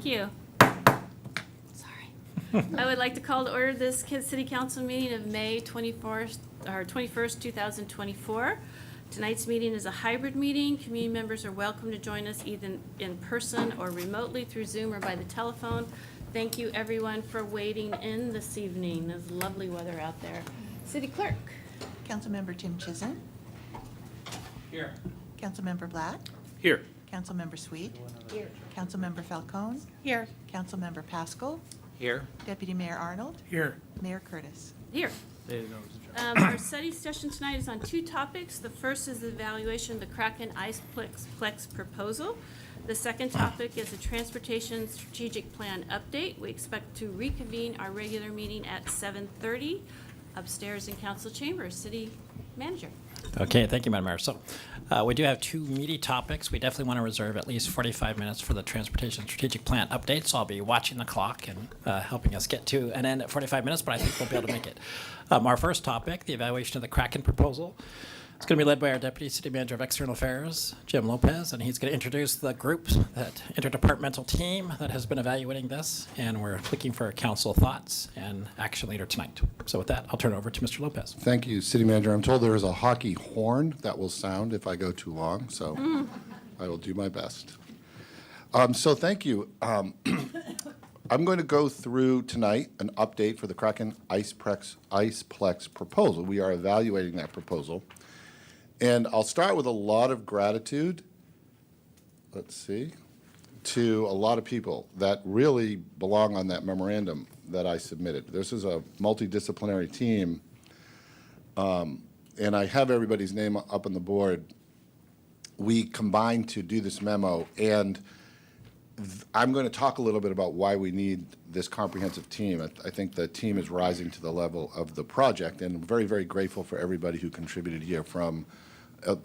Thank you. Sorry. I would like to call to order this City Council meeting of May 21st, 2024. Tonight's meeting is a hybrid meeting. Community members are welcome to join us either in person or remotely through Zoom or by the telephone. Thank you, everyone, for waiting in this evening. There's lovely weather out there. City Clerk. Councilmember Tim Chisholm. Here. Councilmember Black. Here. Councilmember Sweet. Here. Councilmember Falcone. Here. Councilmember Pascal. Here. Deputy Mayor Arnold. Here. Mayor Curtis. Here. Our study session tonight is on two topics. The first is the evaluation of the Kirkland Iceplex proposal. The second topic is a transportation strategic plan update. We expect to reconvene our regular meeting at 7:30 upstairs in council chambers. City Manager. Okay, thank you, Madam Mayor. So we do have two meaty topics. We definitely want to reserve at least 45 minutes for the Transportation Strategic Plan update, so I'll be watching the clock and helping us get to an end at 45 minutes, but I think we'll be able to make it. Our first topic, the evaluation of the Kirkland proposal. It's going to be led by our Deputy City Manager of External Affairs, Jim Lopez, and he's going to introduce the group, that interdepartmental team that has been evaluating this, and we're looking for council thoughts and action later tonight. So with that, I'll turn it over to Mr. Lopez. Thank you, City Manager. I'm told there is a hockey horn that will sound if I go too long, so I will do my best. So thank you. I'm going to go through tonight an update for the Kirkland Iceplex proposal. We are evaluating that proposal. And I'll start with a lot of gratitude, to a lot of people that really belong on that memorandum that I submitted. This is a multidisciplinary team, and I have everybody's name up on the board. We combined to do this memo, and I'm going to talk a little bit about why we need this comprehensive team. I think the team is rising to the level of the project, and I'm very, very grateful for everybody who contributed here from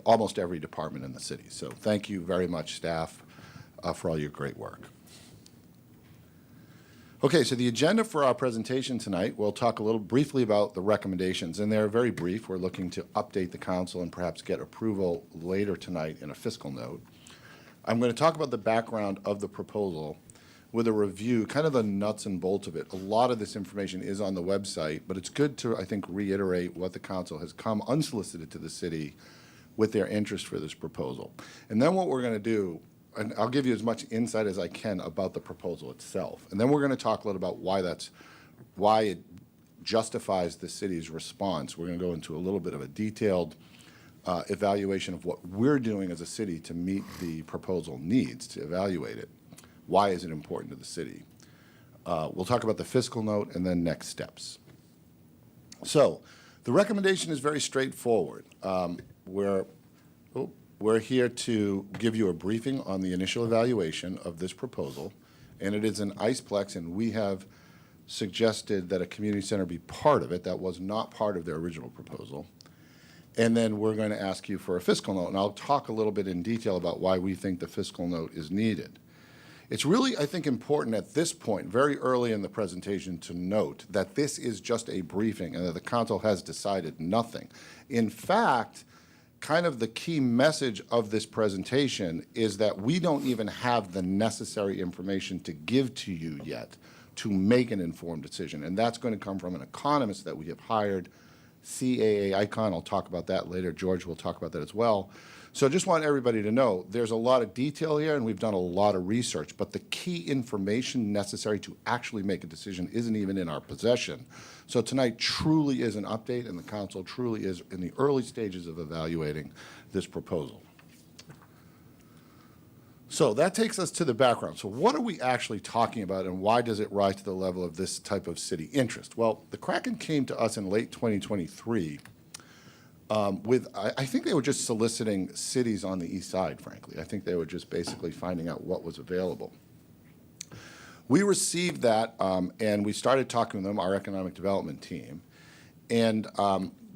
almost every department in the city. So thank you very much, staff, for all your great work. Okay, so the agenda for our presentation tonight, we'll talk a little briefly about the recommendations, and they're very brief. We're looking to update the council and perhaps get approval later tonight in a fiscal note. I'm going to talk about the background of the proposal with a review, kind of the nuts and bolts of it. A lot of this information is on the website, but it's good to, I think, reiterate what the council has come unsolicited to the city with their interest for this proposal. And then what we're going to do, and I'll give you as much insight as I can about the proposal itself. And then we're going to talk a little about why it justifies the city's response. We're going to go into a little bit of a detailed evaluation of what we're doing as a city to meet the proposal needs, to evaluate it. Why is it important to the city? We'll talk about the fiscal note and then next steps. So the recommendation is very straightforward. We're here to give you a briefing on the initial evaluation of this proposal, and it is an Iceplex, and we have suggested that a community center be part of it. That was not part of their original proposal. And then we're going to ask you for a fiscal note, and I'll talk a little bit in detail about why we think the fiscal note is needed. It's really, I think, important at this point, very early in the presentation, to note that this is just a briefing and that the council has decided nothing. In fact, kind of the key message of this presentation is that we don't even have the necessary information to give to you yet to make an informed decision. And that's going to come from an economist that we have hired, CAA Icon. I'll talk about that later. George will talk about that as well. So I just want everybody to know there's a lot of detail here, and we've done a lot of research, but the key information necessary to actually make a decision isn't even in our possession. So tonight truly is an update, and the council truly is in the early stages of evaluating this proposal. So that takes us to the background. So what are we actually talking about, and why does it rise to the level of this type of city interest? Well, the Kirkland came to us in late 2023 I think they were just soliciting cities on the east side, frankly. I think they were just basically finding out what was available. We received that, and we started talking to them, our economic development team, and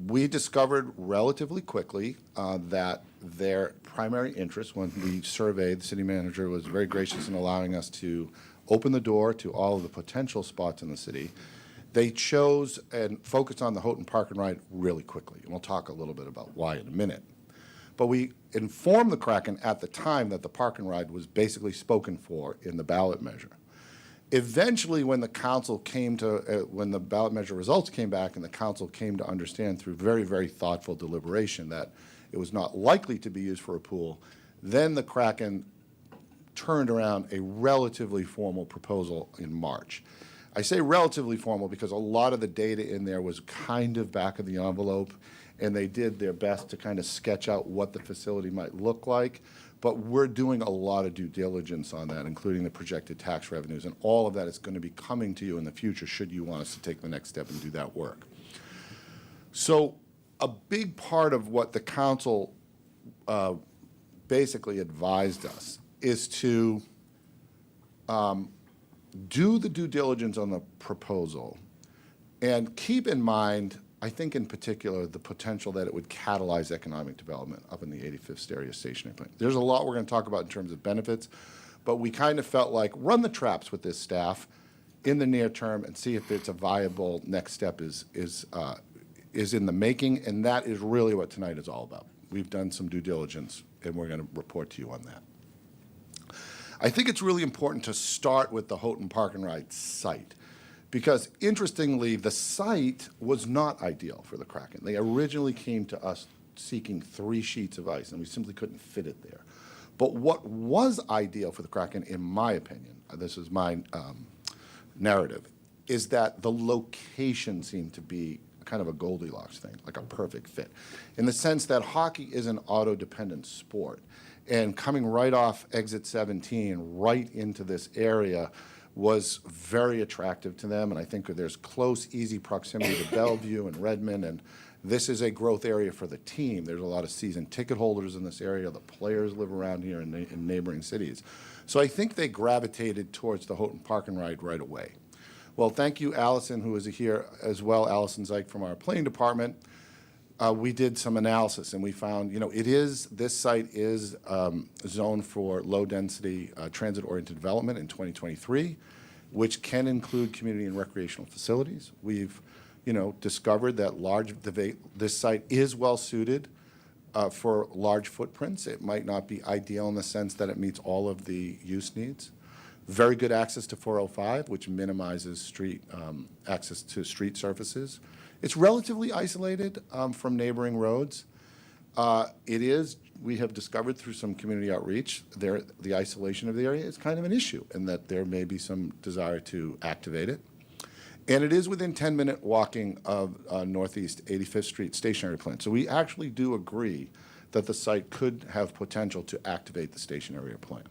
we discovered relatively quickly that their primary interest, when we surveyed, the city manager was very gracious in allowing us to open the door to all of the potential spots in the city. They chose and focused on the Houghton Park and Ride really quickly, and we'll talk a little bit about why in a minute. But we informed the Kirkland at the time that the Park and Ride was basically spoken for in the ballot measure. Eventually, when the council came to, when the ballot measure results came back and the council came to understand through very, very thoughtful deliberation that it was not likely to be used for a pool, then the Kraken turned around a relatively formal proposal in March. I say relatively formal because a lot of the data in there was kind of back of the envelope, and they did their best to kind of sketch out what the facility might look like. But we're doing a lot of due diligence on that, including the projected tax revenues, and all of that is going to be coming to you in the future should you want us to take the next step and do that work. So a big part of what the council basically advised us is to do the due diligence on the proposal and keep in mind, I think in particular, the potential that it would catalyze economic development up in the 85th area stationary plant. There's a lot we're going to talk about in terms of benefits, but we kind of felt like run the traps with this staff in the near term and see if it's a viable next step is in the making, and that is really what tonight is all about. We've done some due diligence, and we're going to report to you on that. I think it's really important to start with the Houghton Park and Ride site, because interestingly, the site was not ideal for the Kraken. They originally came to us seeking 3 sheets of ice, and we simply couldn't fit it there. But what was ideal for the Kraken, in my opinion, this is my narrative, is that the location seemed to be kind of a Goldilocks thing, like a perfect fit, in the sense that hockey is an auto-dependent sport. And coming right off exit 17, right into this area, was very attractive to them, and I think there's close, easy proximity to Bellevue and Redmond, and this is a growth area for the team. There's a lot of season ticket holders in this area. The players live around here in neighboring cities. So I think they gravitated towards the Houghton Park and Ride right away. Well, thank you, Allison, who is here as well, Allison Zeich from our planning department. We did some analysis, and we found, this site is zoned for low-density transit-oriented development in 2023, which can include community and recreational facilities. We've, discovered that this site is well-suited for large footprints. It might not be ideal in the sense that it meets all of the use needs. Very good access to 405, which minimizes street access to street surfaces. It's relatively isolated from neighboring roads. We have discovered through some community outreach, the isolation of the area is kind of an issue, and that there may be some desire to activate it. And it is within 10-minute walking of Northeast 85th Street stationary plant. So we actually do agree that the site could have potential to activate the stationary plant.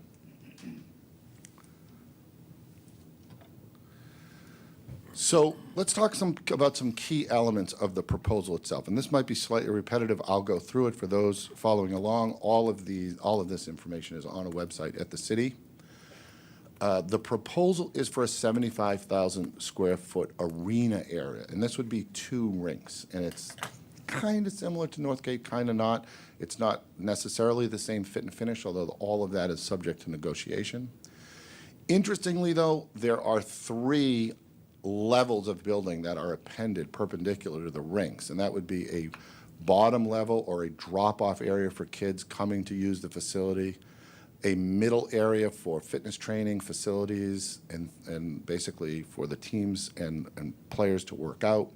So let's talk about some key elements of the proposal itself. And this might be slightly repetitive. I'll go through it for those following along. All of this information is on a website at the city. The proposal is for a 75,000 square foot arena area, and this would be 2 rinks. And it's kind of similar to Northgate, kind of not. It's not necessarily the same fit and finish, although all of that is subject to negotiation. Interestingly, though, there are 3 levels of building that are appended perpendicular to the rinks, and that would be a bottom level or a drop-off area for kids coming to use the facility, a middle area for fitness training facilities and basically for the teams and players to work out.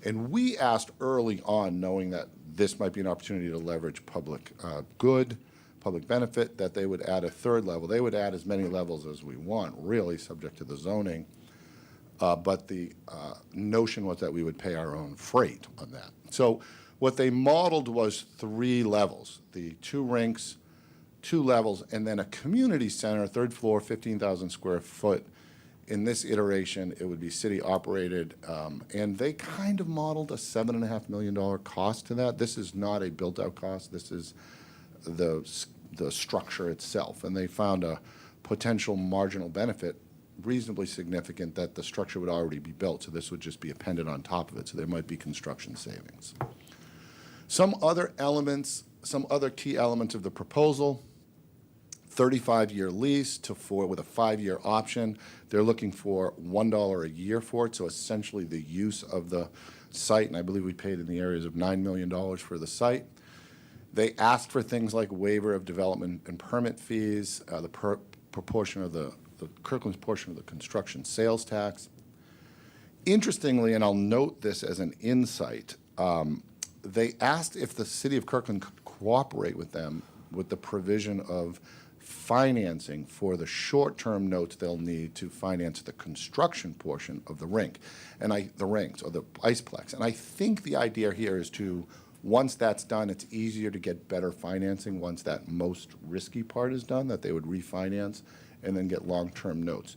And we asked early on, knowing that this might be an opportunity to leverage public good, public benefit, that they would add a 3rd level. They would add as many levels as we want, really subject to the zoning. But the notion was that we would pay our own freight on that. So what they modeled was 3 levels, the 2 rinks, 2 levels, and then a community center, 3rd floor, 15,000 square foot. In this iteration, it would be city operated, and they kind of modeled a $7.5 million cost to that. This is not a built-out cost. This is the structure itself, and they found a potential marginal benefit reasonably significant that the structure would already be built, so this would just be appended on top of it, so there might be construction savings. Some other key elements of the proposal: 35-year lease with a 5-year option. They're looking for $1 a year for it, so essentially the use of the site, and I believe we paid in the areas of $9 million for the site. They asked for things like waiver of development and permit fees, the proportion of the Kirkland's portion of the construction sales tax. Interestingly, and I'll note this as an insight, they asked if the city of Kirkland could cooperate with them with the provision of financing for the short-term notes they'll need to finance the construction portion of the rink, the rinks, or the iceplex. And I think the idea here is to, once that's done, it's easier to get better financing once that most risky part is done, that they would refinance and then get long-term notes.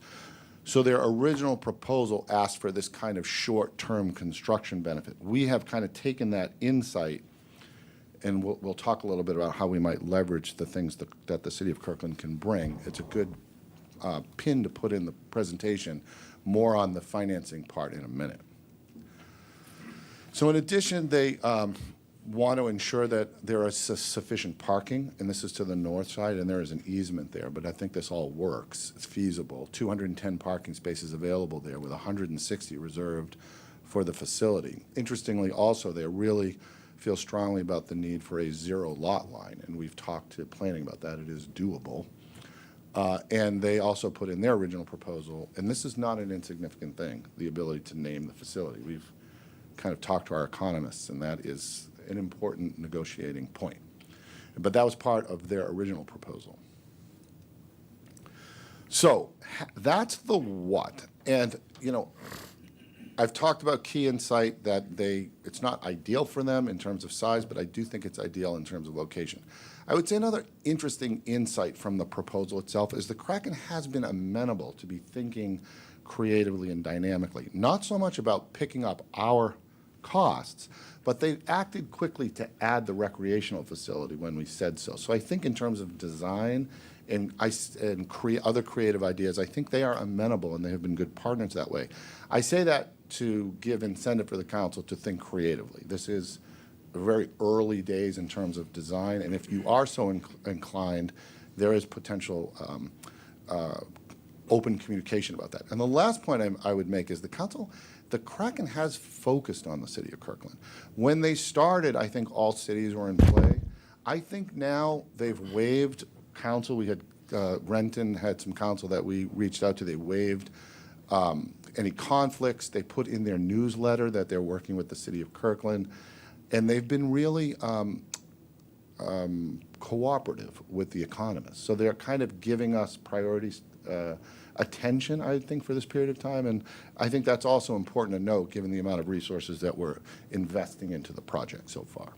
So their original proposal asked for this kind of short-term construction benefit. We have kind of taken that insight, and we'll talk a little bit about how we might leverage the things that the city of Kirkland can bring. It's a good pin to put in the presentation, more on the financing part in a minute. So in addition, they want to ensure that there is sufficient parking, and this is to the north side, and there is an easement there, but I think this all works. It's feasible. 210 parking spaces available there with 160 reserved for the facility. Interestingly, also, they really feel strongly about the need for a zero lot line, and we've talked to planning about that. It is doable. And they also put in their original proposal, and this is not an insignificant thing, the ability to name the facility. We've kind of talked to our economists, and that is an important negotiating point. But that was part of their original proposal. So that's the what. And, you know, I've talked about key insight that it's not ideal for them in terms of size, but I do think it's ideal in terms of location. I would say another interesting insight from the proposal itself is the Kraken has been amenable to be thinking creatively and dynamically, not so much about picking up our costs, but they acted quickly to add the recreational facility when we said so. So I think in terms of design and other creative ideas, I think they are amenable, and they have been good partners that way. I say that to give incentive for the council to think creatively. This is very early days in terms of design, and if you are so inclined, there is potential open communication about that. And the last point I would make is the Kraken has focused on the city of Kirkland. When they started, I think all cities were in play. I think now they've waived council. We had, Renton had some council that we reached out to. They waived any conflicts. They put in their newsletter that they're working with the city of Kirkland. And they've been really cooperative with the economists. So they're kind of giving us priorities, attention, I think, for this period of time. And I think that's also important to note, given the amount of resources that we're investing into the project so far.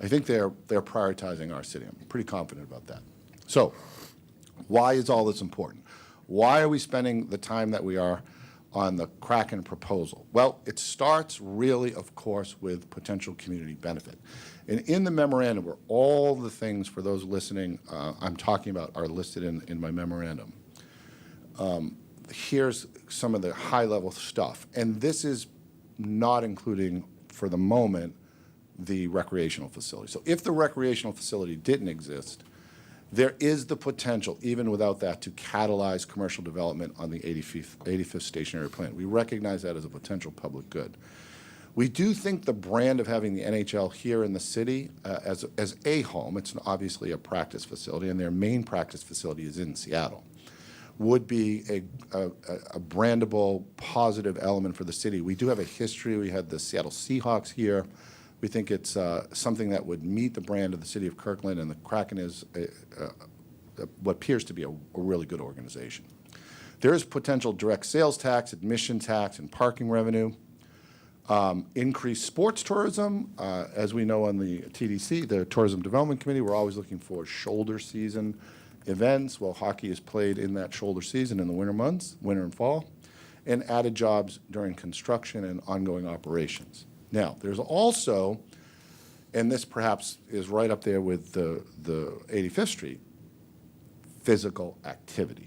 I think they're prioritizing our city. I'm pretty confident about that. So why is all this important? Why are we spending the time that we are on the Kraken proposal? Well, it starts really, of course, with potential community benefit. And in the memorandum, where all the things, for those listening, I'm talking about are listed in my memorandum. Here's some of the high-level stuff. And this is not including, for the moment, the recreational facility. So if the recreational facility didn't exist, there is the potential, even without that, to catalyze commercial development on the 85th stationary plant. We recognize that as a potential public good. We do think the brand of having the NHL here in the city as a home, it's obviously a practice facility, and their main practice facility is in Seattle, would be a brandable, positive element for the city. We do have a history. We had the Seattle Seahawks here. We think it's something that would meet the brand of the city of Kirkland, and the Kraken is what appears to be a really good organization. There is potential direct sales tax, admission tax, and parking revenue. Increased sports tourism. As we know on the TDC, the Tourism Development Committee, we're always looking for shoulder season events. Well, hockey is played in that shoulder season in the winter months, winter and fall, and added jobs during construction and ongoing operations. Now, there's also, and this perhaps is right up there with the 85th Street, physical activity.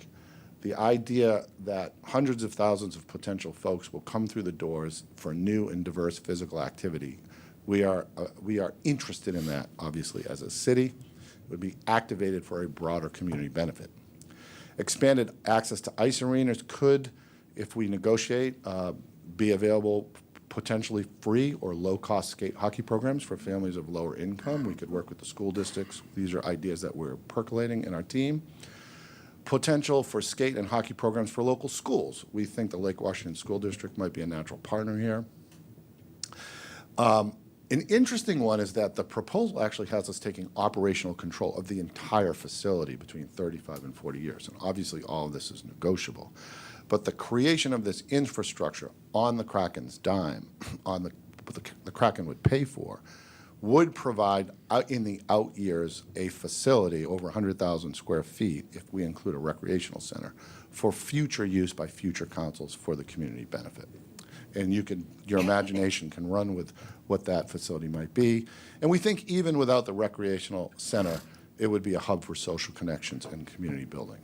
The idea that hundreds of thousands of potential folks will come through the doors for new and diverse physical activity. We are interested in that, obviously, as a city. It would be activated for a broader community benefit. Expanded access to ice arenas could, if we negotiate, be available potentially free or low-cost skate hockey programs for families of lower income. We could work with the school districts. These are ideas that we're percolating in our team. Potential for skate and hockey programs for local schools. We think the Lake Washington School District might be a natural partner here. An interesting one is that the proposal actually has us taking operational control of the entire facility between 35 and 40 years. And obviously, all of this is negotiable. But the creation of this infrastructure on the Kraken's dime, the Kraken would pay for, would provide, in the out years, a facility over 100,000 square feet, if we include a recreational center, for future use by future councils for the community benefit. And your imagination can run with what that facility might be. And we think even without the recreational center, it would be a hub for social connections and community building.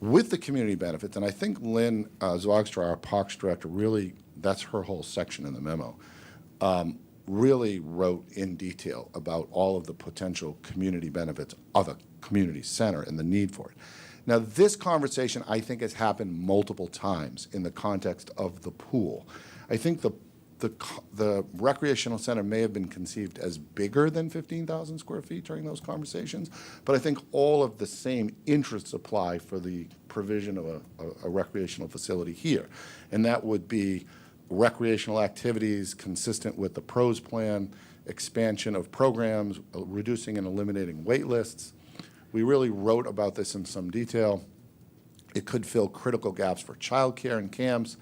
With the community benefits, and I think Lynn Zwagstra, our Parks Director, really, that's her whole section in the memo, really wrote in detail about all of the potential community benefits of a community center and the need for it. Now, this conversation, I think, has happened multiple times in the context of the pool. I think the recreational center may have been conceived as bigger than 15,000 square feet during those conversations, but I think all of the same interests apply for the provision of a recreational facility here. And that would be recreational activities consistent with the PROS plan, expansion of programs, reducing and eliminating wait lists. We really wrote about this in some detail. It could fill critical gaps for childcare and camps,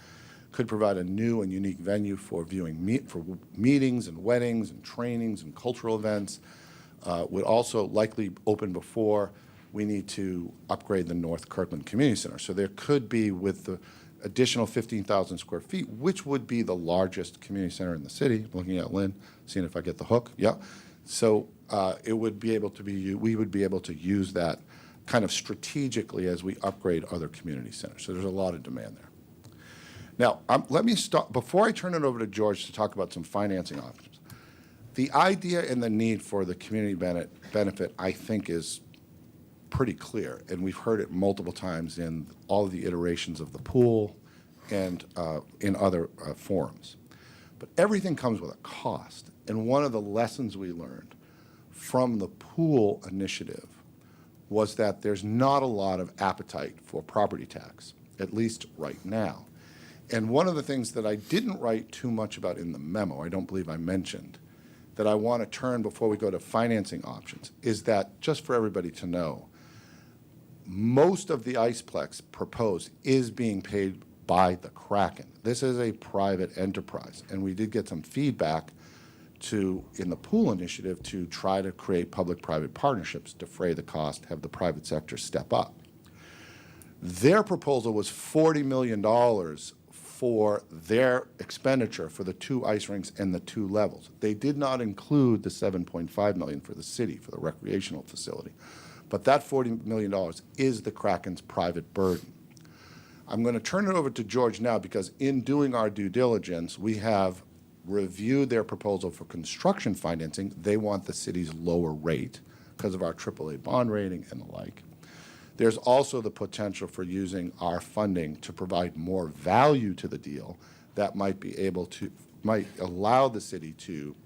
could provide a new and unique venue for for meetings and weddings and trainings and cultural events, would also likely open before we need to upgrade the North Kirkland Community Center. So there could be, with the additional 15,000 square feet, which would be the largest community center in the city, looking at Lynn, seeing if I get the hook, yeah. So it would be able to be, we would be able to use that kind of strategically as we upgrade other community centers. So there's a lot of demand there. Now, let me stop, before I turn it over to George to talk about some financing options. The idea and the need for the community benefit, I think, is pretty clear, and we've heard it multiple times in all of the iterations of the pool and in other forums. But everything comes with a cost, and one of the lessons we learned from the pool initiative was that there's not a lot of appetite for property tax, at least right now. And one of the things that I didn't write too much about in the memo, I don't believe I mentioned, that I want to turn before we go to financing options, is that, just for everybody to know, most of the Iceplex proposed is being paid by the Kraken. This is a private enterprise, and we did get some feedback in the pool initiative to try to create public-private partnerships, defray the cost, have the private sector step up. Their proposal was $40 million for their expenditure for the 2 ice rinks and the 2 levels. They did not include the $7.5 million for the city, for the recreational facility. But that $40 million is the Kraken's private burden. I'm going to turn it over to George now, because in doing our due diligence, we have reviewed their proposal for construction financing. They want the city's lower rate because of our AAA bond rating and the like. There's also the potential for using our funding to provide more value to the deal that might allow the city to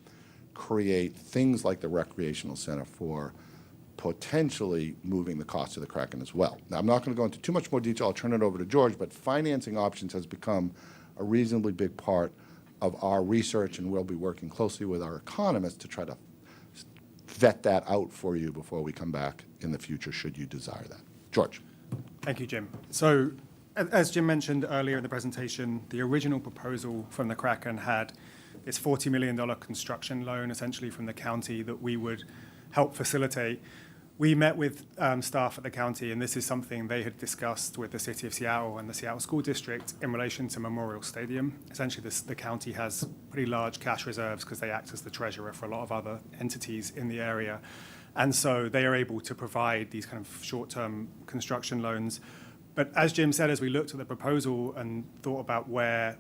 create things like the recreational center for potentially moving the cost of the Kraken as well. Now, I'm not going to go into too much more detail. I'll turn it over to George, but financing options has become a reasonably big part of our research, and we'll be working closely with our economists to try to vet that out for you before we come back in the future, should you desire that. George. Thank you, Jim. So, as Jim mentioned earlier in the presentation, the original proposal from the Kraken had this $40 million construction loan, essentially from the county, that we would help facilitate. We met with staff at the county, and this is something they had discussed with the City of Seattle and the Seattle School District in relation to Memorial Stadium. Essentially, the county has pretty large cash reserves because they act as the treasurer for a lot of other entities in the area. And so they are able to provide these kind of short-term construction loans. But as Jim said, as we looked at the proposal and thought about where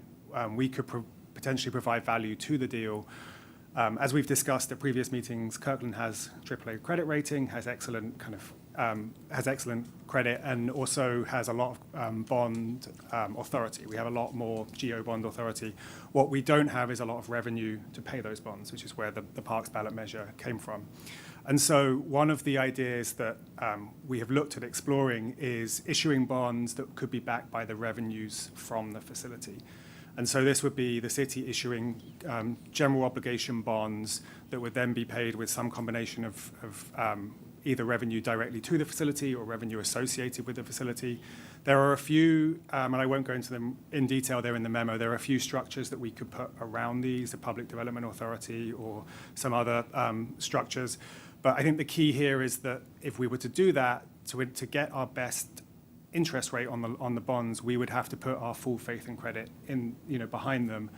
we could potentially provide value to the deal, as we've discussed at previous meetings, Kirkland has AAA credit rating, has excellent credit, and also has a lot of bond authority. We have a lot more geo bond authority. What we don't have is a lot of revenue to pay those bonds, which is where the Parks ballot measure came from. And so one of the ideas that we have looked at exploring is issuing bonds that could be backed by the revenues from the facility. And so this would be the city issuing general obligation bonds that would then be paid with some combination of either revenue directly to the facility or revenue associated with the facility. There are a few, and I won't go into them in detail, they're in the memo, there are a few structures that we could put around these, the Public Development Authority or some other structures. But I think the key here is that if we were to do that, to get our best interest rate on the bonds, we would have to put our full faith and credit in, behind them,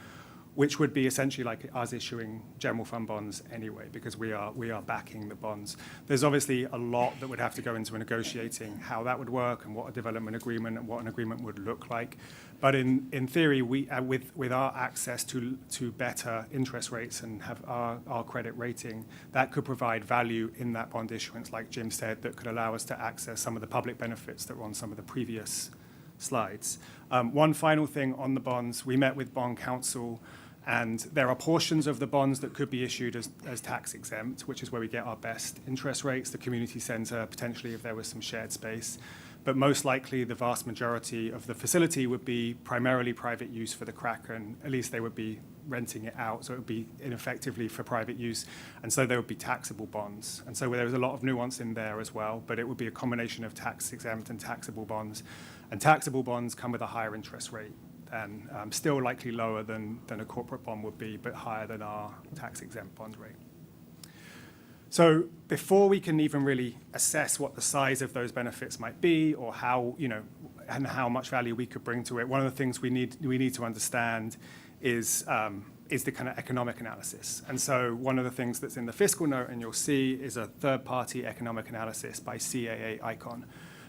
which would be essentially like us issuing general fund bonds anyway, because we are backing the bonds. There's obviously a lot that would have to go into negotiating how that would work and what a development agreement and what an agreement would look like. But in theory, we with our access to better interest rates and have our credit rating, that could provide value in that bond issuance, like Jim said, that could allow us to access some of the public benefits that were on some of the previous slides. One final thing on the bonds, we met with bond counsel, and there are portions of the bonds that could be issued as tax exempt, which is where we get our best interest rates, the community centre, potentially if there was some shared space. But most likely the vast majority of the facility would be primarily private use for the Kraken. At least they would be renting it out, so it would be ineffectively for private use. And so there would be taxable bonds. And so there was a lot of nuance in there as well, but it would be a combination of tax exempt and taxable bonds. And taxable bonds come with a higher interest rate, and still likely lower than a corporate bond would be, but higher than our tax-exempt bond rate. So before we can even really assess what the size of those benefits might be, or how, and how much value we could bring to it, one of the things we need to understand is the kind of economic analysis. And so one of the things that's in the fiscal note, and you'll see, is a third-party economic analysis by CAA Icon,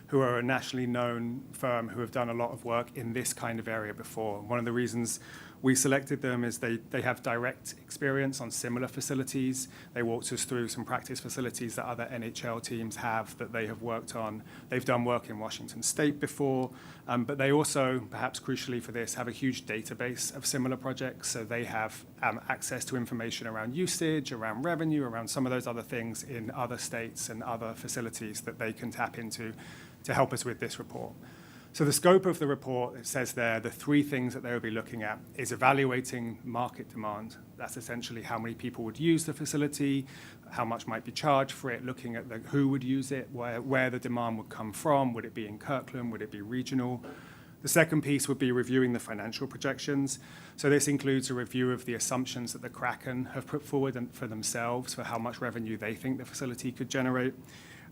who are a nationally known firm who have done a lot of work in this kind of area before. One of the reasons we selected them is they have direct experience on similar facilities. They walked us through some practice facilities that other NHL teams have that they have worked on. They've done work in Washington State before, but they also, perhaps crucially for this, have a huge database of similar projects. So they have access to information around usage, around revenue, around some of those other things in other states and other facilities that they can tap into to help us with this report. So the scope of the report, it says there, the three things that they will be looking at is evaluating market demand. That's essentially how many people would use the facility, how much might be charged for it, looking at who would use it, where the demand would come from. Would it be in Kirkland? Would it be regional? The second piece would be reviewing the financial projections. So this includes a review of the assumptions that the Kraken have put forward for themselves for how much revenue they think the facility could generate,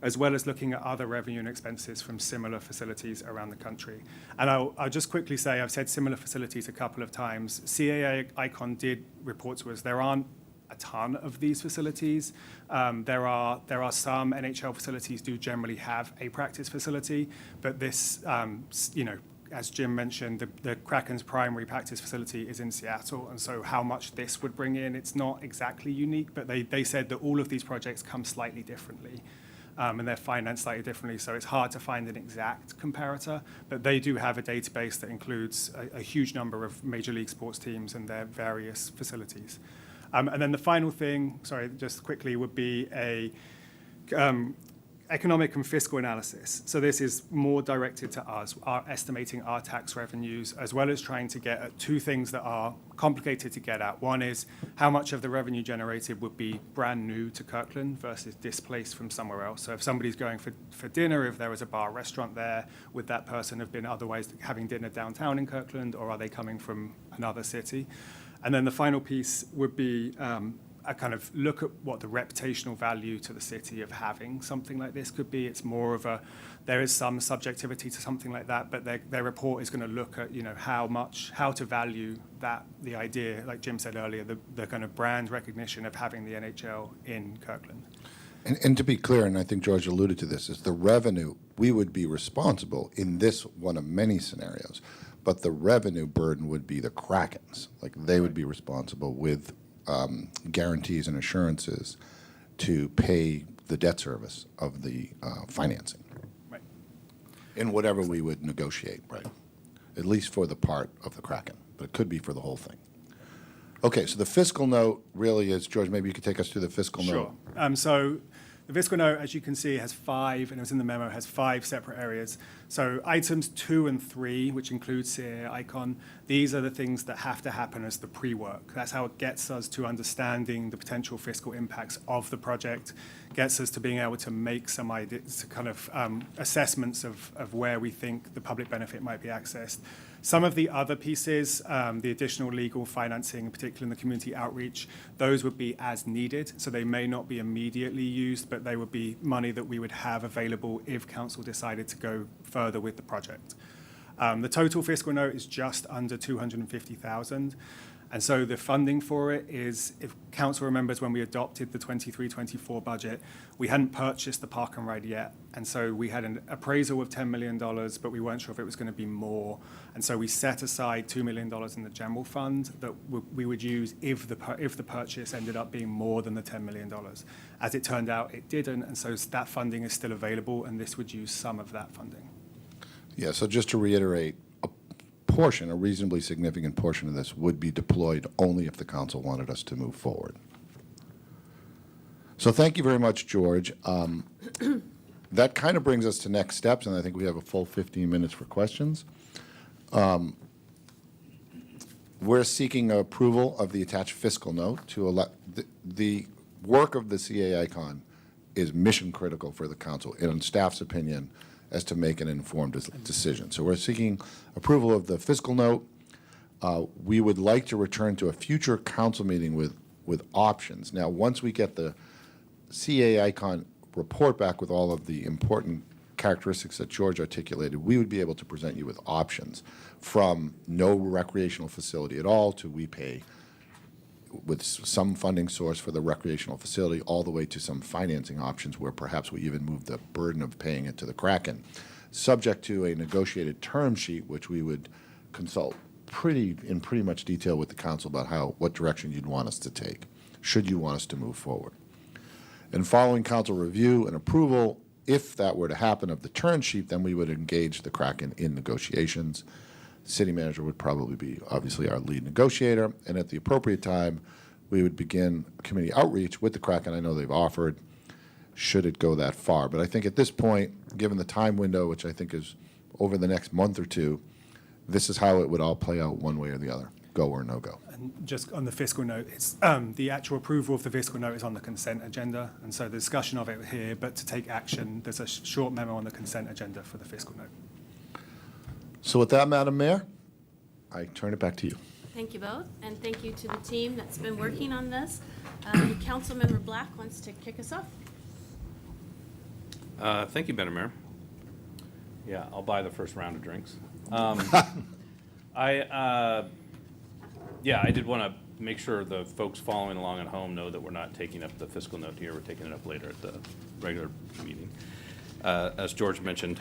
as well as looking at other revenue and expenses from similar facilities around the country. And I'll just quickly say, I've said similar facilities a couple of times. CAA Icon did report to us there aren't a ton of these facilities. There are some NHL facilities do generally have a practice facility, but this, as Jim mentioned, the Kraken's primary practice facility is in Seattle, and so how much this would bring in, it's not exactly unique, but they said that all of these projects come slightly differently. And they're financed slightly differently, so it's hard to find an exact comparator. But they do have a database that includes a huge number of major league sports teams and their various facilities. And then the final thing, just quickly, would be a economic and fiscal analysis. So this is more directed to us, estimating our tax revenues, as well as trying to get at two things that are complicated to get at. One is how much of the revenue generated would be brand new to Kirkland versus displaced from somewhere else. So if somebody's going for dinner, if there was a bar or restaurant there, would that person have been otherwise having dinner downtown in Kirkland, or are they coming from another city? And then the final piece would be a kind of look at what the reputational value to the city of having something like this could be. It's more of there is some subjectivity to something like that, but their report is going to look at, how to value the idea, like Jim said earlier, the kind of brand recognition of having the NHL in Kirkland. And to be clear, and I think George alluded to this, is the revenue, we would be responsible in this one of many scenarios, but the revenue burden would be the Kraken's. Like they would be responsible with guarantees and assurances to pay the debt service of the financing. Right. In whatever we would negotiate, right? At least for the part of the Kraken, but it could be for the whole thing. Okay, so the fiscal note really is, George, maybe you could take us through the fiscal note. Sure. So The fiscal note, as you can see, has 5, and it was in the memo, has 5 separate areas. So items 2 and 3, which include CAA Icon, these are the things that have to happen as the pre-work. That's how it gets us to understanding the potential fiscal impacts of the project, gets us to being able to make some ideas, kind of assessments of where we think the public benefit might be accessed. Some of the other pieces, the additional legal financing, particularly in the community outreach, those would be as needed. So they may not be immediately used, but they would be money that we would have available if council decided to go further with the project. The total fiscal note is just under 250,000. And so the funding for it is, if council remembers when we adopted the 23-24 budget, we hadn't purchased the park and ride yet. And so we had an appraisal of $10 million, but we weren't sure if it was going to be more. And so we set aside $2 million in the general fund that we would use if the purchase ended up being more than the $10 million. As it turned out, it didn't. And so that funding is still available, and this would use some of that funding. Yeah, so just to reiterate, a reasonably significant portion of this would be deployed only if the council wanted us to move forward. So thank you very much, George. That kind of brings us to next steps, and I think we have a full 15 minutes for questions. We're seeking approval of the attached fiscal note to elect the work of the CA Icon is mission critical for the council, in staff's opinion, as to make an informed decision. So we're seeking approval of the fiscal note. We would like to return to a future council meeting with options. Now, once we get the CA Icon report back with all of the important characteristics that George articulated, we would be able to present you with options from no recreational facility at all to we pay with some funding source for the recreational facility, all the way to some financing options where perhaps we even move the burden of paying it to the Kraken, subject to a negotiated term sheet, which we would consult in pretty much detail with the council about what direction you'd want us to take, should you want us to move forward. And following council review and approval, if that were to happen of the term sheet, then we would engage the Kraken in negotiations. City manager would probably be obviously our lead negotiator, and at the appropriate time, we would begin community outreach with the Kraken. I know they've offered, should it go that far. But I think at this point, given the time window, which I think is over the next month or two, this is how it would all play out one way or the other, go or no go. And just on the fiscal note, it's the actual approval of the fiscal note is on the consent agenda, and so the discussion of it here, but to take action, there's a short memo on the consent agenda for the fiscal note. So with that, Madam Mayor, I turn it back to you. Thank you both, and thank you to the team that's been working on this. Councilmember Black wants to kick us off. Thank you, Madam Mayor. Yeah, I'll buy the first round of drinks. I did want to make sure the folks following along at home know that we're not taking up the fiscal note here. We're taking it up later at the regular meeting, as George mentioned.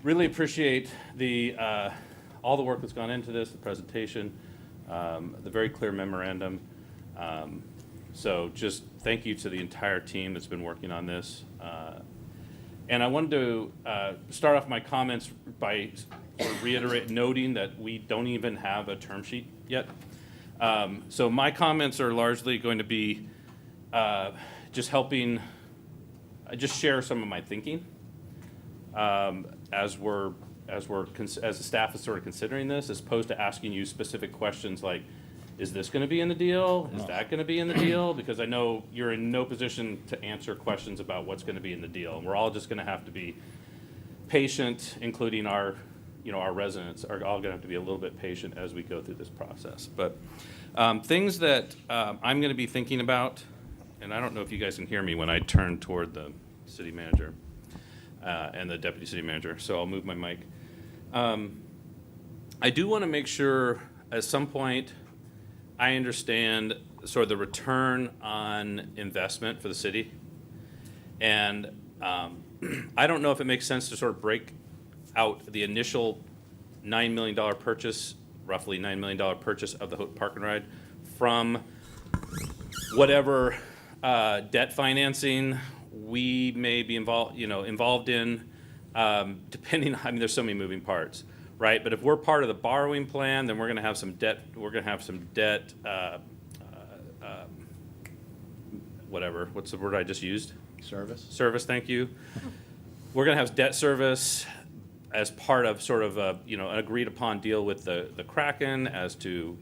Really appreciate all the work that's gone into this, the presentation, the very clear memorandum. So just thank you to the entire team that's been working on this. And I wanted to start off my comments by sort of noting that we don't even have a term sheet yet. So my comments are largely going to be just helping, just share some of my thinking as the staff is sort of considering this, as opposed to asking you specific questions like, is this going to be in the deal? Is that going to be in the deal? Because I know you're in no position to answer questions about what's going to be in the deal. And we're all just going to have to be patient, including our residents are all going to have to be a little bit patient as we go through this process. But things that I'm going to be thinking about, and I don't know if you guys can hear me when I turn toward the city manager and the deputy city manager, so I'll move my mic. I do want to make sure at some point I understand sort of the return on investment for the city. And I don't know if it makes sense to sort of break out the initial $9 million purchase, roughly $9 million purchase of the Park and Ride from whatever debt financing we may be involved in, depending on, I mean, there's so many moving parts, right? But if we're part of the borrowing plan, then we're going to have some debt. We're going to have some debt whatever, what's the word I just used? Service? Service, thank you. We're going to have debt service as part of sort of a, an agreed upon deal with the Kraken as to,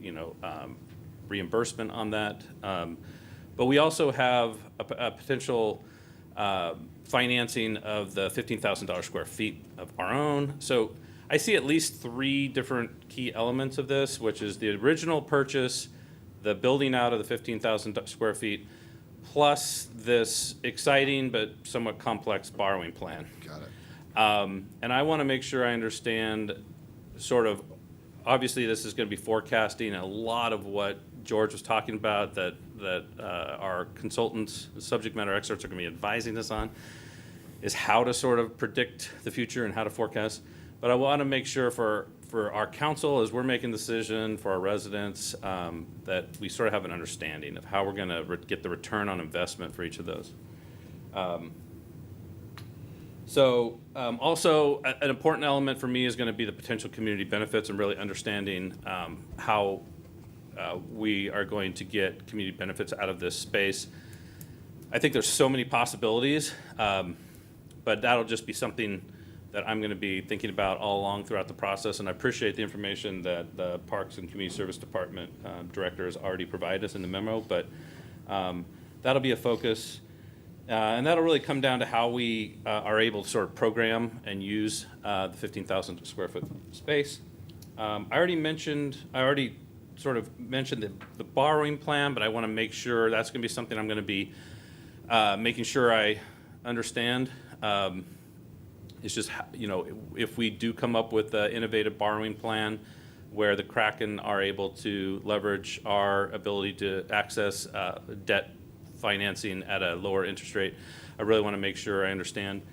reimbursement on that. But we also have a potential financing of the $15,000 square feet of our own. So I see at least 3 different key elements of this, which is the original purchase, the building out of the 15,000 square feet, plus this exciting but somewhat complex borrowing plan. Got it. And I want to make sure I understand sort of, obviously this is going to be forecasting a lot of what George was talking about that our consultants, subject matter experts are going to be advising us on, is how to sort of predict the future and how to forecast. But I want to make sure for our council, as we're making the decision, for our residents, that we sort of have an understanding of how we're going to get the return on investment for each of those. Also, an important element for me is going to be the potential community benefits and really understanding how we are going to get community benefits out of this space. I think there's so many possibilities, but that'll just be something that I'm going to be thinking about all along throughout the process, and I appreciate the information that the Parks and Community Service Department Director has already provided us in the memo, but that'll be a focus. And that'll really come down to how we are able to sort of program and use the 15,000 square foot space. I already sort of mentioned the borrowing plan, but I want to make sure that's going to be something I'm going to be making sure I understand. It's just, if we do come up with an innovative borrowing plan where the Kraken are able to leverage our ability to access debt financing at a lower interest rate, I really want to make sure I understand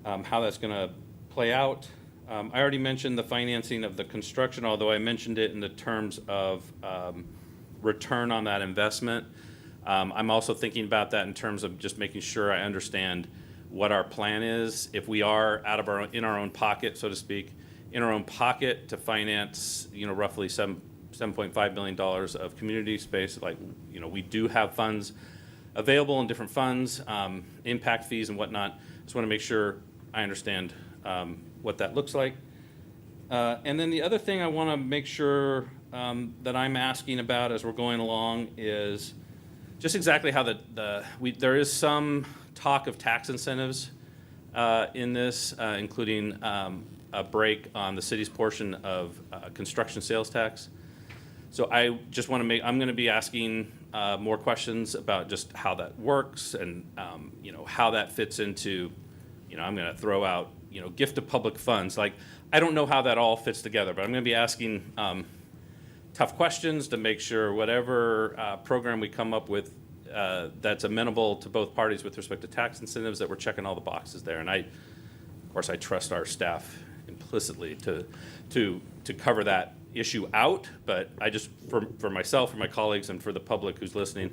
how that's going to play out. I already mentioned the financing of the construction, although I mentioned it in the terms of return on that investment. I'm also thinking about that in terms of just making sure I understand what our plan is if we are in our own pocket, so to speak, in our own pocket to finance, roughly $7.5 million of community space. We do have funds available in different funds, impact fees and whatnot. Just want to make sure I understand what that looks like. And then the other thing I want to make sure that I'm asking about as we're going along is just exactly how there is some talk of tax incentives in this, including a break on the city's portion of construction sales tax. So I just want to I'm going to be asking more questions about just how that works and how that fits into, I'm going to throw out, gift of public funds. I don't know how that all fits together, but I'm going to be asking tough questions to make sure whatever program we come up with that's amenable to both parties with respect to tax incentives, that we're checking all the boxes there. And of course, I trust our staff implicitly to cover that issue out, but I just, for myself, for my colleagues, and for the public who's listening,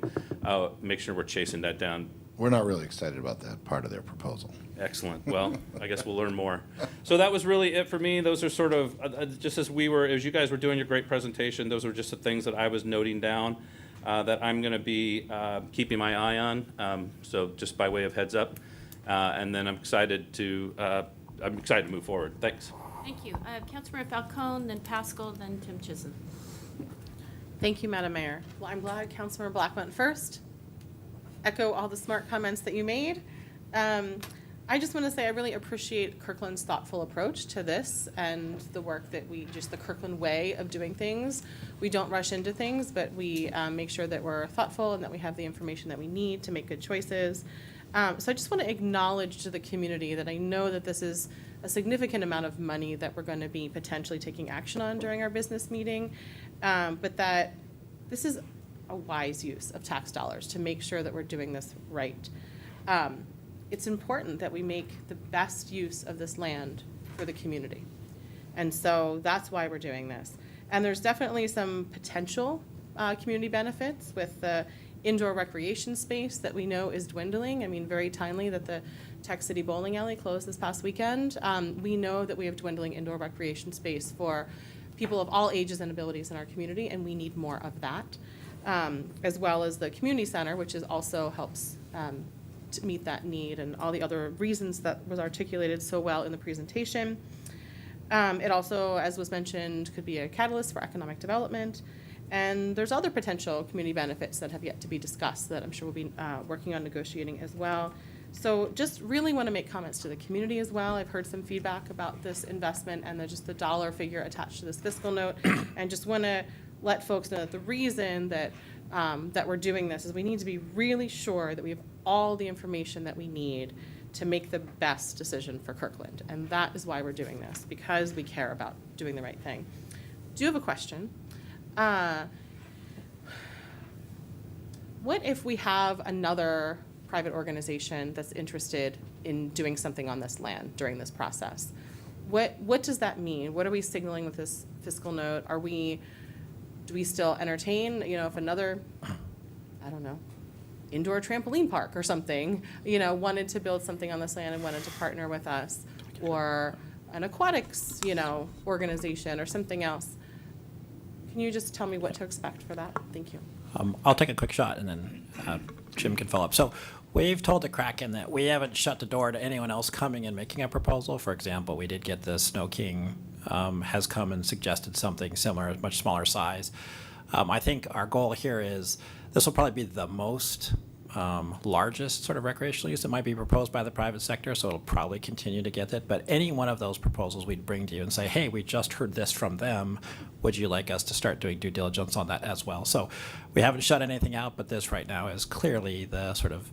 make sure we're chasing that down. We're not really excited about that part of their proposal. Excellent. Well, I guess we'll learn more. So that was really it for me. Those are sort of, just as you guys were doing your great presentation, those were just the things that I was noting down that I'm going to be keeping my eye on. So just by way of heads up. And then I'm excited to move forward. Thanks. Thank you. I have Councilmember Falcone, then Pascal, then Tim Chisholm. Thank you, Madam Mayor. Well, I'm glad Councilmember Black went first. Echo all the smart comments that you made. I just want to say I really appreciate Kirkland's thoughtful approach to this and the work that the Kirkland way of doing things. We don't rush into things, but we make sure that we're thoughtful and that we have the information that we need to make good choices. So I just want to acknowledge to the community that I know that this is a significant amount of money that we're going to be potentially taking action on during our business meeting, but that this is a wise use of tax dollars to make sure that we're doing this right. It's important that we make the best use of this land for the community. And so that's why we're doing this. And there's definitely some potential community benefits with the indoor recreation space that we know is dwindling. I mean, very timely that the Tech City Bowling Alley closed this past weekend. We know that we have dwindling indoor recreation space for people of all ages and abilities in our community, and we need more of that. as well as the community center, which is also helps to meet that need and all the other reasons that was articulated so well in the presentation. It also, as was mentioned, could be a catalyst for economic development. And there's other potential community benefits that have yet to be discussed that I'm sure we'll be working on negotiating as well. So just really want to make comments to the community as well. I've heard some feedback about this investment and just the dollar figure attached to this fiscal note. And just want to let folks know that the reason that, that we're doing this is we need to be really sure that we have all the information that we need to make the best decision for Kirkland. And that is why we're doing this, because we care about doing the right thing. Do you have a question? What if we have another private organization that's interested in doing something on this land during this process? What does that mean? What are we signaling with this fiscal note? Do we still entertain, if another, I don't know, indoor trampoline park or something, wanted to build something on this land and wanted to partner with us, or an aquatics, organization or something else? Can you just tell me what to expect for that? Thank you. I'll take a quick shot, and then Jim can follow up. So we've told the Kraken that we haven't shut the door to anyone else coming and making a proposal. For example, we did get the Snow King has come and suggested something similar, much smaller size. I think our goal here is this will probably be the most largest sort of recreational use that might be proposed by the private sector, so it'll probably continue to get it. But any one of those proposals we'd bring to you and say, hey, we just heard this from them. Would you like us to start doing due diligence on that as well? So we haven't shut anything out, but this right now is clearly the sort of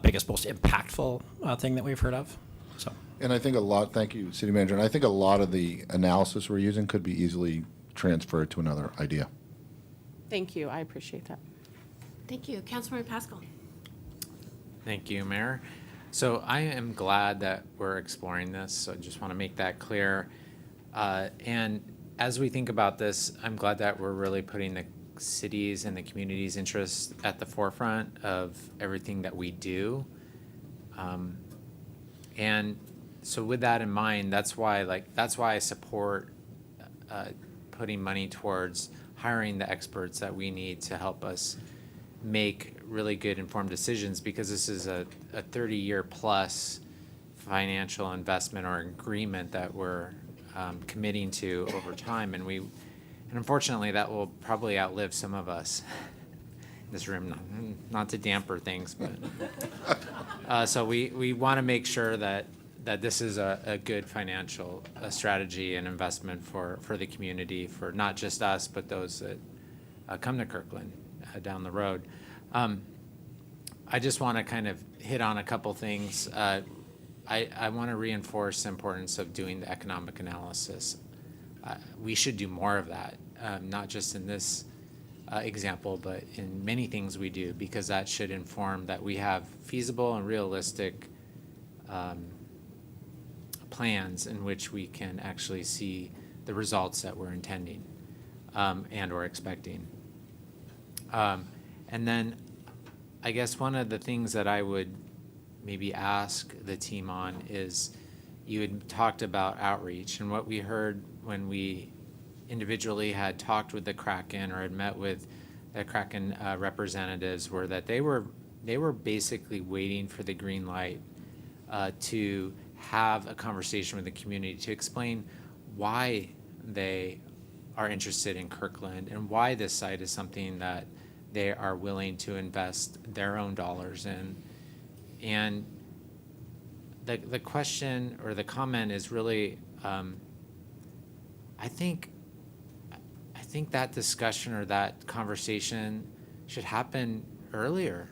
biggest, most impactful thing that we've heard of. So. And I think thank you, City Manager, and I think a lot of the analysis we're using could be easily transferred to another idea. Thank you. I appreciate that. Thank you. Councilmember Pascal. Thank you, Mayor. So I am glad that we're exploring this, so I just want to make that clear. And as we think about this, I'm glad that we're really putting the cities and the community's interests at the forefront of everything that we do. And so with that in mind, that's why I support putting money towards hiring the experts that we need to help us make really good informed decisions, because this is a 30-year plus financial investment or agreement that we're committing to over time, and unfortunately that will probably outlive some of us in this room, not to damper things, but so we want to make sure that this is a good financial strategy and investment for the community, for not just us, but those that come to Kirkland down the road. I just want to kind of hit on a couple things. I want to reinforce the importance of doing the economic analysis. We should do more of that, not just in this example, but in many things we do, because that should inform that we have feasible and realistic plans in which we can actually see the results that we're intending and or expecting. And then I guess one of the things that I would maybe ask the team on is, you had talked about outreach, and what we heard when we individually had talked with the Kraken or had met with the Kraken representatives were that they were basically waiting for the green light to have a conversation with the community to explain why they are interested in Kirkland and why this site is something that they are willing to invest their own dollars in. And the question or the comment is really, I think that discussion or that conversation should happen earlier.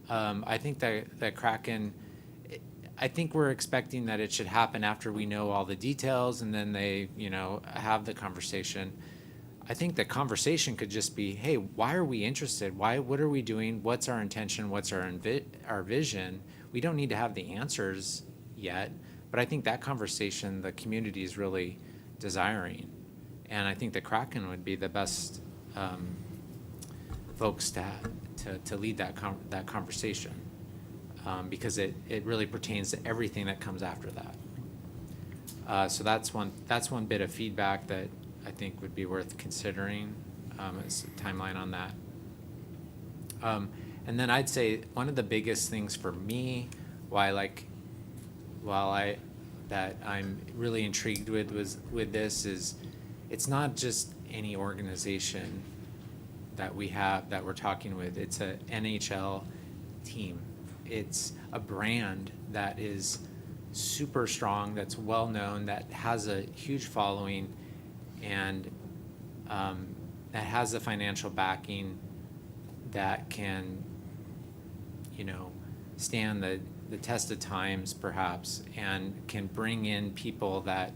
I think that Kraken, I think we're expecting that it should happen after we know all the details and then they, have the conversation. I think the conversation could just be, hey, why are we interested? What are we doing? What's our intention? What's our vision? We don't need to have the answers yet, but I think that conversation the community is really desiring. And I think the Kraken would be the best folks to lead that conversation, because it really pertains to everything that comes after that. So that's one bit of feedback that I think would be worth considering as a timeline on that. And then I'd say one of the biggest things for me, that I'm really intrigued with this is, it's not just any organization that we have that we're talking with. It's a NHL team. It's a brand that is super strong, that's well known, that has a huge following, and that has the financial backing that can, stand the test of times perhaps, and can bring in people that,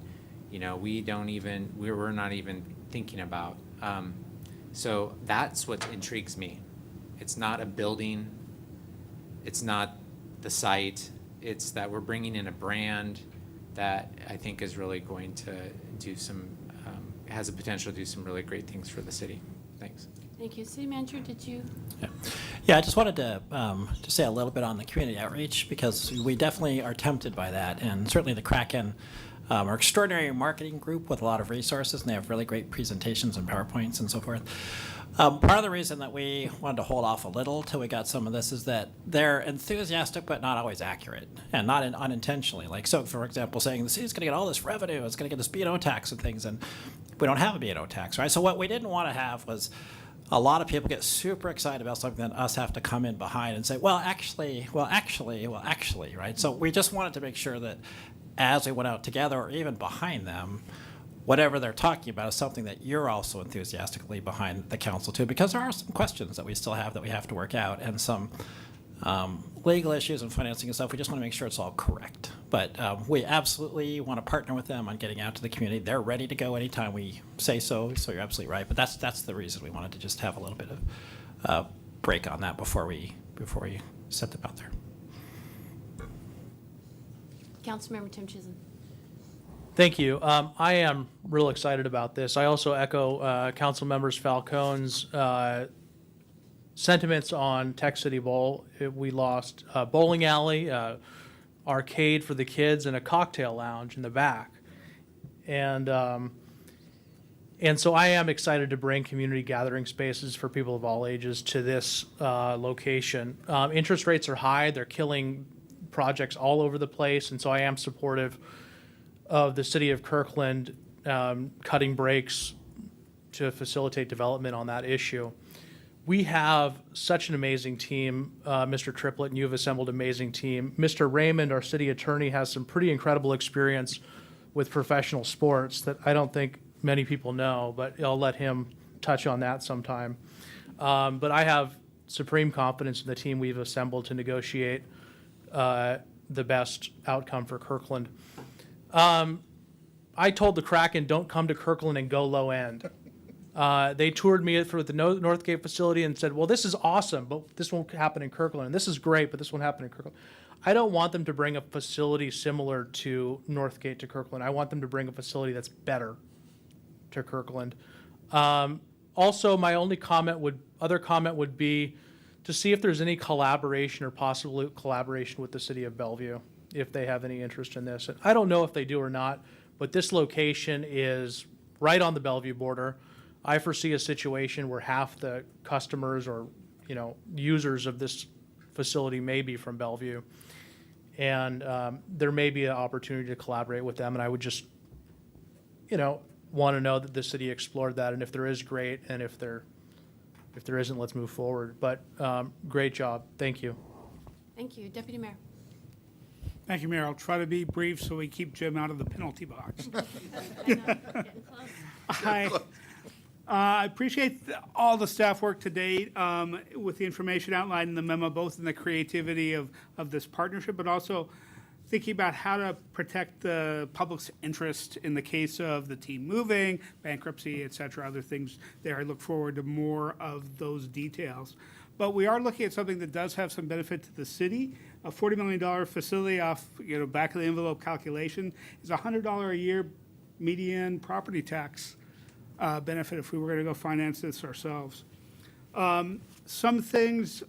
we're not even thinking about. So that's what intrigues me. It's not a building, it's not the site, it's that we're bringing in a brand that I think is really going to do has the potential to do some really great things for the city. Thanks. Thank you. City Manager, did you? Yeah, I just wanted to say a little bit on the community outreach, because we definitely are tempted by that, and certainly the Kraken are extraordinary marketing group with a lot of resources, and they have really great presentations and PowerPoints and so forth. Part of the reason that we wanted to hold off a little till we got some of this is that they're enthusiastic but not always accurate, and not unintentionally. Like, so for example, saying the city's going to get all this revenue, it's going to get this B&O tax and things, and we don't have a B&O tax, right? So what we didn't want to have was a lot of people get super excited about something that us have to come in behind and say, well, actually, right? So we just wanted to make sure that as we went out together or even behind them, whatever they're talking about is something that you're also enthusiastically behind the council too, because there are some questions that we still have that we have to work out, and some legal issues and financing and stuff. We just want to make sure it's all correct. But we absolutely want to partner with them on getting out to the community. They're ready to go anytime we say so. So you're absolutely right. But that's the reason we wanted to just have a little bit of break on that before we set them out there. Councilmember Tim Chisholm. Thank you. I am real excited about this. I also echo Council Members Falcone's sentiments on Tech City Bowl. We lost a bowling alley, arcade for the kids, and a cocktail lounge in the back. And so I am excited to bring community gathering spaces for people of all ages to this location. Interest rates are high. They're killing projects all over the place, and so I am supportive of the city of Kirkland cutting brakes to facilitate development on that issue. We have such an amazing team, Mr. Triplett, and you've assembled an amazing team. Mr. Raymond, our city attorney, has some pretty incredible experience with professional sports that I don't think many people know, but I'll let him touch on that sometime. But I have supreme confidence in the team we've assembled to negotiate the best outcome for Kirkland. I told the Kraken, don't come to Kirkland and go low end. They toured me for the Northgate facility and said, well, this is awesome, but this won't happen in Kirkland. And this is great, but this won't happen in Kirkland. I don't want them to bring a facility similar to Northgate to Kirkland. I want them to bring a facility that's better to Kirkland. Also, my only other comment would be to see if there's any collaboration or possible collaboration with the city of Bellevue, if they have any interest in this. And I don't know if they do or not, but this location is right on the Bellevue border. I foresee a situation where half the customers or, users of this facility may be from Bellevue. And there may be an opportunity to collaborate with them. And I would just, want to know that the city explored that. And if there is, great. And if there isn't, let's move forward. But great job. Thank you. Thank you. Deputy Mayor. Thank you, Mayor. I'll try to be brief so we keep Jim out of the penalty box. I know, we're getting close. I appreciate all the staff work to date with the information outlined in the memo, both in the creativity of this partnership, but also thinking about how to protect the public's interest in the case of the team moving, bankruptcy, et cetera, other things there. I look forward to more of those details. But we are looking at something that does have some benefit to the city. A $40 million facility off, back of the envelope calculation is $100 a year median property tax benefit if we were going to go finance this ourselves. Some things,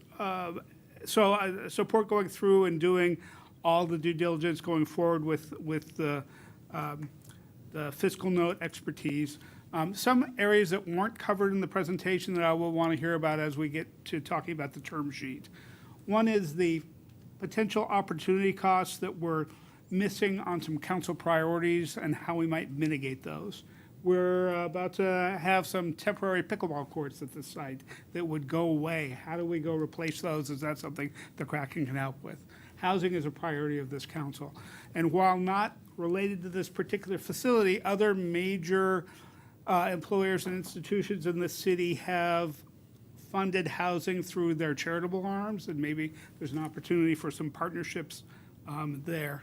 so I support going through and doing all the due diligence going forward with the fiscal note expertise. Some areas that weren't covered in the presentation that I will want to hear about as we get to talking about the term sheet. One is the potential opportunity costs that we're missing on some council priorities and how we might mitigate those. We're about to have some temporary pickleball courts at the site that would go away. How do we go replace those? Is that something the Kraken can help with? Housing is a priority of this council. And while not related to this particular facility, other major employers and institutions in the city have funded housing through their charitable arms, and maybe there's an opportunity for some partnerships there.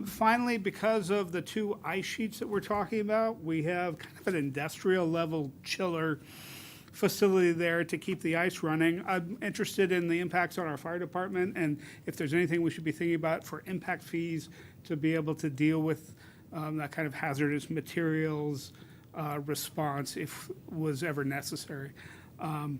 Finally, because of the 2 ice sheets that we're talking about, we have kind of an industrial level chiller facility there to keep the ice running. I'm interested in the impacts on our fire department and if there's anything we should be thinking about for impact fees to be able to deal with that kind of hazardous materials response if was ever necessary. And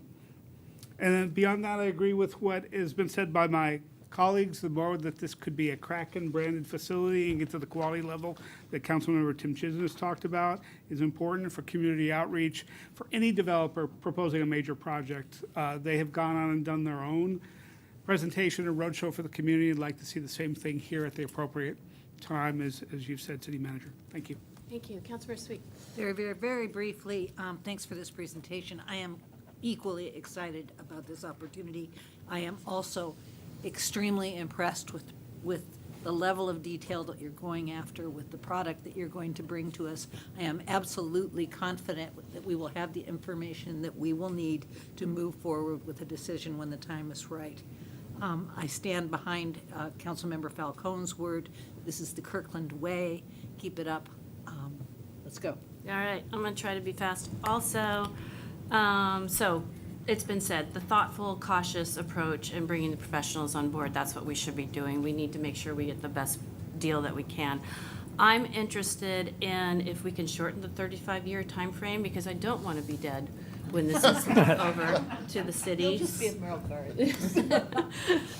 then beyond that, I agree with what has been said by my colleagues, the more that this could be a Kraken branded facility and get to the quality level that Councilmember Tim Chisholm has talked about is important for community outreach. For any developer proposing a major project, they have gone on and done their own presentation and roadshow for the community. I'd like to see the same thing here at the appropriate time as you've said, City Manager. Thank you. Thank you. Councilmember Sweet. Very, very, very briefly, thanks for this presentation. I am equally excited about this opportunity. I am also extremely impressed with the level of detail that you're going after, with the product that you're going to bring to us. I am absolutely confident that we will have the information that we will need to move forward with a decision when the time is right. I stand behind Councilmember Falcone's word. This is the Kirkland way. Keep it up. Let's go. All right, I'm going to try to be fast. Also, so it's been said, the thoughtful, cautious approach and bringing the professionals on board, that's what we should be doing. We need to make sure we get the best deal that we can. I'm interested in if we can shorten the 35-year time frame because I don't want to be dead when this is over to the city. It'll just be a Merrill card.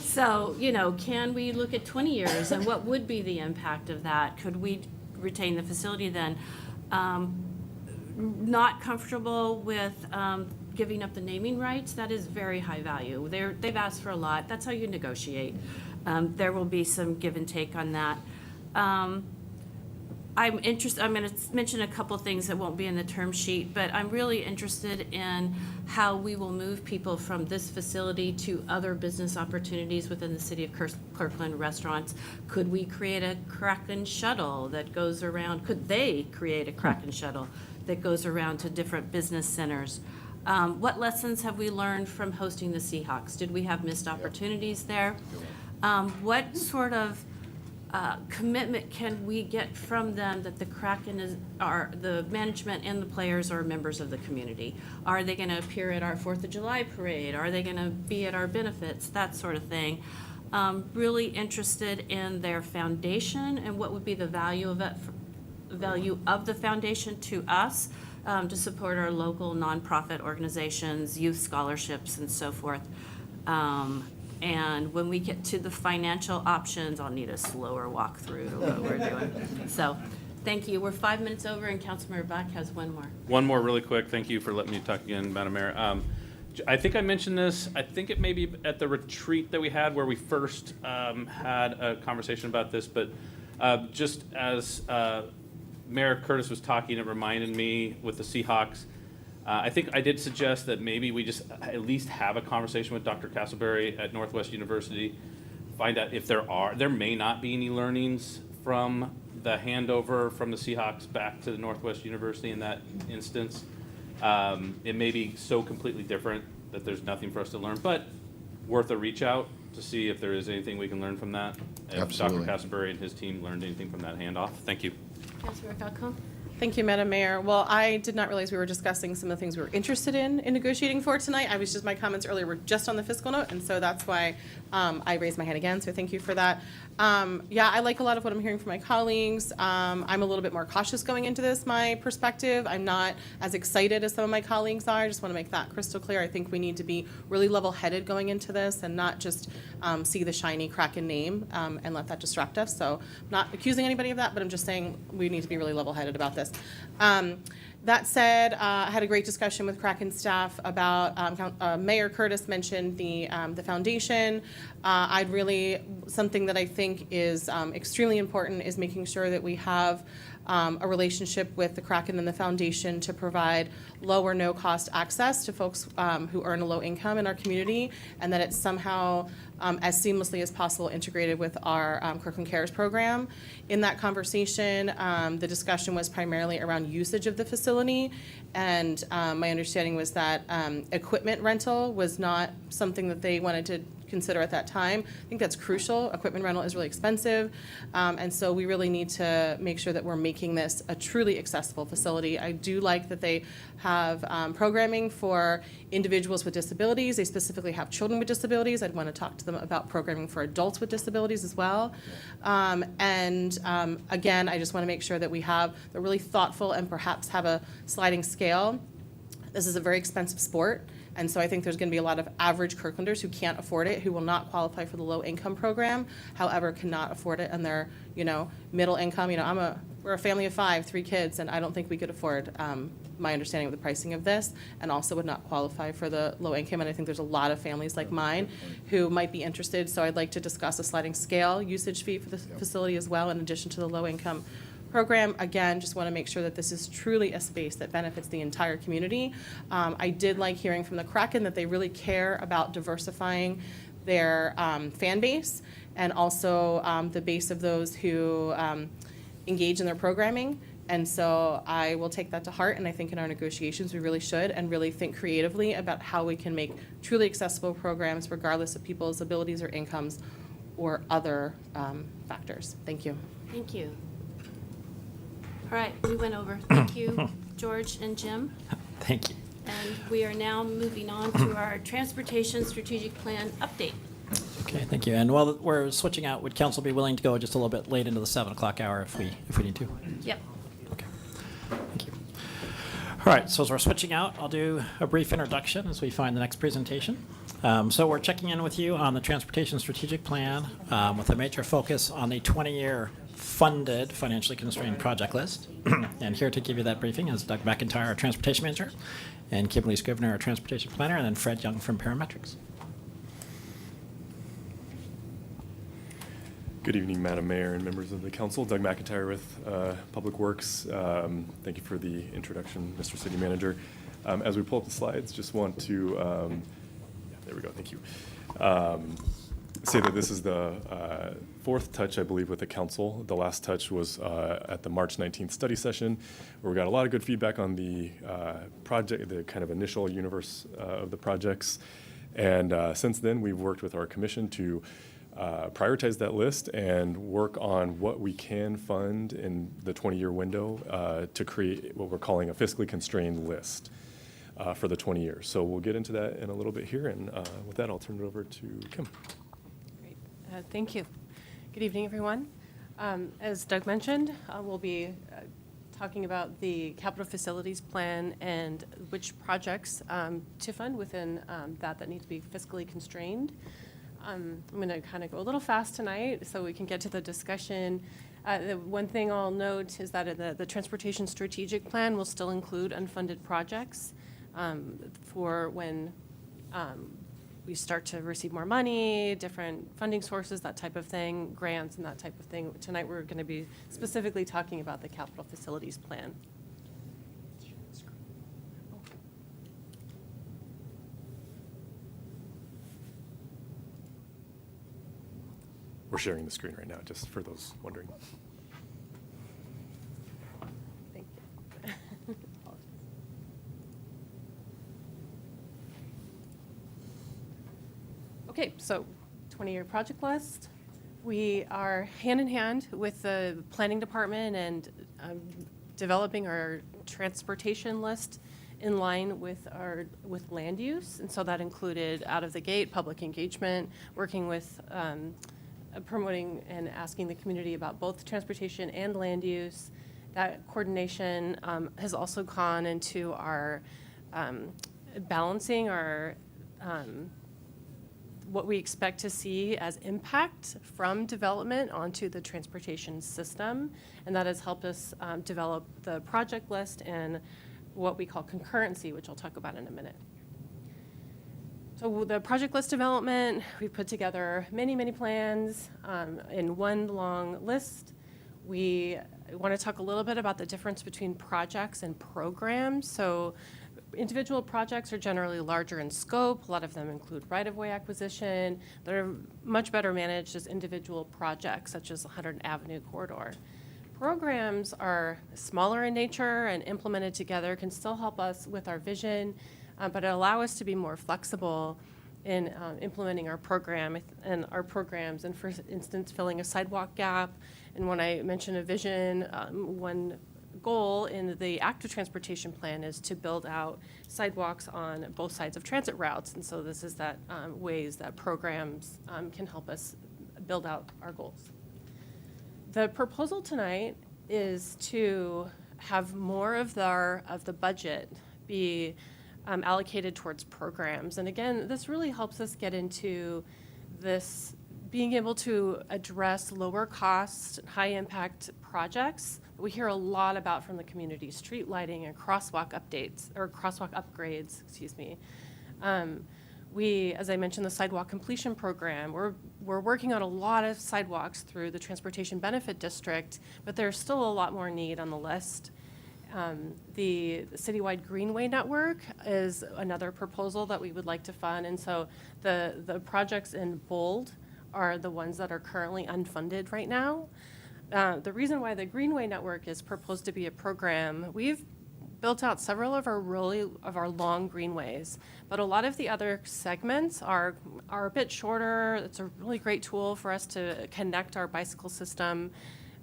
So, can we look at 20 years and what would be the impact of that? Could we retain the facility then? Not comfortable with giving up the naming rights. That is very high value. They've asked for a lot. That's how you negotiate. There will be some give and take on that. I'm going to mention a couple things that won't be in the term sheet, but I'm really interested in how we will move people from this facility to other business opportunities within the city of Kirkland restaurants. Could we create a Kraken shuttle that goes around? Could they create a Kraken shuttle that goes around to different business centers? What lessons have we learned from hosting the Seahawks? Did we have missed opportunities there? What sort of commitment can we get from them that the Kraken the management and the players are members of the community? Are they going to appear at our 4th of July parade? Are they going to be at our benefits? That sort of thing. Really interested in their foundation and what would be the value of it, value of the foundation to us to support our local nonprofit organizations, youth scholarships, and so forth. And when we get to the financial options, I'll need a slower walk through what we're doing. So, thank you. We're 5 minutes over, and Councilmember Black has one more. One more really quick. Thank you for letting me talk again, Madam Mayor. I think I mentioned this. I think it may be at the retreat that we had where we first had a conversation about this, but just as Mayor Curtis was talking, it reminded me with the Seahawks. I think I did suggest that maybe we just at least have a conversation with Dr. Castleberry at Northwest University, find out if there may not be any learnings from the handover from the Seahawks back to the Northwest University in that instance. It may be so completely different that there's nothing for us to learn, but worth a reach out to see if there is anything we can learn from that. If Absolutely. Dr. Castleberry and his team learned anything from that handoff. Thank you. Councilmember Falcone? Thank you, Madam Mayor. Well, I did not realize we were discussing some of the things we were interested in negotiating for tonight. My comments earlier were just on the fiscal note, and so that's why I raised my hand again, so thank you for that. Yeah, I like a lot of what I'm hearing from my colleagues. I'm a little bit more cautious going into this, my perspective. I'm not as excited as some of my colleagues are. I just want to make that crystal clear. I think we need to be really level-headed going into this and not just see the shiny Kraken name and let that distract us. So I'm not accusing anybody of that, but I'm just saying we need to be really level-headed about this. That said, I had a great discussion with Kraken staff about, Mayor Curtis mentioned the foundation. Something that I think is extremely important is making sure that we have a relationship with the Kraken and the foundation to provide low or no-cost access to folks who earn a low income in our community, and that it's somehow as seamlessly as possible integrated with our Kirkland Cares program. In that conversation, the discussion was primarily around usage of the facility, and my understanding was that equipment rental was not something that they wanted to consider at that time. I think that's crucial. Equipment rental is really expensive, and so we really need to make sure that we're making this a truly accessible facility. I do like that they have programming for individuals with disabilities. They specifically have children with disabilities. I'd want to talk to them about programming for adults with disabilities as well. Again, I just want to make sure that they're really thoughtful and perhaps have a sliding scale. This is a very expensive sport, and so I think there's going to be a lot of average Kirklanders who can't afford it, who will not qualify for the low-income program, however, cannot afford it, and they're, middle income. We're a family of 5, 3 kids, and I don't think we could afford my understanding of the pricing of this, and also would not qualify for the low income, and I think there's a lot of families like mine who might be interested, so I'd like to discuss a sliding scale usage fee for the facility as well, in addition to the low-income program. Again, just want to make sure that this is truly a space that benefits the entire community. I did like hearing from the Kraken that they really care about diversifying their fan base, and also the base of those who engage in their programming. And so I will take that to heart, and I think in our negotiations we really should, and really think creatively about how we can make truly accessible programs regardless of people's abilities or incomes or other factors. Thank you. Thank you. All right, we went over. Thank you, George and Jim. Thank you. And we are now moving on to our Transportation Strategic Plan update. Okay, thank you. And while we're switching out, would council be willing to go just a little bit late into the 7 o'clock hour if we need to? Yep. Okay, thank you. All right, so as we're switching out, I'll do a brief introduction as we find the next presentation. So we're checking in with you on the Transportation Strategic Plan with a major focus on the 20-year funded, financially constrained project list. And here to give you that briefing is Doug McIntyre, our Transportation Manager, and Kimberly Scrivener, our Transportation Planner, and then Fred Young from Parametrics. Good evening, Madam Mayor and members of the council. Doug McIntyre with Public Works. Thank you for the introduction, Mr. City Manager. As we pull up the slides, just want to, there we go, thank you. Say that this is the fourth touch, I believe, with the council. The last touch was at the March 19th study session, where we got a lot of good feedback on the project, the kind of initial universe of the projects. And since then, we've worked with our commission to prioritize that list and work on what we can fund in the 20-year window to create what we're calling a fiscally constrained list for the 20 years. So we'll get into that in a little bit here, and with that, I'll turn it over to Kim. Great. Thank you. Good evening, everyone. As Doug mentioned, we'll be talking about the capital facilities plan and which projects to fund within that need to be fiscally constrained. I'm going to kind of go a little fast tonight so we can get to the discussion. The one thing I'll note is that the Transportation Strategic Plan will still include unfunded projects for when we start to receive more money, different funding sources, that type of thing, grants and that type of thing. Tonight we're going to be specifically talking about the capital facilities plan. We're sharing the screen right now, just for those wondering. Thank you. Okay, so 20-year project list. We are hand in hand with the planning department and developing our transportation list in line with land use, and so that included out of the gate public engagement, working with promoting and asking the community about both transportation and land use. That coordination has also gone into our balancing our what we expect to see as impact from development onto the transportation system, and that has helped us develop the project list and what we call concurrency, which I'll talk about in a minute. So the project list development, we put together many, many plans in one long list. We want to talk a little bit about the difference between projects and programs. So individual projects are generally larger in scope. A lot of them include right-of-way acquisition. They're much better managed as individual projects, such as the 100 Avenue corridor. Programs are smaller in nature and implemented together can still help us with our vision, but allow us to be more flexible in implementing our program and our programs. And for instance, filling a sidewalk gap. And when I mention a vision, one goal in the active transportation plan is to build out sidewalks on both sides of transit routes. And so this is that ways that programs can help us build out our goals. The proposal tonight is to have more of the budget be allocated towards programs. And again, this really helps us get into this being able to address lower cost, high impact projects. We hear a lot about from the community, street lighting and crosswalk upgrades, excuse me. We, as I mentioned, the sidewalk completion program, we're working on a lot of sidewalks through the Transportation Benefit District, but there's still a lot more need on the list. The citywide greenway network is another proposal that we would like to fund, and so the projects in bold are the ones that are currently unfunded right now. The reason why the greenway network is proposed to be a program, we've built out several of our long greenways, but a lot of the other segments are a bit shorter. It's a really great tool for us to connect our bicycle system,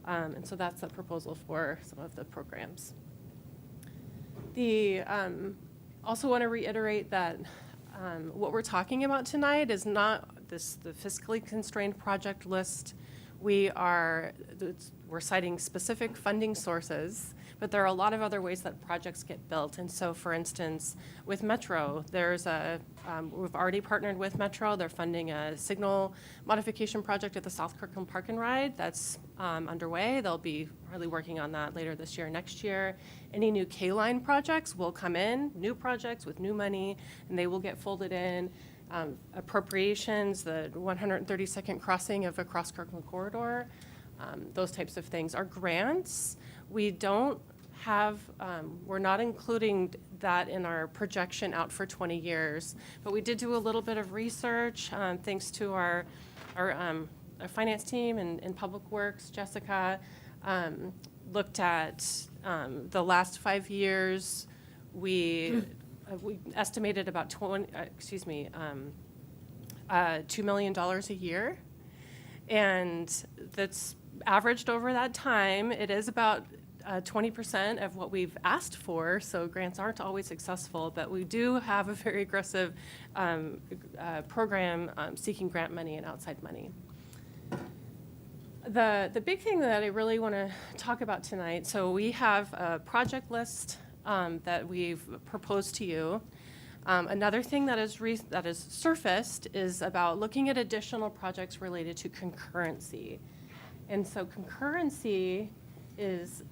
and so that's a proposal for some of the programs. Also want to reiterate that what we're talking about tonight is not the fiscally constrained project list. We're citing specific funding sources, but there are a lot of other ways that projects get built. And so, for instance, with Metro, we've already partnered with Metro. They're funding a signal modification project at the South Kirkland Park and Ride that's underway. They'll be really working on that later this year, next year. Any new K-line projects will come in, new projects with new money, and they will get folded in. Appropriations, the 132nd crossing of a cross Kirkland corridor, those types of things. Our grants, we don't have, we're not including that in our projection out for 20 years, but we did do a little bit of research thanks to our finance team and Public Works. Jessica looked at the last 5 years. We estimated about $2 million a year, and that's averaged over that time. It is about 20% of what we've asked for, so grants aren't always successful, but we do have a very aggressive program seeking grant money and outside money. The big thing that I really want to talk about tonight, so we have a project list that we've proposed to you. Another thing that is surfaced is about looking at additional projects related to concurrency. And so concurrency is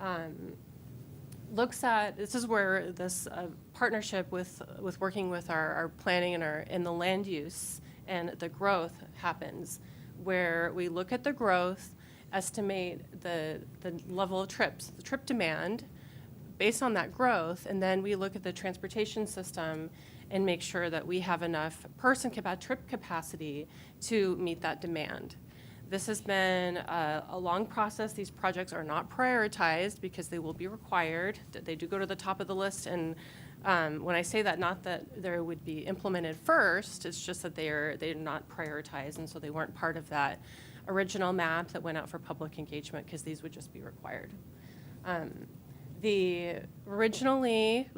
looks at, this is where this partnership with working with our planning and in the land use and the growth happens, where we look at the growth, estimate the level of trips, the trip demand based on that growth, and then we look at the transportation system and make sure that we have enough trip capacity to meet that demand. This has been a long process. These projects are not prioritized because they will be required. They do go to the top of the list, and when I say that, not that they would be implemented first, it's just that they're not prioritized, and so they weren't part of that original map that went out for public engagement because these would just be required. Originally,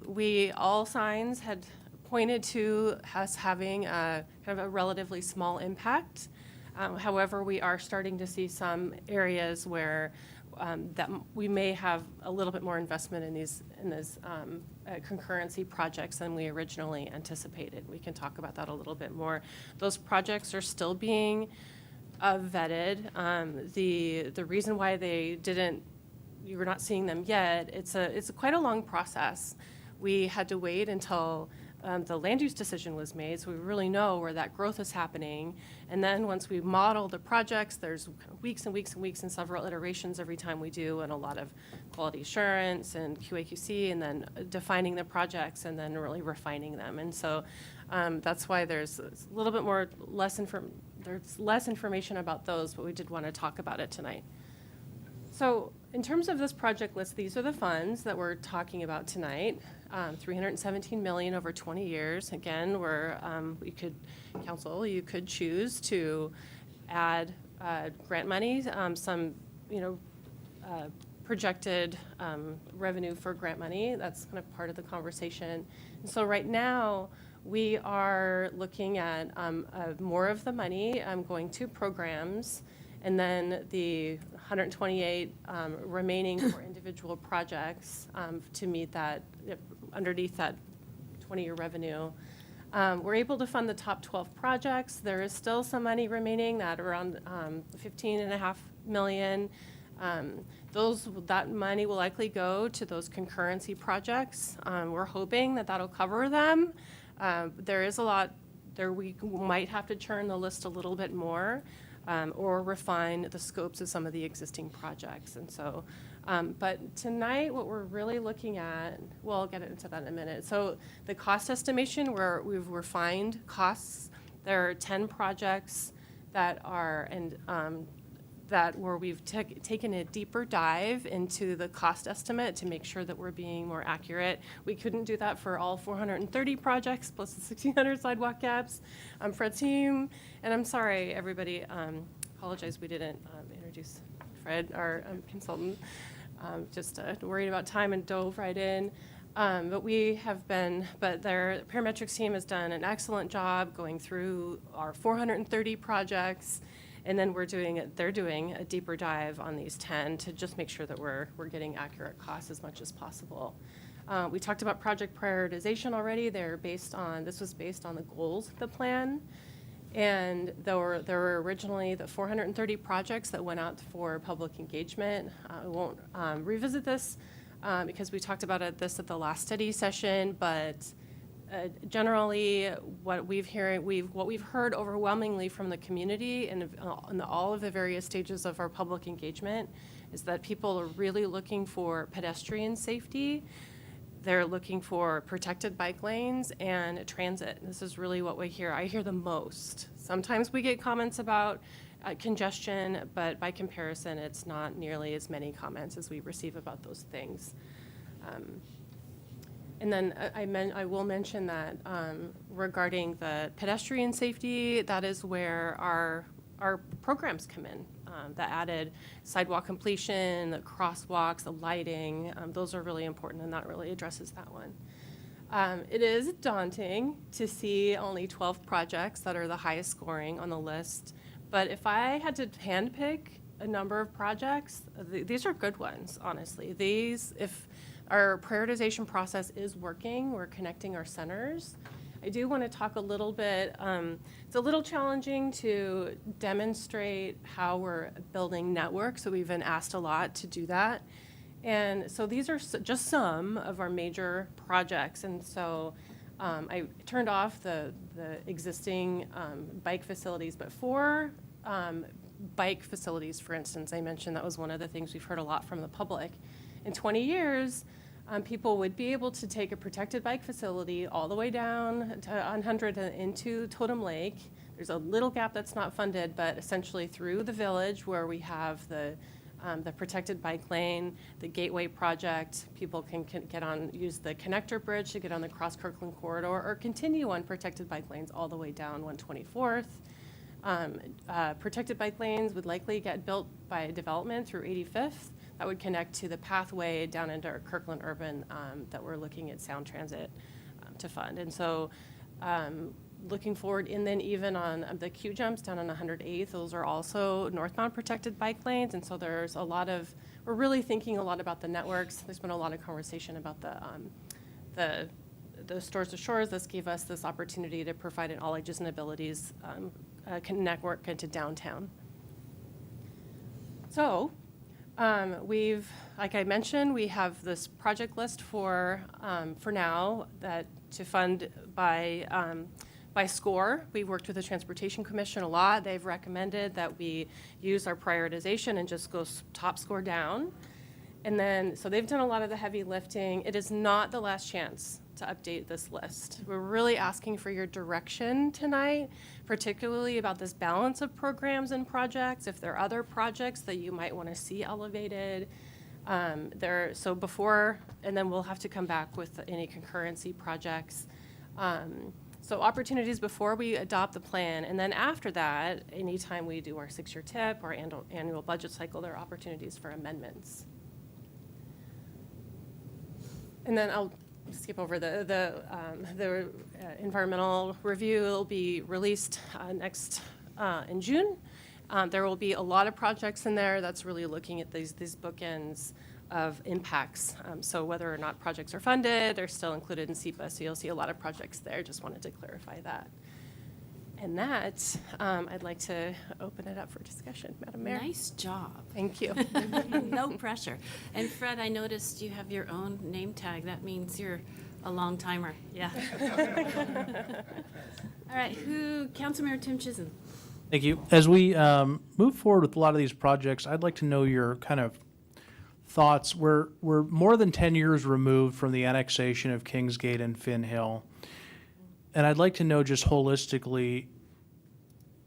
all signs had pointed to us having kind of a relatively small impact. However, we are starting to see some areas where that we may have a little bit more investment in these concurrency projects than we originally anticipated. We can talk about that a little bit more. Those projects are still being vetted. The reason why you're not seeing them yet, it's quite a long process. we had to wait until the land use decision was made, so we really know where that growth is happening. And then once we model the projects, there's weeks and weeks and weeks and several iterations every time we do, and a lot of quality assurance and QA/QC, and then defining the projects and then really refining them. And so that's why there's a little bit more there's less information about those, but we did want to talk about it tonight. So in terms of this project list, these are the funds that we're talking about tonight. $317 million over 20 years. Again, council, you could choose to add grant money, some, projected revenue for grant money. That's kind of part of the conversation. And so right now, we are looking at more of the money going to programs, and then the 128 remaining for individual projects to meet that, underneath that 20-year revenue. We're able to fund the top 12 projects. There is still some money remaining, that around $15.5 million. That money will likely go to those concurrency projects. We're hoping that that'll cover them. There is a lot there. We might have to churn the list a little bit more, or refine the scopes of some of the existing projects. And so, but tonight what we're really looking at, well, I'll get into that in a minute. So the cost estimation, where we've refined costs. There are 10 projects that are, where we've taken a deeper dive into the cost estimate to make sure that we're being more accurate. We couldn't do that for all 430 projects plus the 1,600 sidewalk gaps. Fred's team, and I'm sorry, everybody, apologize we didn't introduce Fred, our consultant, just worried about time and dove right in. But their parametrics team has done an excellent job going through our 430 projects. And then they're doing a deeper dive on these 10 to just make sure that we're getting accurate costs as much as possible. We talked about project prioritization already. This was based on the goals of the plan. And there were originally the 430 projects that went out for public engagement. I won't revisit this because we talked about this at the last study session, but generally, what we've heard overwhelmingly from the community and in all of the various stages of our public engagement is that people are really looking for pedestrian safety. They're looking for protected bike lanes and transit. This is really what we hear. I hear the most. Sometimes we get comments about congestion, but by comparison, it's not nearly as many comments as we receive about those things. And then I will mention that regarding the pedestrian safety, that is where our programs come in. The added sidewalk completion, the crosswalks, the lighting, those are really important, and that really addresses that one. It is daunting to see only 12 projects that are the highest scoring on the list, but if I had to handpick a number of projects, these are good ones, honestly. If our prioritization process is working, we're connecting our centers. I do want to talk a little bit, it's a little challenging to demonstrate how we're building networks, so we've been asked a lot to do that. And so these are just some of our major projects. And so I turned off the existing bike facilities, but for bike facilities, for instance, I mentioned that was one of the things we've heard a lot from the public. In 20 years, people would be able to take a protected bike facility all the way down to 100 into Totem Lake. There's a little gap that's not funded, but essentially through the village where we have the protected bike lane, the Gateway project, people can use the connector bridge to get on the Cross Kirkland corridor or continue on protected bike lanes all the way down 124th. Protected bike lanes would likely get built by development through 85th. That would connect to the pathway down into our Kirkland Urban that we're looking at Sound Transit to fund. And so looking forward, and then even on the Q jumps down on 108th, those are also northbound protected bike lanes. And so there's we're really thinking a lot about the networks. There's been a lot of conversation about the Stores to Shores. This gave us this opportunity to provide an all ages and abilities network into downtown. So Like I mentioned, we have this project list for now that to fund by score. We've worked with the Transportation Commission a lot. They've recommended that we use our prioritization and just go top score down. And then, so they've done a lot of the heavy lifting. It is not the last chance to update this list. We're really asking for your direction tonight, particularly about this balance of programs and projects. If there are other projects that you might want to see elevated, so before, and then we'll have to come back with any concurrency projects. So opportunities before we adopt the plan, and then after that, anytime we do our 6-year TIP, our annual budget cycle, there are opportunities for amendments. And then I'll skip over the environmental review. Will be released next in June. There will be a lot of projects in there that's really looking at these bookends of impacts. So whether or not projects are funded, they're still included in SEPA. So you'll see a lot of projects there. Just wanted to clarify that. And that, I'd like to open it up for discussion, Madam Mayor. Nice job. Thank you. No pressure. And Fred, I noticed you have your own name tag. That means you're a long timer. Yeah. All right, Councilmember Tim Chisholm. Thank you. As we move forward with a lot of these projects, I'd like to know your kind of thoughts. We're more than 10 years removed from the annexation of Kingsgate and Finn Hill. And I'd like to know just holistically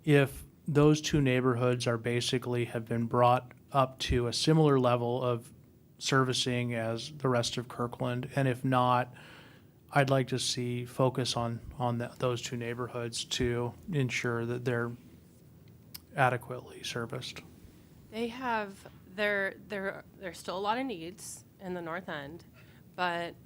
if those two neighborhoods are basically have been brought up to a similar level of servicing as the rest of Kirkland. And if not, I'd like to see focus on those two neighborhoods to ensure that they're adequately serviced. There's still a lot of needs in the north end, but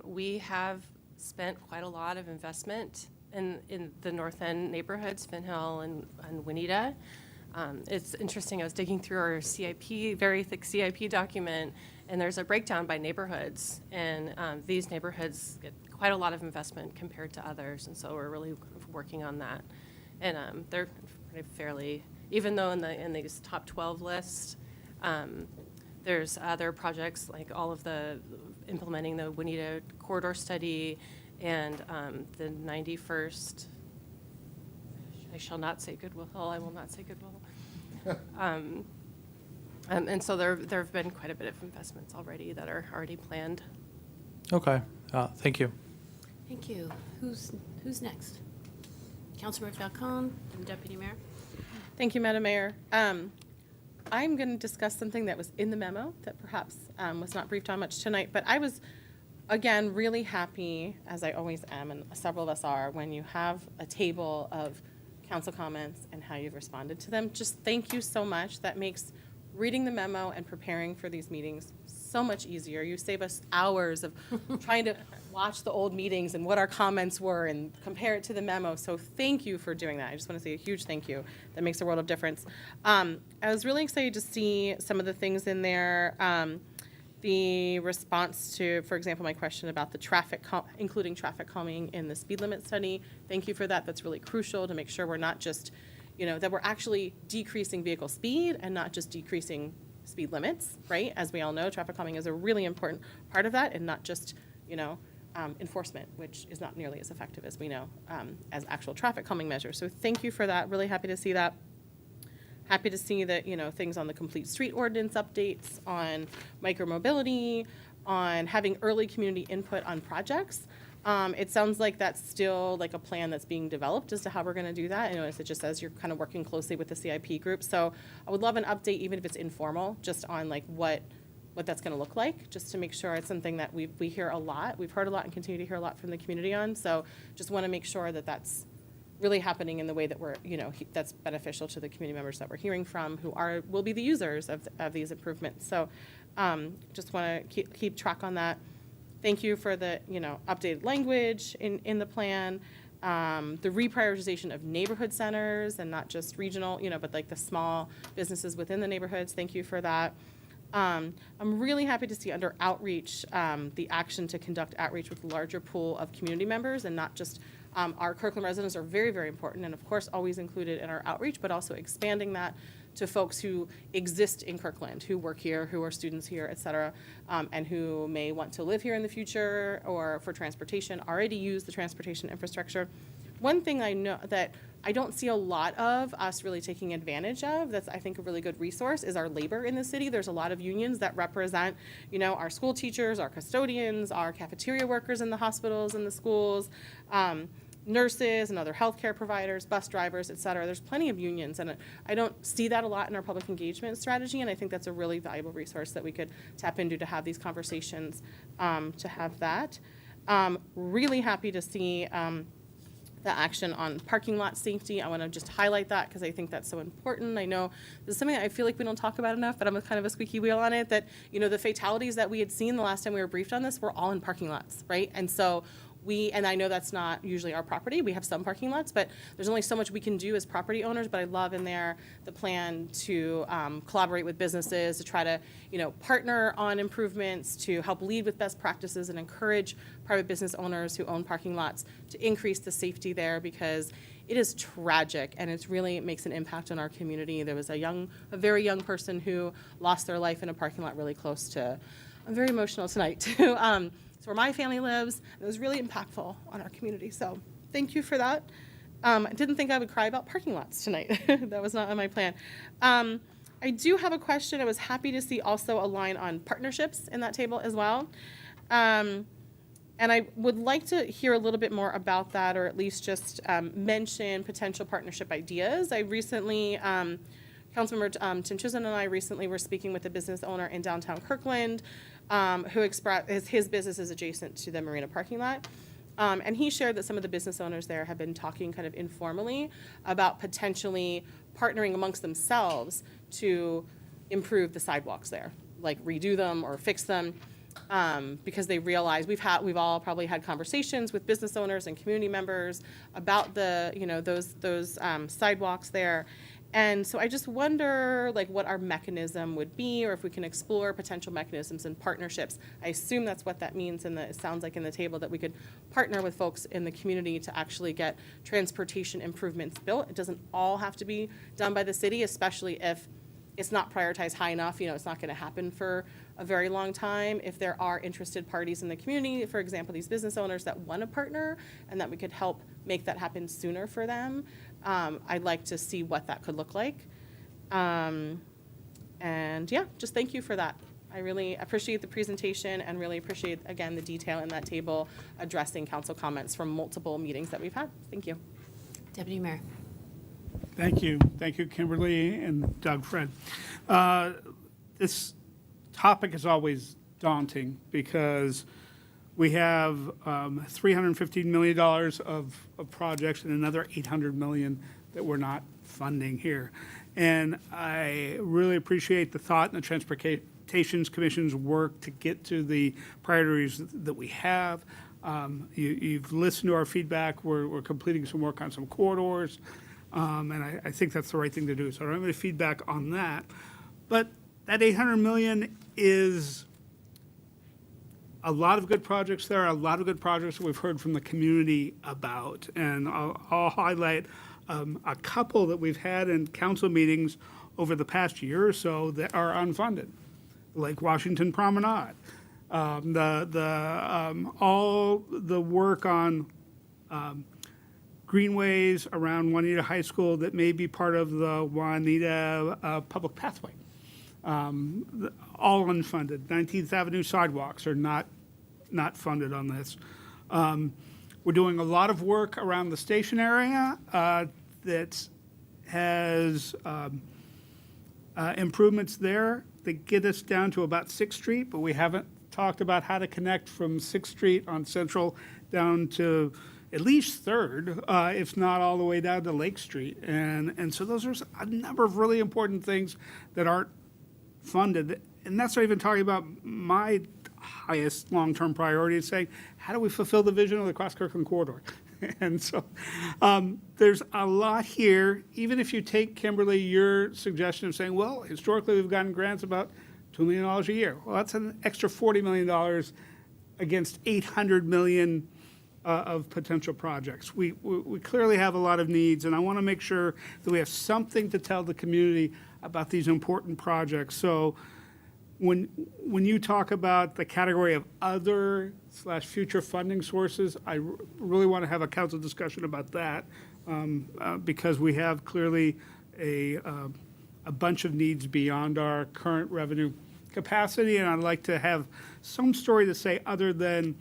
we have spent quite a lot of investment in the north end neighborhoods, Finn Hill and Juanita. It's interesting, I was digging through our CIP, very thick CIP document, and there's a breakdown by neighborhoods, and these neighborhoods get quite a lot of investment compared to others, and so we're really working on that. And they're pretty fairly, even though in these top 12 lists, there's other projects like all of the implementing the Juanita corridor study and the 91st, I shall not say Goodwill, I will not say Goodwill. And so there have been quite a bit of investments already that are already planned. Okay, thank you. Thank you. Who's next? Councilmember Falcone and Deputy Mayor. Thank you, Madam Mayor. I'm going to discuss something that was in the memo that perhaps was not briefed on much tonight, but I was, again, really happy, as I always am, and several of us are, when you have a table of council comments and how you've responded to them. Just thank you so much. That makes reading the memo and preparing for these meetings so much easier. You save us hours of trying to watch the old meetings and what our comments were and compare it to the memo. So thank you for doing that. I just want to say a huge thank you. That makes a world of difference. I was really excited to see some of the things in there. The response to, for example, my question about the including traffic calming in the speed limit study. Thank you for that. That's really crucial to make sure we're not just, that we're actually decreasing vehicle speed and not just decreasing speed limits, right? As we all know, traffic calming is a really important part of that, and not just, enforcement, which is not nearly as effective as we know as actual traffic calming measures. So thank you for that. Really happy to see that. Happy to see that, things on the complete street ordinance updates, on micromobility, on having early community input on projects. It sounds like that's still like a plan that's being developed as to how we're going to do that. I notice it just says you're kind of working closely with the CIP group. So I would love an update, even if it's informal, just on like what that's going to look like, just to make sure it's something that we hear a lot. We've heard a lot and continue to hear a lot from the community on. So just want to make sure that that's really happening in the way that we're, that's beneficial to the community members that we're hearing from, who will be the users of these improvements. So just want to keep track on that. Thank you for the, updated language in the plan, the reprioritization of neighborhood centers and not just regional, but like the small businesses within the neighborhoods. Thank you for that. I'm really happy to see under outreach, the action to conduct outreach with a larger pool of community members and not just our Kirkland residents are very, very important and of course always included in our outreach, but also expanding that to folks who exist in Kirkland, who work here, who are students here, et cetera, and who may want to live here in the future or for transportation, already use the transportation infrastructure. One thing I know that I don't see a lot of us really taking advantage of, that's I think a really good resource, is our labor in the city. There's a lot of unions that represent, our school teachers, our custodians, our cafeteria workers in the hospitals and the schools, nurses and other healthcare providers, bus drivers, et cetera. There's plenty of unions, and I don't see that a lot in our public engagement strategy, and I think that's a really valuable resource that we could tap into to have these conversations, to have that. Really happy to see the action on parking lot safety. I want to just highlight that because I think that's so important. I know this is something I feel like we don't talk about enough, but I'm kind of a squeaky wheel on it, that, the fatalities that we had seen the last time we were briefed on this were all in parking lots, right? And so and I know that's not usually our property. We have some parking lots, but there's only so much we can do as property owners. But I love in there the plan to collaborate with businesses to try to, partner on improvements, to help lead with best practices and encourage private business owners who own parking lots to increase the safety there, because it is tragic and it really makes an impact on our community. There was a very young person who lost their life in a parking lot really close to, I'm very emotional tonight, too. It's where my family lives. It was really impactful on our community. So thank you for that. I didn't think I would cry about parking lots tonight. That was not on my plan. I do have a question. I was happy to see also a line on partnerships in that table as well. And I would like to hear a little bit more about that, or at least just mention potential partnership ideas. I recently, Councilmember Tim Chisholm and I recently were speaking with a business owner in downtown Kirkland, who expressed his business is adjacent to the marina parking lot. And he shared that some of the business owners there have been talking kind of informally about potentially partnering amongst themselves to improve the sidewalks there, like redo them or fix them, because they realize we've all probably had conversations with business owners and community members about those sidewalks there. And so I just wonder, what our mechanism would be, or if we can explore potential mechanisms and partnerships. I assume that's what that means, and it sounds like in the table that we could partner with folks in the community to actually get transportation improvements built. It doesn't all have to be done by the city, especially if it's not prioritized high enough. It's not going to happen for a very long time. If there are interested parties in the community, for example, these business owners that want to partner, and that we could help make that happen sooner for them, I'd like to see what that could look like. And yeah, just thank you for that. I really appreciate the presentation and really appreciate, again, the detail in that table addressing council comments from multiple meetings that we've had. Thank you. Deputy Mayor. Thank you. Thank you, Kimberly and Doug, Fred. This topic is always daunting because we have $315 million of projects and another $800 million that we're not funding here. And I really appreciate the thought and the Transportation Commission's work to get to the priorities that we have. You've listened to our feedback. We're completing some work on some corridors. And I think that's the right thing to do. So I don't have any feedback on that. But that $800 million is a lot of good projects there, a lot of good projects that we've heard from the community about. And I'll highlight a couple that we've had in council meetings over the past year or so that are unfunded, like Washington Promenade. All the work on greenways around Juanita High School that may be part of the Juanita Public Pathway. All unfunded. 19th Avenue sidewalks are not funded on this. We're doing a lot of work around the station area that has improvements there that get us down to about 6th Street, but we haven't talked about how to connect from 6th Street on Central down to at least 3rd, if not all the way down to Lake Street. And so those are a number of really important things that aren't funded. And that's not even talking about my highest long-term priority, is saying, how do we fulfill the vision of the Cross-Kirkland corridor? And so there's a lot here. Even if you take, Kimberly, your suggestion of saying, well, historically we've gotten grants about $2 million a year. Well, that's an extra $40 million against $800 million of potential projects. We clearly have a lot of needs, and I want to make sure that we have something to tell the community about these important projects. So when you talk about the category of other/future funding sources, I really want to have a council discussion about that, because we have clearly a bunch of needs beyond our current revenue capacity, and I'd like to have some story to say other than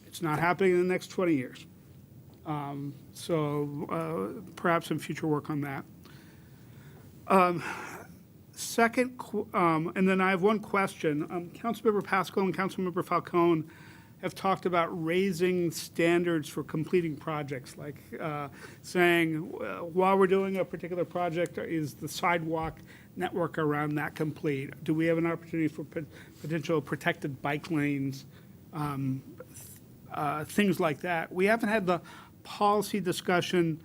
it's not happening in the next 20 years. So perhaps some future work on that. Second, and then I have one question. Councilmember Pascal and Councilmember Falcone have talked about raising standards for completing projects, like saying, while we're doing a particular project, is the sidewalk network around that complete? Do we have an opportunity for potential protected bike lanes, things like that? We haven't had the policy discussion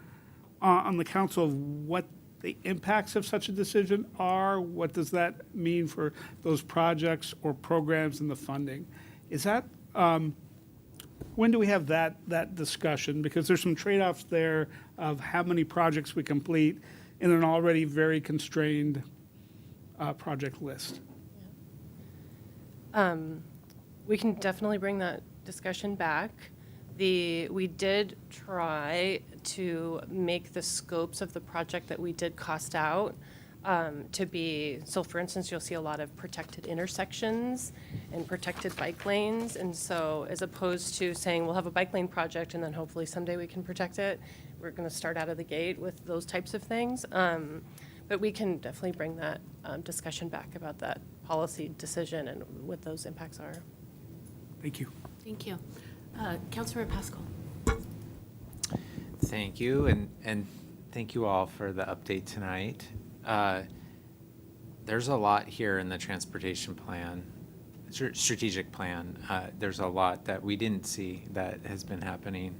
on the council of what the impacts of such a decision are. What does that mean for those projects or programs and the funding? Is that, when do we have that discussion? Because there's some trade-offs there of how many projects we complete in an already very constrained project list. We can definitely bring that discussion back. We did try to make the scopes of the project that we did cost out to be, so for instance, you'll see a lot of protected intersections and protected bike lanes. And so as opposed to saying we'll have a bike lane project and then hopefully someday we can protect it, we're going to start out of the gate with those types of things. But we can definitely bring that discussion back about that policy decision and what those impacts are. Thank you. Thank you. Councilmember Pascal. Thank you, and thank you all for the update tonight. There's a lot here in the transportation plan, strategic plan. There's a lot that we didn't see that has been happening.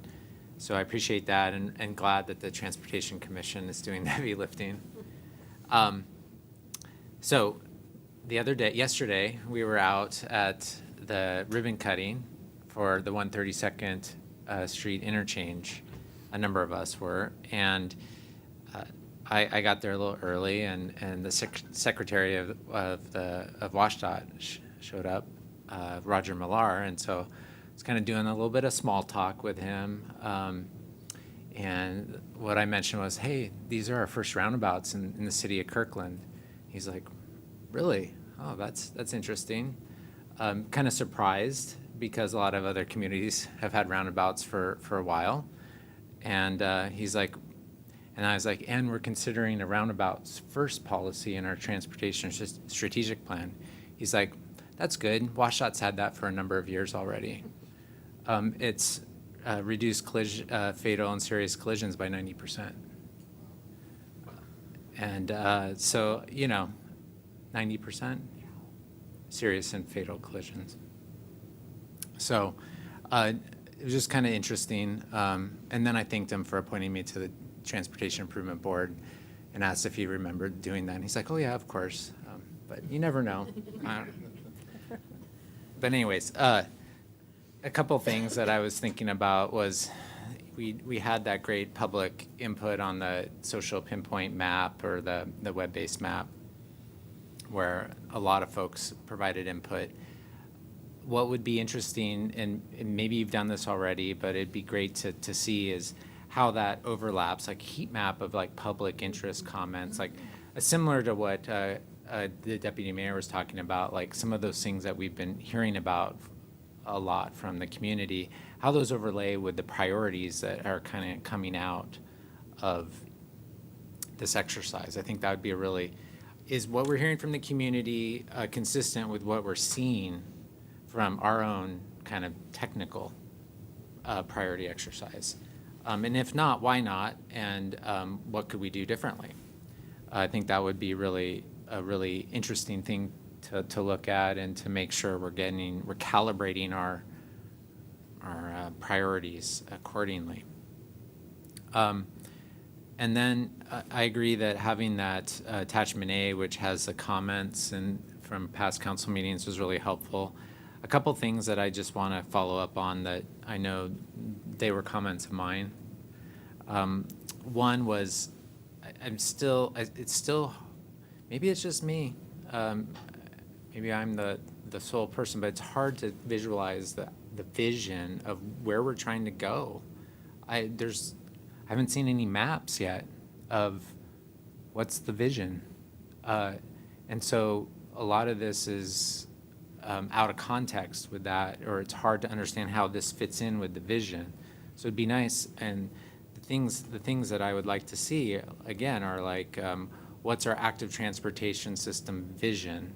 So I appreciate that, and glad that the Transportation Commission is doing the heavy lifting. So the other day, yesterday, we were out at the ribbon cutting for the 132nd Street interchange. A number of us were, and I got there a little early, and the secretary of WashDOT showed up, Roger Millar, and so I was kind of doing a little bit of small talk with him. And what I mentioned was, hey, these are our first roundabouts in the city of Kirkland. He's like, really? Oh, that's interesting. Kind of surprised because a lot of other communities have had roundabouts for a while. And he's like, and I was like, and we're considering a roundabouts first policy in our transportation strategic plan. He's like, that's good. WashDOT's had that for a number of years already. It's reduced fatal and serious collisions by 90%. And so, 90% serious and fatal collisions. So it was just kind of interesting. And then I thanked him for appointing me to the Transportation Improvement Board and asked if he remembered doing that. And he's like, oh, yeah, of course. But you never know. But anyways, a couple things that I was thinking about was we had that great public input on the social pinpoint map or the web-based map where a lot of folks provided input. What would be interesting, and maybe you've done this already, but it'd be great to see is how that overlaps, like heat map of like public interest comments, like similar to what the deputy mayor was talking about, like some of those things that we've been hearing about a lot from the community, how those overlay with the priorities that are kind of coming out of this exercise. I think that would be is what we're hearing from the community consistent with what we're seeing from our own kind of technical priority exercise? And if not, why not? And what could we do differently? I think that would be a really interesting thing to look at and to make sure we're calibrating our priorities accordingly. And then I agree that having that attachment A, which has the comments and from past council meetings, was really helpful. A couple things that I just want to follow up on that I know they were comments of mine. One was it still maybe it's just me. Maybe I'm the sole person, but it's hard to visualize the vision of where we're trying to go. I haven't seen any maps yet of what's the vision. And so a lot of this is out of context with that, or it's hard to understand how this fits in with the vision. So it'd be nice, and the things that I would like to see, again, are like, what's our active transportation system vision?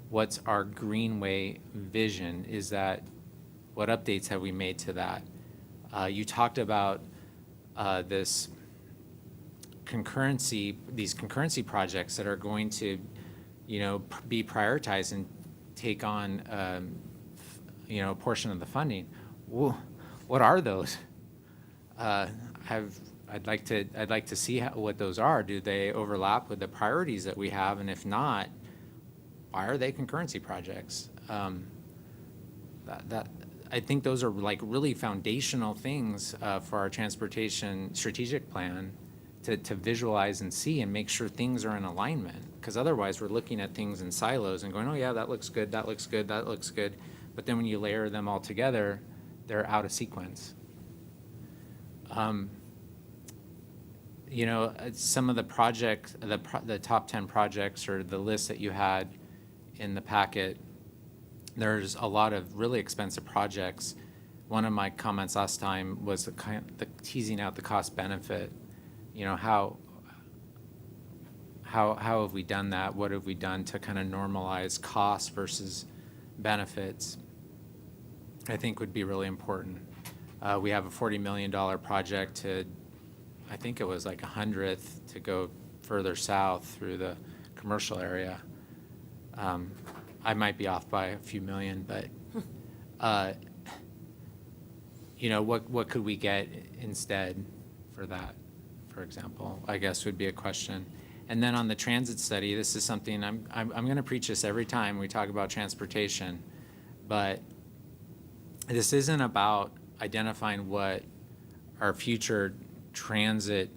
What's our greenway vision? What updates have we made to that? You talked about these concurrency projects that are going to, be prioritized and take on, a portion of the funding. What are those? I'd like to see what those are. Do they overlap with the priorities that we have? And if not, why are they concurrency projects? I think those are like really foundational things for our transportation strategic plan to visualize and see and make sure things are in alignment. Because otherwise we're looking at things in silos and going, oh yeah, that looks good, that looks good, that looks good. But then when you layer them all together, they're out of sequence. Some of the projects, the top 10 projects, or the list that you had in the packet, there's a lot of really expensive projects. One of my comments last time was the teasing out the cost benefit. How have we done that? What have we done to kind of normalize costs versus benefits? I think would be really important. We have a $40 million project to, I think it was like 100th to go further south through the commercial area. I might be off by a few million, but what could we get instead for that, for example, I guess would be a question. And then on the transit study, this is something I'm going to preach this every time we talk about transportation, but this isn't about identifying what our future transit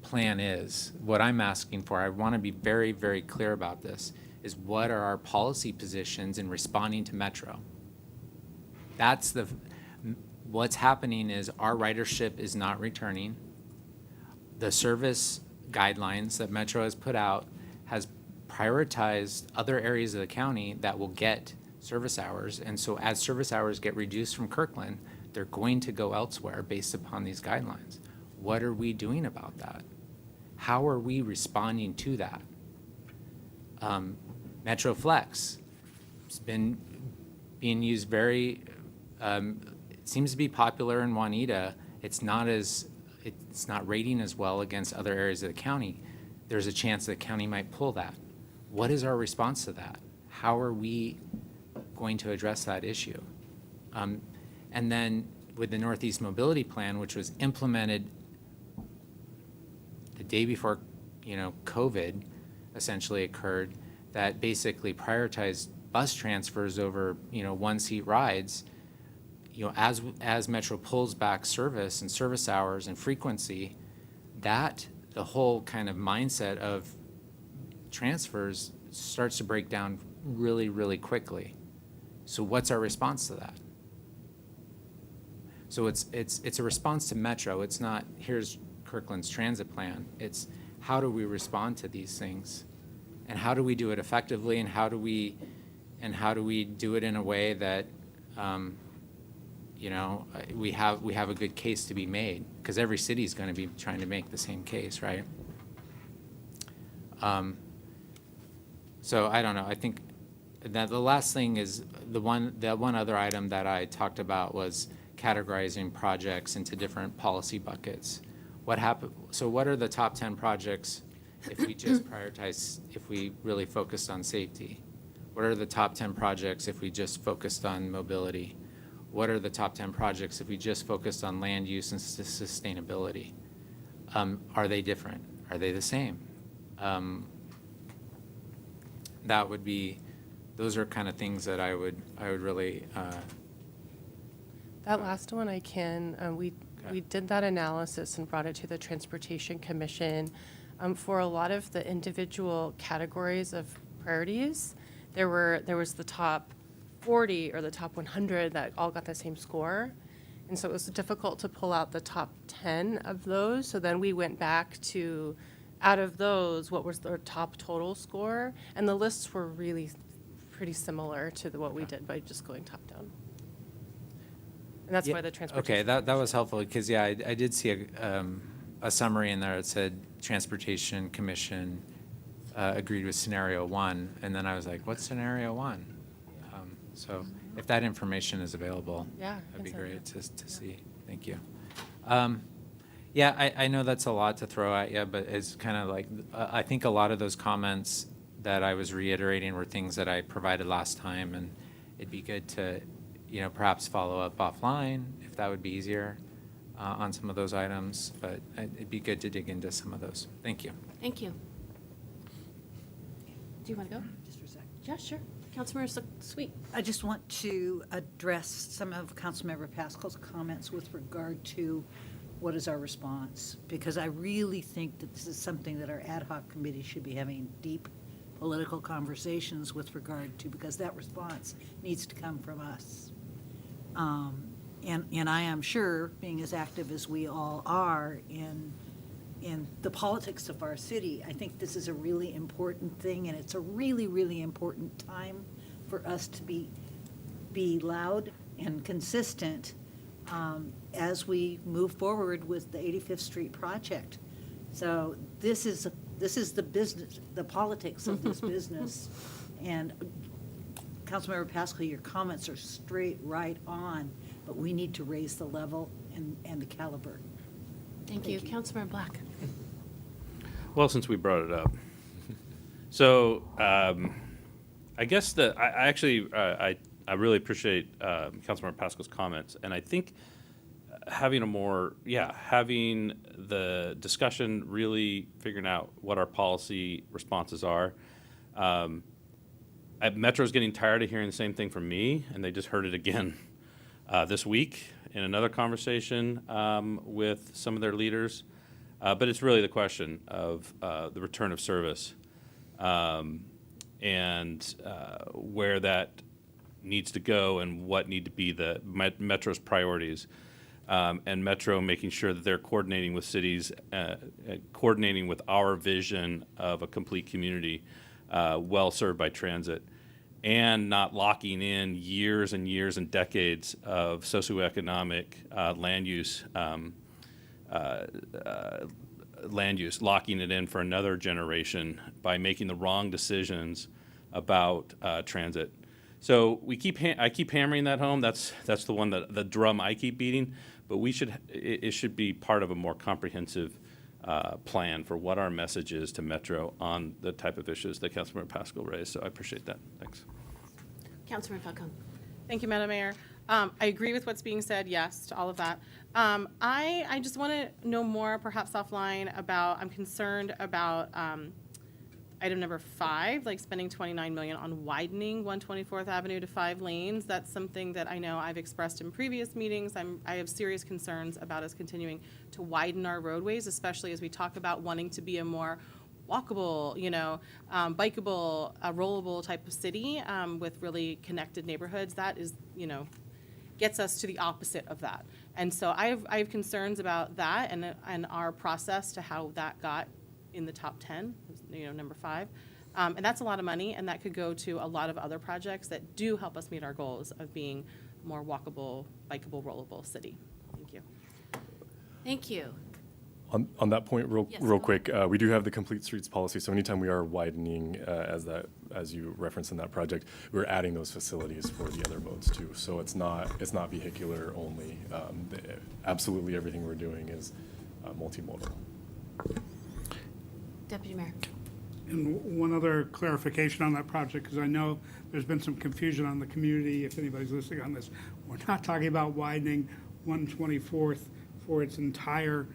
plan is. What I'm asking for, I want to be very, very clear about this, is what are our policy positions in responding to Metro? What's happening is our ridership is not returning. The service guidelines that Metro has put out has prioritized other areas of the county that will get service hours. And so as service hours get reduced from Kirkland, they're going to go elsewhere based upon these guidelines. What are we doing about that? How are we responding to that? Metro Flex has been being used very, it seems to be popular in Juanita. It's not rating as well against other areas of the county. There's a chance the county might pull that. What is our response to that? How are we going to address that issue? And then with the Northeast Mobility Plan, which was implemented the day before, COVID essentially occurred, that basically prioritized bus transfers over, one-seat rides. As Metro pulls back service and service hours and frequency, the whole kind of mindset of transfers starts to break down really, really quickly. So what's our response to that? So it's a response to Metro. It's not, here's Kirkland's transit plan. It's how do we respond to these things? And how do we do it effectively? And how do we do it in a way that, we have a good case to be made? Because every city is going to be trying to make the same case, right? So I don't know. I think that the last thing is the one other item that I talked about was categorizing projects into different policy buckets. So what are the top 10 projects if we just prioritize, if we really focused on safety? What are the top 10 projects if we just focused on mobility? What are the top 10 projects if we just focused on land use and sustainability? Are they different? Are they the same? Those are kind of things that I would really. That last one we did that analysis and brought it to the Transportation Commission. For a lot of the individual categories of priorities, there was the top 40 or the top 100 that all got the same score. And so it was difficult to pull out the top 10 of those. So then we went back to, out of those, what was their top total score? And the lists were really pretty similar to what we did by just going top down. And that's Yeah, why the transportation. Okay, that was helpful, because, yeah, I did see a summary in there that said Transportation Commission agreed with scenario 1, and then I was like, what's scenario 1? So if that information is available, Yeah, that'd be it's great to see. Thank you. Yeah, I know that's a lot to throw at you, but it's kind of like, I think a lot of those comments that I was reiterating were things that I provided last time, and it'd be good to, perhaps follow up offline, if that would be easier, on some of those items, but it'd be good to dig into some of those. Thank you. Thank you. Do you want to go? Just for a second. Yeah, sure. Councilmember Sweet. I just want to address some of Councilmember Pascal's comments with regard to what is our response, because I really think that this is something that our ad hoc committee should be having deep political conversations with regard to, because that response needs to come from us. And I am sure, being as active as we all are in the politics of our city, I think this is a really important thing, and it's a really, really important time for us to be loud and consistent as we move forward with the 85th Street project. So this is the business, the politics of this business. And Councilmember Pascal, your comments are straight right on, but we need to raise the level and the caliber. Thank you. Councilmember Black. Well, since we brought it up, so I guess I really appreciate Councilmember Pascal's comments, and I think having having the discussion, really figuring out what our policy responses are. Metro's getting tired of hearing the same thing from me, and they just heard it again this week in another conversation with some of their leaders. But it's really the question of the return of service and where that needs to go and what need to be the Metro's priorities. And Metro making sure that they're coordinating with cities, coordinating with our vision of a complete community well served by transit, and not locking in years and years and decades of socioeconomic land use, locking it in for another generation by making the wrong decisions about transit. So I keep hammering that home. That's the one the drum I keep beating. But it should be part of a more comprehensive plan for what our message is to Metro on the type of issues that Councilmember Pascal raised. So I appreciate that. Thanks. Councilmember Falcone. Thank you, Madam Mayor. I agree with what's being said, yes, to all of that. I just want to know more, perhaps offline, I'm concerned about item number 5, like spending $29 million on widening 124th Avenue to 5 lanes. That's something that I know I've expressed in previous meetings. I have serious concerns about us continuing to widen our roadways, especially as we talk about wanting to be a more walkable, bikeable, rollable type of city with really connected neighborhoods. That is, gets us to the opposite of that. And so I have concerns about that and our process to how that got in the top 10, number 5. And that's a lot of money, and that could go to a lot of other projects that do help us meet our goals of being more walkable, bikeable, rollable city. Thank you. Thank you. On that point, Yes, real go quick, we do have the complete streets policy. So anytime we are widening, as you referenced in that project, we're adding those facilities for the other modes too. So it's not vehicular only. Absolutely everything we're doing is multimodal. Deputy Mayor. And one other clarification on that project, because I know there's been some confusion on the community, if anybody's listening on this. We're not talking about widening 124th for its entire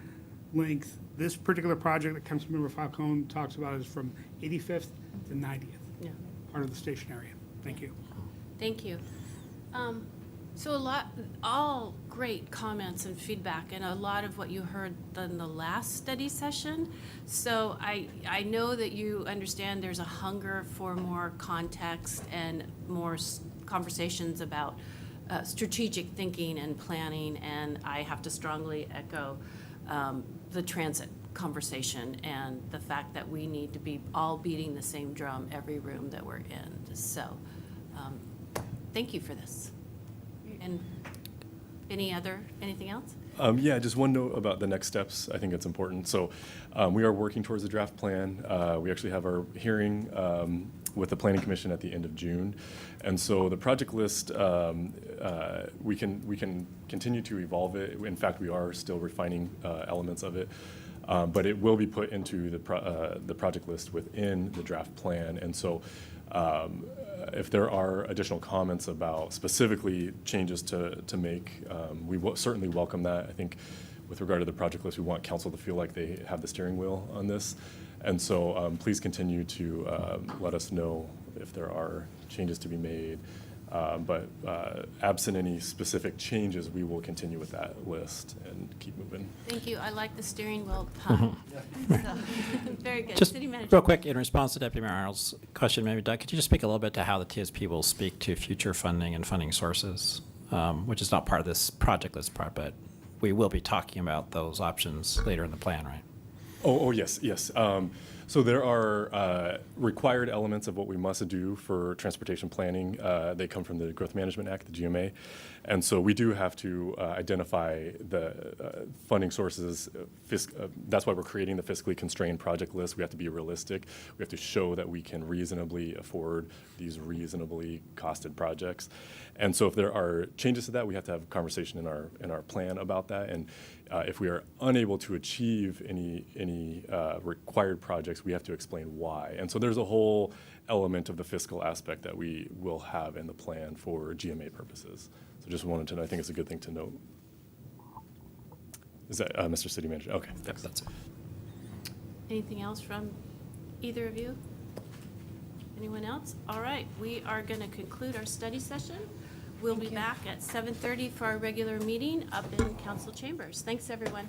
length. This particular project that Councilmember Falcone talks about is from 85th to 90th, Yeah. part of the station area. Thank you. Thank you. So all great comments and feedback, and a lot of what you heard in the last study session. So I know that you understand there's a hunger for more context and more conversations about strategic thinking and planning, and I have to strongly echo the transit conversation and the fact that we need to be all beating the same drum every room that we're in. So thank you for this. And anything else? Yeah, just one note about the next steps. I think it's important. So we are working towards the draft plan. We actually have our hearing with the Planning Commission at the end of June. And so the project list, we can continue to evolve it. In fact, we are still refining elements of it. But it will be put into the project list within the draft plan. And so if there are additional comments about specifically changes to make, we will certainly welcome that. I think with regard to the project list, we want council to feel like they have the steering wheel on this. And so please continue to let us know if there are changes to be made. But absent any specific changes, we will continue with that list and keep moving. Thank you. I like the steering wheel pun. Very good. Just City Manager. real quick, in response to Deputy Mayor Arnold's question, maybe Doug, could you just speak a little bit to how the TSP will speak to future funding and funding sources, which is not part of this project list part, but we will be talking about those options later in the plan, right? Oh, yes. So there are required elements of what we must do for transportation planning. They come from the Growth Management Act, the GMA. And so we do have to identify the funding sources. That's why we're creating the fiscally constrained project list. We have to be realistic. We have to show that we can reasonably afford these reasonably costed projects. And so if there are changes to that, we have to have a conversation in our plan about that. And if we are unable to achieve any required projects, we have to explain why. And so there's a whole element of the fiscal aspect that we will have in the plan for GMA purposes. So just wanted to know, I think it's a good thing to note. Is that Mr. City Manager? Okay, thanks. That's it. Anything else from either of you? Anyone else? All right, we are going to conclude our study session. We'll be back at 7:30 for our regular meeting up in council chambers. Thanks, everyone.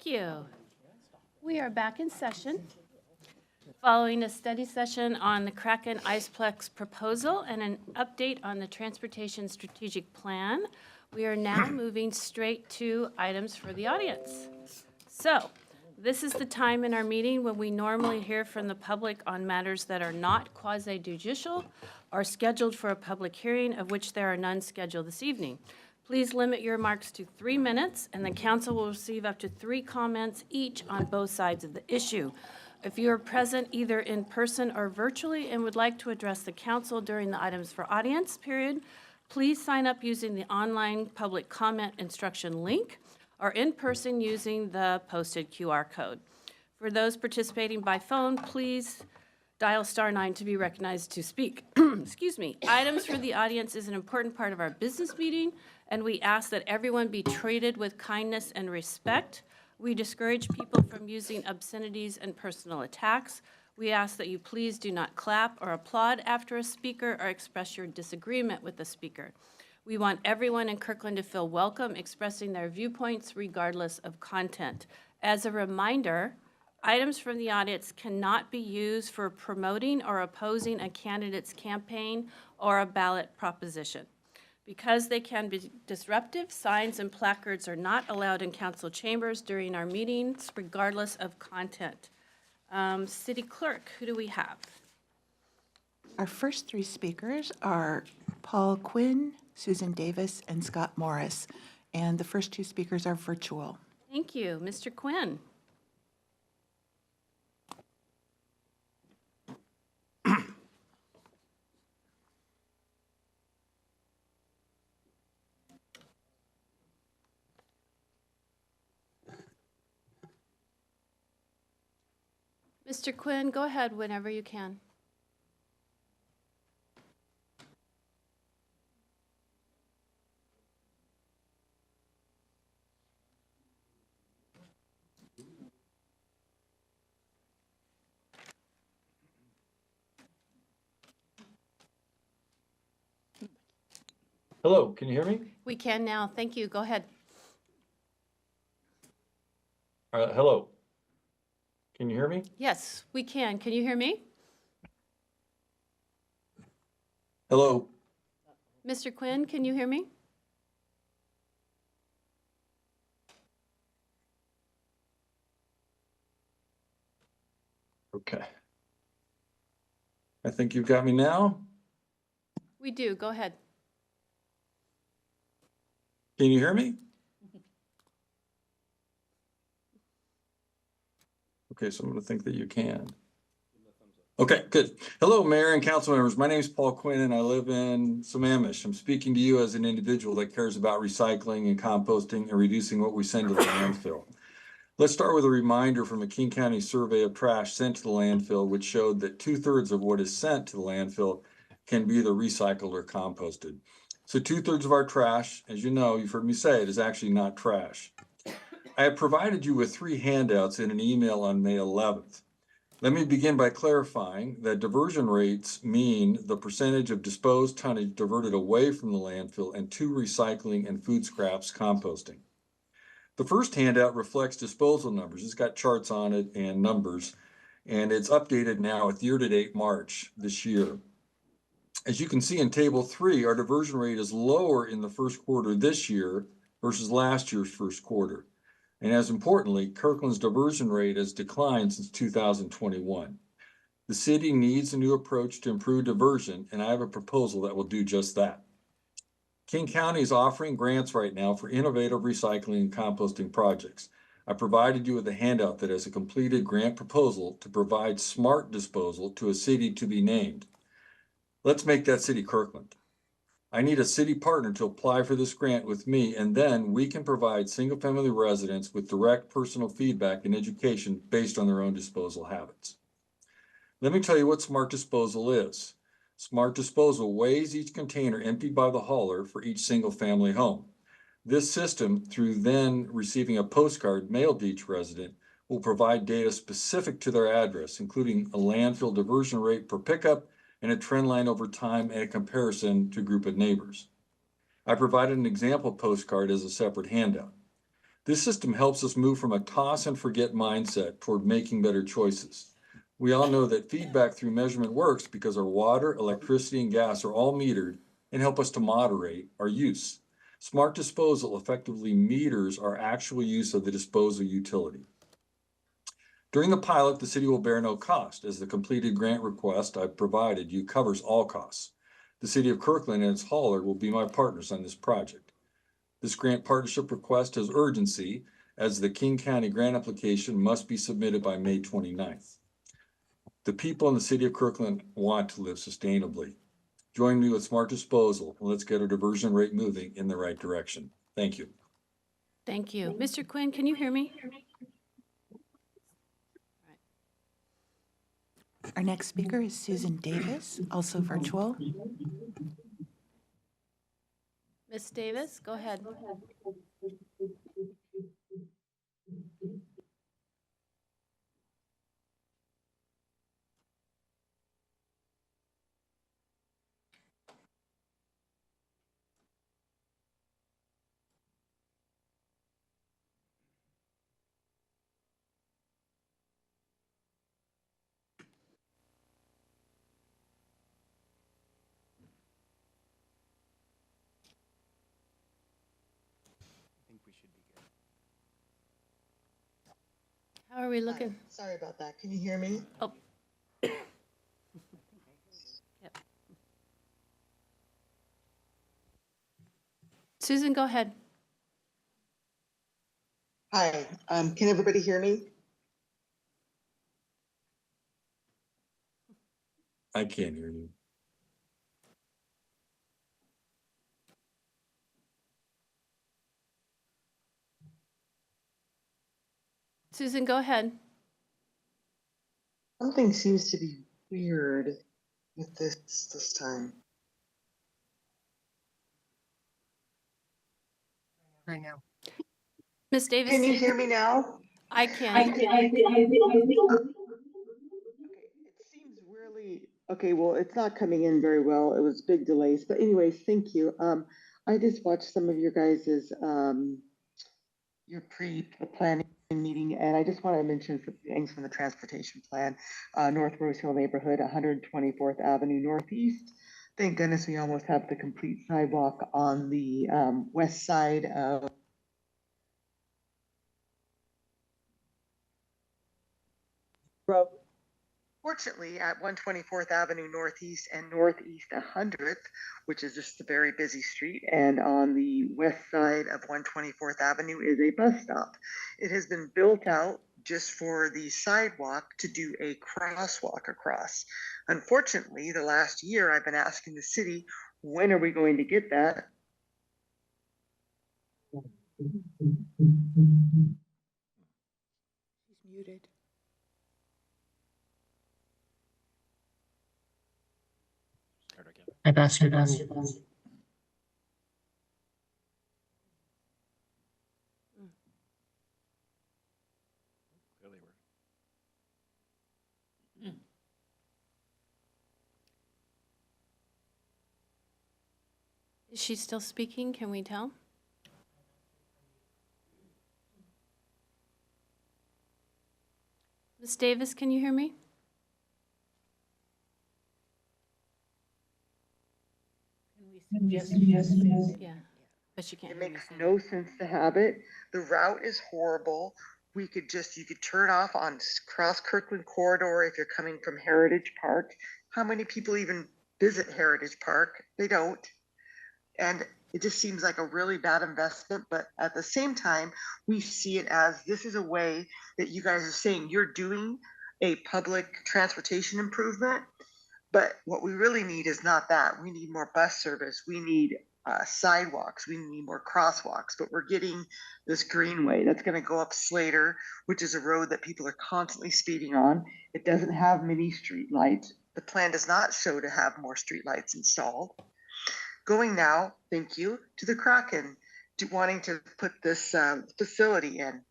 Thank you. We are back in session. Following a study session on the Kraken Iceplex proposal and an update on the Transportation Strategic Plan, we are now moving straight to items for the audience. So, this is the time in our meeting when we normally hear from the public on matters that are not quasi-judicial or scheduled for a public hearing, of which there are none scheduled this evening. Please limit your remarks to 3 minutes, and the council will receive up to 3 comments each on both sides of the issue. If you are present either in person or virtually and would like to address the council during the items for audience period, please sign up using the online public comment instruction link or in person using the posted QR code. For those participating by phone, please dial *9 to be recognized to speak. Excuse me. Items for the audience is an important part of our business meeting, and we ask that everyone be treated with kindness and respect. We discourage people from using obscenities and personal attacks. We ask that you please do not clap or applaud after a speaker or express your disagreement with the speaker. We want everyone in Kirkland to feel welcome expressing their viewpoints regardless of content. As a reminder, items from the audience cannot be used for promoting or opposing a candidate's campaign or a ballot proposition. Because they can be disruptive, signs and placards are not allowed in council chambers during our meetings, regardless of content. City Clerk, who do we have? Our first 3 speakers are Paul Quinn, Susan Davis, and Scott Morris. And the first 2 speakers are virtual. Thank you. Mr. Quinn. Mr. Quinn, go ahead whenever you can. Hello, can you hear me? We can now. Thank you. Go ahead. Hello. Can you hear me? Yes, we can. Can you hear me? Hello. Mr. Quinn, can you hear me? Okay. I think you've got me now. We do. Go ahead. Can you hear me? Okay, so I'm going to think that you can. Okay, good. Hello, Mayor and council members. My name is Paul Quinn, and I live in Sammamish. I'm speaking to you as an individual that cares about recycling and composting and reducing what we send to the landfill. Let's start with a reminder from a King County survey of trash sent to the landfill, which showed that 2/3 of what is sent to the landfill can be either recycled or composted. So 2/3 of our trash, as you know, you've heard me say it, is actually not trash. I have provided you with 3 handouts in an email on May 11th. Let me begin by clarifying that diversion rates mean the percentage of disposed tonnage diverted away from the landfill and to recycling and food scraps composting. The first handout reflects disposal numbers. It's got charts on it and numbers, and it's updated now with year-to-date March this year. As you can see in Table 3, our diversion rate is lower in the first quarter this year versus last year's first quarter. And as importantly, Kirkland's diversion rate has declined since 2021. The city needs a new approach to improve diversion, and I have a proposal that will do just that. King County is offering grants right now for innovative recycling and composting projects. I provided you with a handout that has a completed grant proposal to provide smart disposal to a city to be named. Let's make that city Kirkland. I need a city partner to apply for this grant with me, and then we can provide single-family residents with direct personal feedback and education based on their own disposal habits. Let me tell you what smart disposal is. Smart disposal weighs each container emptied by the hauler for each single-family home. This system, through then receiving a postcard mailed to each resident, will provide data specific to their address, including a landfill diversion rate per pickup and a trend line over time and a comparison to a group of neighbors. I provided an example postcard as a separate handout. This system helps us move from a toss and forget mindset toward making better choices. We all know that feedback through measurement works because our water, electricity, and gas are all metered and help us to moderate our use. Smart disposal effectively meters our actual use of the disposal utility. During the pilot, the city will bear no cost, as the completed grant request I've provided you covers all costs. The city of Kirkland and its hauler will be my partners on this project. This grant partnership request has urgency, as the King County grant application must be submitted by May 29th. The people in the city of Kirkland want to live sustainably. Join me with smart disposal, and let's get our diversion rate moving in the right direction. Thank you. Thank you. Mr. Quinn, can you hear me? Our next speaker is Susan Davis, also virtual. Ms. Davis, go ahead. How are we looking? Sorry about that. Can you hear me? Oh. Yep. Susan, go ahead. Hi, can everybody hear me? I can't hear you. Susan, go ahead. Something seems to be weird with this time. Right now. Ms. Davis. Can you hear me now? I can. Okay, it seems really okay. Well, it's not coming in very well. It was big delays, but anyways, thank you. I just watched some of your guys's your pre-planning meeting, and I just want to mention some things from the transportation plan. North Rose Hill neighborhood, 124th Avenue Northeast. Thank goodness we almost have the complete sidewalk on the west side of road. Fortunately, at 124th Avenue Northeast and Northeast 100th, which is just a very busy street, and on the west side of 124th Avenue is a bus stop. It has been built out just for the sidewalk to do a crosswalk across. Unfortunately, the last year I've been asking the city, when are we going to get that? She's muted. I've asked her to Is she still speaking? Can we tell? Ms. Davis, can you hear me? Yes. Yeah, but she can't It hear me. makes so- no sense to have it. The route is horrible. You could turn off on Cross Kirkland corridor if you're coming from Heritage Park. How many people even visit Heritage Park? They don't. And it just seems like a really bad investment. But at the same time, we see it as this is a way that you guys are saying you're doing a public transportation improvement. But what we really need is not that. We need more bus service. We need sidewalks. We need more crosswalks. But we're getting this greenway that's going to go up Slater, which is a road that people are constantly speeding on. It doesn't have many street lights. The plan does not show to have more street lights installed. Going now, thank you, to the Kraken, to wanting to put this facility in.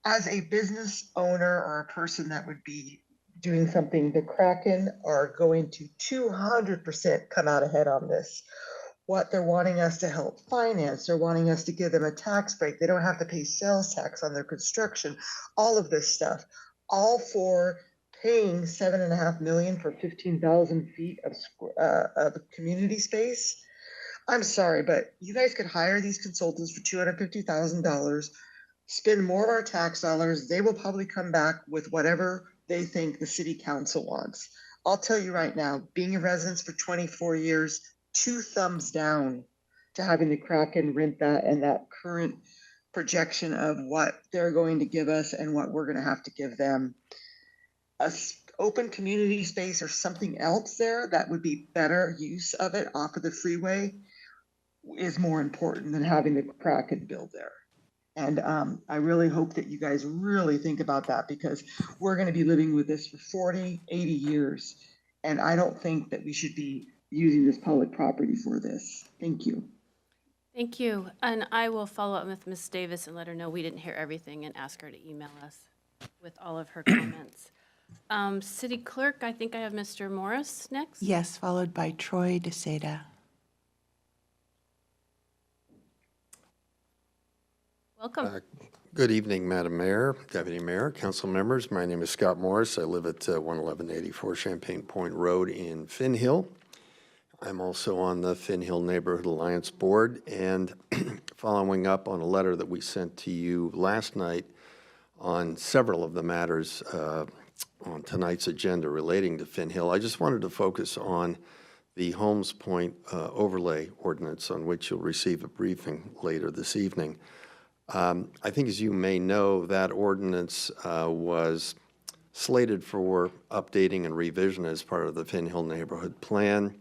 As a business owner or a person that would be doing something, the Kraken are going to 200% come out ahead on this. what they're wanting us to help finance. They're wanting us to give them a tax break. They don't have to pay sales tax on their construction, all of this stuff, all for paying $7.5 million for 15,000 feet of community space. I'm sorry, but you guys could hire these consultants for $250,000, spend more of our tax dollars. They will probably come back with whatever they think the city council wants. I'll tell you right now, being a resident for 24 years, 2 thumbs down to having the Kraken rent that and that current projection of what they're going to give us and what we're going to have to give them. Open community space or something else there that would be better use of it off of the freeway is more important than having the Kraken build there. And I really hope that you guys really think about that, because we're going to be living with this for 40, 80 years. And I don't think that we should be using this public property for this. Thank you. Thank you. And I will follow up with Ms. Davis and let her know we didn't hear everything and ask her to email us with all of her comments. City Clerk, I think I have Mr. Morris next. Yes, followed by Troy DeSeta. Welcome. Good evening, Madam Mayor, Deputy Mayor, council members. My name is Scott Morris. I live at 11184 Champagne Point Road in Finn Hill. I'm also on the Finn Hill Neighborhood Alliance Board, and following up on a letter that we sent to you last night on several of the matters on tonight's agenda relating to Finn Hill, I just wanted to focus on the Holmes Point overlay ordinance, on which you'll receive a briefing later this evening. I think, as you may know, that ordinance was slated for updating and revision as part of the Finn Hill Neighborhood Plan.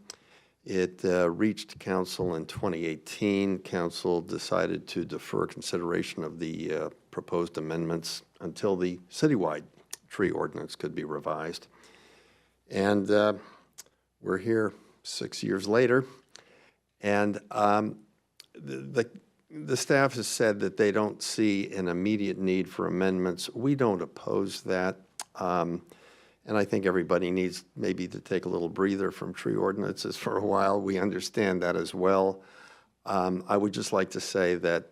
It reached council in 2018. Council decided to defer consideration of the proposed amendments until the citywide tree ordinance could be revised. And we're here 6 years later, and the staff has said that they don't see an immediate need for amendments. We don't oppose that. And I think everybody needs maybe to take a little breather from tree ordinances for a while. We understand that as well. I would just like to say that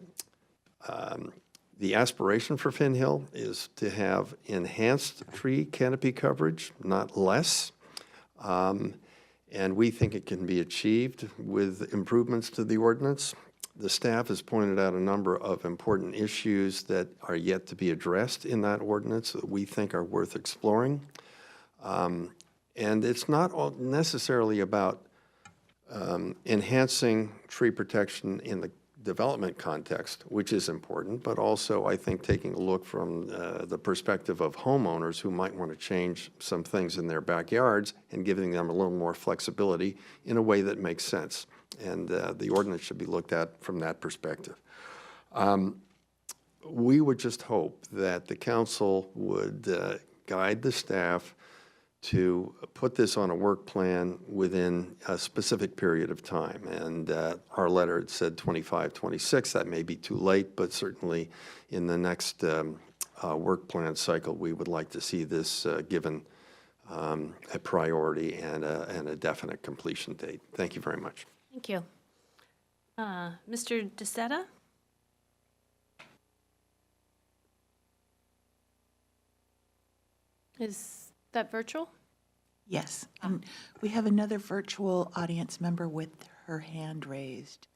the aspiration for Finn Hill is to have enhanced tree canopy coverage, not less. And we think it can be achieved with improvements to the ordinance. The staff has pointed out a number of important issues that are yet to be addressed in that ordinance that we think are worth exploring. And it's not necessarily about enhancing tree protection in the development context, which is important, but also, I think, taking a look from the perspective of homeowners who might want to change some things in their backyards and giving them a little more flexibility in a way that makes sense. And the ordinance should be looked at from that perspective. We would just hope that the council would guide the staff to put this on a work plan within a specific period of time. And our letter had said 25, 26. That may be too late, but certainly in the next work plan cycle, we would like to see this given a priority and a definite completion date. Thank you very much. Thank you. Mr. DeSeta? Is that virtual? Yes. And we have another virtual audience member with her hand raised.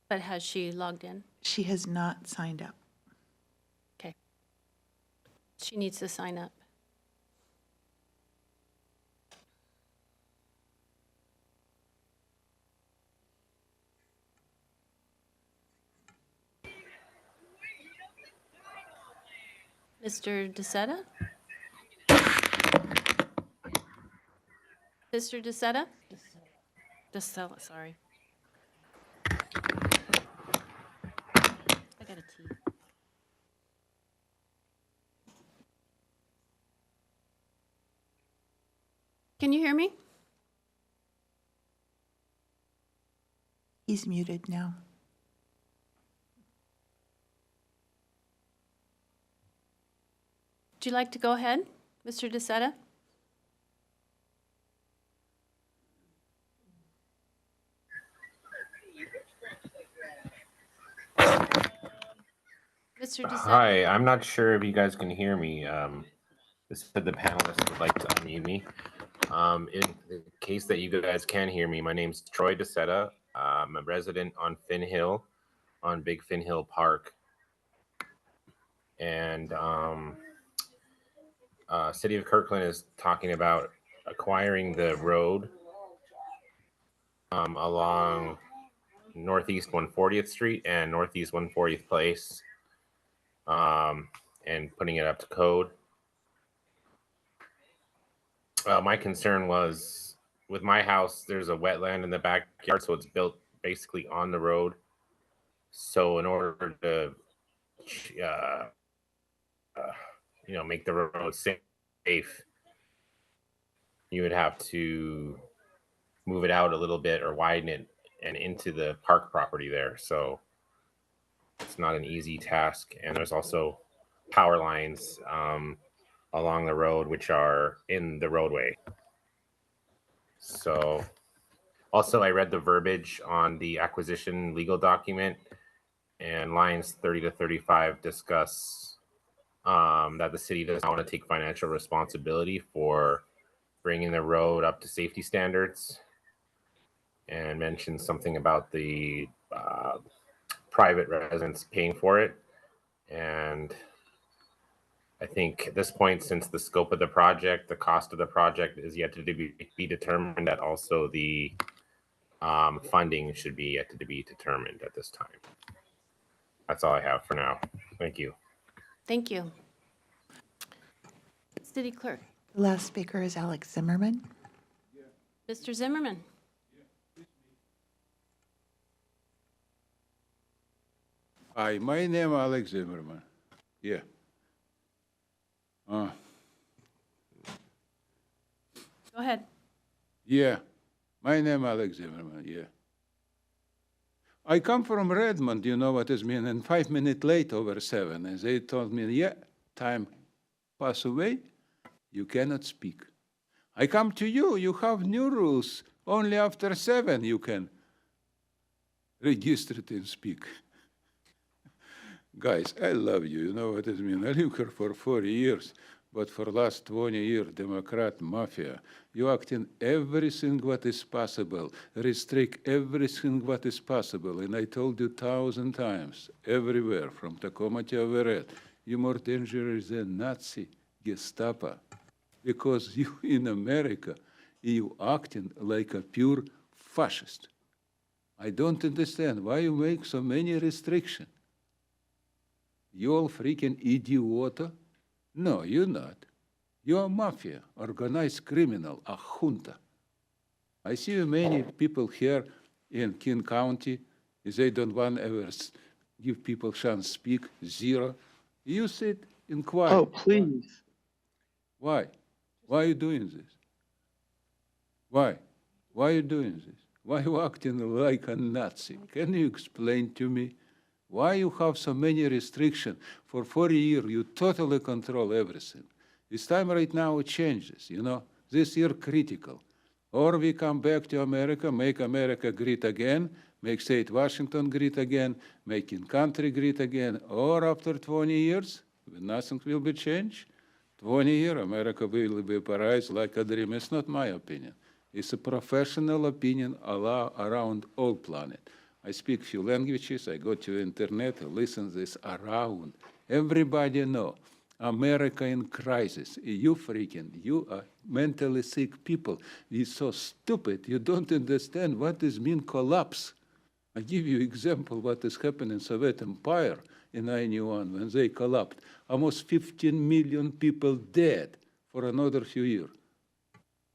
But has she logged in? She has not signed up. Okay. She needs to sign up. Mr. DeSeta? Mr. DeSeta? DeSeta, sorry. I got a T. Can you hear me? He's muted now. Would you like to go ahead, Mr. DeSeta? Mr. DeSena. Hi, I'm not sure if you guys can hear me. This said the panelists would like to unmute me. In the case that you guys can hear me, my name's Troy DeSeta. I'm a resident on Finn Hill, on Big Finn Hill Park. And City of Kirkland is talking about acquiring the road along Northeast 140th Street and Northeast 140th Place, and putting it up to code. My concern was with my house, there's a wetland in the backyard, so it's built basically on the road. So in order to, make the road safe, you would have to move it out a little bit or widen it and into the park property there. So it's not an easy task. And there's also power lines along the road, which are in the roadway. So also I read the verbiage on the acquisition legal document, and lines 30 to 35 discuss that the city does not want to take financial responsibility for bringing the road up to safety standards, and mentioned something about the private residents paying for it. And I think at this point, since the scope of the project, the cost of the project is yet to be determined, that also the funding should be yet to be determined at this time. That's all I have for now. Thank you. Thank you. City Clerk. The last speaker is Alex Zimmerman. Mr. Zimmerman. Hi, my name Alex Zimmerman. Yeah. Go ahead. Yeah, my name Alex Zimmerman, yeah. I come from Redmond, you know what it means, and 5 minutes late over 7, and they told me, yeah, time pass away, you cannot speak. I come to you, you have new rules, only after 7 you can register it and speak. Guys, I love you, you know what it means. I live here for 40 years, but for last 20 years, Democrat mafia, you act in everything what is possible, restrict everything what is possible. And I told you 1,000 times, everywhere, from Tacoma to Everett, you're more dangerous than Nazi, Gestapo, because you in America, you acting like a pure fascist. I don't understand why you make so many restrictions. You all freaking idiota? No, you're not. You're a mafia, organized criminal, a junta. I see many people here in King County, they don't want ever give people chance to speak, zero. You sit in quiet. Oh, please. Why? Why are you doing this? Why? Why are you doing this? Why are you acting like a Nazi? Can you explain to me? Why you have so many restrictions? For 40 years, you totally control everything. It's time right now it changes, you know. This year critical. Or we come back to America, make America great again, make state Washington great again, making country great again. Or after 20 years, nothing will be changed. 20 years, America will be paradise like a dream. It's not my opinion. It's a professional opinion around all planet. I speak few languages, I go to internet, listen this around. Everybody know, America in crisis. You freaking, you are mentally sick people. You're so stupid, you don't understand what this mean collapse. I give you example what has happened in Soviet Empire in 91 when they collapsed. Almost 15 million people dead for another few years.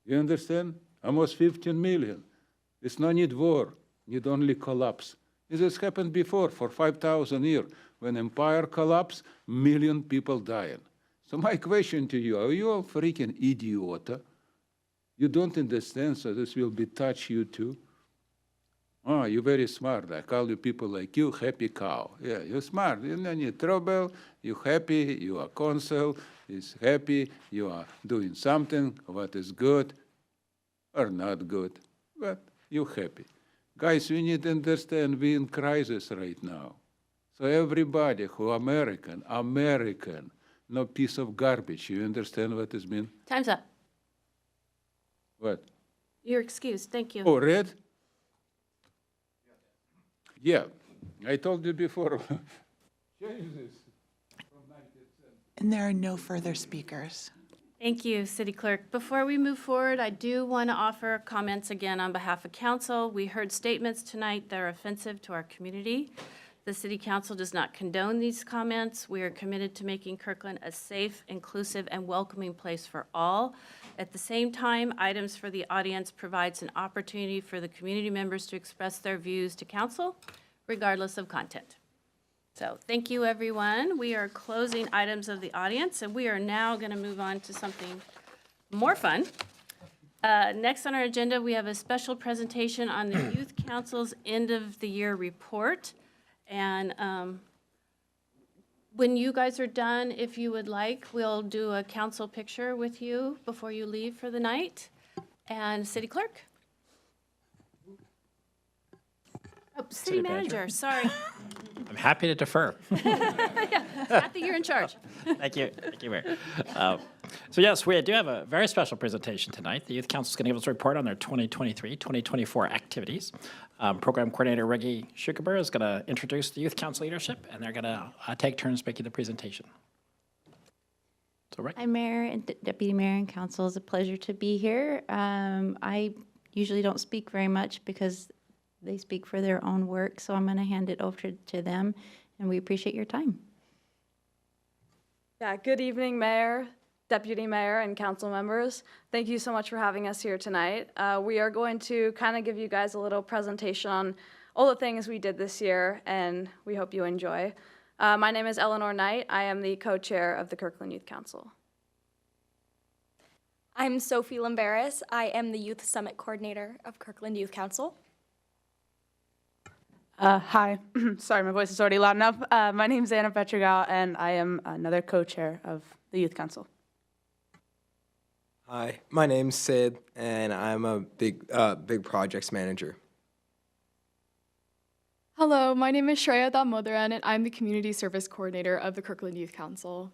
You understand? Almost 15 million. It's no need war. Need only collapse. This has happened before for 5,000 years. When empire collapsed, million people dying. So my question to you, are you all freaking idiota? You don't understand, so this will be touch you too? Oh, you're very smart. I call you people like you, happy cow. Yeah, you're smart. You don't need trouble. You're happy. You are consul. Is happy. You are doing something what is good or not good, but you're happy. Guys, we need to understand we're in crisis right now. So everybody who American, no piece of garbage. You understand what this means? Time's up. What? You're excused. Thank you. Oh, red? Yeah, I told you before. Change this. And there are no further speakers. Thank you, City Clerk. Before we move forward, I do want to offer comments again on behalf of council. We heard statements tonight that are offensive to our community. The City Council does not condone these comments. We are committed to making Kirkland a safe, inclusive, and welcoming place for all. At the same time, items for the audience provides an opportunity for the community members to express their views to council, regardless of content. So thank you, everyone. We are closing items of the audience, and we are now going to move on to something more fun. Next on our agenda, we have a special presentation on the Youth Council's end-of-the-year report. And when you guys are done, if you would like, we'll do a council picture with you before you leave for the night. And City Clerk? Oh, City Manager, sorry. I'm happy to defer. Yeah, Kathy, you're in charge. Thank you, Mayor. So yes, we do have a very special presentation tonight. The Youth Council is going to give us a report on their 2023-2024 activities. Program Coordinator Reggie Schukaber is going to introduce the Youth Council leadership, and they're going to take turns making the presentation. So, Reggie. Hi, Mayor and Deputy Mayor and Council. It's a pleasure to be here. I usually don't speak very much because they speak for their own work, so I'm going to hand it over to them, and we appreciate your time. Yeah, good evening, Mayor, Deputy Mayor, and council members. Thank you so much for having us here tonight. We are going to kind of give you guys a little presentation on all the things we did this year, and we hope you enjoy. My name is Eleanor Knight. I am the co-chair of the Kirkland Youth Council. I'm Sophie Lamberis. I am the Youth Summit Coordinator of Kirkland Youth Council. Hi, sorry, my voice is already loud enough. My name is Anna Petrigal, and I am another co-chair of the Youth Council. Hi, my name's Sid, and I'm a big projects manager. Hello, my name is Shreya Damodaran, and I'm the Community Service Coordinator of the Kirkland Youth Council.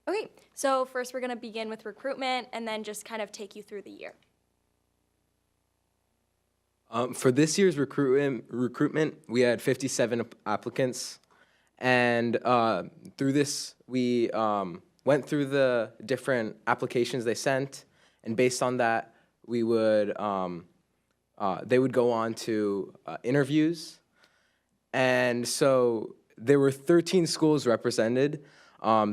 Okay, so first we're going to begin with recruitment and then just kind of take you through the year. For this year's recruitment, we had 57 applicants, and through this, we went through the different applications they sent, and based on that, we would they would go on to interviews, and so there were 13 schools represented.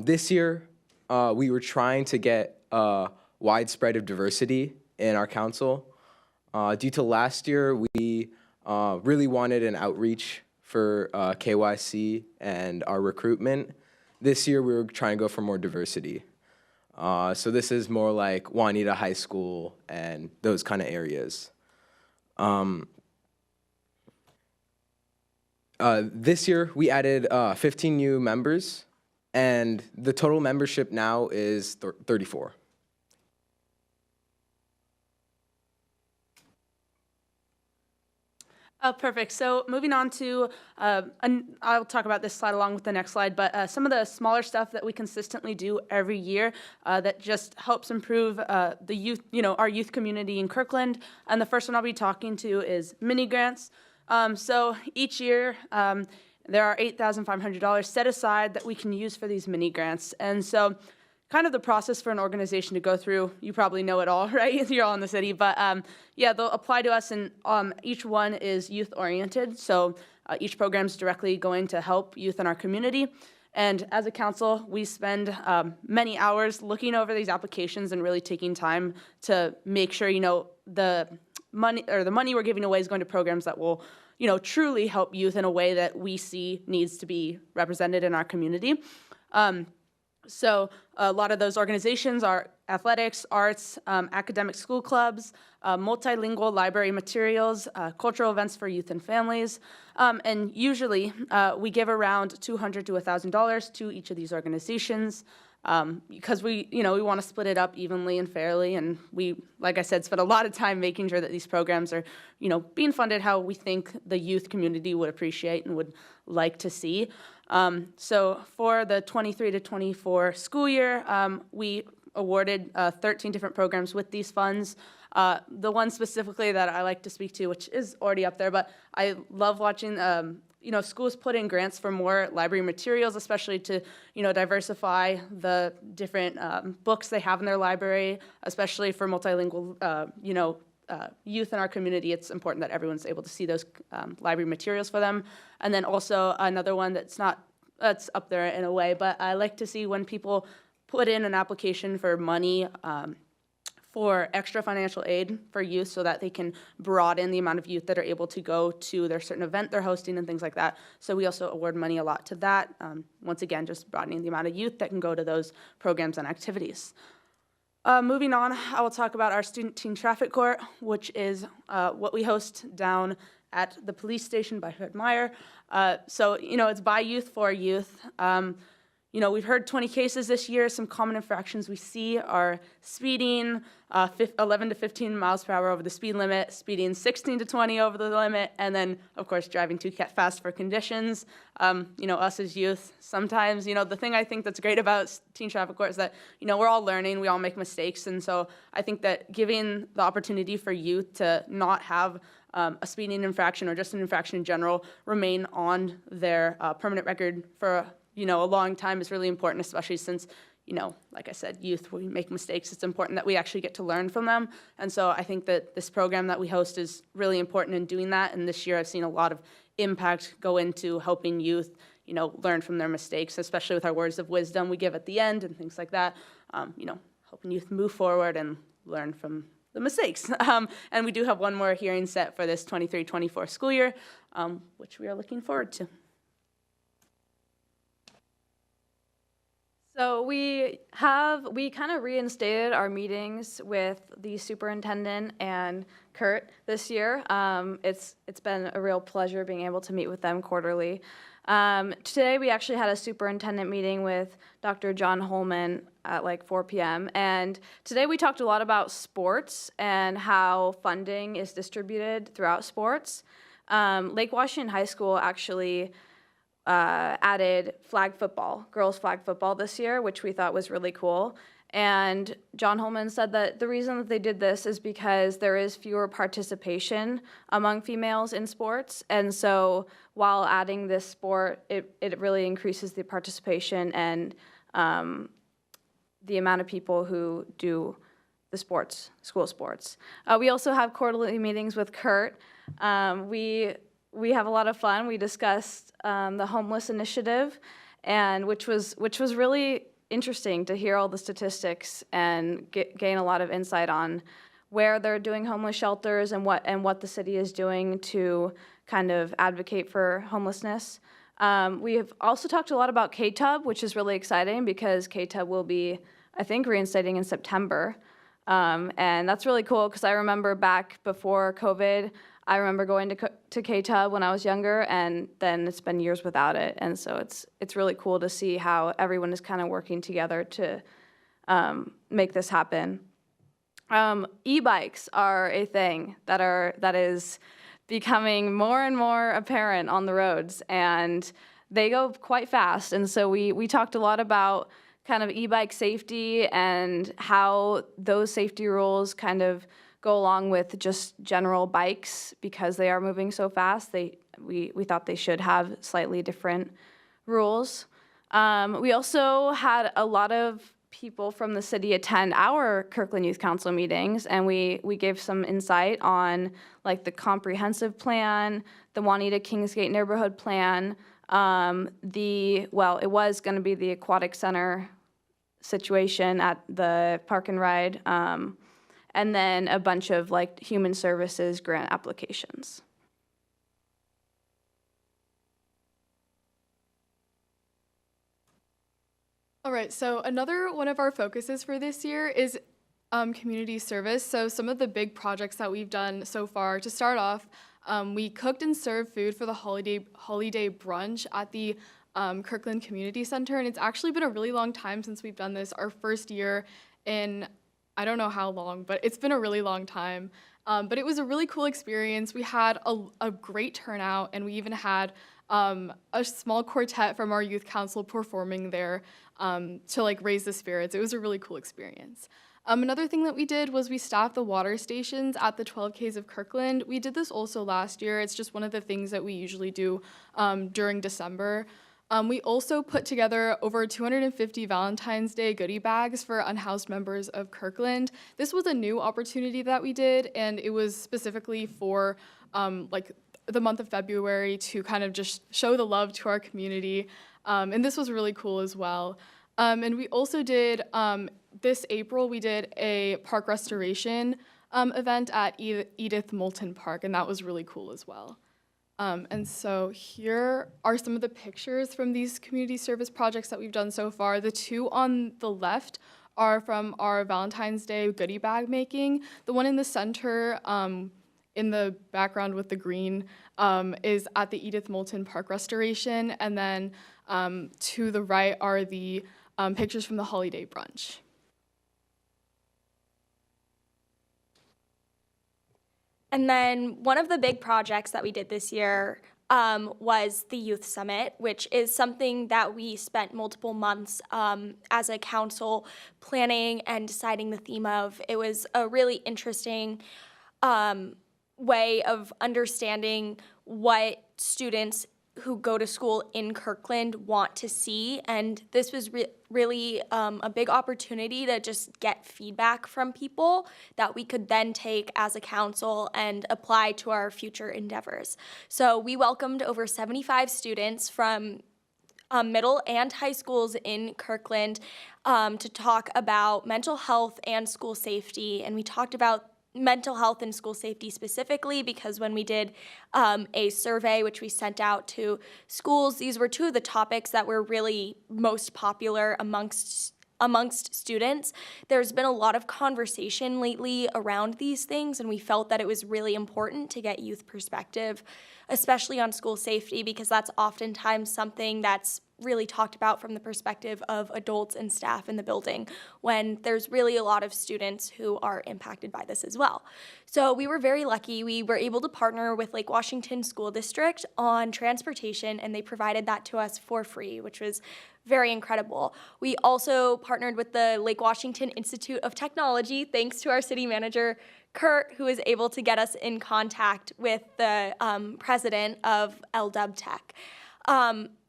This year, we were trying to get a widespread of diversity in our council. Due to last year, we really wanted an outreach for KYC and our recruitment. This year, we were trying to go for more diversity. So this is more like Juanita High School and those kind of areas. This year, we added 15 new members, and the total membership now is 34. Oh, perfect. So moving on to, and I'll talk about this slide along with the next slide, but some of the smaller stuff that we consistently do every year that just helps improve the youth, our youth community in Kirkland. And the first one I'll be talking to is mini grants. So each year, there are $8,500 set aside that we can use for these mini grants. And so kind of the process for an organization to go through, you probably know it all, right? You're all in the city, but yeah, they'll apply to us, and each one is youth-oriented, so each program is directly going to help youth in our community. And as a council, we spend many hours looking over these applications and really taking time to make sure, the money we're giving away is going to programs that will, truly help youth in a way that we see needs to be represented in our community. So a lot of those organizations are athletics, arts, academic school clubs, multilingual library materials, cultural events for youth and families. And usually we give around $200 to $1,000 to each of these organizations because we want to split it up evenly and fairly. And we, like I said, spend a lot of time making sure that these programs are, being funded how we think the youth community would appreciate and would like to see. So for the 23 to 24 school year, we awarded 13 different programs with these funds. The one specifically that I like to speak to, which is already up there, but I love watching, schools put in grants for more library materials, especially to, diversify the different books they have in their library, especially for multilingual, youth in our community. It's important that everyone's able to see those library materials for them. And then also another one that's up there in a way, but I like to see when people put in an application for money for extra financial aid for youth so that they can broaden the amount of youth that are able to go to their certain event they're hosting and things like that. So we also award money a lot to that. Once again, just broadening the amount of youth that can go to those programs and activities. Moving on, I will talk about our Student Teen Traffic Court, which is what we host down at the police station by Hood Meyer. So, it's by youth for youth. We've heard 20 cases this year. Some common infractions we see are speeding 11 to 15 miles per hour over the speed limit, speeding 16 to 20 over the limit, and then, of course, driving too fast for conditions. Us as youth, sometimes, the thing I think that's great about Teen Traffic Court is that, we're all learning, we all make mistakes, and so I think that giving the opportunity for youth to not have a speeding infraction or just an infraction in general remain on their permanent record for a long time is really important, especially since, like I said, youth, we make mistakes. It's important that we actually get to learn from them. And so I think that this program that we host is really important in doing that. And this year I've seen a lot of impact go into helping youth, learn from their mistakes, especially with our words of wisdom we give at the end and things like that, helping youth move forward and learn from the mistakes. And we do have one more hearing set for this 23-24 school year, which we are looking forward to. So we kind of reinstated our meetings with the superintendent and Kurt this year. It's been a real pleasure being able to meet with them quarterly. Today we actually had a superintendent meeting with Dr. John Holman at like 4 p.m. And today we talked a lot about sports and how funding is distributed throughout sports. Lake Washington High School actually added girls flag football this year, which we thought was really cool. And John Holman said that the reason that they did this is because there is fewer participation among females in sports. And so while adding this sport, it really increases the participation and the amount of people who do the sports, school sports. We also have quarterly meetings with Kurt. We have a lot of fun. We discussed the homeless initiative, and which was really interesting to hear all the statistics and gain a lot of insight on where they're doing homeless shelters and what the city is doing to kind of advocate for homelessness. We have also talked a lot about K-Tub, which is really exciting because K-Tub will be, I think, reinstating in September. And that's really cool because I remember back before COVID, I remember going to K-Tub when I was younger, and then it's been years without it. And so it's really cool to see how everyone is kind of working together to make this happen. E-bikes are a thing that is becoming more and more apparent on the roads, and they go quite fast. And so we talked a lot about kind of e-bike safety and how those safety rules kind of go along with just general bikes because they are moving so fast. We thought they should have slightly different rules. We also had a lot of people from the city attend our Kirkland Youth Council meetings, and we gave some insight on like the comprehensive plan, the Juanita Kingsgate neighborhood plan, It was going to be the aquatic center situation at the Park and Ride, and then a bunch of like human services grant applications. All right, so another one of our focuses for this year is community service. So some of the big projects that we've done so far, to start off, we cooked and served food for the holiday brunch at the Kirkland Community Center, and it's actually been a really long time since we've done this. Our first year in, I don't know how long, but it's been a really long time. But it was a really cool experience. We had a great turnout, and we even had a small quartet from our youth council performing there to like raise the spirits. It was a really cool experience. Another thing that we did was we staffed the water stations at the 12Ks of Kirkland. We did this also last year. It's just one of the things that we usually do during December. We also put together over 250 Valentine's Day goodie bags for unhoused members of Kirkland. This was a new opportunity that we did, and it was specifically for like the month of February to kind of just show the love to our community. And this was really cool as well. And we also did, this April, we did a park restoration event at Edith Moulton Park, and that was really cool as well. And so here are some of the pictures from these community service projects that we've done so far. The two on the left are from our Valentine's Day goodie bag making. The one in the center, in the background with the green, is at the Edith Moulton Park restoration. And then to the right are the pictures from the holiday brunch. And then one of the big projects that we did this year was the Youth Summit, which is something that we spent multiple months as a council planning and deciding the theme of. It was a really interesting way of understanding what students who go to school in Kirkland want to see, and this was really a big opportunity to just get feedback from people that we could then take as a council and apply to our future endeavors. So we welcomed over 75 students from middle and high schools in Kirkland to talk about mental health and school safety, and we talked about mental health and school safety specifically because when we did a survey which we sent out to schools, these were two of the topics that were really most popular amongst students. There's been a lot of conversation lately around these things, and we felt that it was really important to get youth perspective, especially on school safety, because that's oftentimes something that's really talked about from the perspective of adults and staff in the building, when there's really a lot of students who are impacted by this as well. So we were very lucky. We were able to partner with Lake Washington School District on transportation, and they provided that to us for free, which was very incredible. We also partnered with the Lake Washington Institute of Technology, thanks to our city manager, Kurt, who was able to get us in contact with the president of LW Tech.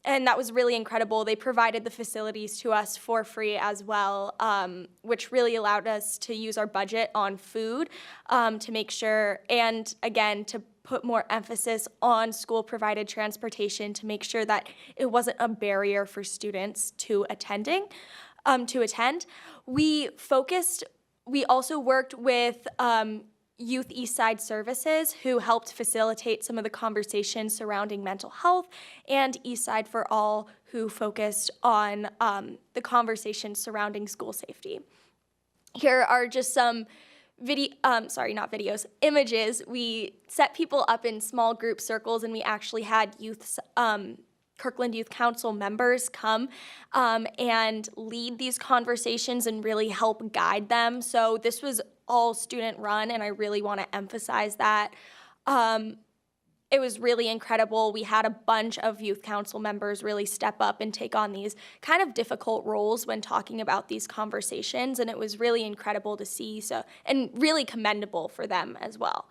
And that was really incredible. They provided the facilities to us for free as well, which really allowed us to use our budget on food to make sure, and again, to put more emphasis on school-provided transportation to make sure that it wasn't a barrier for students to attend. We also worked with Youth Eastside Services, who helped facilitate some of the conversations surrounding mental health, and Eastside for All, who focused on the conversations surrounding school safety. Here are just some images. We set people up in small group circles, and we actually had Kirkland Youth Council members come and lead these conversations and really help guide them. So this was all student run, and I really want to emphasize that. It was really incredible. We had a bunch of youth council members really step up and take on these kind of difficult roles when talking about these conversations, and it was really incredible to see, and really commendable for them as well.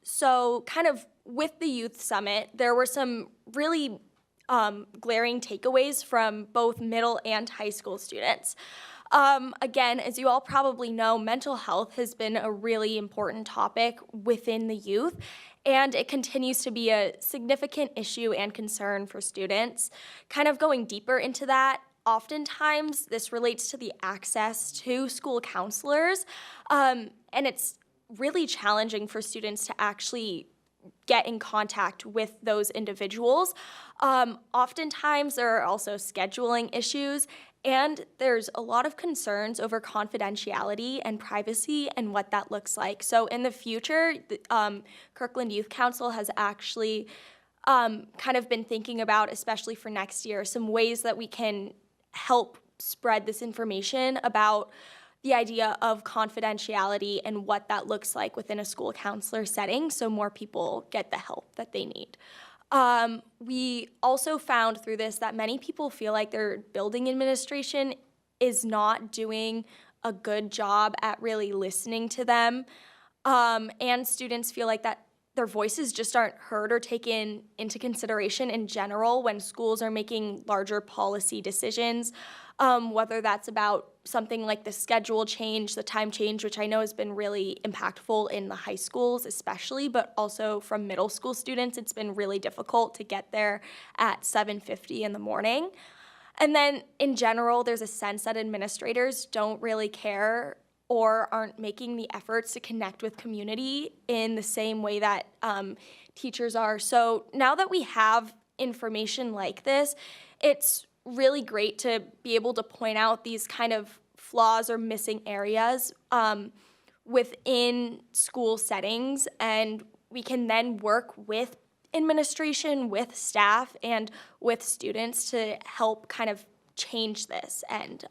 So kind of with the Youth Summit, there were some really glaring takeaways from both middle and high school students. Again, as you all probably know, mental health has been a really important topic within the youth, and it continues to be a significant issue and concern for students. Kind of going deeper into that, oftentimes this relates to the access to school counselors, and it's really challenging for students to actually get in contact with those individuals. Oftentimes there are also scheduling issues, and there's a lot of concerns over confidentiality and privacy and what that looks like. So in the future, Kirkland Youth Council has actually kind of been thinking about, especially for next year, some ways that we can help spread this information about the idea of confidentiality and what that looks like within a school counselor setting, so more people get the help that they need. We also found through this that many people feel like their building administration is not doing a good job at really listening to them, and students feel like that their voices just aren't heard or taken into consideration in general when schools are making larger policy decisions, whether that's about something like the schedule change, the time change, which I know has been really impactful in the high schools especially, but also from middle school students, it's been really difficult to get there at 7:50 in the morning. And then in general, there's a sense that administrators don't really care or aren't making the efforts to connect with community in the same way that teachers are. So now that we have information like this, it's really great to be able to point out these kind of flaws or missing areas within school settings, and we can then work with administration, with staff, and with students to help kind of change this and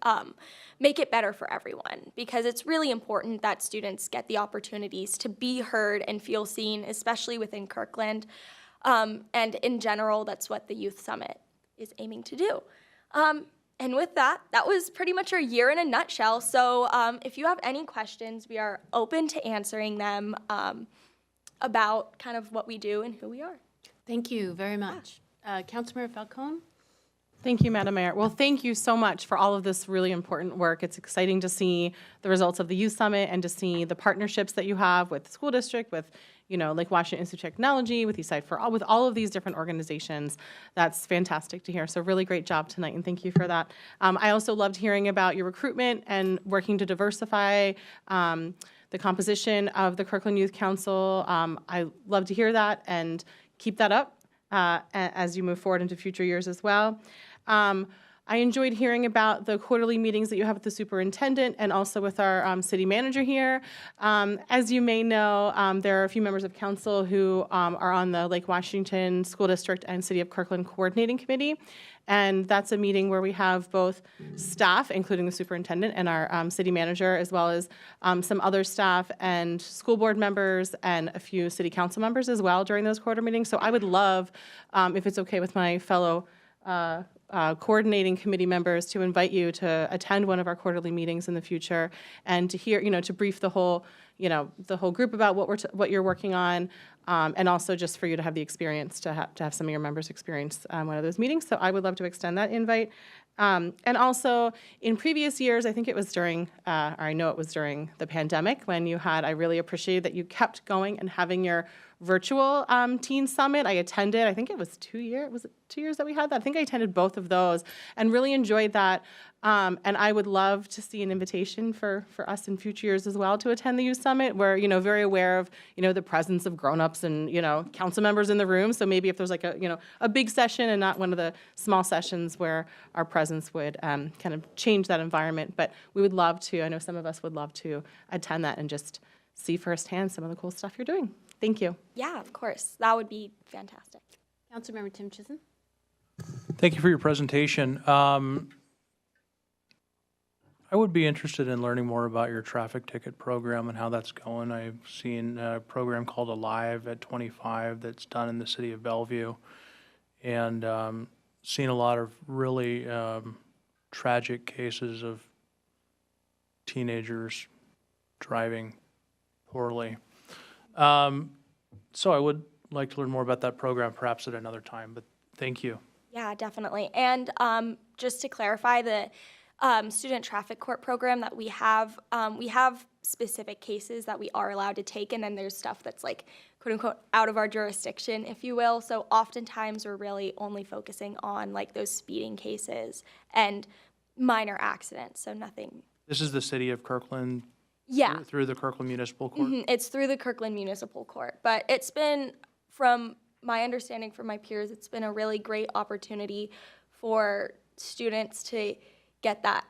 make it better for everyone, because it's really important that students get the opportunities to be heard and feel seen, especially within Kirkland. And in general, that's what the Youth Summit is aiming to do. And with that, that was pretty much our year in a nutshell. So if you have any questions, we are open to answering them about kind of what we do and who we are. Thank you very much. Councilmember Falcone? Thank you, Madam Mayor. Well, thank you so much for all of this really important work. It's exciting to see the results of the Youth Summit and to see the partnerships that you have with the school district, with Lake Washington Institute of Technology, with Eastside for All, with all of these different organizations. That's fantastic to hear. So really great job tonight, and thank you for that. I also loved hearing about your recruitment and working to diversify the composition of the Kirkland Youth Council. I love to hear that, and keep that up as you move forward into future years as well. I enjoyed hearing about the quarterly meetings that you have with the superintendent and also with our city manager here. As you may know, there are a few members of council who are on the Lake Washington School District and City of Kirkland Coordinating Committee. And that's a meeting where we have both staff, including the superintendent and our city manager, as well as some other staff and school board members and a few city council members as well during those quarter meetings. So I would love, if it's okay with my fellow coordinating committee members, to invite you to attend one of our quarterly meetings in the future and to hear, to brief the whole group about what you're working on, and also just for you to have the experience to have some of your members experience one of those meetings. So I would love to extend that invite. And also in previous years, I think it was during, or I know it was during the pandemic when you had, I really appreciated that you kept going and having your virtual teen summit. I attended, I think it was 2 years, was it 2 years that we had that? I think I attended both of those and really enjoyed that. And I would love to see an invitation for us in future years as well to attend the Youth Summit. We're, very aware of, the presence of grownups and, council members in the room. So maybe if there's like a big session and not one of the small sessions where our presence would kind of change that environment. But we would love to, I know some of us would love to attend that and just see firsthand some of the cool stuff you're doing. Thank you. Yeah, of course. That would be fantastic. Councilmember Tim Chisholm? Thank you for your presentation. I would be interested in learning more about your traffic ticket program and how that's going. I've seen a program called Alive at 25 that's done in the city of Bellevue, and seen a lot of really tragic cases of teenagers driving poorly. So I would like to learn more about that program perhaps at another time, but thank you. Yeah, definitely. And just to clarify, the student traffic court program that we have specific cases that we are allowed to take, and then there's stuff that's like, quote unquote, out of our jurisdiction, if you will. So oftentimes we're really only focusing on like those speeding cases and minor accidents, so nothing. This is the city of Kirkland? Yeah. Through the Kirkland Municipal Court? It's through the Kirkland Municipal Court, but it's been, from my understanding from my peers, it's been a really great opportunity for students to get that,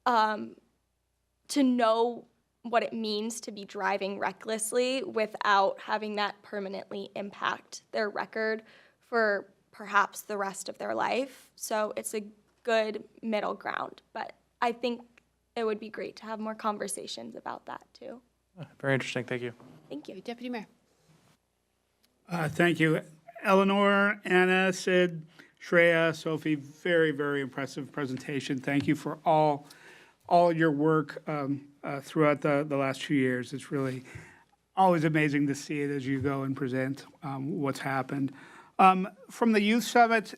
to know what it means to be driving recklessly without having that permanently impact their record for perhaps the rest of their life. So it's a good middle ground, but I think it would be great to have more conversations about that too. Very interesting, thank you. Thank you. Deputy Mayor. Thank you. Eleanor, Anna, Sid, Shreya, Sophie, very, very impressive presentation. Thank you for all your work throughout the last few years. It's really always amazing to see it as you go and present what's happened. From the Youth Summit,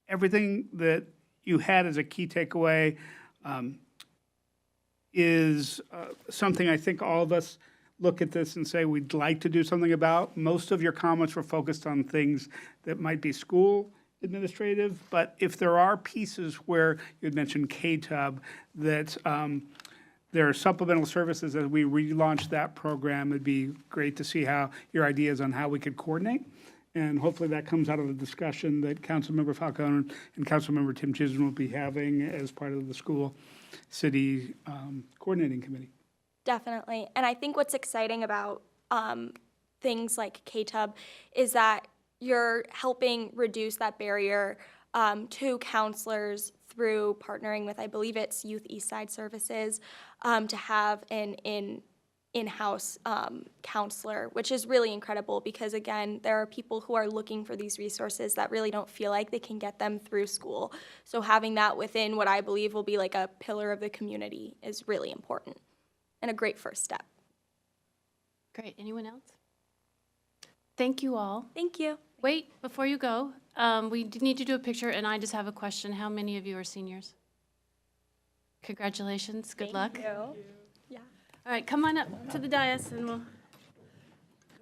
everything that you had as a key takeaway is something I think all of us look at this and say we'd like to do something about. Most of your comments were focused on things that might be school administrative, but if there are pieces where you had mentioned K-Tub, that there are supplemental services as we relaunch that program, it'd be great to see how your ideas on how we could coordinate. And hopefully that comes out of the discussion that Councilmember Falcone and Councilmember Tim Chisholm will be having as part of the school city coordinating committee. Definitely. And I think what's exciting about things like K-Tub is that you're helping reduce that barrier to counselors through partnering with, I believe it's Youth Eastside Services, to have an in-house counselor, which is really incredible because, again, there are people who are looking for these resources that really don't feel like they can get them through school. So having that within what I believe will be like a pillar of the community is really important and a great first step. Great. Anyone else? Thank you all. Thank you. Wait, before you go, we need to do a picture, and I just have a question. How many of you are seniors? Congratulations. Good luck. Thank you. Yeah. All right, come on up to the dais, and we'll. Are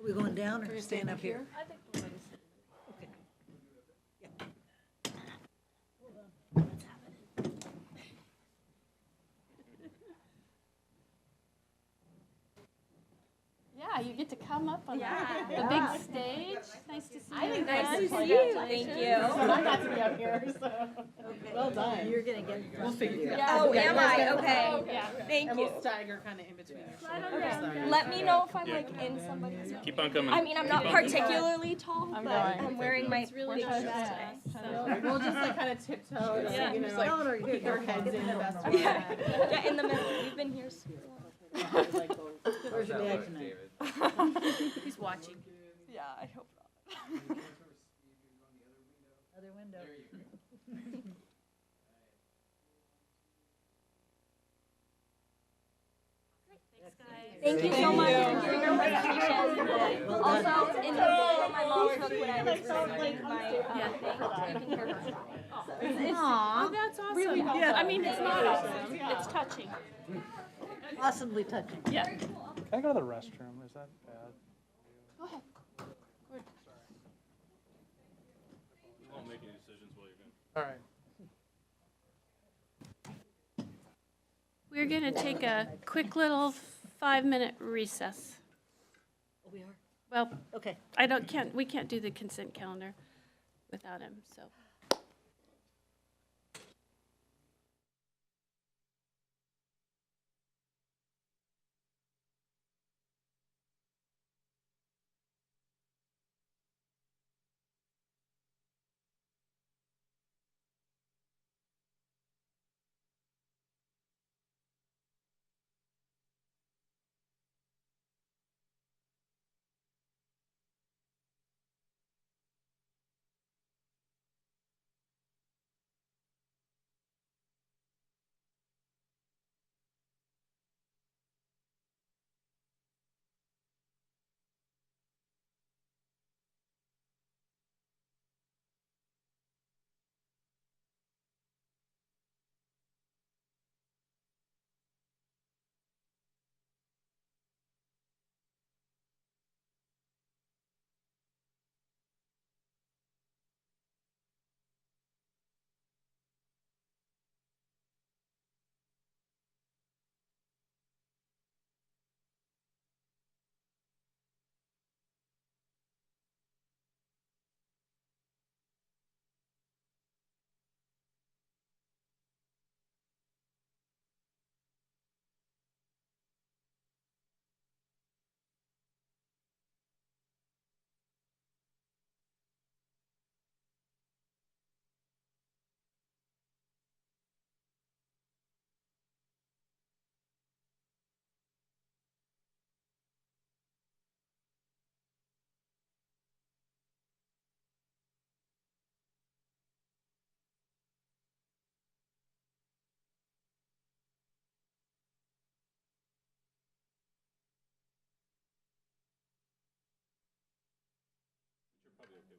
we going down or staying up here? Okay. Yeah, you get to come up on the Yeah. big stage. Nice to see you. Nice to see you. Thank you. I got to be up here, so. Well done. You're gonna get. We'll figure it Oh, am I? Okay. Yeah. Thank And you. we'll stagger kind of in between your shoulders. Let me know if I'm like in somebody's. Keep on coming. I mean, I'm not particularly tall, but I'm wearing my really work nice. shoes today. We'll just like kind of tiptoe, Yeah. you know, like keep our heads in the best way. Yeah, in the middle. We've been here so long. Where's your dad tonight? He's watching. Yeah, I hope not. Other window. Thank you so much for doing your presentation. Also, in the video my mom took when I was receiving my thing, you can hear her. Oh, that's awesome. Really? Yeah. I mean, it's not awesome. It's touching. Awesomely touching. Yeah. Can I go to the restroom? Is that bad? Go ahead. We won't make any decisions while you're gone. All right. We're going to take a quick little 5-minute recess. We are? Well, Okay. we can't do the consent calendar without him, so.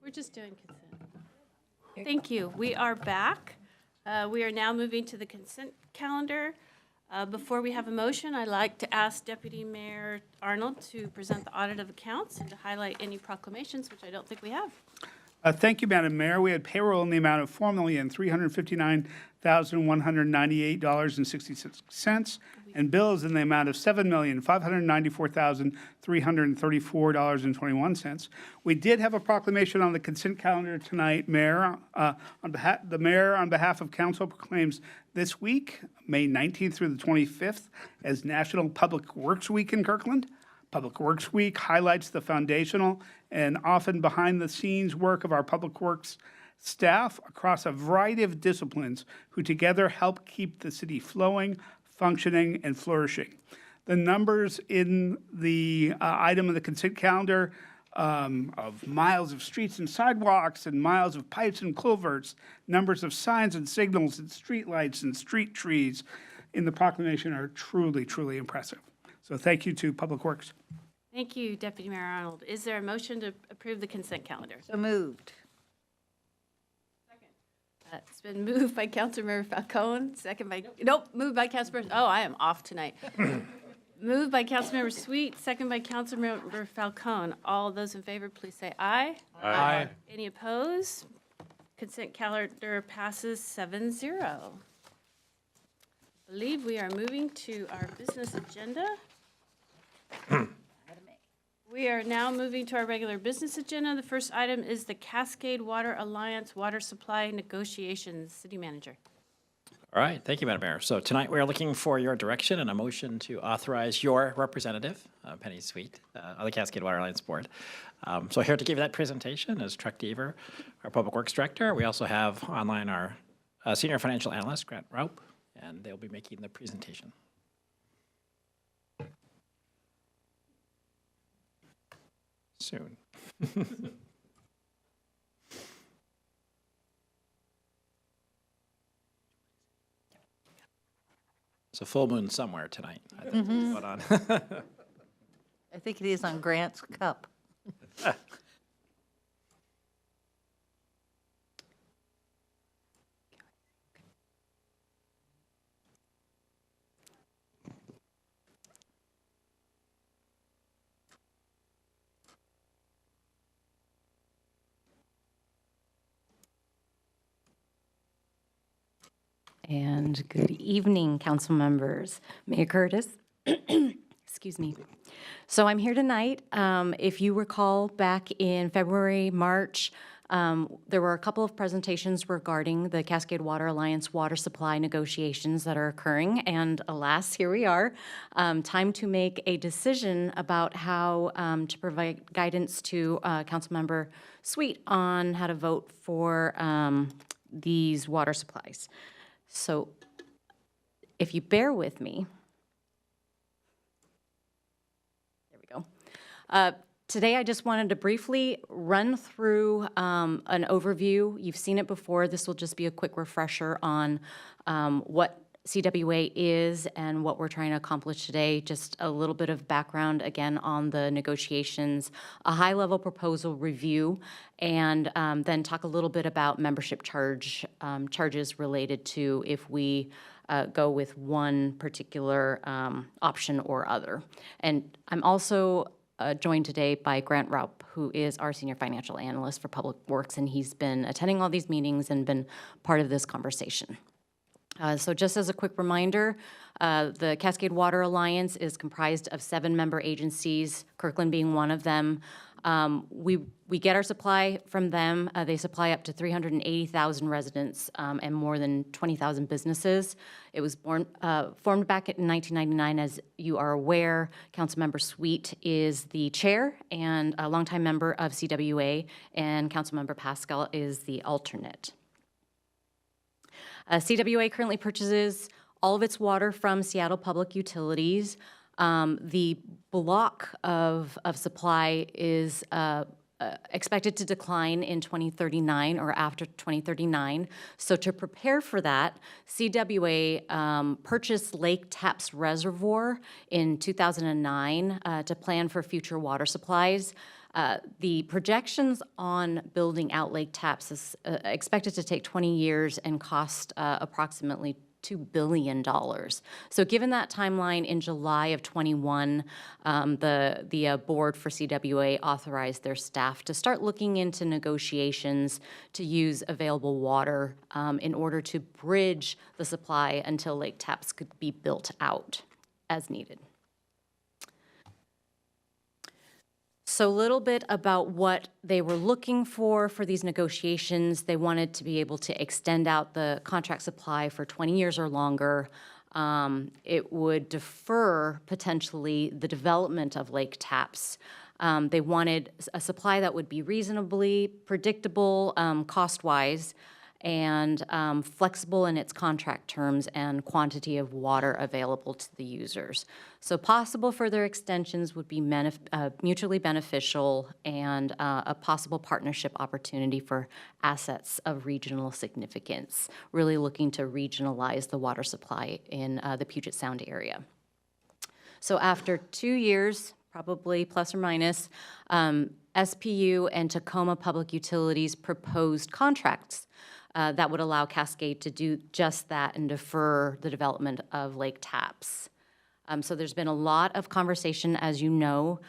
We're just doing consent. Thank you. We are back. We are now moving to the consent calendar. Before we have a motion, I'd like to ask Deputy Mayor Arnold to present the audit of accounts and to highlight any proclamations, which I don't think we have. Thank you, Madam Mayor. We had payroll in the amount of $4,359,198.66 and bills in the amount of $7,594,334.21. We did have a proclamation on the consent calendar tonight, Mayor. The mayor, on behalf of council, proclaims this week, May 19th through the 25th, as National Public Works Week in Kirkland. Public Works Week highlights the foundational and often behind-the-scenes work of our public works staff across a variety of disciplines who together help keep the city flowing, functioning, and flourishing. The numbers in the item of the consent calendar of miles of streets and sidewalks and miles of pipes and culverts, numbers of signs and signals and streetlights and street trees in the proclamation are truly, truly impressive. So thank you to Public Works. Thank you, Deputy Mayor Arnold. Is there a motion to approve the consent calendar? So moved. It's been moved by Councilmember Falcone, moved by Councilmember, I am off tonight. Moved by Councilmember Sweet, second by Councilmember Falcone. All those in favor, please say aye. Aye. Any opposed? Consent calendar passes 7-0. I believe we are moving to our business agenda. We are now moving to our regular business agenda. The first item is the Cascade Water Alliance water supply negotiations. City Manager. All right, thank you, Madam Mayor. So tonight we are looking for your direction and a motion to authorize your representative, Penny Sweet, on the Cascade Water Alliance Board. So here to give you that presentation is Truck Deaver, our Public Works Director. We also have online our Senior Financial Analyst, Grant Raup, and they'll be making the presentation. Soon. It's a full moon somewhere tonight. I think. But on. I think it is on Grant's cup. And good evening, council members. Mayor Curtis, excuse me. So I'm here tonight. If you recall, back in February, March, there were a couple of presentations regarding the Cascade Water Alliance water supply negotiations that are occurring, and alas, here we are. Time to make a decision about how to provide guidance to Councilmember Sweet on how to vote for these water supplies. So if you bear with me, there we go. Today, I just wanted to briefly run through an overview. You've seen it before. This will just be a quick refresher on what CWA is and what we're trying to accomplish today. Just a little bit of background, again, on the negotiations, a high-level proposal review, and then talk a little bit about membership charges related to if we go with one particular option or other. And I'm also joined today by Grant Raup, who is our Senior Financial Analyst for Public Works, and he's been attending all these meetings and been part of this conversation. So just as a quick reminder, the Cascade Water Alliance is comprised of 7 member agencies, Kirkland being one of them. We get our supply from them. They supply up to 380,000 residents and more than 20,000 businesses. It was formed back in 1999, as you are aware. Councilmember Sweet is the chair and a longtime member of CWA, and Councilmember Pascal is the alternate. CWA currently purchases all of its water from Seattle Public Utilities. The block of supply is expected to decline in 2039 or after 2039. So to prepare for that, CWA purchased Lake Tapps Reservoir in 2009 to plan for future water supplies. The projections on building out lake taps is expected to take 20 years and cost approximately $2 billion. So given that timeline, in July of 21, the board for CWA authorized their staff to start looking into negotiations to use available water in order to bridge the supply until lake taps could be built out as needed. So a little bit about what they were looking for these negotiations. They wanted to be able to extend out the contract supply for 20 years or longer. It would defer potentially the development of lake taps. They wanted a supply that would be reasonably predictable cost-wise and flexible in its contract terms and quantity of water available to the users. So possible further extensions would be mutually beneficial and a possible partnership opportunity for assets of regional significance, really looking to regionalize the water supply in the Puget Sound area. So after 2 years, probably plus or minus, SPU and Tacoma Public Utilities proposed contracts that would allow Cascade to do just that and defer the development of lake taps. So there's been a lot of conversation, as you know.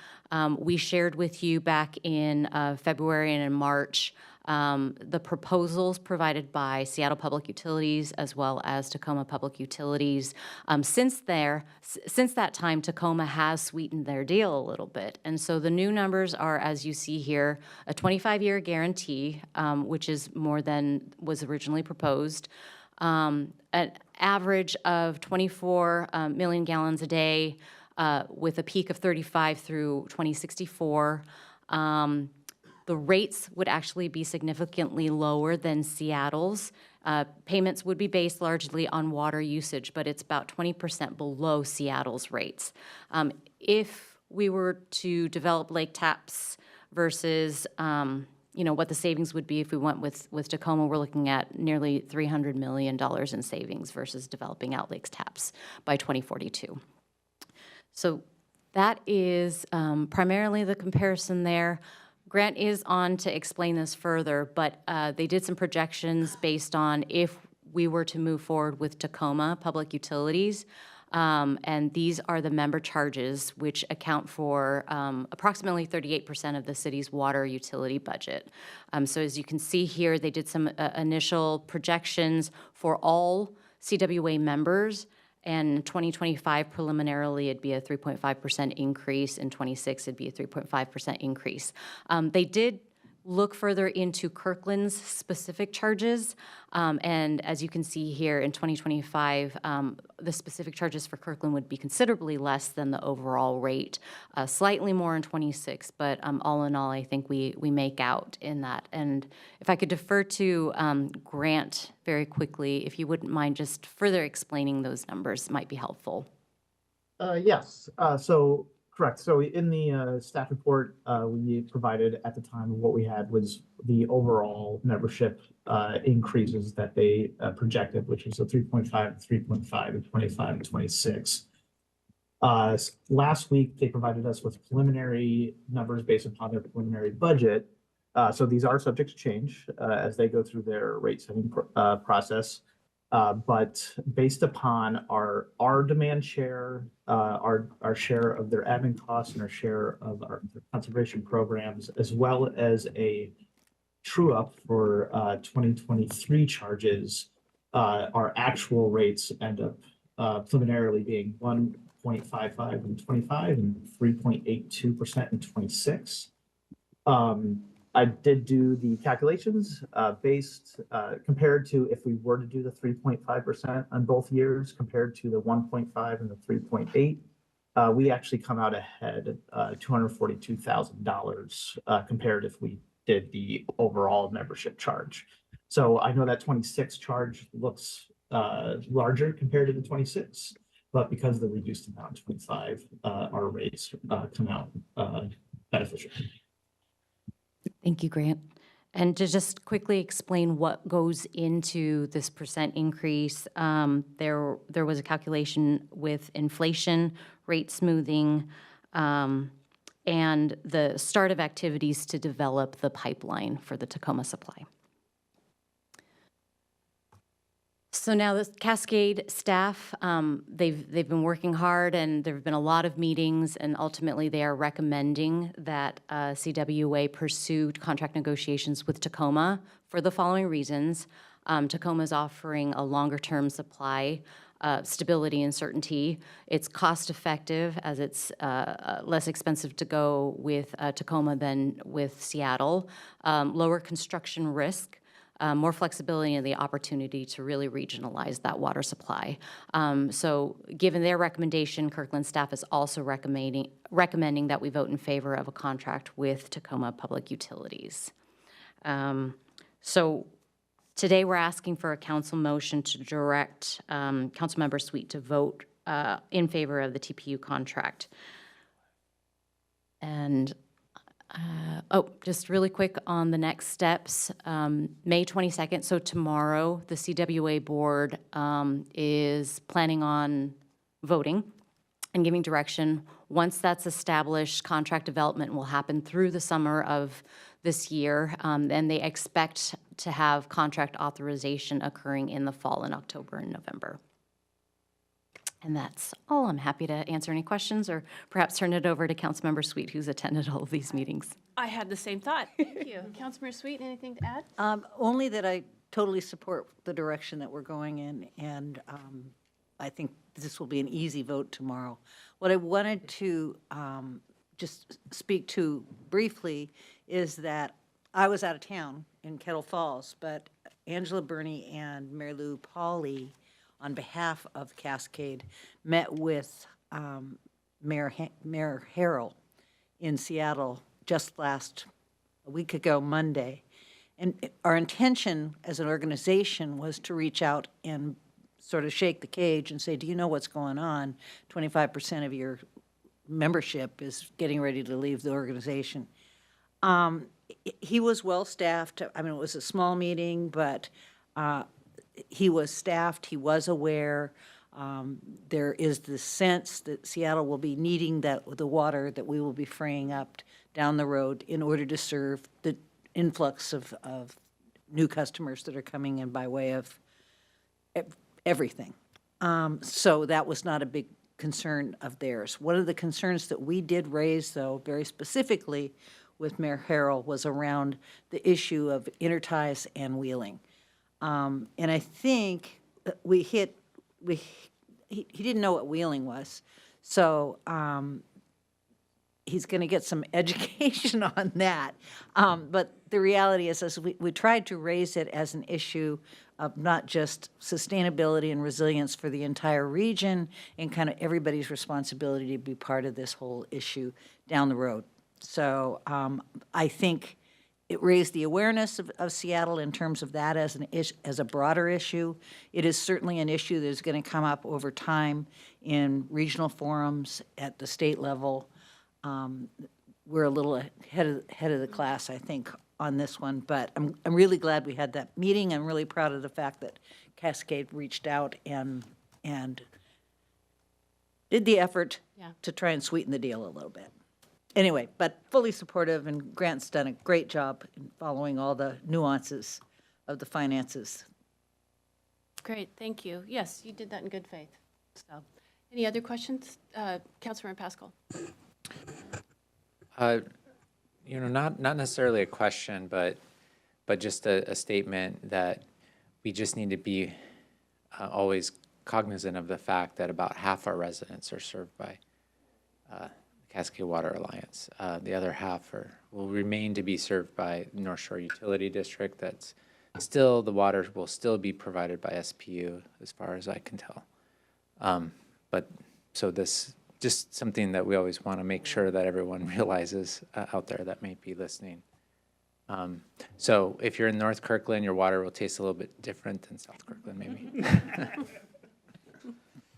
We shared with you back in February and in March the proposals provided by Seattle Public Utilities as well as Tacoma Public Utilities. Since that time, Tacoma has sweetened their deal a little bit. And so the new numbers are, as you see here, a 25-year guarantee, which is more than was originally proposed, an average of 24 million gallons a day with a peak of 35 through 2064. The rates would actually be significantly lower than Seattle's. Payments would be based largely on water usage, but it's about 20% below Seattle's rates. If we were to develop lake taps versus what the savings would be if we went with Tacoma, we're looking at nearly $300 million in savings versus developing out lake taps by 2042. So that is primarily the comparison there. Grant is on to explain this further, but they did some projections based on if we were to move forward with Tacoma Public Utilities, and these are the member charges, which account for approximately 38% of the city's water utility budget. So as you can see here, they did some initial projections for all CWA members. And 2025, preliminarily, it'd be a 3.5% increase. In 26, it'd be a 3.5% increase. They did look further into Kirkland's specific charges. And as you can see here, in 2025, the specific charges for Kirkland would be considerably less than the overall rate, slightly more in 26, but all in all, I think we make out in that. And if I could defer to Grant very quickly, if you wouldn't mind just further explaining those numbers, might be helpful. Yes, so correct. So in the staff report we provided at the time, what we had was the overall membership increases that they projected, which was a 3.5, 3.5, and 25, and 26. Last week, they provided us with preliminary numbers based upon their preliminary budget. So these are subject to change as they go through their rate setting process. But based upon our demand share, our share of their admin costs and our share of our conservation programs, as well as a true up for 2023 charges, our actual rates end up preliminarily being 1.55 in 25 and 3.82% in 26. I did do the calculations based compared to if we were to do the 3.5% on both years compared to the 1.5 and the 3.8. We actually come out ahead $242,000 compared if we did the overall membership charge. So I know that 26 charge looks larger compared to the 26, but because of the reduced amount 25, our rates come out beneficial. Thank you, Grant. And to just quickly explain what goes into this percent increase, there was a calculation with inflation, rate smoothing, and the start of activities to develop the pipeline for the Tacoma supply. So now the Cascade staff, they've been working hard, and there have been a lot of meetings, and ultimately they are recommending that CWA pursue contract negotiations with Tacoma for the following reasons. Tacoma is offering a longer-term supply, stability and certainty. It's cost-effective, as it's less expensive to go with Tacoma than with Seattle. Lower construction risk. More flexibility and the opportunity to really regionalize that water supply. So given their recommendation, Kirkland staff is also recommending that we vote in favor of a contract with Tacoma Public Utilities. So today we're asking for a council motion to direct Councilmember Sweet to vote in favor of the TPU contract. And just really quick on the next steps, May 22nd, so tomorrow, the CWA board is planning on voting and giving direction. Once that's established, contract development will happen through the summer of this year, and they expect to have contract authorization occurring in the fall in October and November. And that's all. I'm happy to answer any questions or perhaps turn it over to Councilmember Sweet, who's attended all of these meetings. I had the same thought. Thank you. Councilmember Sweet, anything to add? Only that I totally support the direction that we're going in, and I think this will be an easy vote tomorrow. What I wanted to just speak to briefly is that I was out of town in Kettle Falls, but Angela Burney and Mary Lou Pauley, on behalf of Cascade, met with Mayor Harrell in Seattle just a week ago, Monday. And our intention as an organization was to reach out and sort of shake the cage and say, do you know what's going on? 25% of your membership is getting ready to leave the organization. He was well-staffed. I mean, it was a small meeting, but he was staffed, he was aware. There is the sense that Seattle will be needing the water that we will be freeing up down the road in order to serve the influx of new customers that are coming in by way of everything. So that was not a big concern of theirs. One of the concerns that we did raise, though, very specifically with Mayor Harrell, was around the issue of interties and wheeling. And I think he didn't know what wheeling was, so he's going to get some education on that. But the reality is we tried to raise it as an issue of not just sustainability and resilience for the entire region and kind of everybody's responsibility to be part of this whole issue down the road. So I think it raised the awareness of Seattle in terms of that as a broader issue. It is certainly an issue that is going to come up over time in regional forums at the state level. We're a little ahead of the class, I think, on this one, but I'm really glad we had that meeting. I'm really proud of the fact that Cascade reached out and did the effort to try and sweeten the deal a little bit. Anyway, but fully supportive, and Grant's done a great job in following all the nuances of the finances. Great, thank you. Yes, you did that in good faith. So, any other questions? Councilmember Pascal. Not necessarily a question, but just a statement that we just need to be always cognizant of the fact that about half our residents are served by Cascade Water Alliance. The other half will remain to be served by North Shore Utility District. That's still, the water will still be provided by SPU as far as I can tell. But so this, just something that we always want to make sure that everyone realizes out there that may be listening. So if you're in North Kirkland, your water will taste a little bit different than South Kirkland, maybe.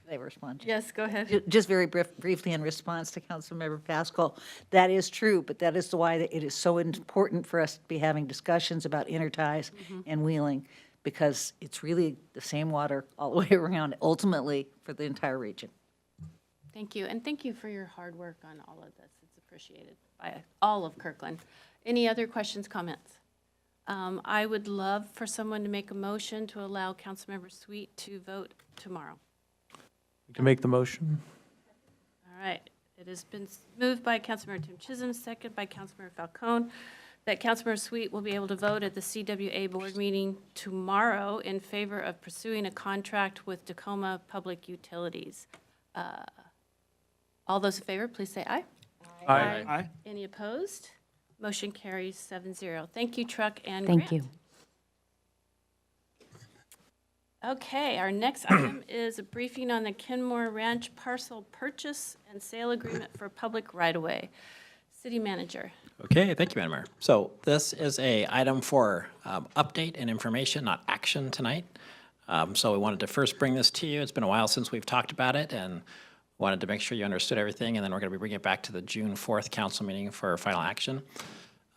They respond. Yes, go ahead. Just very briefly in response to Councilmember Pascal, that is true, but that is why it is so important for us to be having discussions about interties and wheeling, because it's really the same water all the way around, ultimately, for the entire region. Thank you, and thank you for your hard work on all of this. It's appreciated by all of Kirkland. Any other questions, comments? I would love for someone to make a motion to allow Councilmember Sweet to vote tomorrow. You can make the motion. All right, it has been moved by Councilmember Tim Chisholm, second by Councilmember Falcone, that Councilmember Sweet will be able to vote at the CWA board meeting tomorrow in favor of pursuing a contract with Tacoma Public Utilities. All those in favor, please say aye. Aye. Aye. Any opposed? Motion carries 7-0. Thank you, Truck and Thank Grant. you. Okay, our next item is a briefing on the Kenmore Ranch parcel purchase and sale agreement for public right-of-way. City Manager. Okay, thank you, Madam Mayor. So this is a item for update and information, not action tonight. So we wanted to first bring this to you. It's been a while since we've talked about it, and wanted to make sure you understood everything, and then we're going to be bringing it back to the June 4th council meeting for final action.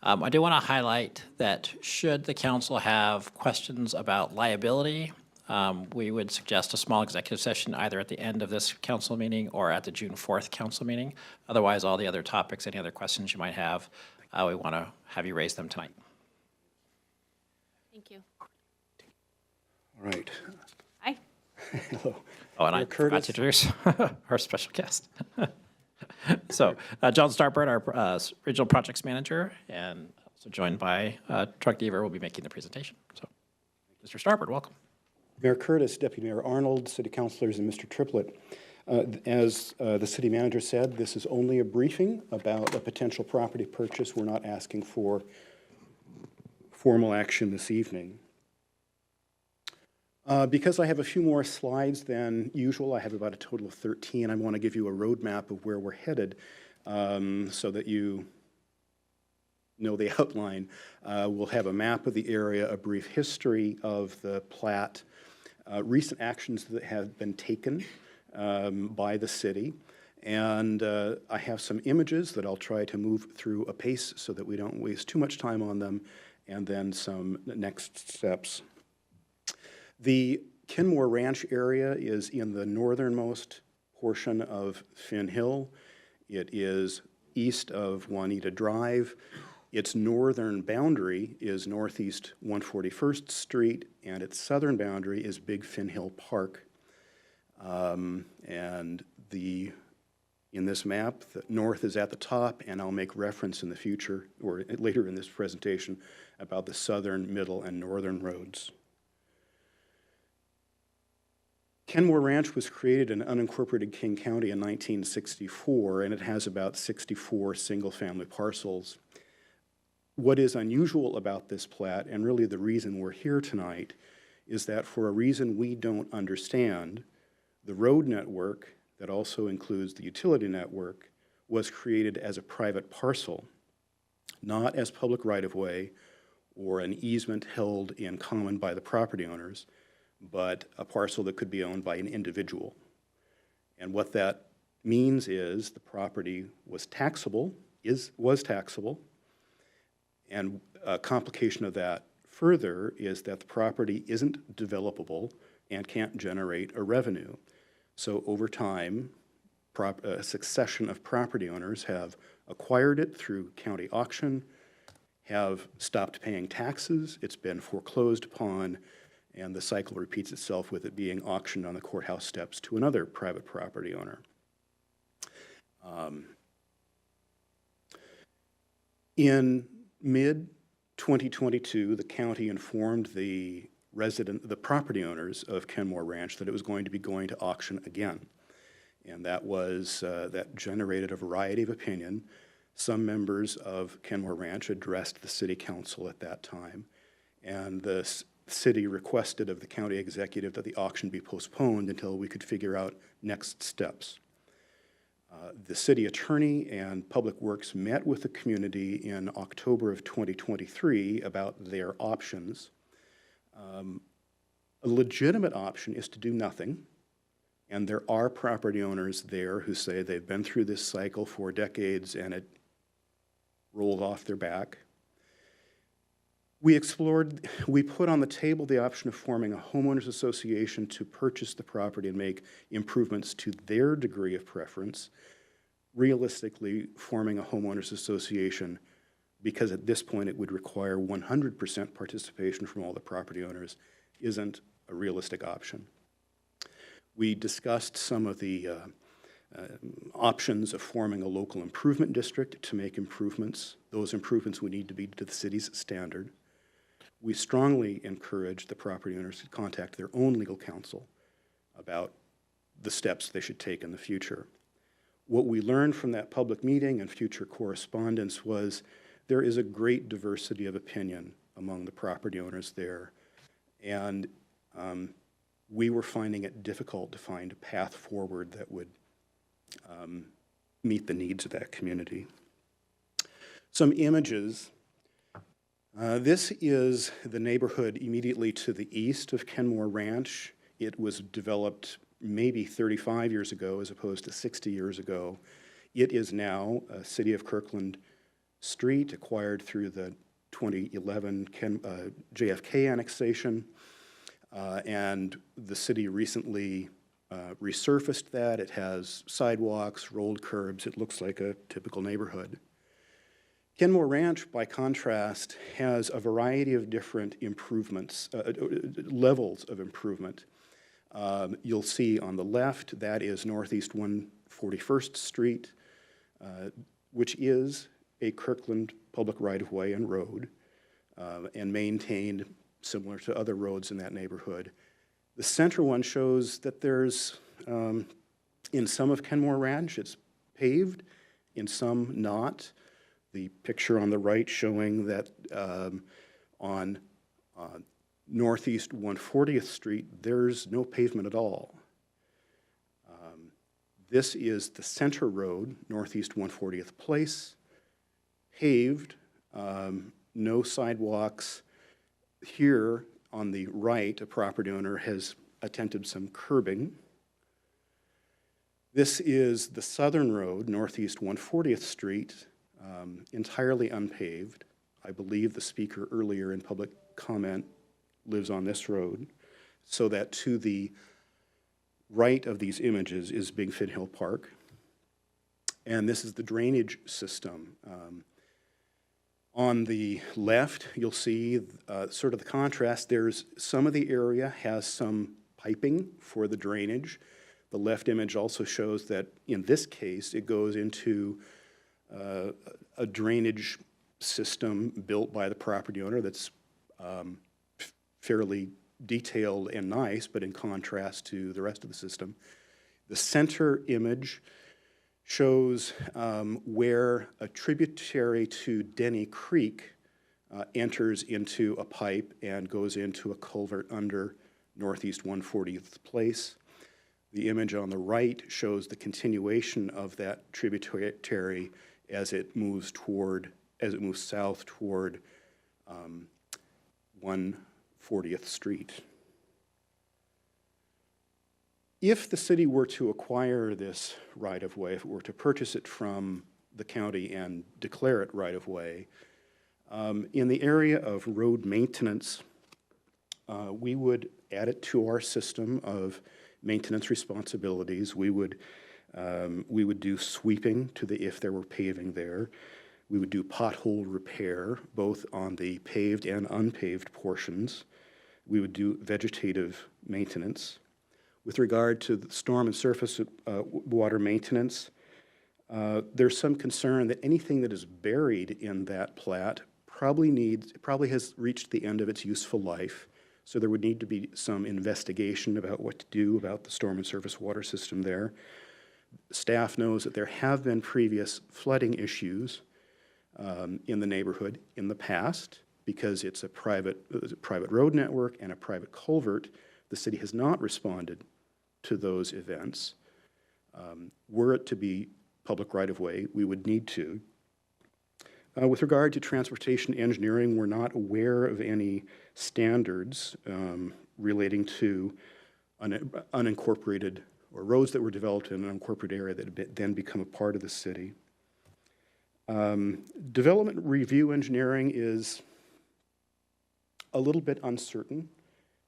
I do want to highlight that should the council have questions about liability, we would suggest a small executive session either at the end of this council meeting or at the June 4th council meeting. Otherwise, all the other topics, any other questions you might have, we want to have you raise them tonight. Thank you. All right. Hi. Hello. Oh, and I forgot to introduce our special guest. So, John Starbird, our regional projects manager, and also joined by Truck Deaver, will be making the presentation. So, Mr. Starbird, welcome. Mayor Curtis, Deputy Mayor Arnold, City Councilors, and Mr. Triplett. As the City Manager said, this is only a briefing about a potential property purchase. We're not asking for formal action this evening. Because I have a few more slides than usual, I have about a total of 13. I want to give you a roadmap of where we're headed so that you know the outline. We'll have a map of the area, a brief history of the plat, recent actions that have been taken by the city, and I have some images that I'll try to move through apace so that we don't waste too much time on them, and then some next steps. The Kenmore Ranch area is in the northernmost portion of Finn Hill. It is east of Juanita Drive. Its northern boundary is northeast 141st Street, and its southern boundary is Big Finn Hill Park. And in this map, the north is at the top, and I'll make reference in the future, or later in this presentation, about the southern, middle, and northern roads. Kenmore Ranch was created in unincorporated King County in 1964, and it has about 64 single-family parcels. What is unusual about this plat, and really the reason we're here tonight, is that for a reason we don't understand, the road network, that also includes the utility network, was created as a private parcel, not as public right-of-way or an easement held in common by the property owners, but a parcel that could be owned by an individual. And what that means is the property was taxable, was taxable, and a complication of that further is that the property isn't developable and can't generate a revenue. So over time, a succession of property owners have acquired it through county auction, have stopped paying taxes, it's been foreclosed upon, and the cycle repeats itself with it being auctioned on the courthouse steps to another private property owner. In mid-2022, the county informed the property owners of Kenmore Ranch that it was going to be going to auction again. And that generated a variety of opinion. Some members of Kenmore Ranch addressed the city council at that time, and the city requested of the county executive that the auction be postponed until we could figure out next steps. The city attorney and Public Works met with the community in October of 2023 about their options. A legitimate option is to do nothing, and there are property owners there who say they've been through this cycle for decades and it rolled off their back. We put on the table the option of forming a homeowners association to purchase the property and make improvements to their degree of preference. Realistically, forming a homeowners association, because at this point it would require 100% participation from all the property owners, isn't a realistic option. We discussed some of the options of forming a local improvement district to make improvements. Those improvements would need to be to the city's standard. We strongly encourage the property owners to contact their own legal counsel about the steps they should take in the future. What we learned from that public meeting and future correspondence was there is a great diversity of opinion among the property owners there, and we were finding it difficult to find a path forward that would meet the needs of that community. Some images. This is the neighborhood immediately to the east of Kenmore Ranch. It was developed maybe 35 years ago as opposed to 60 years ago. It is now a City of Kirkland street acquired through the 2011 JFK annexation, and the city recently resurfaced that. It has sidewalks, rolled curbs. It looks like a typical neighborhood. Kenmore Ranch, by contrast, has a variety of different improvements, levels of improvement. You'll see on the left, that is Northeast 141st Street, which is a Kirkland public right-of-way and road, and maintained similar to other roads in that neighborhood. The center one shows that there's, in some of Kenmore Ranch, it's paved, in some not. The picture on the right showing that on Northeast 140th Street, there's no pavement at all. This is the center road, Northeast 140th Place, paved, no sidewalks. Here on the right, a property owner has attempted some curbing. This is the southern road, Northeast 140th Street, entirely unpaved. I believe the speaker earlier in public comment lives on this road, so that to the right of these images is Big Fin Hill Park. And this is the drainage system. On the left, you'll see sort of the contrast. There's some of the area has some piping for the drainage. The left image also shows that in this case, it goes into a drainage system built by the property owner that's fairly detailed and nice, but in contrast to the rest of the system. The center image shows where a tributary to Denny Creek enters into a pipe and goes into a culvert under Northeast 140th Place. The image on the right shows the continuation of that tributary as it moves south toward 140th Street. If the city were to acquire this right-of-way, if it were to purchase it from the county and declare it right-of-way, in the area of road maintenance, we would add it to our system of maintenance responsibilities. We would do sweeping if there were paving there. We would do pothole repair, both on the paved and unpaved portions. We would do vegetative maintenance. With regard to the storm and surface water maintenance, there's some concern that anything that is buried in that plat probably has reached the end of its useful life. So there would need to be some investigation about what to do about the storm and surface water system there. Staff knows that there have been previous flooding issues in the neighborhood in the past because it's a private road network and a private culvert. The city has not responded to those events. Were it to be public right-of-way, we would need to. With regard to transportation engineering, we're not aware of any standards relating to unincorporated or roads that were developed in an unincorporated area that then become a part of the city. Development review engineering is a little bit uncertain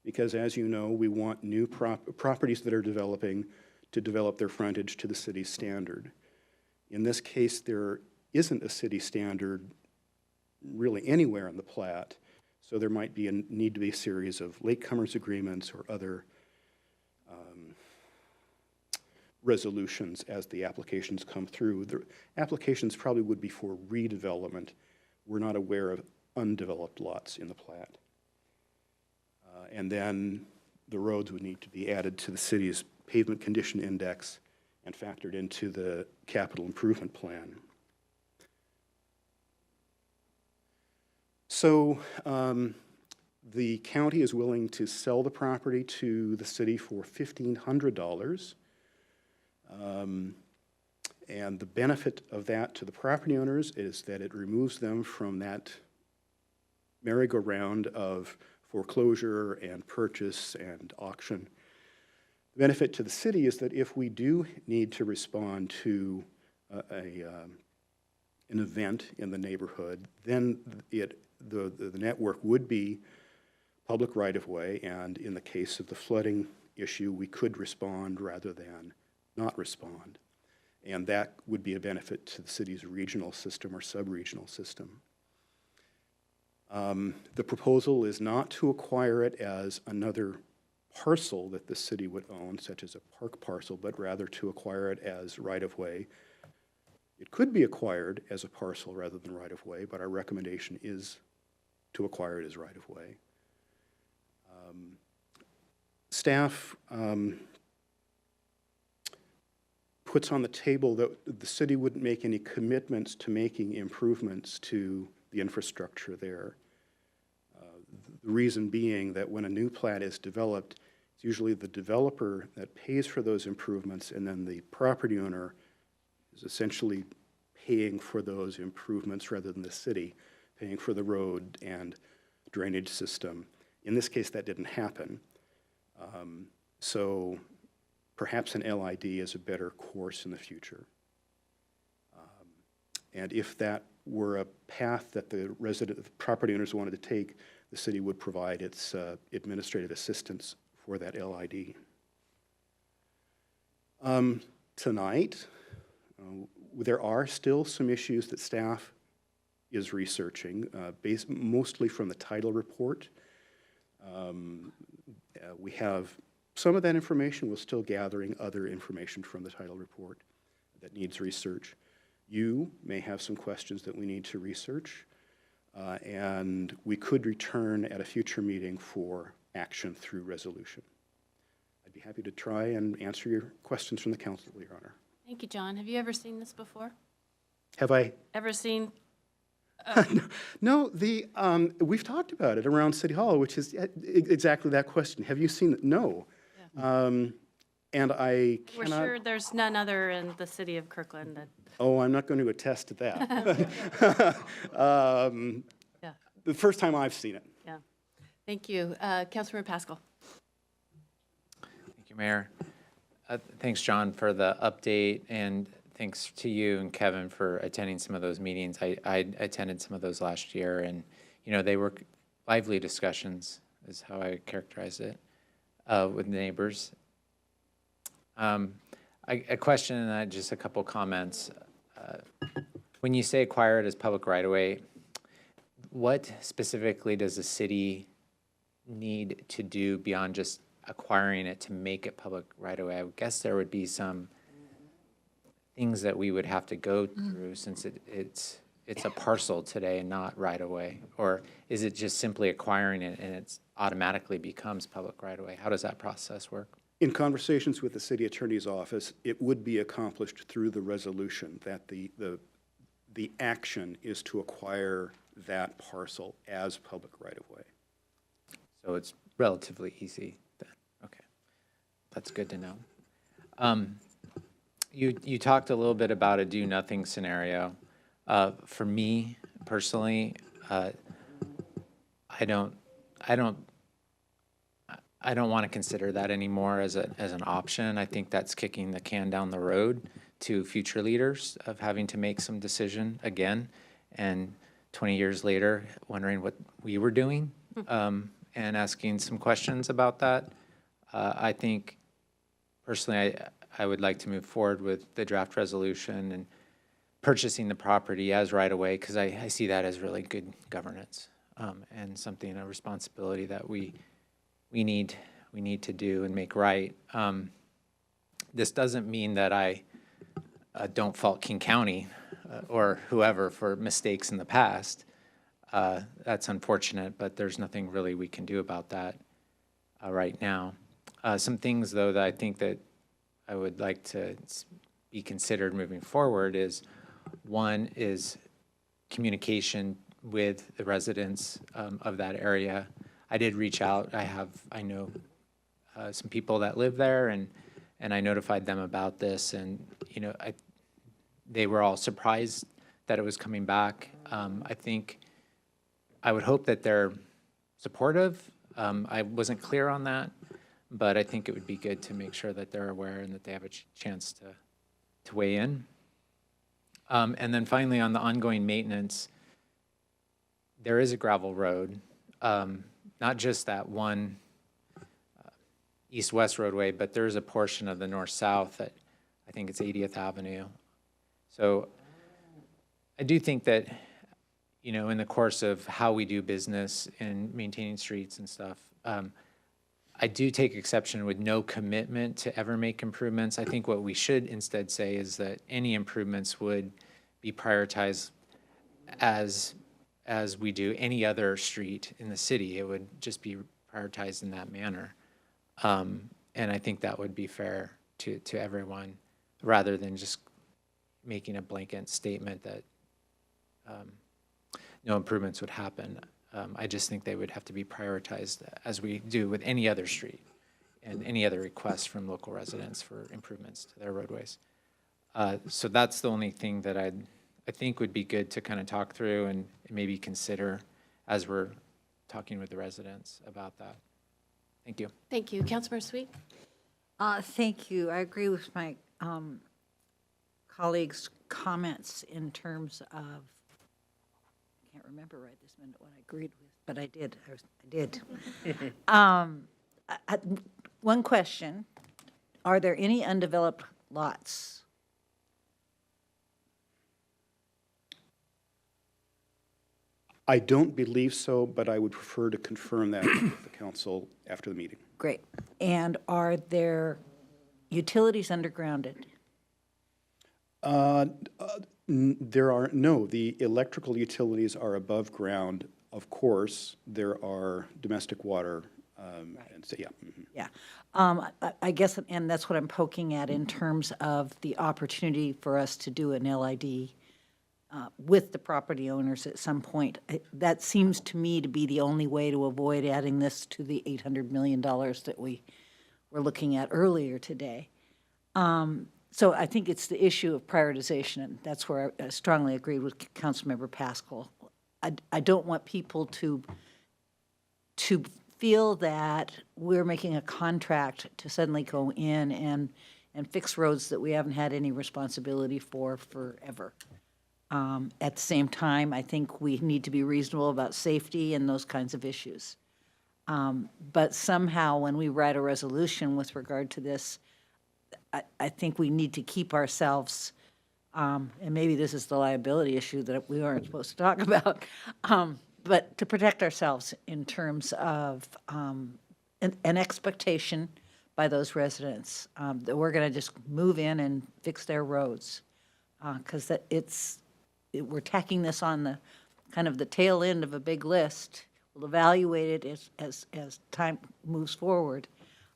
because, as you know, we want new properties that are developing to develop their frontage to the city's standard. In this case, there isn't a city standard really anywhere in the plat, so there might be need to be a series of latecomers agreements or other resolutions as the applications come through. The applications probably would be for redevelopment. We're not aware of undeveloped lots in the plat. And then the roads would need to be added to the city's pavement condition index and factored into the capital improvement plan. So the county is willing to sell the property to the city for $1,500. And the benefit of that to the property owners is that it removes them from that merry-go-round of foreclosure and purchase and auction. The benefit to the city is that if we do need to respond to an event in the neighborhood, then the network would be public right-of-way, and in the case of the flooding issue, we could respond rather than not respond. And that would be a benefit to the city's regional system or sub-regional system. The proposal is not to acquire it as another parcel that the city would own, such as a park parcel, but rather to acquire it as right-of-way. It could be acquired as a parcel rather than right-of-way, but our recommendation is to acquire it as right-of-way. Staff puts on the table that the city wouldn't make any commitments to making improvements to the infrastructure there. The reason being that when a new plat is developed, it's usually the developer that pays for those improvements, and then the property owner is essentially paying for those improvements rather than the city paying for the road and drainage system. In this case, that didn't happen. So perhaps an LID is a better course in the future. And if that were a path that the property owners wanted to take, the city would provide its administrative assistance for that LID. Tonight, there are still some issues that staff is researching, based mostly from the title report. We have some of that information. We're still gathering other information from the title report that needs research. You may have some questions that we need to research, and we could return at a future meeting for action through resolution. I'd be happy to try and answer your questions from the council, Your Honor. Thank you, John. Have you ever seen this before? Have I? Ever seen? No, we've talked about it around City Hall, which is exactly that question. Have you seen it? No. Yeah. And I cannot. We're sure there's none other in the city of Kirkland that. Oh, I'm not going to attest to that. Yeah. The first time I've seen it. Yeah. Thank you. Councilmember Pascal. Thank you, Mayor. Thanks, John, for the update, and thanks to you and Kevin for attending some of those meetings. I attended some of those last year, and they were lively discussions, is how I characterize it, with neighbors. A question and just a couple comments. When you say acquire it as public right-of-way, what specifically does the city need to do beyond just acquiring it to make it public right-of-way? I would guess there would be some things that we would have to go through since it's a parcel today and not right-of-way. Or is it just simply acquiring it and it automatically becomes public right-of-way? How does that process work? In conversations with the city attorney's office, it would be accomplished through the resolution that the action is to acquire that parcel as public right-of-way. So it's relatively easy then. Okay, that's good to know. You talked a little bit about a do-nothing scenario. For me personally, I don't want to consider that anymore as an option. I think that's kicking the can down the road to future leaders of having to make some decision again, and 20 years later, wondering what we were doing and asking some questions about that. I think personally, I would like to move forward with the draft resolution and purchasing the property as right away, because I see that as really good governance, and something, a responsibility that we need to do and make right. This doesn't mean that I don't fault King County or whoever for mistakes in the past. That's unfortunate, but there's nothing really we can do about that right now. Some things, though, that I think that I would like to be considered moving forward is, one is communication with the residents of that area. I did reach out. I know some people that live there, and I notified them about this, and they were all surprised that it was coming back. I would hope that they're supportive. I wasn't clear on that, but I think it would be good to make sure that they're aware and that they have a chance to weigh in. And then finally, on the ongoing maintenance, there is a gravel road, not just that one east-west roadway, but there's a portion of the north-south that I think it's 80th Avenue. So I do think that, in the course of how we do business and maintaining streets and stuff, I do take exception with no commitment to ever make improvements. I think what we should instead say is that any improvements would be prioritized as we do any other street in the city. It would just be prioritized in that manner. And I think that would be fair to everyone, rather than just making a blanket statement that no improvements would happen. I just think they would have to be prioritized as we do with any other street and any other requests from local residents for improvements to their roadways. So that's the only thing that I think would be good to kind of talk through and maybe consider as we're talking with the residents about that. Thank you. Thank you. Councilmember Sweet? Thank you. I agree with my colleagues' comments in terms of, I can't remember right this minute what I agreed with, but I did. I did. One question, are there any undeveloped lots? I don't believe so, but I would prefer to confirm that with the council after the meeting. Great. And are there utilities undergrounded? There are, no, the electrical utilities are above ground. Of course, there are domestic water, and so, yeah. Yeah. I guess, and that's what I'm poking at in terms of the opportunity for us to do an LID with the property owners at some point. That seems to me to be the only way to avoid adding this to the $800 million that we were looking at earlier today. So I think it's the issue of prioritization, and that's where I strongly agreed with Councilmember Pascal. I don't want people to feel that we're making a contract to suddenly go in and fix roads that we haven't had any responsibility for forever. At the same time, I think we need to be reasonable about safety and those kinds of issues. But somehow, when we write a resolution with regard to this, I think we need to keep ourselves, and maybe this is the liability issue that we aren't supposed to talk about, but to protect ourselves in terms of an expectation by those residents that we're going to just move in and fix their roads, because we're tacking this on the kind of the tail end of a big list. We'll evaluate it as time moves forward.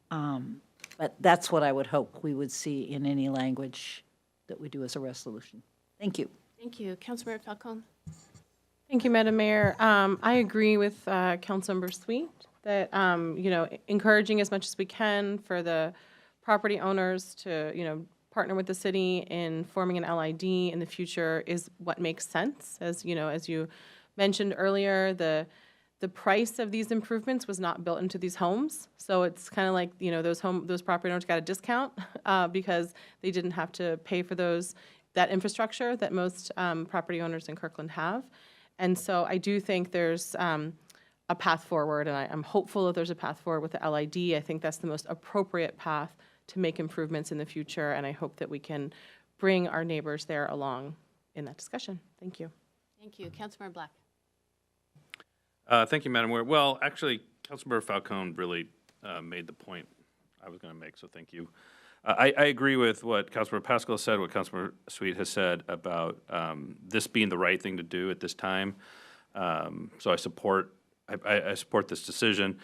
But that's what I would hope we would see in any language that we do as a resolution. Thank you. Thank you. Councilmember Falcone? Thank you, Madam Mayor. I agree with Councilmember Sweet that, encouraging as much as we can for the property owners to, partner with the city in forming an LID in the future is what makes sense. As you mentioned earlier, the price of these improvements was not built into these homes. So it's kind of like, those property owners got a discount because they didn't have to pay for that infrastructure that most property owners in Kirkland have. And so I do think there's a path forward, and I'm hopeful that there's a path forward with the LID. I think that's the most appropriate path to make improvements in the future, and I hope that we can bring our neighbors there along in that discussion. Thank you. Thank you. Councilmember Black. Thank you, Madam Mayor. Well, actually, Councilmember Falcone really made the point I was going to make, so thank you. I agree with what Councilmember Pascal said, what Councilmember Sweet has said about this being the right thing to do at this time. So I support this decision.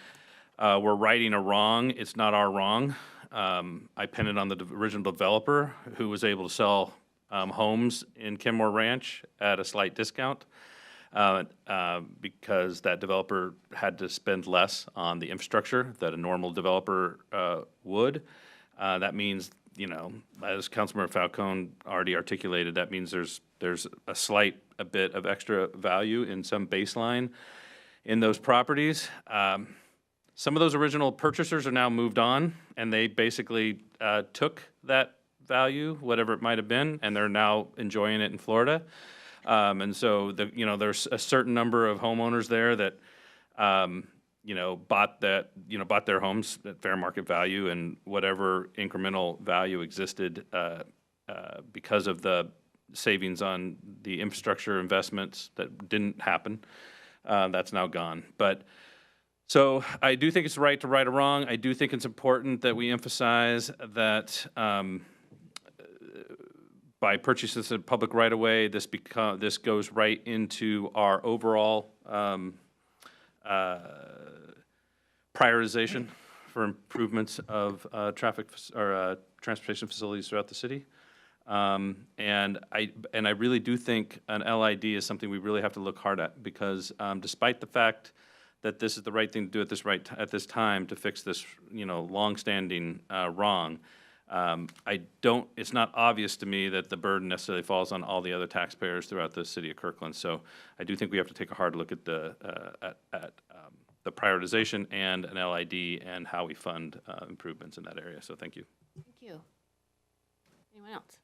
We're righting a wrong. It's not our wrong. I pinned it on the original developer who was able to sell homes in Kenmore Ranch at a slight discount because that developer had to spend less on the infrastructure that a normal developer would. That means, you know, as Councilmember Falcone already articulated, that means there's a bit of extra value in some baseline in those properties. Some of those original purchasers are now moved on, and they basically took that value, whatever it might have been, and they're now enjoying it in Florida. And so, there's a certain number of homeowners there that, bought their homes at fair market value, and whatever incremental value existed because of the savings on the infrastructure investments that didn't happen, that's now gone. So I do think it's right to right a wrong. I do think it's important that we emphasize that by purchasing this at public right of way, this goes right into our overall prioritization for improvements of transportation facilities throughout the city. And I really do think an LID is something we really have to look hard at, because despite the fact that this is the right thing to do at this time to fix this, longstanding wrong, it's not obvious to me that the burden necessarily falls on all the other taxpayers throughout the city of Kirkland. So I do think we have to take a hard look at the prioritization and an LID and how we fund improvements in that area. So thank you. Thank you. Anyone else?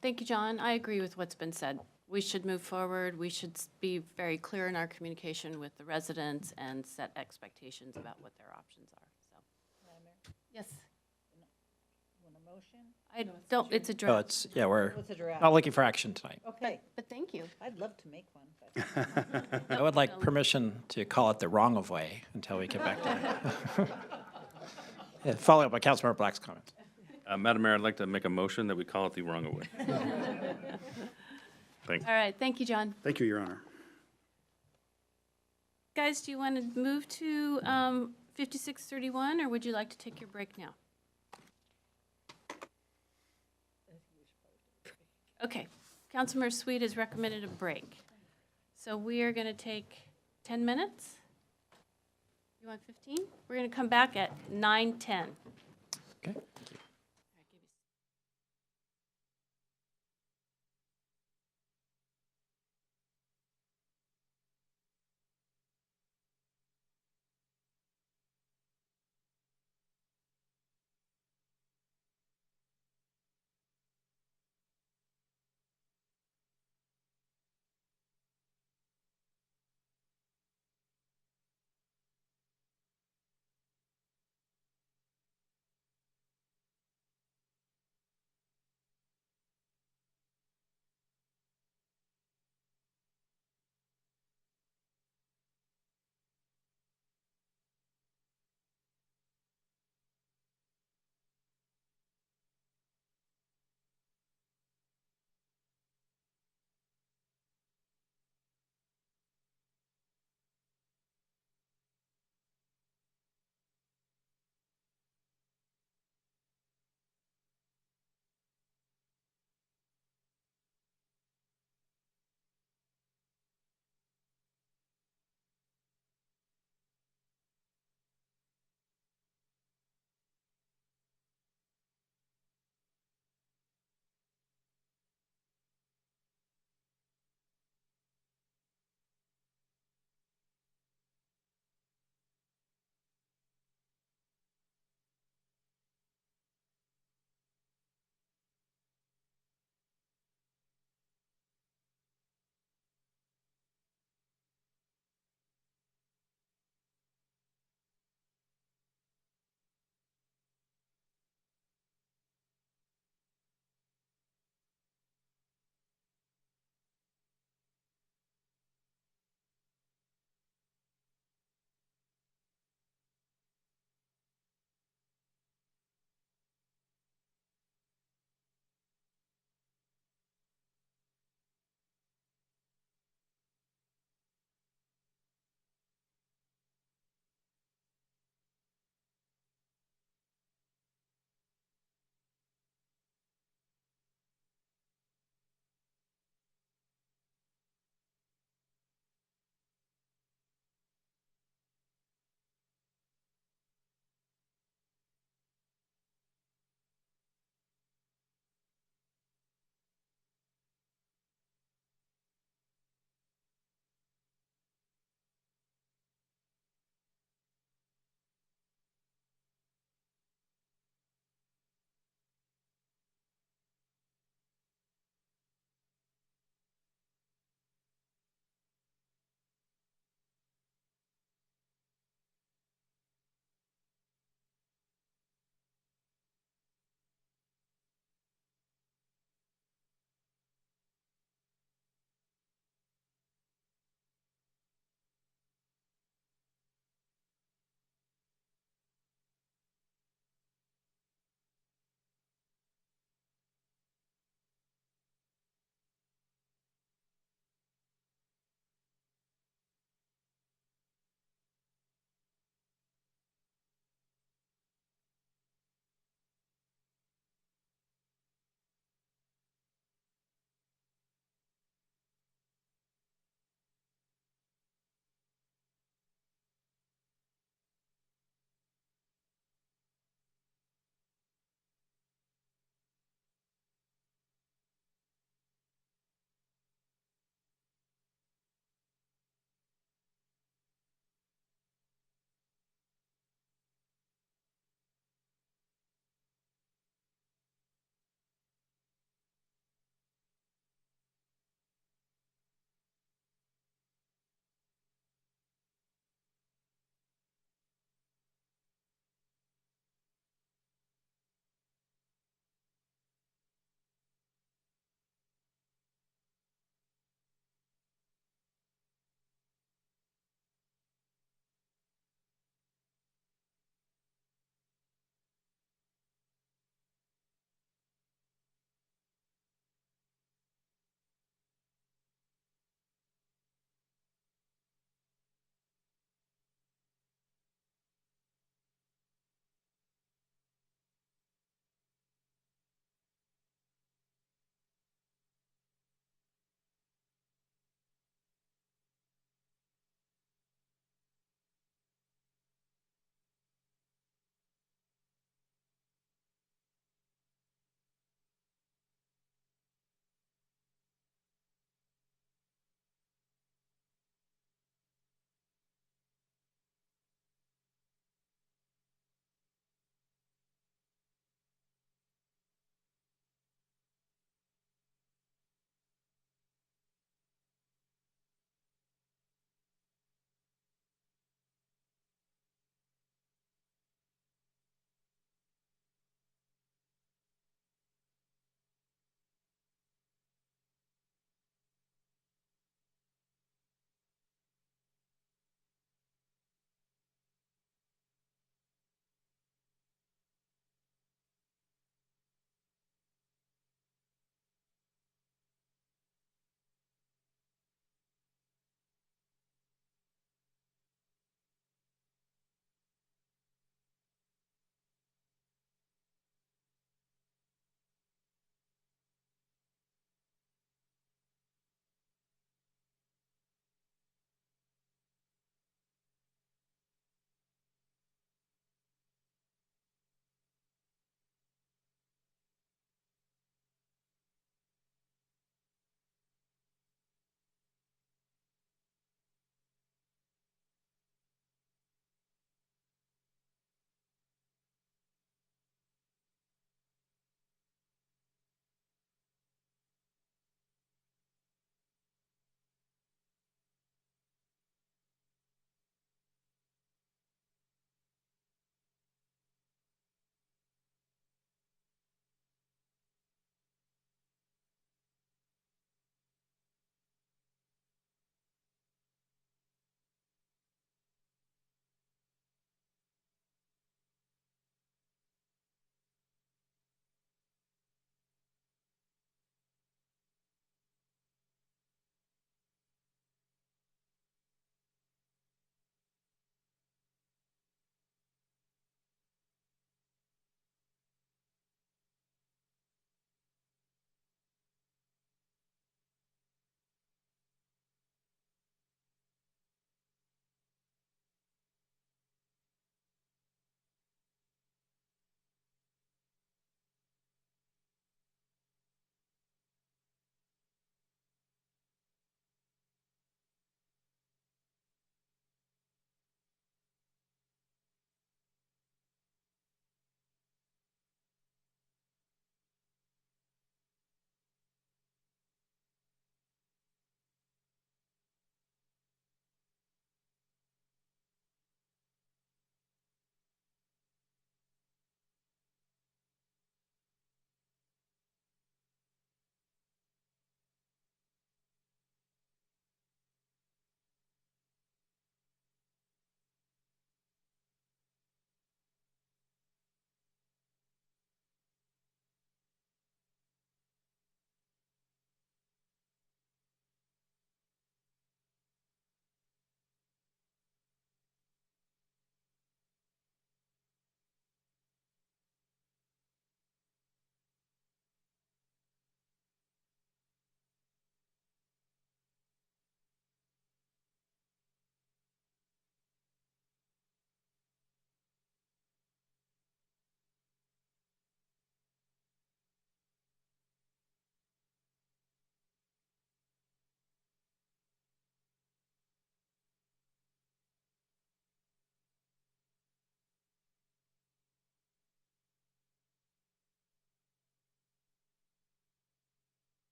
Thank you, John. I agree with what's been said. We should move forward. We should be very clear in our communication with the residents and set expectations about what their options are. So, yes. I don't, it's a draft. We're It's a draft. not looking for action tonight. Okay, But thank you. I'd love to make one, but. I would like permission to call it the wrong of way until we get back to it. Yeah, following up on Councilmember Black's comments. Madam Mayor, I'd like to make a motion that we call it the wrong of way. Thanks. All right. Thank you, John. Thank you, Your Honor. Guys, do you want to move to 5631, or would you like to take your break now? Okay. Councilmember Sweet has recommended a break. So we are going to take 10 minutes. You want 15? We're going to come back at 9:10. Okay.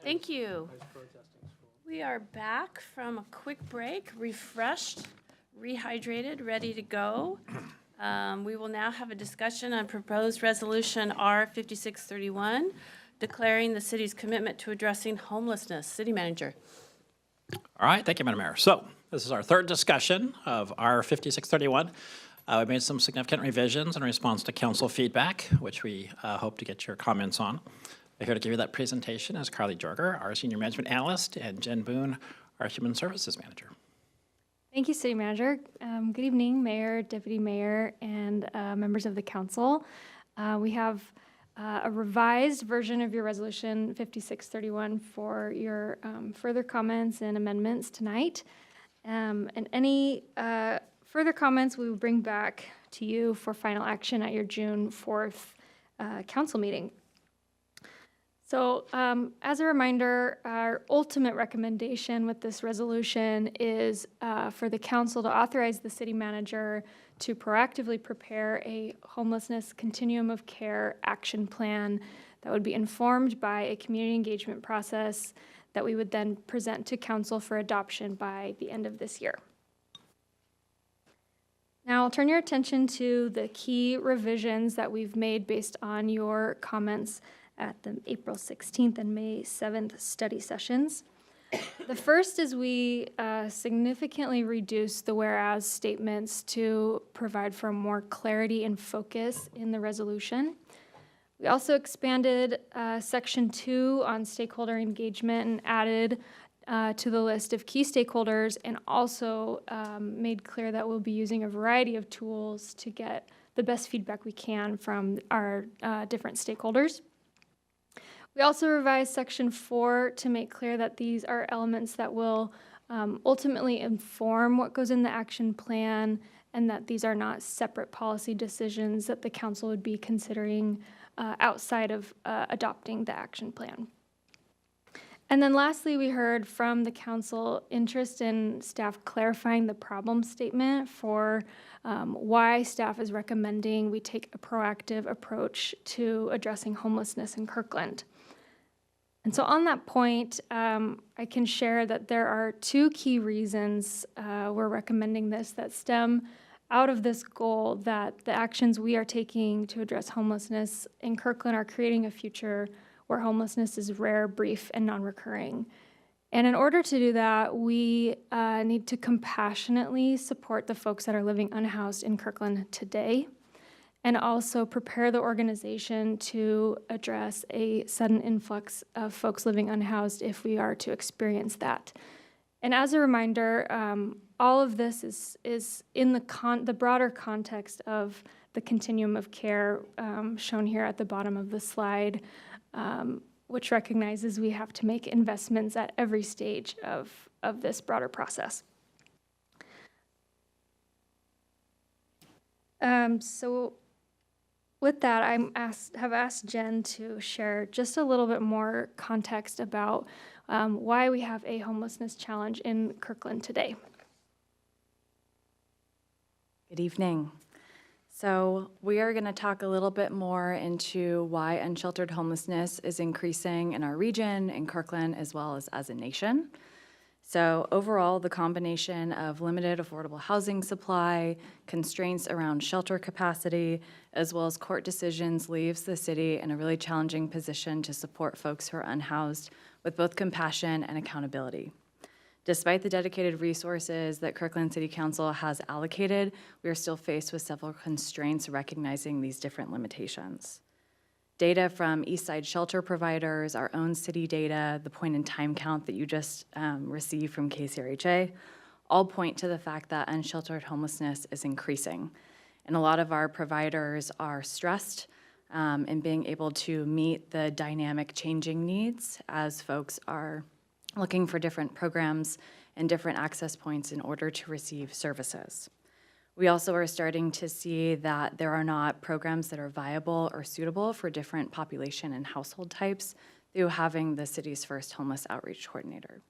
Thank you. We are back from a quick break, refreshed, rehydrated, ready to go. We will now have a discussion on proposed resolution R 5631, declaring the city's commitment to addressing homelessness. City Manager. All right, thank you, Madam Mayor. So this is our third discussion of R 5631. We made some significant revisions in response to council feedback, which we hope to get your comments on. Here to give you that presentation is Carly Jorger, our Senior Management Analyst, and Jen Boone, our Human Services Manager. Thank you, City Manager. Good evening, Mayor, Deputy Mayor, and members of the council. We have a revised version of your resolution 5631 for your further comments and amendments tonight. And any further comments we will bring back to you for final action at your June 4th council meeting. So as a reminder, our ultimate recommendation with this resolution is for the council to authorize the city manager to proactively prepare a homelessness continuum of care action plan that would be informed by a community engagement process that we would then present to council for adoption by the end of this year. Now I'll turn your attention to the key revisions that we've made based on your comments at the April 16th and May 7th study sessions. The first is we significantly reduced the whereas statements to provide for more clarity and focus in the resolution. We also expanded section 2 on stakeholder engagement and added to the list of key stakeholders, and also made clear that we'll be using a variety of tools to get the best feedback we can from our different stakeholders. We also revised section 4 to make clear that these are elements that will ultimately inform what goes in the action plan, and that these are not separate policy decisions that the council would be considering outside of adopting the action plan. And then lastly, we heard from the council interest in staff clarifying the problem statement for why staff is recommending we take a proactive approach to addressing homelessness in Kirkland. And so on that point, I can share that there are two key reasons we're recommending this that stem out of this goal that the actions we are taking to address homelessness in Kirkland are creating a future where homelessness is rare, brief, and non-recurring. And in order to do that, we need to compassionately support the folks that are living unhoused in Kirkland today, and also prepare the organization to address a sudden influx of folks living unhoused if we are to experience that. And as a reminder, all of this is in the broader context of the continuum of care shown here at the bottom of the slide, which recognizes we have to make investments at every stage of this broader process. So with that, have asked Jen to share just a little bit more context about why we have a homelessness challenge in Kirkland today. Good evening. So we are going to talk a little bit more into why unsheltered homelessness is increasing in our region, in Kirkland, as well as a nation. So overall, the combination of limited affordable housing supply, constraints around shelter capacity, as well as court decisions leaves the city in a really challenging position to support folks who are unhoused with both compassion and accountability. Despite the dedicated resources that Kirkland City Council has allocated, we are still faced with several constraints recognizing these different limitations. Data from Eastside shelter providers, our own city data, the point in time count that you just received from KCRHA, all point to the fact that unsheltered homelessness is increasing. And a lot of our providers are stressed in being able to meet the dynamic changing needs as folks are looking for different programs and different access points in order to receive services. We also are starting to see that there are not programs that are viable or suitable for different population and household types through having the city's first homeless outreach coordinator.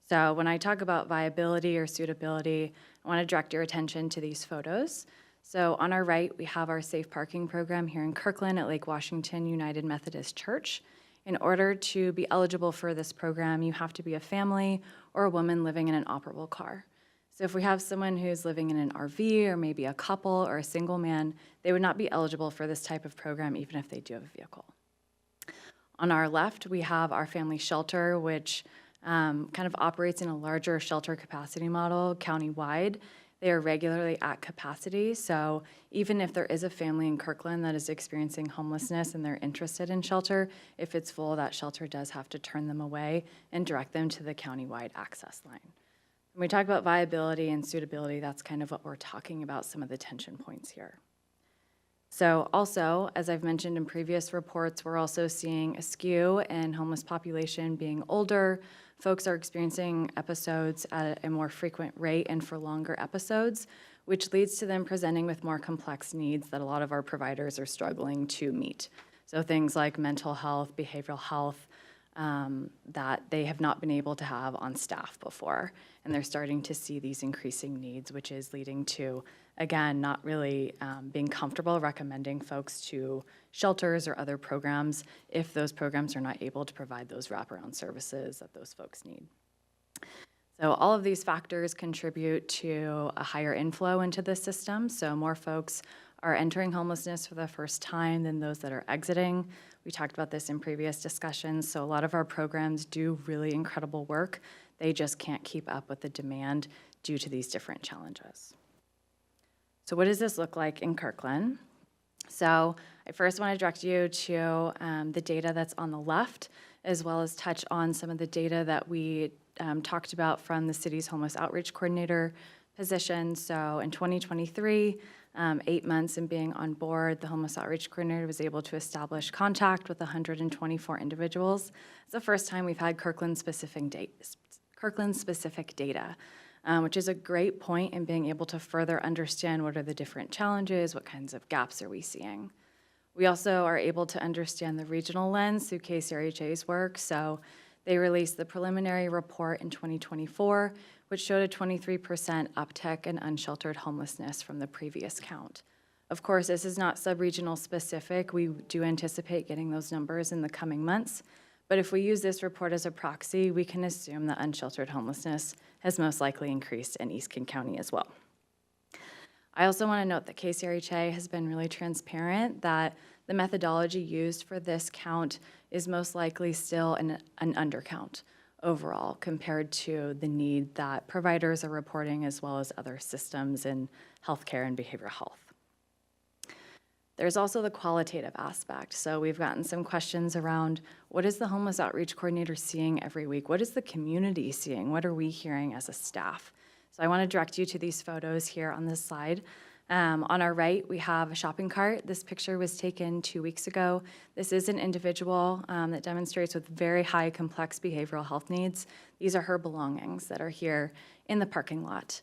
So when I talk about viability or suitability, I want to direct your attention to these photos. So on our right, we have our safe parking program here in Kirkland at Lake Washington United Methodist Church. In order to be eligible for this program, you have to be a family or a woman living in an operable car. So if we have someone who's living in an RV or maybe a couple or a single man, they would not be eligible for this type of program even if they do have a vehicle. On our left, we have our family shelter, which kind of operates in a larger shelter capacity model countywide. They are regularly at capacity, so even if there is a family in Kirkland that is experiencing homelessness and they're interested in shelter, if it's full, that shelter does have to turn them away and direct them to the countywide access line. When we talk about viability and suitability, that's kind of what we're talking about, some of the tension points here. So also, as I've mentioned in previous reports, we're also seeing a skew in homeless population being older. Folks are experiencing episodes at a more frequent rate and for longer episodes, which leads to them presenting with more complex needs that a lot of our providers are struggling to meet. So things like mental health, behavioral health, that they have not been able to have on staff before. And they're starting to see these increasing needs, which is leading to, again, not really being comfortable recommending folks to shelters or other programs if those programs are not able to provide those wraparound services that those folks need. So all of these factors contribute to a higher inflow into the system. So more folks are entering homelessness for the first time than those that are exiting. We talked about this in previous discussions. So a lot of our programs do really incredible work. They just can't keep up with the demand due to these different challenges. So what does this look like in Kirkland? So I first want to direct you to the data that's on the left, as well as touch on some of the data that we talked about from the city's homeless outreach coordinator position. So in 2023, 8 months in being on board, the homeless outreach coordinator was able to establish contact with 124 individuals. It's the first time we've had Kirkland-specific data. Which is a great point in being able to further understand what are the different challenges, what kinds of gaps are we seeing. We also are able to understand the regional lens through KCRHA's work. So they released the preliminary report in 2024, which showed a 23% uptick in unsheltered homelessness from the previous count. Of course, this is not sub-regional specific. We do anticipate getting those numbers in the coming months. But if we use this report as a proxy, we can assume that unsheltered homelessness has most likely increased in East King County as well. I also want to note that KCRHA has been really transparent that the methodology used for this count is most likely still an undercount overall compared to the need that providers are reporting as well as other systems in healthcare and behavioral health. There's also the qualitative aspect. So we've gotten some questions around what is the homeless outreach coordinator seeing every week? What is the community seeing? What are we hearing as a staff? So I want to direct you to these photos here on this slide. On our right, we have a shopping cart. This picture was taken 2 weeks ago. This is an individual that demonstrates with very high complex behavioral health needs. These are her belongings that are here in the parking lot.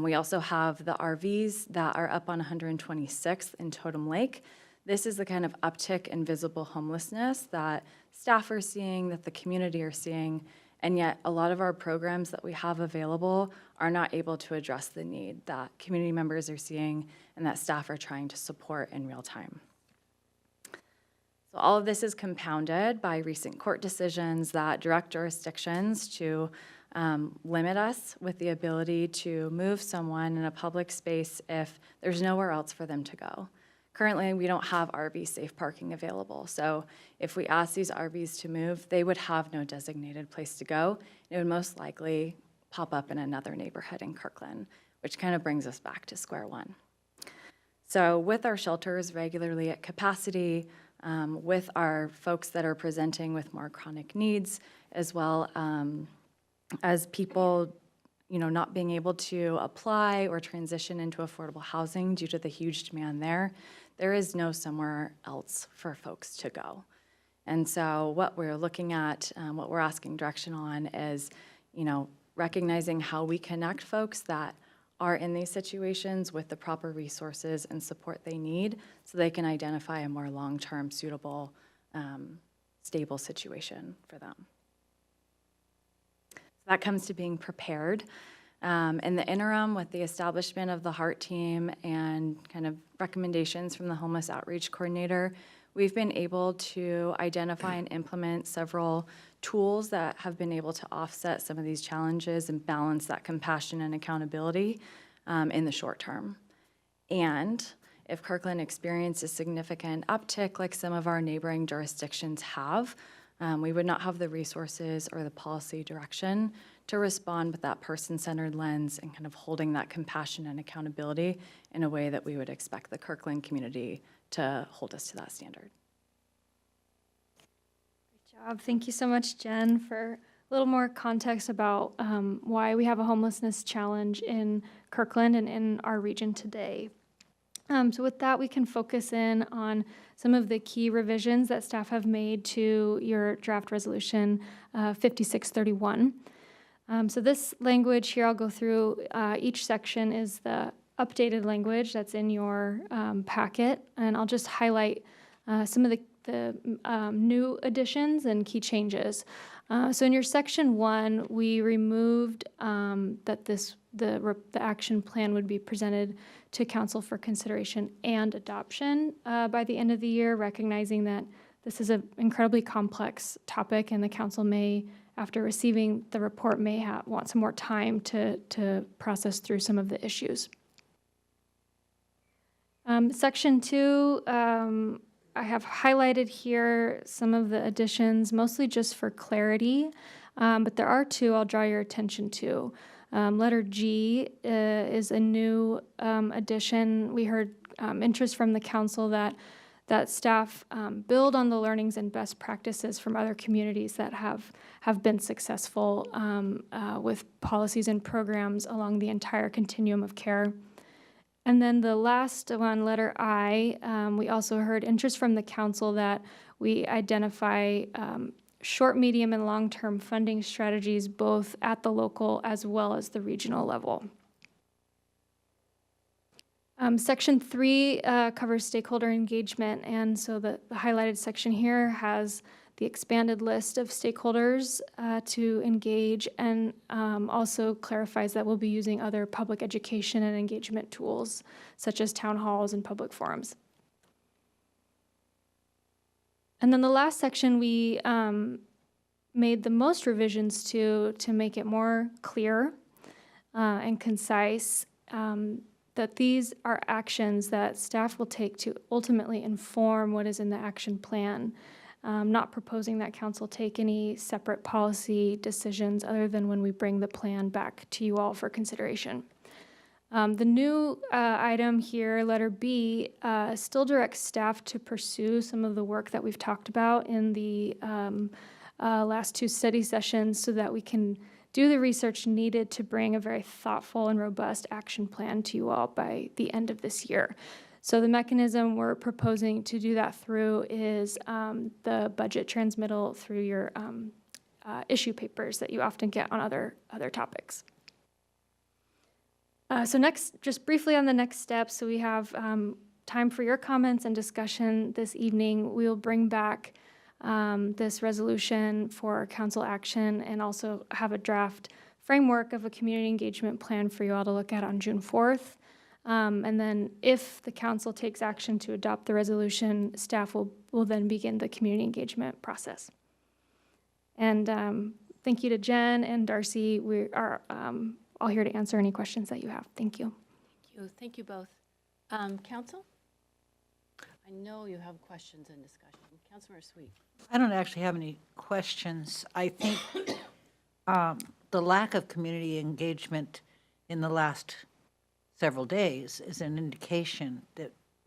We also have the RVs that are up on 126th in Totem Lake. This is the kind of uptick in visible homelessness that staff are seeing, that the community are seeing, and yet a lot of our programs that we have available are not able to address the need that community members are seeing and that staff are trying to support in real time. So all of this is compounded by recent court decisions that direct jurisdictions to limit us with the ability to move someone in a public space if there's nowhere else for them to go. Currently, we don't have RV safe parking available. So if we ask these RVs to move, they would have no designated place to go. It would most likely pop up in another neighborhood in Kirkland, which kind of brings us back to square one. So with our shelters regularly at capacity, with our folks that are presenting with more chronic needs, as well as people, not being able to apply or transition into affordable housing due to the huge demand there is no somewhere else for folks to go. And so what we're looking at, what we're asking direction on is, recognizing how we connect folks that are in these situations with the proper resources and support they need so they can identify a more long-term, suitable, stable situation for them. That comes to being prepared. In the interim, with the establishment of the HEART team and kind of recommendations from the homeless outreach coordinator, we've been able to identify and implement several tools that have been able to offset some of these challenges and balance that compassion and accountability in the short term. And if Kirkland experiences significant uptick like some of our neighboring jurisdictions have, we would not have the resources or the policy direction to respond with that person-centered lens and kind of holding that compassion and accountability in a way that we would expect the Kirkland community to hold us to that standard. Great job. Thank you so much, Jen, for a little more context about why we have a homelessness challenge in Kirkland and in our region today. So with that, we can focus in on some of the key revisions that staff have made to your draft resolution 5631. So this language here, I'll go through each section is the updated language that's in your packet, and I'll just highlight some of the new additions and key changes. So in your section 1, we removed that the action plan would be presented to council for consideration and adoption by the end of the year, recognizing that this is an incredibly complex topic and the council may, after receiving the report, may want some more time to process through some of the issues. Section 2, I have highlighted here some of the additions, mostly just for clarity, but there are two I'll draw your attention to. Letter G is a new addition. We heard interest from the council that staff build on the learnings and best practices from other communities that have been successful with policies and programs along the entire continuum of care. And then the last one, letter I, we also heard interest from the council that we identify short, medium, and long-term funding strategies both at the local as well as the regional level. Section 3 covers stakeholder engagement, and so the highlighted section here has the expanded list of stakeholders to engage, and also clarifies that we'll be using other public education and engagement tools, such as town halls and public forums. And then the last section we made the most revisions to make it more clear and concise, that these are actions that staff will take to ultimately inform what is in the action plan. Not proposing that council take any separate policy decisions other than when we bring the plan back to you all for consideration. The new item here, letter B, still directs staff to pursue some of the work that we've talked about in the last two study sessions so that we can do the research needed to bring a very thoughtful and robust action plan to you all by the end of this year. So the mechanism we're proposing to do that through is the budget transmittal through your issue papers that you often get on other topics. So next, just briefly on the next steps, so we have time for your comments and discussion this evening. We'll bring back this resolution for council action and also have a draft framework of a community engagement plan for you all to look at on June 4th. And then if the council takes action to adopt the resolution, staff will then begin the community engagement process. And thank you to Jen and Darcy. We are all here to answer any questions that you have. Thank you. Thank you both. Council? I know you have questions and discussion. Councilmember Sweet. I don't actually have any questions. I think the lack of community engagement in the last several days is an indication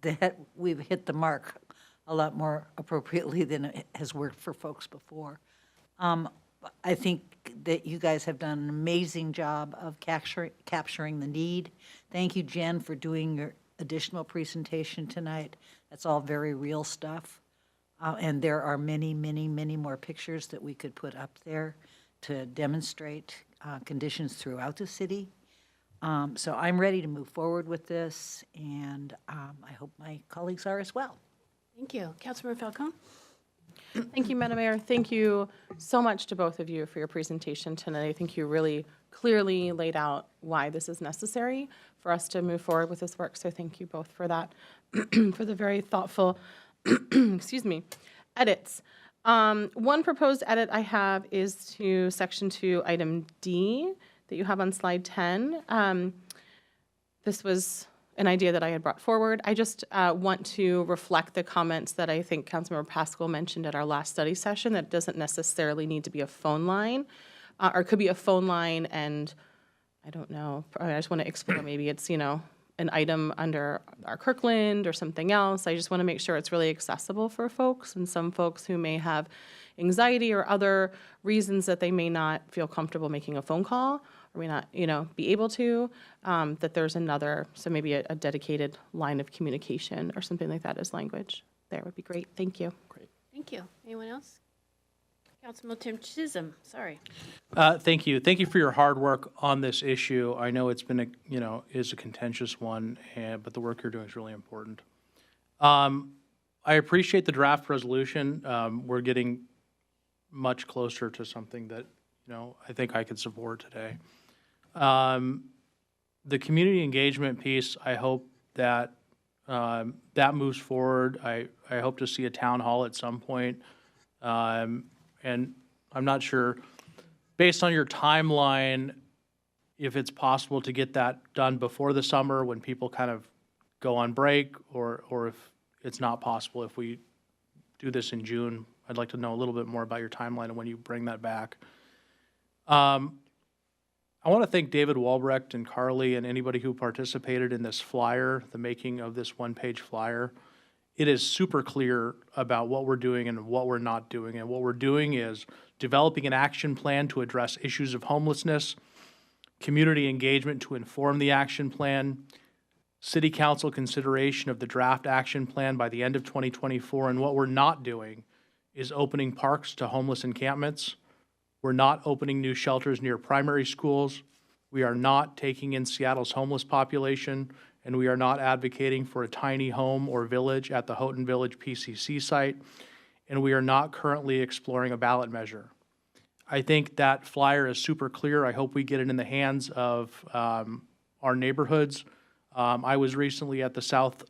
that we've hit the mark a lot more appropriately than it has worked for folks before. I think that you guys have done an amazing job of capturing the need. Thank you, Jen, for doing your additional presentation tonight. That's all very real stuff. And there are many, many, many more pictures that we could put up there to demonstrate conditions throughout the city. So I'm ready to move forward with this, and I hope my colleagues are as well. Thank you. Councilmember Falcone? Thank you, Madam Mayor. Thank you so much to both of you for your presentation tonight. I think you really clearly laid out why this is necessary for us to move forward with this work. So thank you both for that, for the very thoughtful excuse me, edits. One proposed edit I have is to section 2, item D, that you have on slide 10. This was an idea that I had brought forward. I just want to reflect the comments that I think Councilmember Pascal mentioned at our last study session, that it doesn't necessarily need to be a phone line, or it could be a phone line and, I don't know, I just want to explore, maybe it's, you know, an item under our Kirkland or something else. I just want to make sure it's really accessible for folks, and some folks who may have anxiety or other reasons that they may not feel comfortable making a phone call or may not, you know, be able to, that there's another, so maybe a dedicated line of communication or something like that as language. There would be great. Thank you. Great. Thank you. Anyone else? Councilman Tim Chisholm, sorry. Thank you. Thank you for your hard work on this issue. I know it's been a, you know, is a contentious one, but the work you're doing is really important. I appreciate the draft resolution. We're getting much closer to something that, you know, I think I could support today. The community engagement piece, I hope that that moves forward. I hope to see a town hall at some point. And I'm not sure, based on your timeline, if it's possible to get that done before the summer when people kind of go on break, or if it's not possible if we do this in June. I'd like to know a little bit more about your timeline and when you bring that back. I want to thank David Walbrecht and Carly and anybody who participated in this flyer, the making of this one-page flyer. It is super clear about what we're doing and what we're not doing. And what we're doing is developing an action plan to address issues of homelessness, community engagement to inform the action plan, city council consideration of the draft action plan by the end of 2024. And what we're not doing is opening parks to homeless encampments. We're not opening new shelters near primary schools. We are not taking in Seattle's homeless population, and we are not advocating for a tiny home or village at the Houghton Village PCC site, and we are not currently exploring a ballot measure. I think that flyer is super clear. I hope we get it in the hands of our neighborhoods. I was recently at the South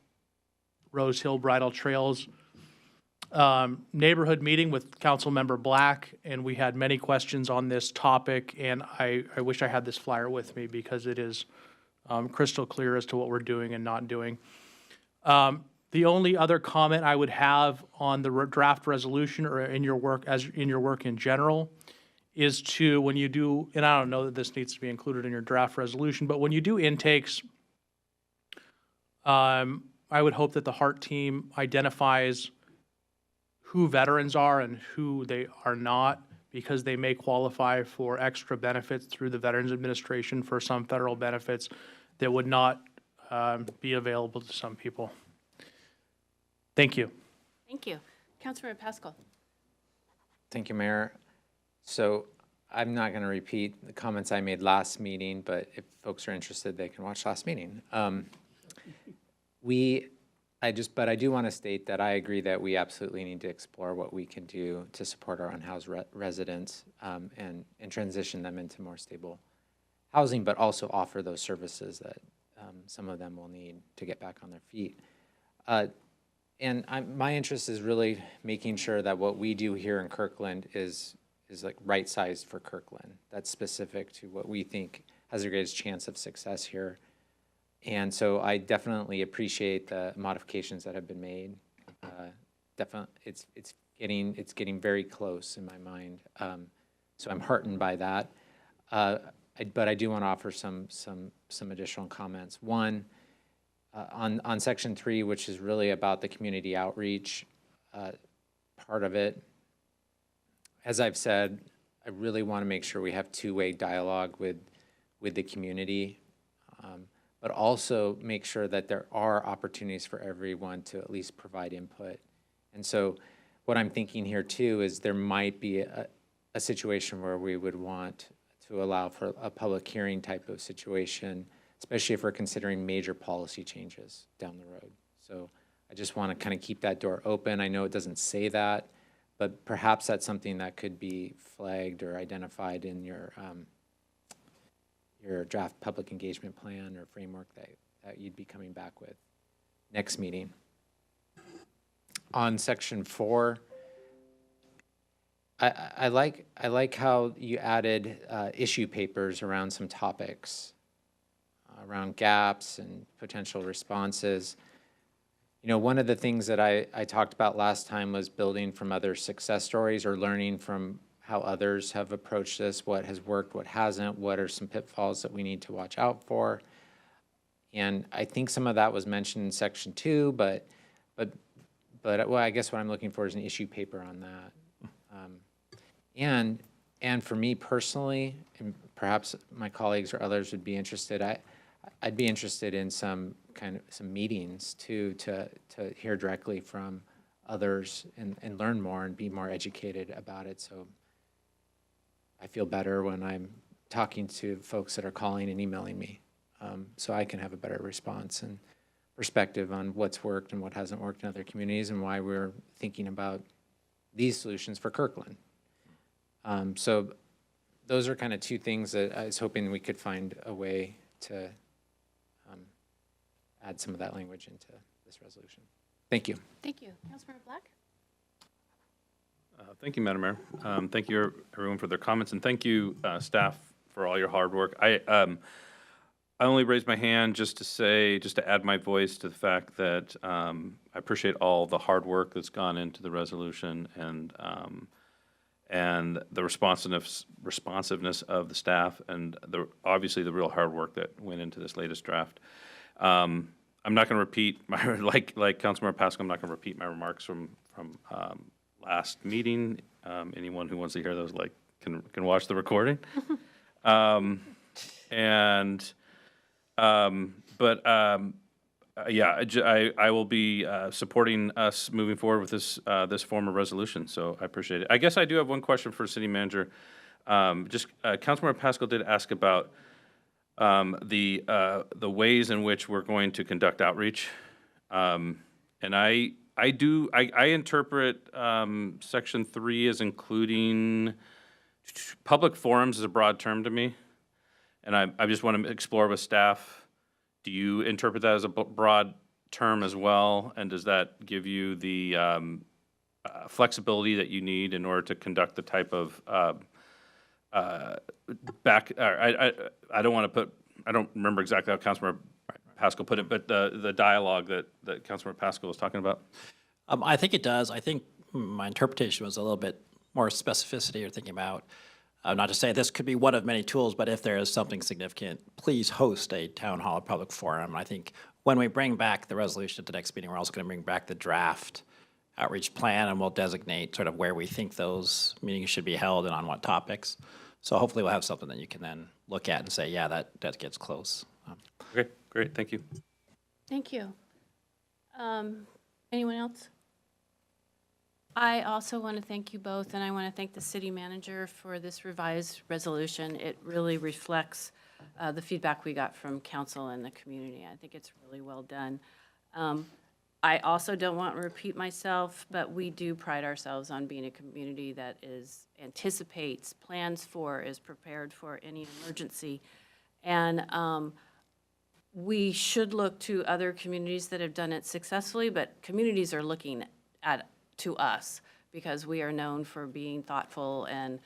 Rose Hill Bridle Trails neighborhood meeting with Councilmember Black, and we had many questions on this topic, and I wish I had this flyer with me because it is crystal clear as to what we're doing and not doing. The only other comment I would have on the draft resolution or in your work in general is to, when you do, and I don't know that this needs to be included in your draft resolution, but when you do intakes, I would hope that the HEART team identifies who veterans are and who they are not, because they may qualify for extra benefits through the Veterans Administration for some federal benefits that would not be available to some people. Thank you. Thank you. Councilmember Pascal. Thank you, Mayor. So I'm not going to repeat the comments I made last meeting, but if folks are interested, they can watch last meeting. But I do want to state that I agree that we absolutely need to explore what we can do to support our unhoused residents and transition them into more stable housing, but also offer those services that some of them will need to get back on their feet. My interest is really making sure that what we do here in Kirkland is like right-sized for Kirkland. That's specific to what we think has the greatest chance of success here. And so I definitely appreciate the modifications that have been made. Definitely, it's getting very close in my mind. So I'm heartened by that. But I do want to offer some additional comments. One, on section 3, which is really about the community outreach part of it. As I've said, I really want to make sure we have two-way dialogue with the community. But also make sure that there are opportunities for everyone to at least provide input. And so what I'm thinking here too is there might be a situation where we would want to allow for a public hearing type of situation, especially if we're considering major policy changes down the road. So I just want to kind of keep that door open. I know it doesn't say that, but perhaps that's something that could be flagged or identified in your draft public engagement plan or framework that you'd be coming back with next meeting. On section 4, I like how you added issue papers around some topics, around gaps and potential responses. You know, one of the things that I talked about last time was building from other success stories or learning from how others have approached this, what has worked, what hasn't, what are some pitfalls that we need to watch out for. And I think some of that was mentioned in section 2, but well, I guess what I'm looking for is an issue paper on that. And for me personally, and perhaps my colleagues or others would be interested, I'd be interested in some meetings too, to hear directly from others and learn more and be more educated about it. So I feel better when I'm talking to folks that are calling and emailing me, so I can have a better response and perspective on what's worked and what hasn't worked in other communities and why we're thinking about these solutions for Kirkland. So those are kind of two things that I was hoping we could find a way to add some of that language into this resolution. Thank you. Thank you. Councilmember Black? Thank you, Madam Mayor. Thank you, everyone, for their comments, and thank you, staff, for all your hard work. I only raised my hand just to add my voice to the fact that I appreciate all the hard work that's gone into the resolution and the responsiveness of the staff, and obviously the real hard work that went into this latest draft. I'm not going to repeat like Councilmember Pascal. I'm not going to repeat my remarks from last meeting. Anyone who wants to hear those can watch the recording. Yeah, I will be supporting us moving forward with this form of resolution. So I appreciate it. I guess I do have one question for City Manager. Councilmember Pascal did ask about the ways in which we're going to conduct outreach, and I interpret Section 3 as including public forums as a broad term to me, and I just want to explore with staff. Do you interpret that as a broad term as well, and does that give you the flexibility that you need in order to conduct the type of I don't remember exactly how Councilmember Pascal put it, but the dialogue that Councilmember Pascal was talking about? I think it does. I think my interpretation was a little bit more specificity. You're thinking about, not to say this could be one of many tools, but if there is something significant, please host a town hall public forum. I think when we bring back the resolution at the next meeting, we're also going to bring back the draft outreach plan, and we'll designate sort of where we think those meetings should be held and on what topics. So hopefully we'll have something that you can then look at and say, yeah, that gets close. Okay, great, thank you. Thank you. Anyone else? I also want to thank you both, and I want to thank the city manager for this revised resolution. It really reflects the feedback we got from council and the community. I think it's really well done. I also don't want to repeat myself, but we do pride ourselves on being a community that anticipates, plans for, is prepared for any emergency. And we should look to other communities that have done it successfully, but communities are looking to us because we are known for being thoughtful and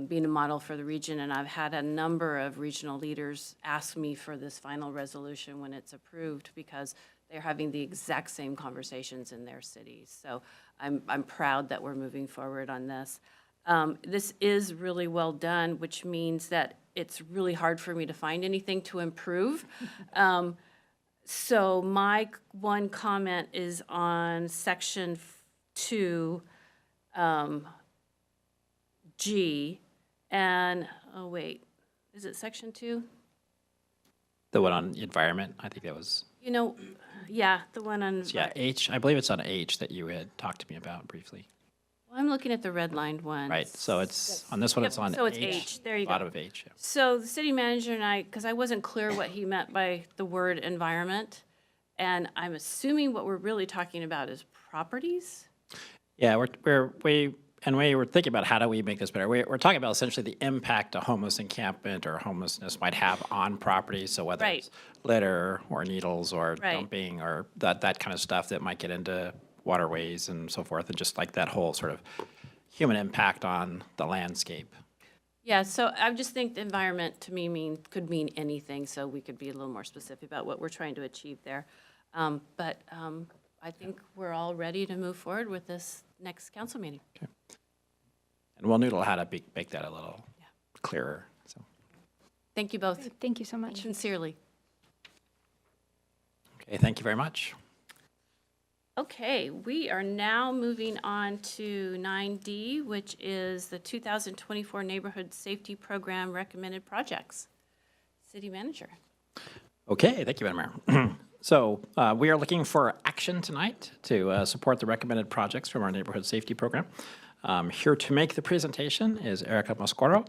being a model for the region. And I've had a number of regional leaders ask me for this final resolution when it's approved because they're having the exact same conversations in their cities. So I'm proud that we're moving forward on this. This is really well done, which means that it's really hard for me to find anything to improve. So my one comment is on section 2, G, and, oh wait, is it section 2? The one on the environment, I think that was. Yeah, the one on. Yeah, H, I believe it's on H that you had talked to me about briefly. Well, I'm looking at the redlined one. Right, so it's, on this one, it's on H. So it's H, there you go. Bottom of H, yeah. So the city manager and I, because I wasn't clear what he meant by the word environment, and I'm assuming what we're really talking about is properties? Yeah, we were thinking about how do we make this better. We're talking about essentially the impact a homeless encampment or homelessness might have on property. So whether it's litter or needles or dumping or that kind of stuff that might get into waterways and so forth, and just like that whole sort of human impact on the landscape. Yeah, so I just think the environment to me could mean anything, so we could be a little more specific about what we're trying to achieve there. But I think we're all ready to move forward with this next council meeting. And we'll noodle how to make that a little clearer. So Thank you both. Thank you so much. Sincerely. okay, thank you very much. Okay, we are now moving on to 9D, which is the 2024 Neighborhood Safety Program recommended projects. City Manager. Okay, thank you, Madam Mayor. So we are looking for action tonight to support the recommended projects from our neighborhood safety program. Here to make the presentation is Erica Moscoro,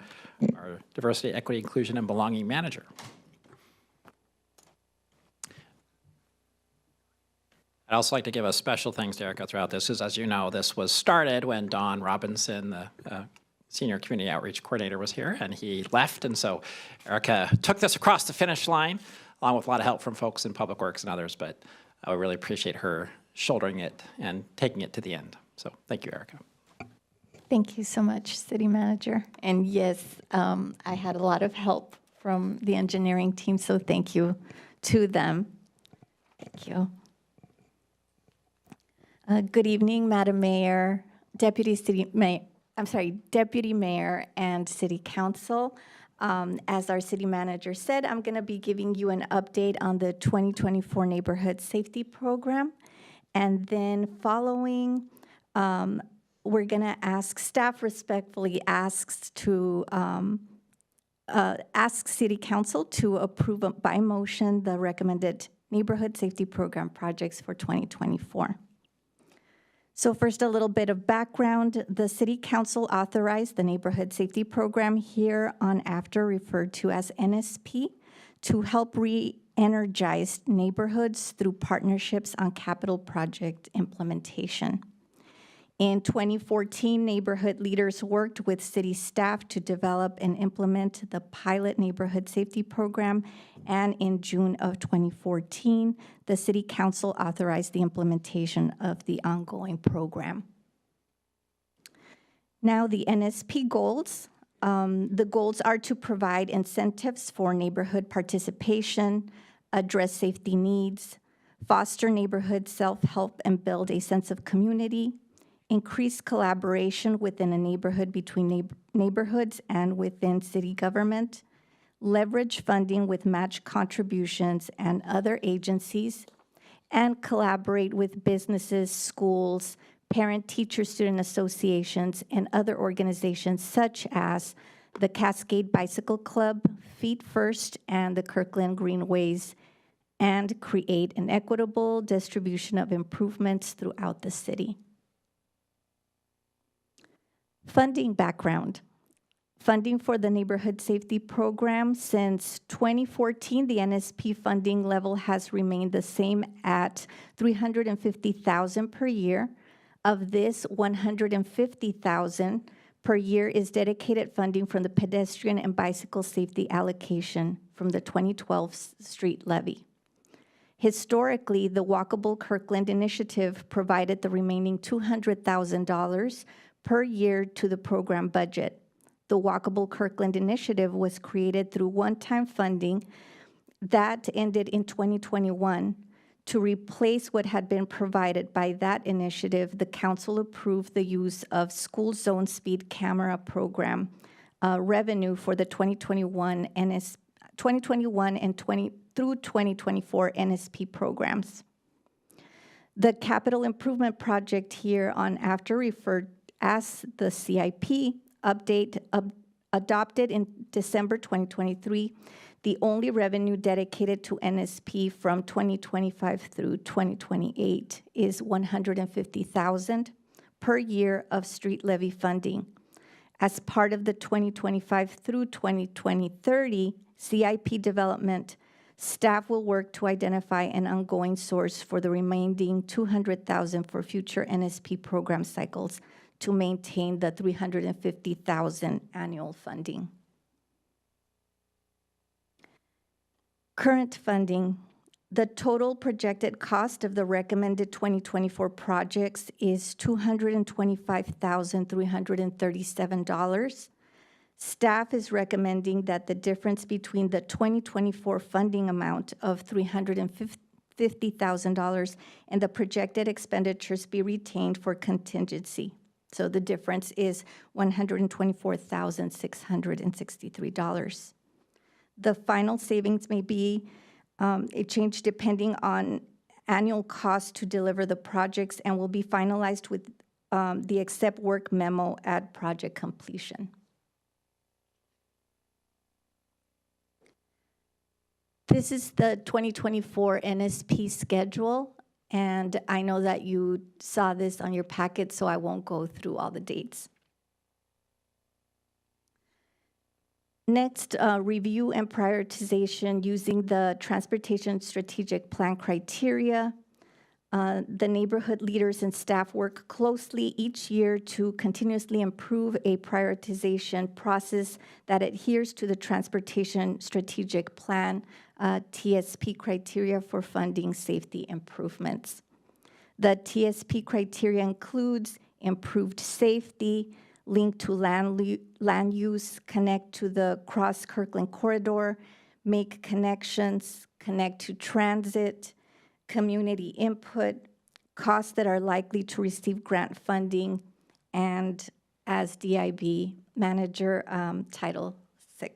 our Diversity, Equity, Inclusion, and Belonging Manager. I'd also like to give a special thanks to Erica throughout this, because as you know, this was started when Don Robinson, the Senior Community Outreach Coordinator, was here, and he left, and so Erica took this across the finish line, along with a lot of help from folks in Public Works and others, but I really appreciate her shouldering it and taking it to the end. So thank you, Erica. Thank you so much, City Manager. And yes, I had a lot of help from the engineering team, so thank you to them. Thank you. Good evening, Madam Mayor, Deputy Mayor and City Council. As our City Manager said, I'm going to be giving you an update on the 2024 Neighborhood Safety Program. And then following, we're going to ask, staff respectfully asks to ask City Council to approve by motion the recommended Neighborhood Safety Program projects for 2024. So first, a little bit of background. The City Council authorized the Neighborhood Safety Program, here on after referred to as NSP, to help re-energize neighborhoods through partnerships on capital project implementation. In 2014, neighborhood leaders worked with city staff to develop and implement the pilot neighborhood safety program, and in June of 2014, the City Council authorized the implementation of the ongoing program. Now, the NSP goals. The goals are to provide incentives for neighborhood participation, address safety needs, foster neighborhood self-help and build a sense of community, increase collaboration within a neighborhood between neighborhoods and within city government, leverage funding with match contributions and other agencies, and collaborate with businesses, schools, parent-teacher student associations, and other organizations such as the Cascade Bicycle Club, Feet First, and the Kirkland Greenways, and create an equitable distribution of improvements throughout the city. Funding background. Funding for the Neighborhood Safety Program. Since 2014, the NSP funding level has remained the same at $350,000 per year. Of this, $150,000 per year is dedicated funding from the pedestrian and bicycle safety allocation from the 2012 street levy. Historically, the Walkable Kirkland initiative provided the remaining $200,000 per year to the program budget. The Walkable Kirkland initiative was created through one-time funding that ended in 2021. To replace what had been provided by that initiative, the council approved the use of school zone speed camera program revenue for the 2021 and 2024 NSP programs. The capital improvement project here on after referred as the CIP update adopted in December 2023, the only revenue dedicated to NSP from 2025 through 2028 is $150,000 per year of street levy funding. As part of the 2025 through 2030 CIP development, staff will work to identify an ongoing source for the remaining $200,000 for future NSP program cycles to maintain the $350,000 annual funding. Current funding. The total projected cost of the recommended 2024 projects is $225,337. Staff is recommending that the difference between the 2024 funding amount of $350,000 and the projected expenditures be retained for contingency. So the difference is $124,663. The final savings may be a change depending on annual cost to deliver the projects and will be finalized with the accept work memo at project completion. This is the 2024 NSP schedule, and I know that you saw this on your packet, so I won't go through all the dates. Next, review and prioritization using the Transportation Strategic Plan criteria. The neighborhood leaders and staff work closely each year to continuously improve a prioritization process that adheres to the Transportation Strategic Plan, TSP criteria for funding safety improvements. The TSP criteria includes improved safety, link to land use, connect to the cross-Kirkland corridor, make connections, connect to transit, community input, costs that are likely to receive grant funding, and as DIB manager, Title VI.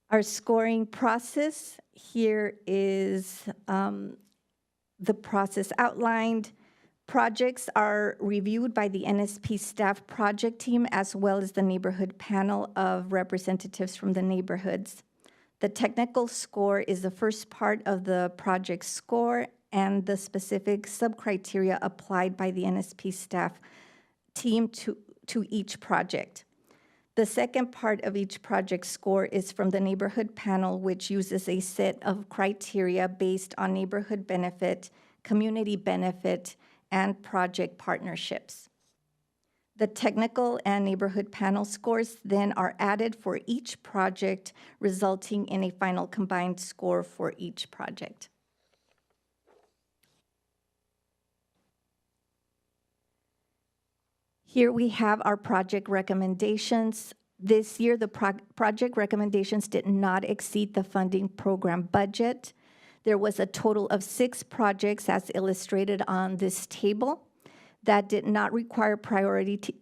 Our scoring process, here is the process outlined. Projects are reviewed by the NSP staff project team as well as the neighborhood panel of representatives from the neighborhoods. The technical score is the first part of the project score and the specific sub-criteria applied by the NSP staff team to each project. The second part of each project score is from the neighborhood panel, which uses a set of criteria based on neighborhood benefit, community benefit, and project partnerships. The technical and neighborhood panel scores then are added for each project, resulting in a final combined score for each project. Here we have our project recommendations. This year, the project recommendations did not exceed the funding program budget. There was a total of 6 projects, as illustrated on this table, that did not require priority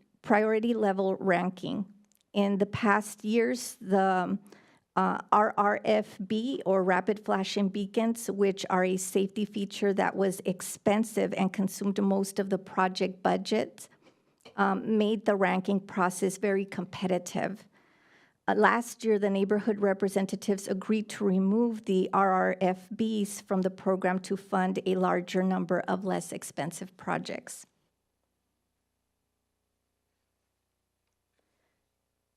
level ranking. In the past years, the RRFB, or rapid flashing beacons, which are a safety feature that was expensive and consumed most of the project budget, made the ranking process very competitive. Last year, the neighborhood representatives agreed to remove the RRFBs from the program to fund a larger number of less expensive projects.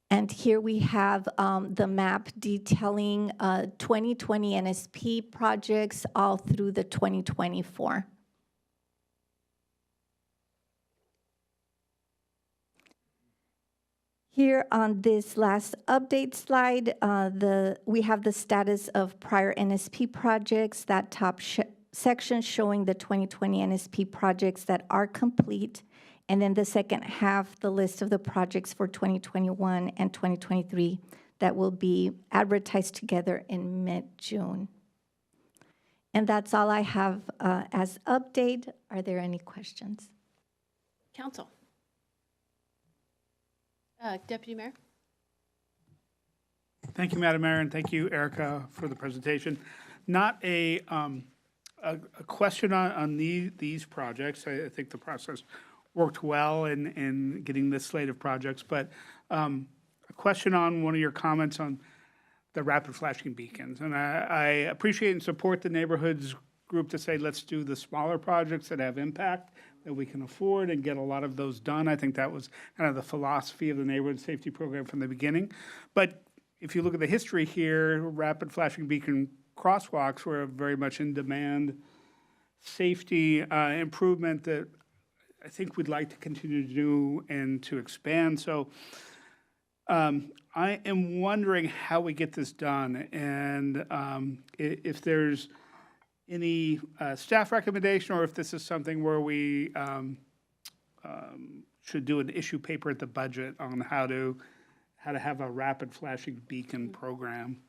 And here we have the map detailing 2020 NSP projects all through the 2024. Here on this last update slide, we have the status of prior NSP projects, that top section showing the 2020 NSP projects that are complete, and then the second half, the list of the projects for 2021 and 2023 that will be advertised together in mid-June. And that's all I have as update. Are there any questions? Council. Deputy Mayor. Thank you, Madam Mayor, and thank you, Erica, for the presentation. Not a question on these projects. I think the process worked well in getting this slate of projects, but a question on one of your comments on the rapid flashing beacons. And I appreciate and support the neighborhoods group to say, let's do the smaller projects that have impact that we can afford and get a lot of those done. I think that was kind of the philosophy of the neighborhood safety program from the beginning. But if you look at the history here, rapid flashing beacon crosswalks were very much in demand safety improvement that I think we'd like to continue to do and to expand. So I am wondering how we get this done, and if there's any staff recommendation, or if this is something where we should do an issue paper at the budget on how to have a rapid flashing beacon program.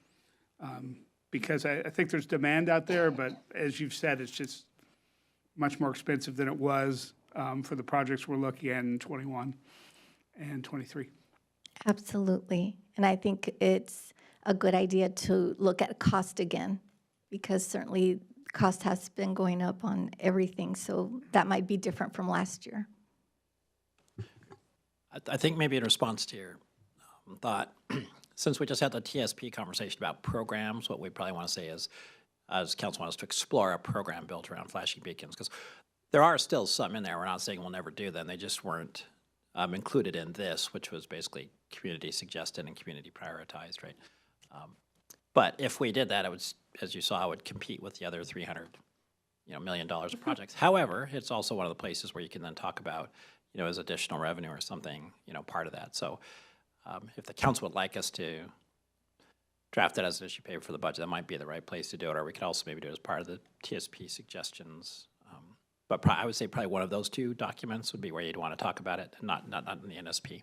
Because I think there's demand out there, but as you've said, it's just much more expensive than it was for the projects we're looking at in 21 and 23. Absolutely. And I think it's a good idea to look at cost again, because certainly cost has been going up on everything. So that might be different from last year. I think maybe in response to your thought, since we just had the TSP conversation about programs, what we probably want to say is, as council wants to explore a program built around flashing beacons, because there are still some in there. We're not saying we'll never do them. They just weren't included in this, which was basically community suggested and community prioritized, right? But if we did that, it would, as you saw, it would compete with the other $300 million of projects. However, it's also one of the places where you can then talk about, as additional revenue or something, part of that. So if the council would like us to draft it as an issue paper for the budget, that might be the right place to do it, or we could also maybe do it as part of the TSP suggestions. But I would say probably one of those two documents would be where you'd want to talk about it, and not in the NSP.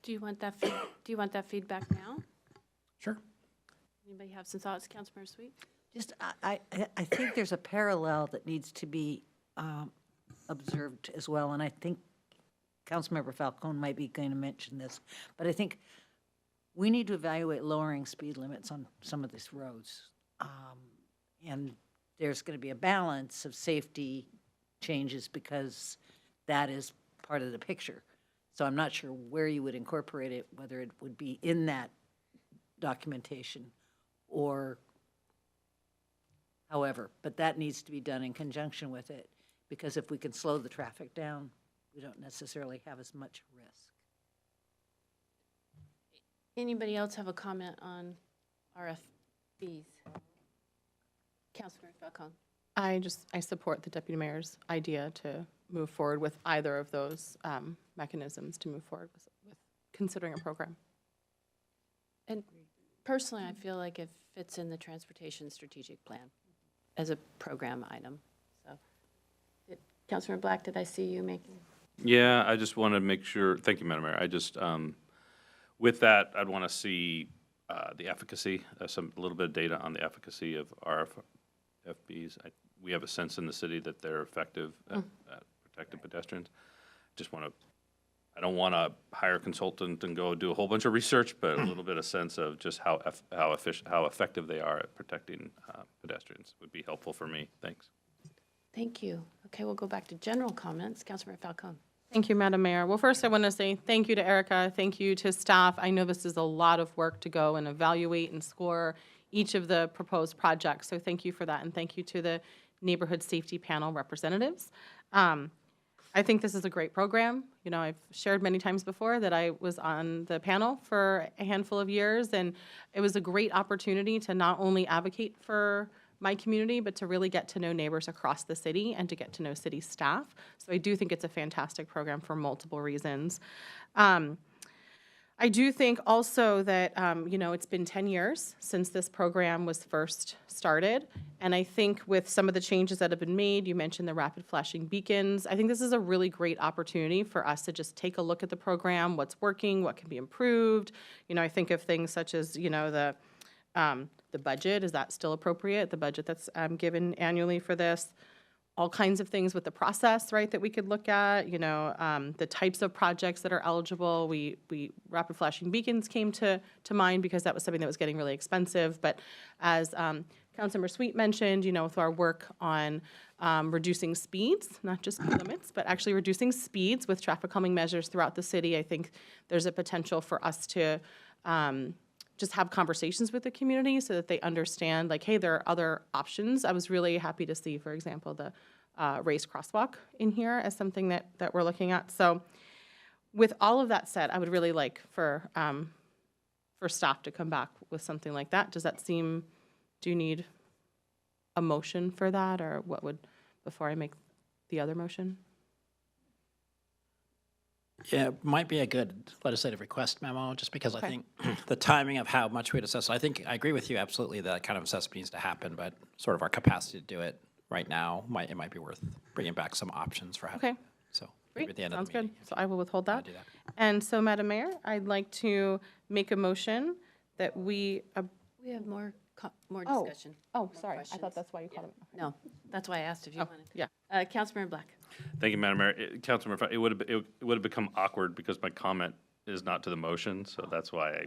Do you want that feedback now? Sure. Anybody have some thoughts, Councilmember Sweet? Just, I think there's a parallel that needs to be observed as well, and I think Councilmember Falcone might be going to mention this, but I think we need to evaluate lowering speed limits on some of these roads. And there's going to be a balance of safety changes because that is part of the picture. So I'm not sure where you would incorporate it, whether it would be in that documentation or however, but that needs to be done in conjunction with it, because if we can slow the traffic down, we don't necessarily have as much risk. Anybody else have a comment on RFBs? Councilmember Falcone. I support the deputy mayor's idea to move forward with either of those mechanisms to move forward with considering a program. And personally, I feel like it fits in the transportation strategic plan as a program item. So, Councilmember Black, did I see you making? Yeah, I just want to make sure, thank you, Madam Mayor. I just, with that, I'd want to see the efficacy, a little bit of data on the efficacy of RFBs. We have a sense in the city that they're effective at protecting pedestrians. I don't want to hire a consultant and go do a whole bunch of research, but a little bit of sense of just how effective they are at protecting pedestrians would be helpful for me. Thanks. Thank you. Okay, we'll go back to general comments. Councilmember Falcone. Thank you, Madam Mayor. Well, first I want to say thank you to Erica. Thank you to staff. I know this is a lot of work to go and evaluate and score each of the proposed projects. So thank you for that. And thank you to the Neighborhood Safety Panel representatives. I think this is a great program. I've shared many times before that I was on the panel for a handful of years, and it was a great opportunity to not only advocate for my community, but to really get to know neighbors across the city and to get to know city staff. So I do think it's a fantastic program for multiple reasons. I do think also that, it's been 10 years since this program was first started. And I think with some of the changes that have been made, you mentioned the rapid flashing beacons, I think this is a really great opportunity for us to just take a look at the program, what's working, what can be improved. I think of things such as, the budget, is that still appropriate? The budget that's given annually for this. All kinds of things with the process, right, that we could look at, the types of projects that are eligible. We rapid flashing beacons came to mind because that was something that was getting really expensive. But as Councilmember Sweet mentioned, with our work on reducing speeds, not just speed limits, but actually reducing speeds with traffic calming measures throughout the city, I think there's a potential for us to just have conversations with the community so that they understand, like, hey, there are other options. I was really happy to see, for example, the race crosswalk in here as something that we're looking at. So with all of that said, I would really like for staff to come back with something like that. Does that seem, do you need a motion for that, or what would, before I make the other motion? Yeah, it might be a good legislative request memo, just because I think the timing of how much we'd assess, I think, I agree with you absolutely, that kind of assessment needs to happen, but sort of our capacity to do it right now, it might be worth bringing back some options for how. Okay. So Great, maybe at the end sounds of the meeting. good. So I will withhold that. do that. And so, Madam Mayor, I'd like to make a motion that we. We have more Oh. discussion. Oh, sorry. I questions. thought that's why you called it. No, that's why I asked if you Oh, wanted. yeah. Councilmember Black. Thank you, Madam Mayor. Councilmember, it would have become awkward because my comment is not to the motion, so that's why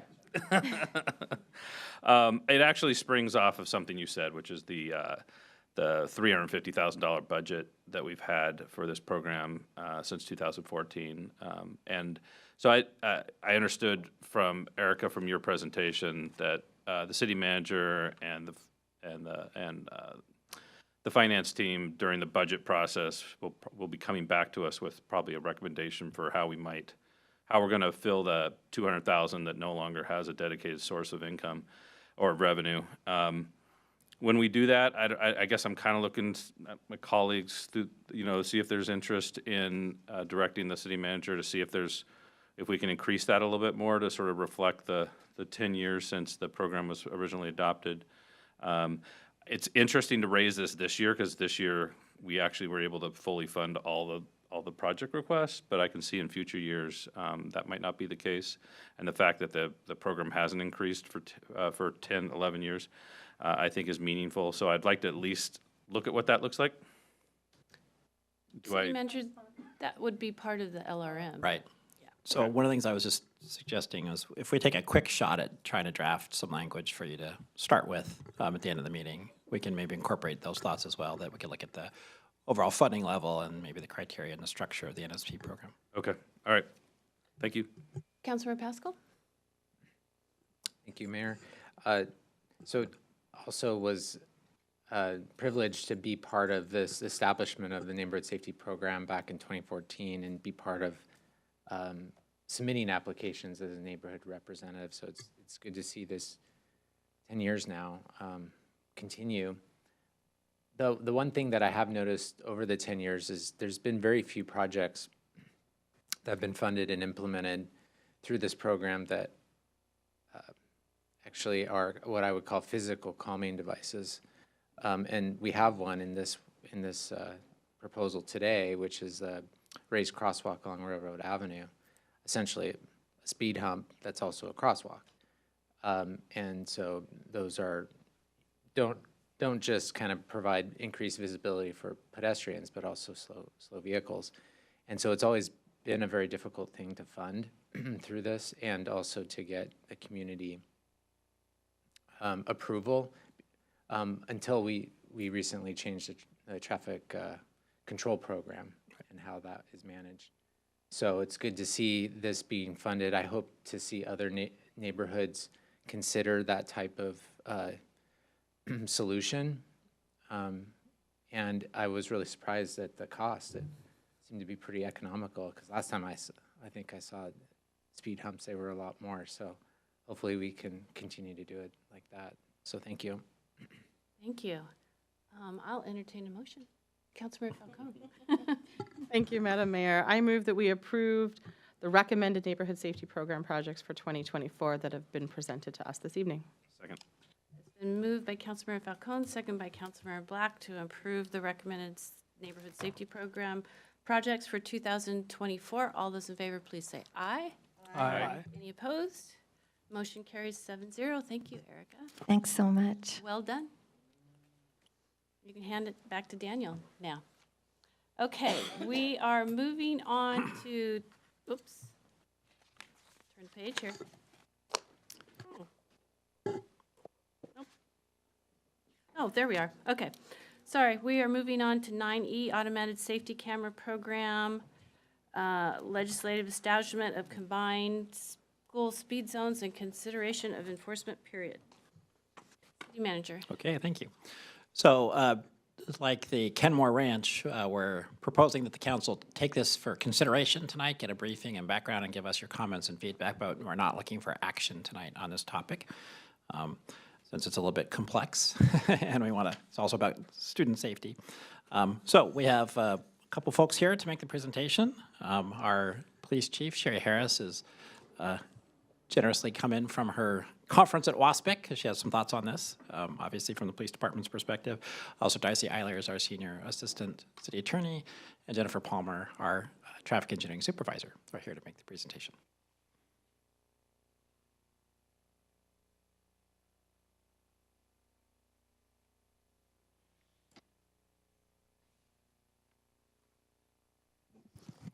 it actually springs off of something you said, which is the $350,000 budget that we've had for this program since 2014. And so I understood from Erica, from your presentation, that the city manager and the finance team during the budget process will be coming back to us with probably a recommendation for how we're going to fill the $200,000 that no longer has a dedicated source of income or revenue. When we do that, I guess I'm kind of looking at my colleagues to, see if there's interest in directing the city manager to see if we can increase that a little bit more to sort of reflect the 10 years since the program was originally adopted. It's interesting to raise this year, because this year we actually were able to fully fund all the project requests, but I can see in future years that might not be the case. And the fact that the program hasn't increased for 10, 11 years, I think is meaningful. So I'd like to at least look at what that looks like. City manager, that would be part of the LRM. Right. So one of the things I was just suggesting is if we take a quick shot at trying to draft some language for you to start with at the end of the meeting, we can maybe incorporate those thoughts as well, that we can look at the overall funding level and maybe the criteria and the structure of the NSP program. Okay. All right. Thank you. Councilmember Pascal? Thank you, Mayor. So also was privileged to be part of this establishment of the Neighborhood Safety Program back in 2014 and be part of submitting applications as a neighborhood representative. So it's good to see this 10 years now continue. The one thing that I have noticed over the 10 years is there's been very few projects that have been funded and implemented through this program that actually are what I would call physical calming devices. And we have one in this proposal today, which is a raised crosswalk along Railroad Avenue, essentially a speed hump that's also a crosswalk. And so those don't just kind of provide increased visibility for pedestrians, but also slow vehicles. And so it's always been a very difficult thing to fund through this, and also to get the community approval until we recently changed the traffic control program and how that is managed. So it's good to see this being funded. I hope to see other neighborhoods consider that type of solution. And I was really surprised at the cost. It seemed to be pretty economical, because last time I think I saw speed humps, they were a lot more. So hopefully we can continue to do it like that. So thank you. Thank you. I'll entertain a motion. Councilmember Falcone. Thank you, Madam Mayor. I move that we approved the recommended neighborhood safety program projects for 2024 that have been presented to us this evening. Second. It's been moved by Councilmember Falcone, second by Councilmember Black, to approve the recommended neighborhood safety program projects for 2024. All those in favor, please say aye. Aye. Any opposed? Motion carries 7-0. Thank you, Erica. Thanks so much. Well done. You can hand it back to Daniel now. Okay, we are moving on to, oops, turn the page here. Oh, there we are. Okay. Sorry, we are moving on to 9E, Automated Safety Camera Program, legislative establishment of combined school speed zones and consideration of enforcement period. City Manager. Okay, thank you. So, like the Kenmore Ranch, we're proposing that the council take this for consideration tonight, get a briefing and background, and give us your comments and feedback, but we're not looking for action tonight on this topic, since it's a little bit complex, and it's also about student safety. So we have a couple folks here to make the presentation. Our Police Chief Sherry Harris has generously come in from her conference at WASPIC because she has some thoughts on this, obviously from the police department's perspective. Also, Darcy Eiler is our Senior Assistant City Attorney, and Jennifer Palmer, our Traffic Engineering Supervisor, are here to make the presentation.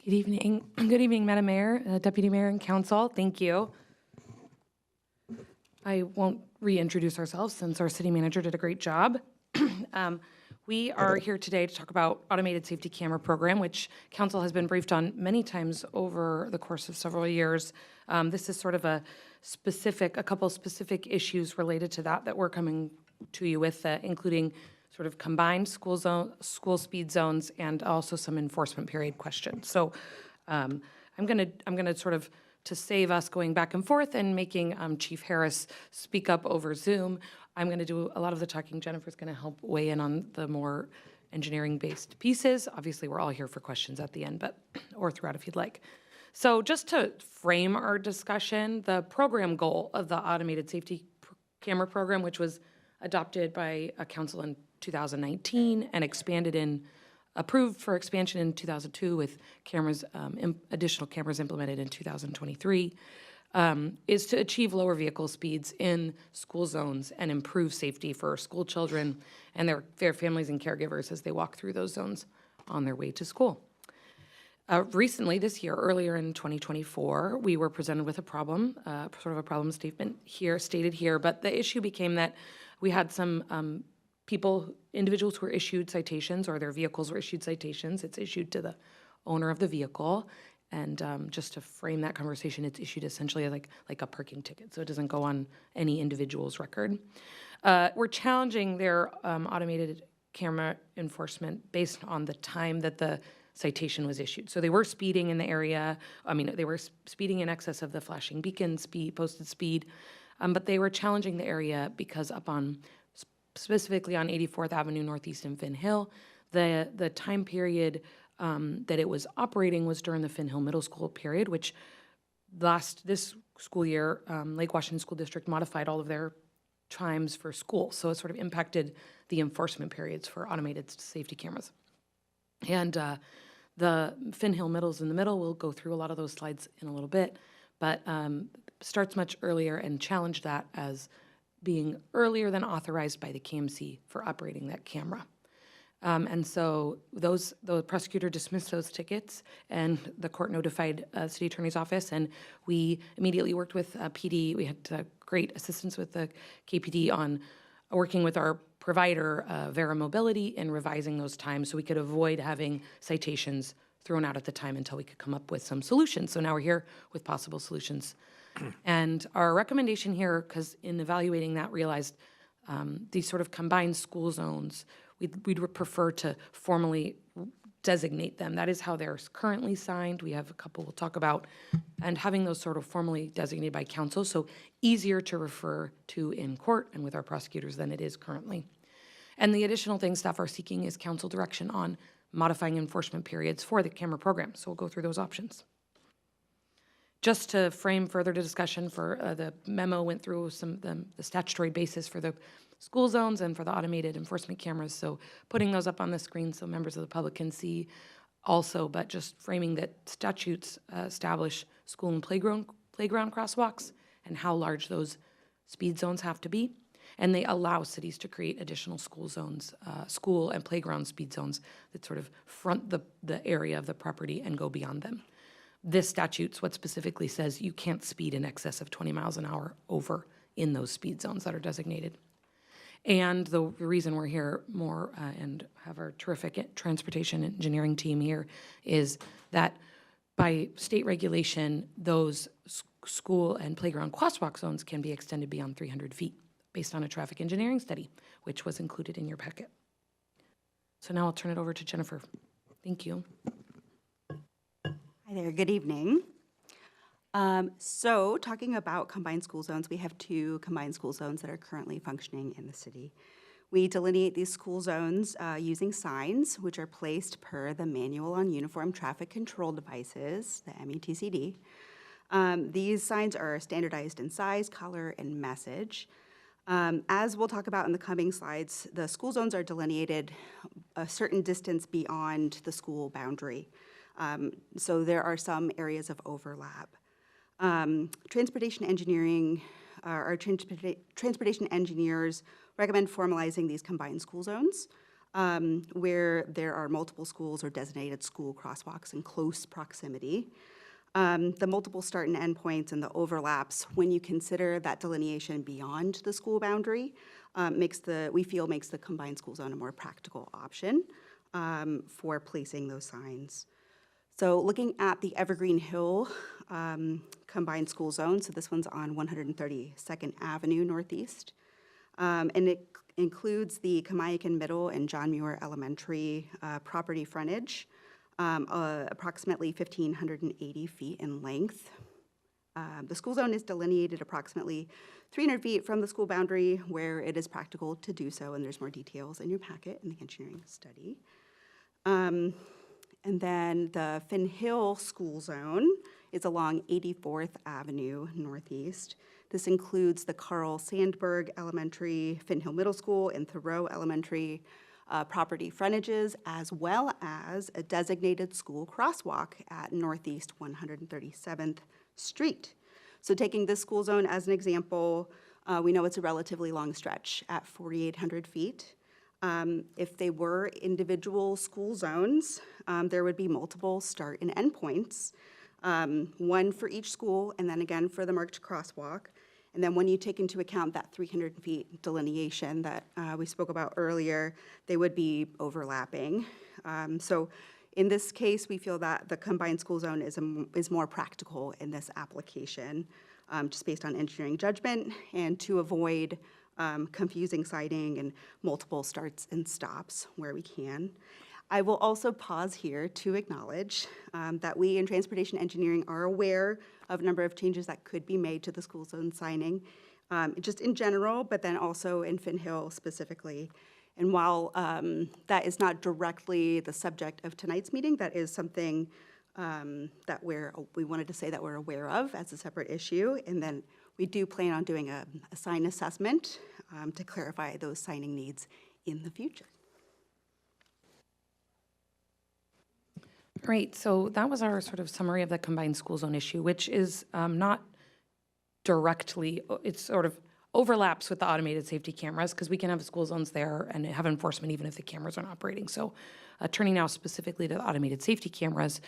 Good evening. Good evening, Madam Mayor, Deputy Mayor, and Council. Thank you. I won't reintroduce ourselves since our city manager did a great job. We are here today to talk about automated safety camera program, which Council has been briefed on many times over the course of several years. This is sort of a couple specific issues related to that we're coming to you with, including sort of combined school speed zones and also some enforcement period questions. So I'm gonna sort of, to save us going back and forth and making Chief Harris speak up over Zoom, I'm gonna do a lot of the talking. Jennifer's gonna help weigh in on the more engineering-based pieces. Obviously, we're all here for questions at the end, or throughout if you'd like. So just to frame our discussion, the program goal of the automated safety camera program, which was adopted by a council in 2019 and approved for expansion in 2002 with additional cameras implemented in 2023, is to achieve lower vehicle speeds in school zones and improve safety for school children and their families and caregivers as they walk through those zones on their way to school. Recently, this year, earlier in 2024, we were presented with a problem, sort of a problem statement stated here, but the issue became that we had some individuals who were issued citations or their vehicles were issued citations. It's issued to the owner of the vehicle. And just to frame that conversation, it's issued essentially like a parking ticket, so it doesn't go on any individual's record. We're challenging their automated camera enforcement based on the time that the citation was issued. So they were speeding in the area. They were speeding in excess of the flashing beacon posted speed, but they were challenging the area because specifically on 84th Avenue Northeast in Finn Hill, the time period that it was operating was during the Finn Hill Middle School period, which this school year, Lake Washington School District modified all of their times for school. So it sort of impacted the enforcement periods for automated safety cameras. And the Finn Hill Middle's in the middle. We'll go through a lot of those slides in a little bit, but starts much earlier and challenged that as being earlier than authorized by the KMC for operating that camera. And so the prosecutor dismissed those tickets, and the court notified city attorney's office, and we immediately worked with PD. We had great assistance with the KPD on working with our provider, Vera Mobility, in revising those times so we could avoid having citations thrown out at the time until we could come up with some solutions. So now we're here with possible solutions. And our recommendation here, because in evaluating that, realized these sort of combined school zones, we'd prefer to formally designate them. That is how they're currently signed. We have a couple we'll talk about, and having those sort of formally designated by council, so easier to refer to in court and with our prosecutors than it is currently. And the additional thing staff are seeking is council direction on modifying enforcement periods for the camera program. So we'll go through those options. Just to frame further discussion for the memo went through the statutory basis for the school zones and for the automated enforcement cameras. So putting those up on the screen so members of the public can see also, but just framing that statutes establish school and playground crosswalks and how large those speed zones have to be. And they allow cities to create additional school zones, school and playground speed zones that sort of front the area of the property and go beyond them. This statute's what specifically says you can't speed in excess of 20 miles an hour over in those speed zones that are designated. And the reason we're here more and have our terrific transportation engineering team here is that by state regulation, those school and playground crosswalk zones can be extended beyond 300 feet based on a traffic engineering study, which was included in your packet. So now I'll turn it over to Jennifer. Thank you. Hi there, good evening. So talking about combined school zones, we have two combined school zones that are currently functioning in the city. We delineate these school zones using signs, which are placed per the Manual on Uniform Traffic Control Devices, the MUTCD. These signs are standardized in size, color, and message. As we'll talk about in the coming slides, the school zones are delineated a certain distance beyond the school boundary. So there are some areas of overlap. Transportation engineering, our transportation engineers recommend formalizing these combined school zones where there are multiple schools or designated school crosswalks in close proximity. The multiple start and end points and the overlaps, when you consider that delineation beyond the school boundary, we feel makes the combined school zone a more practical option for placing those signs. So looking at the Evergreen Hill combined school zone, so this one's on 132nd Avenue Northeast, and it includes the Kamayakan Middle and John Muir Elementary property frontage, approximately 1,580 feet in length. The school zone is delineated approximately 300 feet from the school boundary where it is practical to do so, and there's more details in your packet in the engineering study. And then the Finn Hill School Zone is along 84th Avenue Northeast. This includes the Carl Sandburg Elementary, Finn Hill Middle School, and Thoreau Elementary property frontages, as well as a designated school crosswalk at Northeast 137th Street. So taking this school zone as an example, we know it's a relatively long stretch at 4,800 feet. If they were individual school zones, there would be multiple start and end points, one for each school, and then again for the marked crosswalk. And then when you take into account that 300 feet delineation that we spoke about earlier, they would be overlapping. So in this case, we feel that the combined school zone is more practical in this application, just based on engineering judgment and to avoid confusing sighting and multiple starts and stops where we can. I will also pause here to acknowledge that we in transportation engineering are aware of a number of changes that could be made to the school zone signing, just in general, but then also in Finn Hill specifically. And while that is not directly the subject of tonight's meeting, that is something that we wanted to say that we're aware of as a separate issue. And then we do plan on doing a sign assessment to clarify those signing needs in the future. Right, so that was our sort of summary of the combined school zone issue, which is not directly, it sort of overlaps with the automated safety cameras because we can have school zones there and have enforcement even if the cameras aren't operating. So turning now specifically to the automated safety cameras,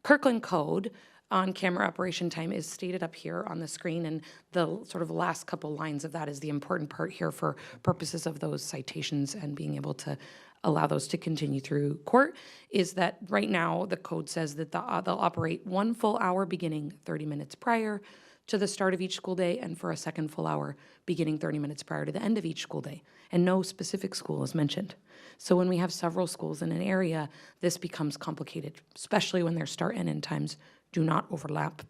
Kirkland code on camera operation time is stated up here on the screen, and the sort of last couple lines of that is the important part here for purposes of those citations and being able to allow those to continue through court, is that right now the code says that they'll operate 1 full hour beginning 30 minutes prior to the start of each school day and for a second full hour beginning 30 minutes prior to the end of each school day. And no specific school is mentioned. So when we have several schools in an area, this becomes complicated, especially when their start and end times do not overlap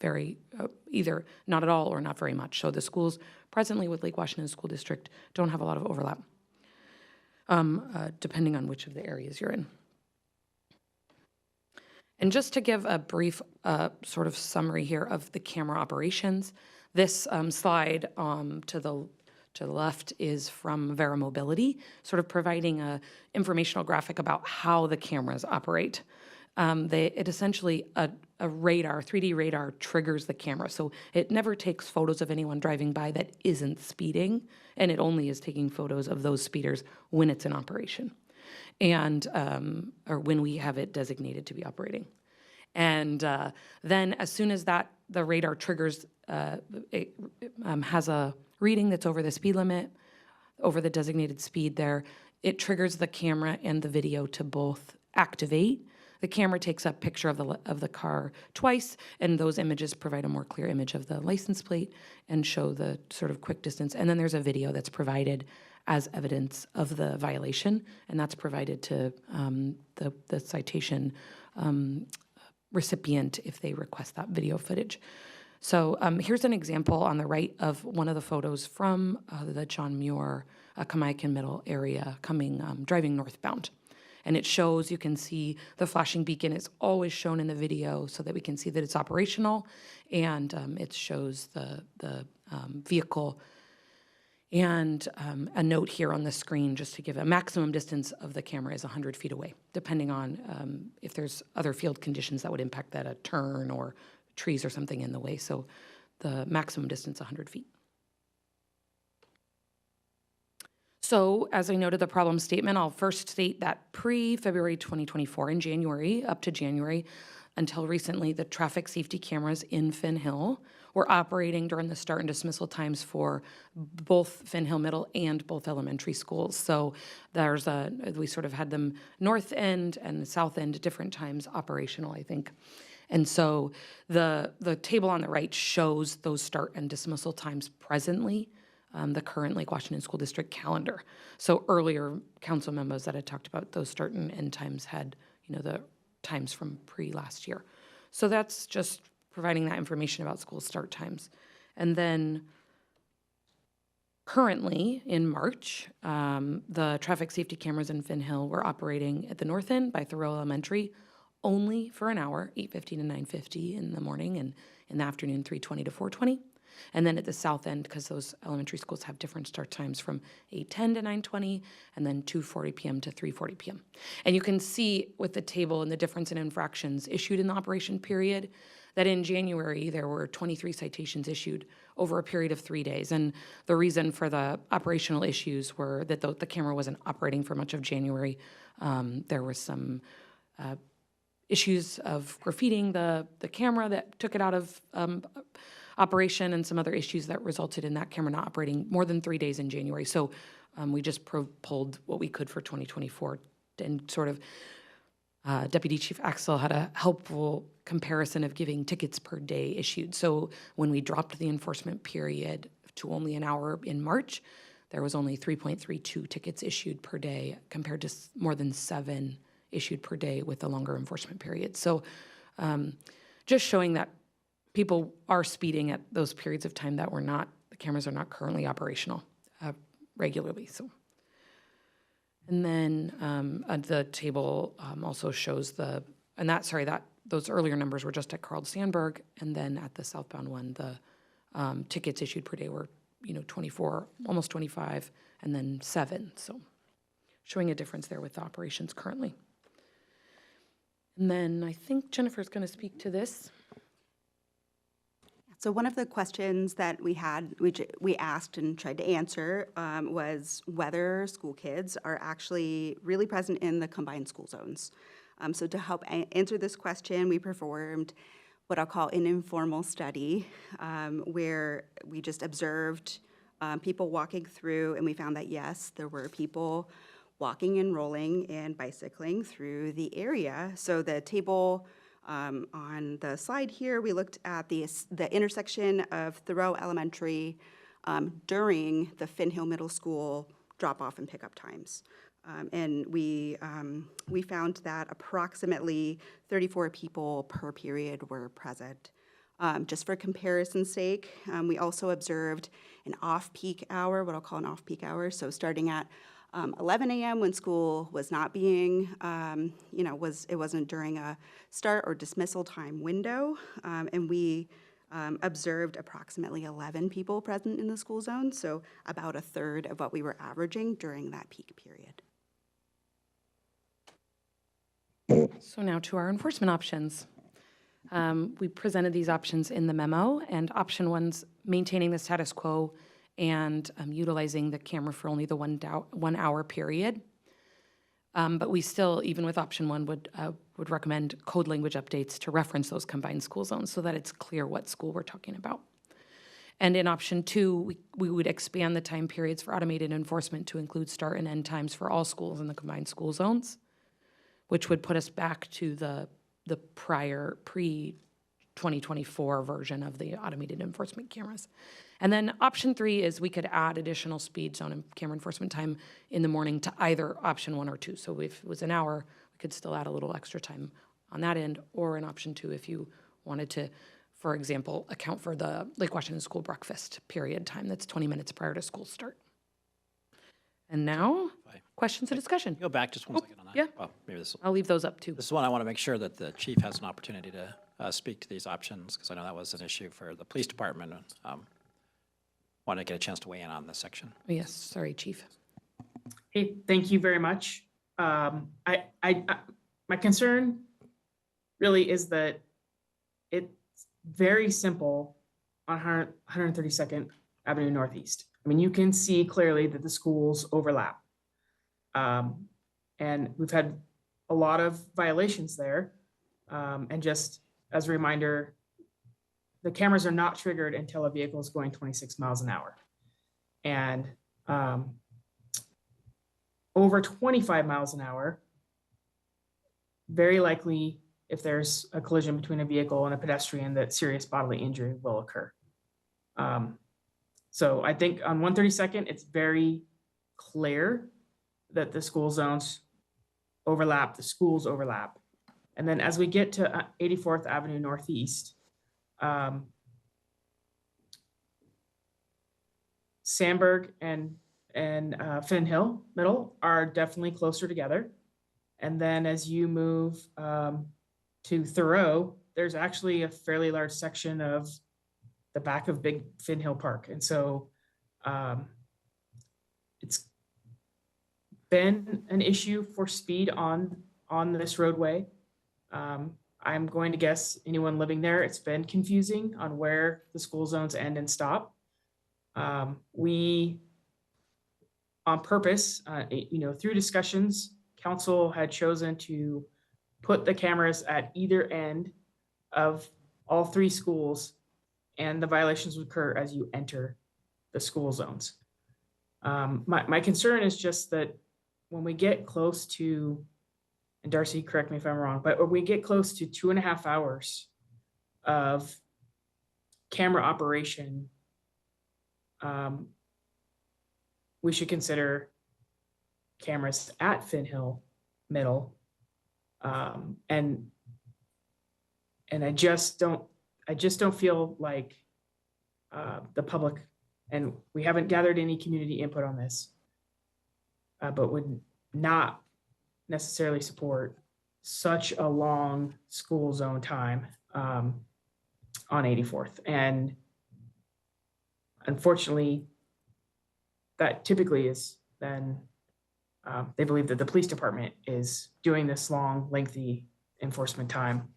either not at all or not very much. So the schools presently with Lake Washington School District don't have a lot of overlap, depending on which of the areas you're in. And just to give a brief sort of summary here of the camera operations, this slide to the left is from Vera Mobility, sort of providing a informational graphic about how the cameras operate. It essentially, a radar, 3D radar triggers the camera. So it never takes photos of anyone driving by that isn't speeding, and it only is taking photos of those speeders when it's in operation, and or when we have it designated to be operating. And then as soon as the radar triggers, it has a reading that's over the speed limit, over the designated speed there, it triggers the camera and the video to both activate. The camera takes a picture of the car twice, and those images provide a more clear image of the license plate and show the sort of quick distance. And then there's a video that's provided as evidence of the violation, and that's provided to the citation recipient if they request that video footage. So here's an example on the right of one of the photos from the John Muir Kamaikan Middle area driving northbound. And it shows, you can see the flashing beacon is always shown in the video so that we can see that it's operational, and it shows the vehicle. And a note here on the screen, just to give a maximum distance of the camera is 100 feet away, depending on if there's other field conditions that would impact that, a turn or trees or something in the way. So the maximum distance, 100 feet. So as I noted the problem statement, I'll first state that pre-February 2024, in January, up to January, until recently, the traffic safety cameras in Finn Hill were operating during the start and dismissal times for both Finn Hill Middle and both elementary schools. So we sort of had them north end and the south end at different times operational, I think. And so the table on the right shows those start and dismissal times presently, the current Lake Washington School District calendar. So earlier council memos that had talked about those start and end times had, the times from pre-last year. So that's just providing that information about school start times. And then currently in March, the traffic safety cameras in Finn Hill were operating at the north end by Thoreau Elementary only for an hour, 8:50 to 9:50 in the morning, and in the afternoon, 3:20 to 4:20. And then at the south end, because those elementary schools have different start times, from 8:10 to 9:20, and then 2:40 p.m. to 3:40 p.m. And you can see with the table and the difference in infractions issued in the operation period, that in January there were 23 citations issued over a period of 3 days. And the reason for the operational issues were that the camera wasn't operating for much of January. There was some issues of graffitiing the camera that took it out of operation, and some other issues that resulted in that camera not operating more than 3 days in January. So we just pulled what we could for 2024, and sort of Deputy Chief Axel had a helpful comparison of giving tickets per day issued. So when we dropped the enforcement period to only an hour in March, there was only 3.32 tickets issued per day compared to more than 7 issued per day with a longer enforcement period. So just showing that people are speeding at those periods of time that the cameras are not currently operational regularly. So, and then the table also shows those earlier numbers were just at Carl Sandburg, and then at the southbound one, the tickets issued per day were 24, almost 25, and then 7. So showing a difference there with the operations currently. And then I think Jennifer's going to speak to this. So one of the questions that we had, which we asked and tried to answer, was whether school kids are actually really present in the combined school zones. So to help answer this question, we performed what I'll call an informal study, where we just observed people walking through, and we found that yes, there were people walking and rolling and bicycling through the area. So the table on the slide here, we looked at the intersection of Thoreau Elementary during the Finn Hill Middle School drop-off and pickup times. And we found that approximately 34 people per period were present. Just for comparison's sake, we also observed an off-peak hour, what I'll call an off-peak hour, so starting at 11 a.m. when school was not being, it wasn't during a start or dismissal time window, and we observed approximately 11 people present in the school zone, so about a third of what we were averaging during that peak period. So now to our enforcement options. We presented these options in the memo, and option 1's maintaining the status quo and utilizing the camera for only the 1 hour period. But we still, even with option 1, would recommend code language updates to reference those combined school zones so that it's clear what school we're talking about. And in option 2, we would expand the time periods for automated enforcement to include start and end times for all schools in the combined school zones, which would put us back to the prior pre-2024 version of the automated enforcement cameras. And then option 3 is we could add additional speed zone and camera enforcement time in the morning to either option 1 or 2. So if it was an hour, we could still add a little extra time on that end, or in option 2 if you wanted to, for example, account for the Lake Washington School breakfast period time that's 20 minutes prior to school start. And now, questions and discussion. Go back just one second on that. yeah. Well, maybe this. I'll leave those up too. This is one I want to make sure that the chief has an opportunity to speak to these options, because I know that was an issue for the police department. Want to get a chance to weigh in on this section. Oh, yes, sorry, Chief. Hey, thank you very much. My concern really is that it's very simple on 132nd Avenue Northeast. I mean, you can see clearly that the schools overlap. And we've had a lot of violations there. And just as a reminder, the cameras are not triggered until a vehicle is going 26 miles an hour. And over 25 miles an hour, very likely, if there's a collision between a vehicle and a pedestrian, that serious bodily injury will occur. So I think on 132nd, it's very clear that the school zones overlap, the schools overlap. And then as we get to 84th Avenue Northeast, Sandburg and Finn Hill Middle are definitely closer together. And then as you move to Thoreau, there's actually a fairly large section of the back of Big Finn Hill Park. And so it's been an issue for speed on this roadway. I'm going to guess anyone living there, it's been confusing on where the school zones end and stop. We, on purpose, through discussions, council had chosen to put the cameras at either end of all three schools, and the violations would occur as you enter the school zones. My concern is just that when we get close to, and Darcy, correct me if I'm wrong, but when we get close to 2.5 hours of camera operation, we should consider cameras at Finn Hill Middle. And I just don't feel like the public, and we haven't gathered any community input on this, but would not necessarily support such a long school zone time on 84th. And unfortunately, that typically is then they believe that the police department is doing this long, lengthy enforcement time,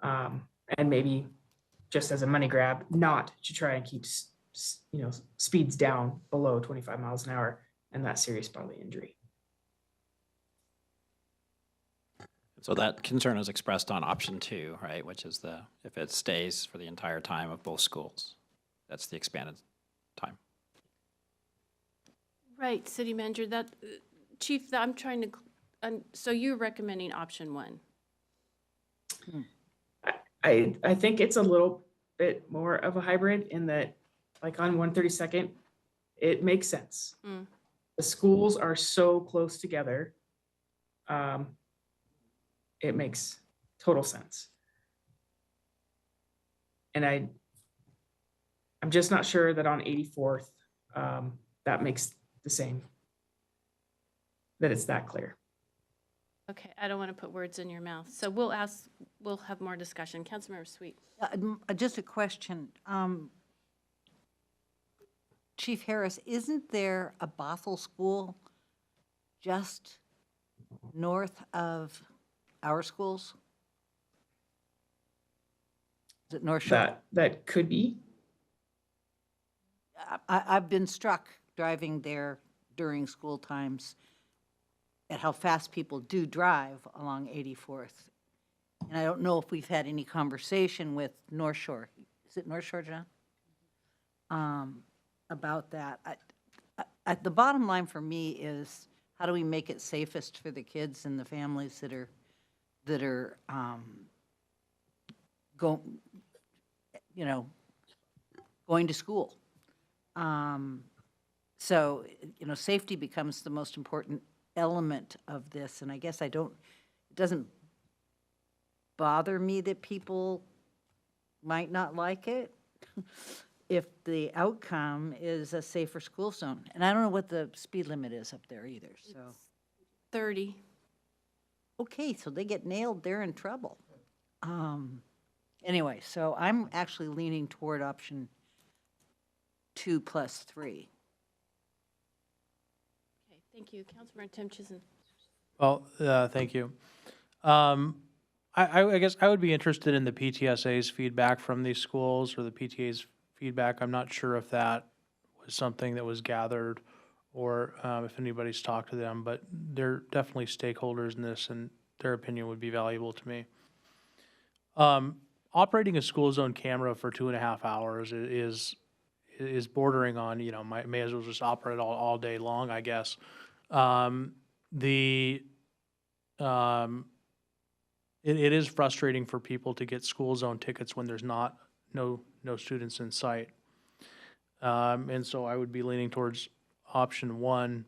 and maybe just as a money grab, not to try and keep speeds down below 25 miles an hour and that serious bodily injury. So that concern is expressed on option 2, right, which is if it stays for the entire time of both schools. That's the expanded time. Right, City Manager, Chief, I'm trying to, so you're recommending option 1? I think it's a little bit more of a hybrid in that, like on 132nd, it makes sense. The schools are so close together. It makes total sense. And I'm just not sure that on 84th, that makes the same, that it's that clear. Okay, I don't want to put words in your mouth. So we'll have more discussion. Councilmember Sweet. Just a question. Chief Harris, isn't there a Bothell School just north of our schools? Is it North Shore? That could be. I've been struck driving there during school times at how fast people do drive along 84th. And I don't know if we've had any conversation with North Shore. Is it North Shore, John? About that. The bottom line for me is, how do we make it safest for the kids and the families that are going to school? So, safety becomes the most important element of this, and I guess it doesn't bother me that people might not like it, if the outcome is a safer school zone. And I don't know what the speed limit is up there either, so. 30. Okay, so they get nailed, they're in trouble. Anyway, so I'm actually leaning toward option 2 plus 3. Okay, thank you. Councilmember Tim Chisholm. Well, thank you. I guess I would be interested in the PTSA's feedback from these schools or the PTA's feedback. I'm not sure if that was something that was gathered or if anybody's talked to them, but they're definitely stakeholders in this and their opinion would be valuable to me. Operating a school zone camera for 2.5 hours is bordering on, you know, may as well just operate all day long, I guess. It is frustrating for people to get school zone tickets when there's no students in sight. And so I would be leaning towards option 1.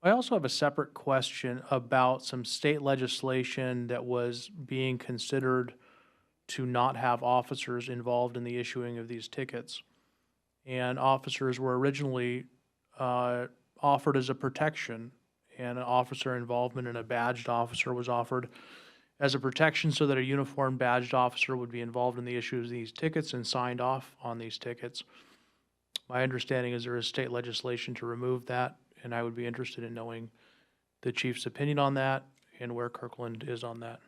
I also have a separate question about some state legislation that was being considered to not have officers involved in the issuing of these tickets. And officers were originally offered as a protection, and an officer involvement and a badged officer was offered as a protection so that a uniformed badged officer would be involved in the issue of these tickets and signed off on these tickets. My understanding is there is state legislation to remove that, and I would be interested in knowing the chief's opinion on that and where Kirkland is on that.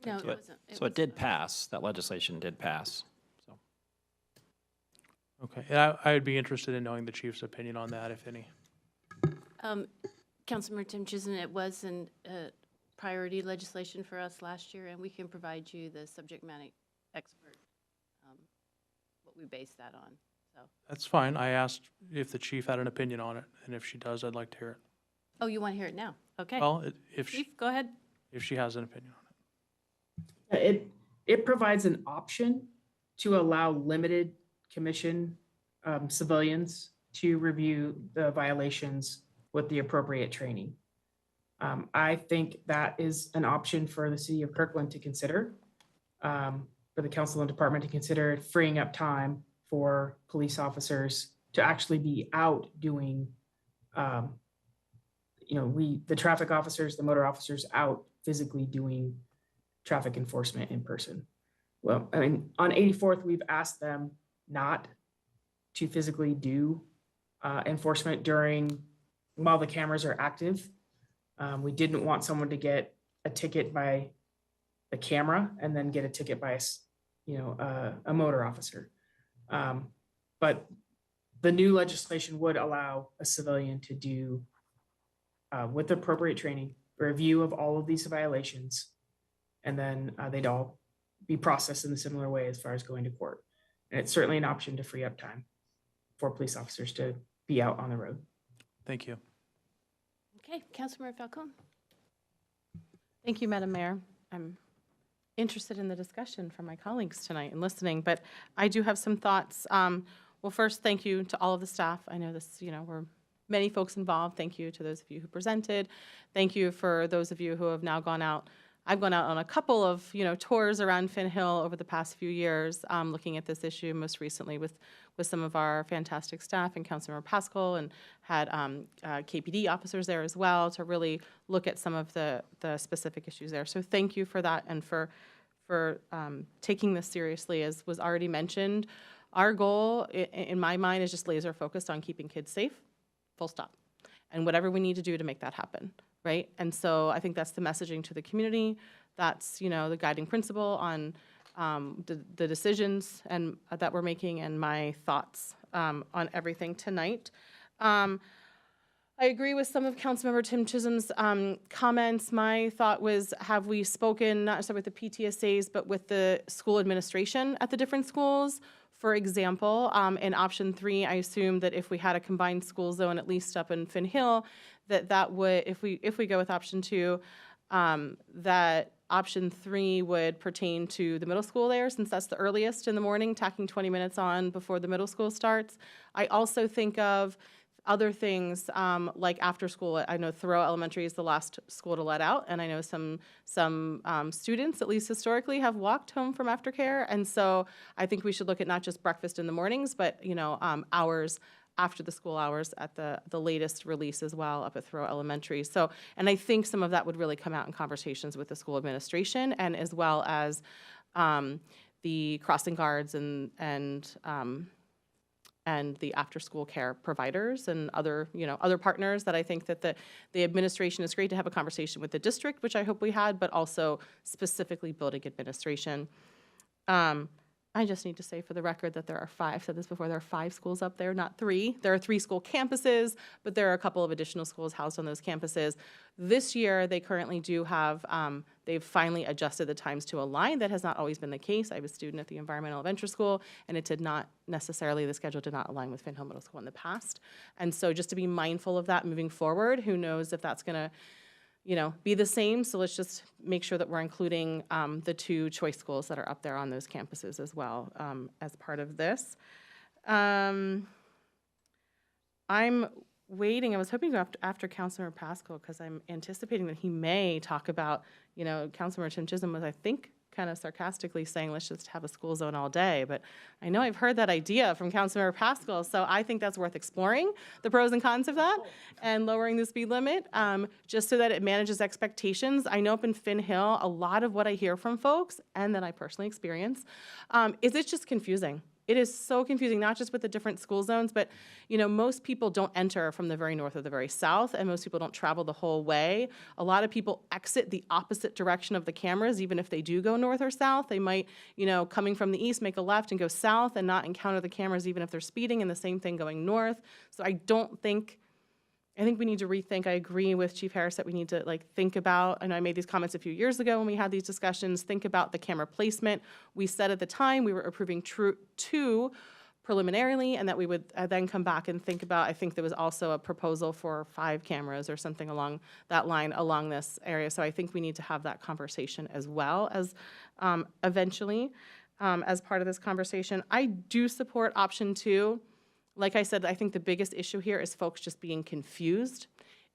No, it So it- wasn't. So it did pass, that legislation did pass, so. Okay, and I would be interested in knowing the chief's opinion on that, if any. Councilmember Tim Chisholm, it was a priority legislation for us last year, and we can provide you the subject matter expert, what we base that on, so. That's fine. I asked if the chief had an opinion on it, and if she does, I'd like to hear it. Oh, you want to hear it now? Okay. Well, if she, Chief, go ahead. if she has an opinion on it. It provides an option to allow limited commission civilians to review the violations with the appropriate training. I think that is an option for the city of Kirkland to consider, for the council and department to consider freeing up time for police officers to actually be out doing, the traffic officers, the motor officers out physically doing traffic enforcement in person. Well, I mean, on 84th, we've asked them not to physically do enforcement while the cameras are active. We didn't want someone to get a ticket by the camera and then get a ticket by a motor officer. But the new legislation would allow a civilian to do, with appropriate training, a review of all of these violations, and then they'd all be processed in a similar way as far as going to court. And it's certainly an option to free up time for police officers to be out on the road. Thank you. Okay, Councilmember Falcone. Thank you, Madam Mayor. I'm interested in the discussion from my colleagues tonight and listening, but I do have some thoughts. Well, first, thank you to all of the staff. I know this, we're many folks involved. Thank you to those of you who presented. Thank you for those of you who have now gone out. I've gone out on a couple of, tours around Finn Hill over the past few years, looking at this issue, most recently with some of our fantastic staff and Councilmember Pascal, and had KPD officers there as well to really look at some of the specific issues there. So thank you for that and for taking this seriously. As was already mentioned, our goal in my mind is just laser focused on keeping kids safe, full stop, and whatever we need to do to make that happen. Right? And so I think that's the messaging to the community. That's, the guiding principle on the decisions and that we're making, and my thoughts on everything tonight. I agree with some of Councilmember Tim Chisholm's comments. My thought was, have we spoken, not necessarily with the PTSAs, but with the school administration at the different schools? For example, in option 3, I assume that if we had a combined school zone, at least up in Finn Hill, that would, if we go with option 2, that option 3 would pertain to the middle school there, since that's the earliest in the morning, tacking 20 minutes on before the middle school starts. I also think of other things, like after school, I know Thoreau Elementary is the last school to let out, and I know some students, at least historically, have walked home from aftercare, and so I think we should look at not just breakfast in the mornings, but, hours after the school hours at the latest release as well up at Thoreau Elementary. So, and I think some of that would really come out in conversations with the school administration, and as well as the crossing guards and the after-school care providers and other partners that I think that the administration is great to have a conversation with the district, which I hope we had, but also specifically building administration. I just need to say for the record that there are 5, I've said this before, there are 5 schools up there, not 3. There are 3 school campuses, but there are a couple of additional schools housed on those campuses. This year, they currently do have, they've finally adjusted the times to align. That has not always been the case. I was a student at the Environmental Adventure School, and it did not necessarily, the schedule did not align with Finn Hill Middle School in the past. And so just to be mindful of that moving forward, who knows if that's going to be the same. So let's just make sure that we're including the 2 choice schools that are up there on those campuses as well as part of this. I'm waiting. I was hoping to go after Councilmember Pascal because I'm anticipating that he may talk about, Councilmember Tim Chisholm was, I think, kind of sarcastically saying, let's just have a school zone all day. But I know I've heard that idea from Councilmember Pascal, so I think that's worth exploring, the pros and cons of that, and lowering the speed limit, just so that it manages expectations. I know up in Finn Hill, a lot of what I hear from folks, and that I personally experience, is it's just confusing. It is so confusing, not just with the different school zones, but most people don't enter from the very north or the very south, and most people don't travel the whole way. A lot of people exit the opposite direction of the cameras, even if they do go north or south. They might, coming from the east, make a left and go south and not encounter the cameras even if they're speeding, and the same thing going north. So I think we need to rethink. I agree with Chief Harris that we need to think about, and I made these comments a few years ago when we had these discussions, think about the camera placement. We said at the time we were approving 2 preliminarily, and that we would then come back and think about, I think there was also a proposal for 5 cameras or something along that line along this area. So I think we need to have that conversation as well as eventually as part of this conversation. I do support option 2. Like I said, I think the biggest issue here is folks just being confused.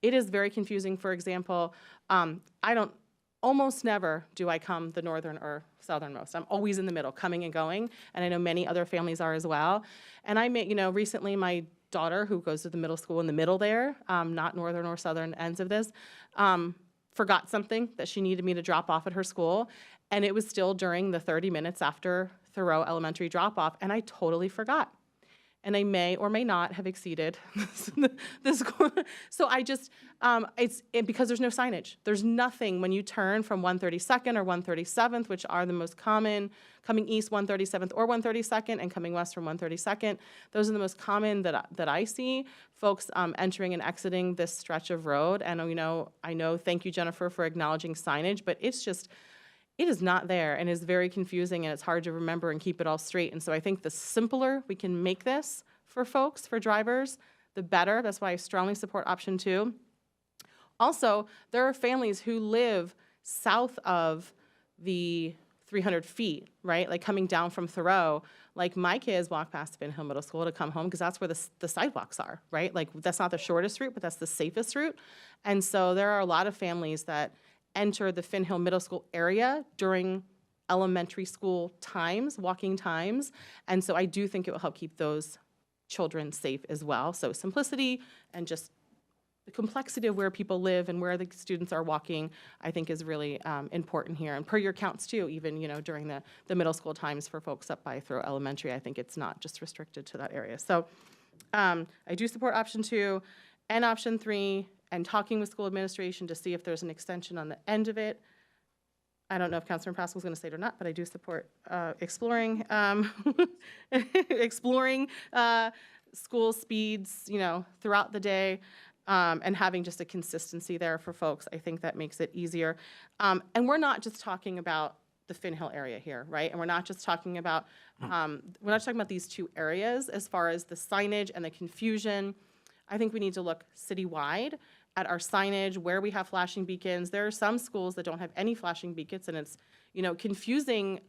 It is very confusing. For example, almost never do I come the northern or southernmost. I'm always in the middle, coming and going, and I know many other families are as well. And recently my daughter, who goes to the middle school in the middle there, not northern or southern ends of this, forgot something that she needed me to drop off at her school, and it was still during the 30 minutes after Thoreau Elementary drop-off, and I totally forgot. And I may or may not have exceeded this. So I just, because there's no signage. There's nothing when you turn from 132nd or 137th, which are the most common, coming east 137th or 132nd, and coming west from 132nd. Those are the most common that I see, folks entering and exiting this stretch of road. And I know, thank you, Jennifer, for acknowledging signage, but it is not there and is very confusing, and it's hard to remember and keep it all straight. And so I think the simpler we can make this for folks, for drivers, the better. That's why I strongly support option 2. Also, there are families who live south of the 300 feet, right? Like coming down from Thoreau. Like my kids walk past Finn Hill Middle School to come home because that's where the sidewalks are, right? Like that's not the shortest route, but that's the safest route. And so there are a lot of families that enter the Finn Hill Middle School area during elementary school times, walking times. And so I do think it will help keep those children safe as well. So simplicity and just the complexity of where people live and where the students are walking, I think is really important here. And per your counts too, even during the middle school times for folks up by Thoreau Elementary, I think it's not just restricted to that area. So I do support option 2 and option 3, and talking with school administration to see if there's an extension on the end of it. I don't know if Councilor Pascal is going to say it or not, but I do support exploring school speeds, throughout the day, and having just a consistency there for folks. I think that makes it easier. And we're not just talking about the Finn Hill area here, right? And we're not just talking about these 2 areas as far as the signage and the confusion. I think we need to look citywide at our signage, where we have flashing beacons. There are some schools that don't have any flashing beacons, and it's, confusing.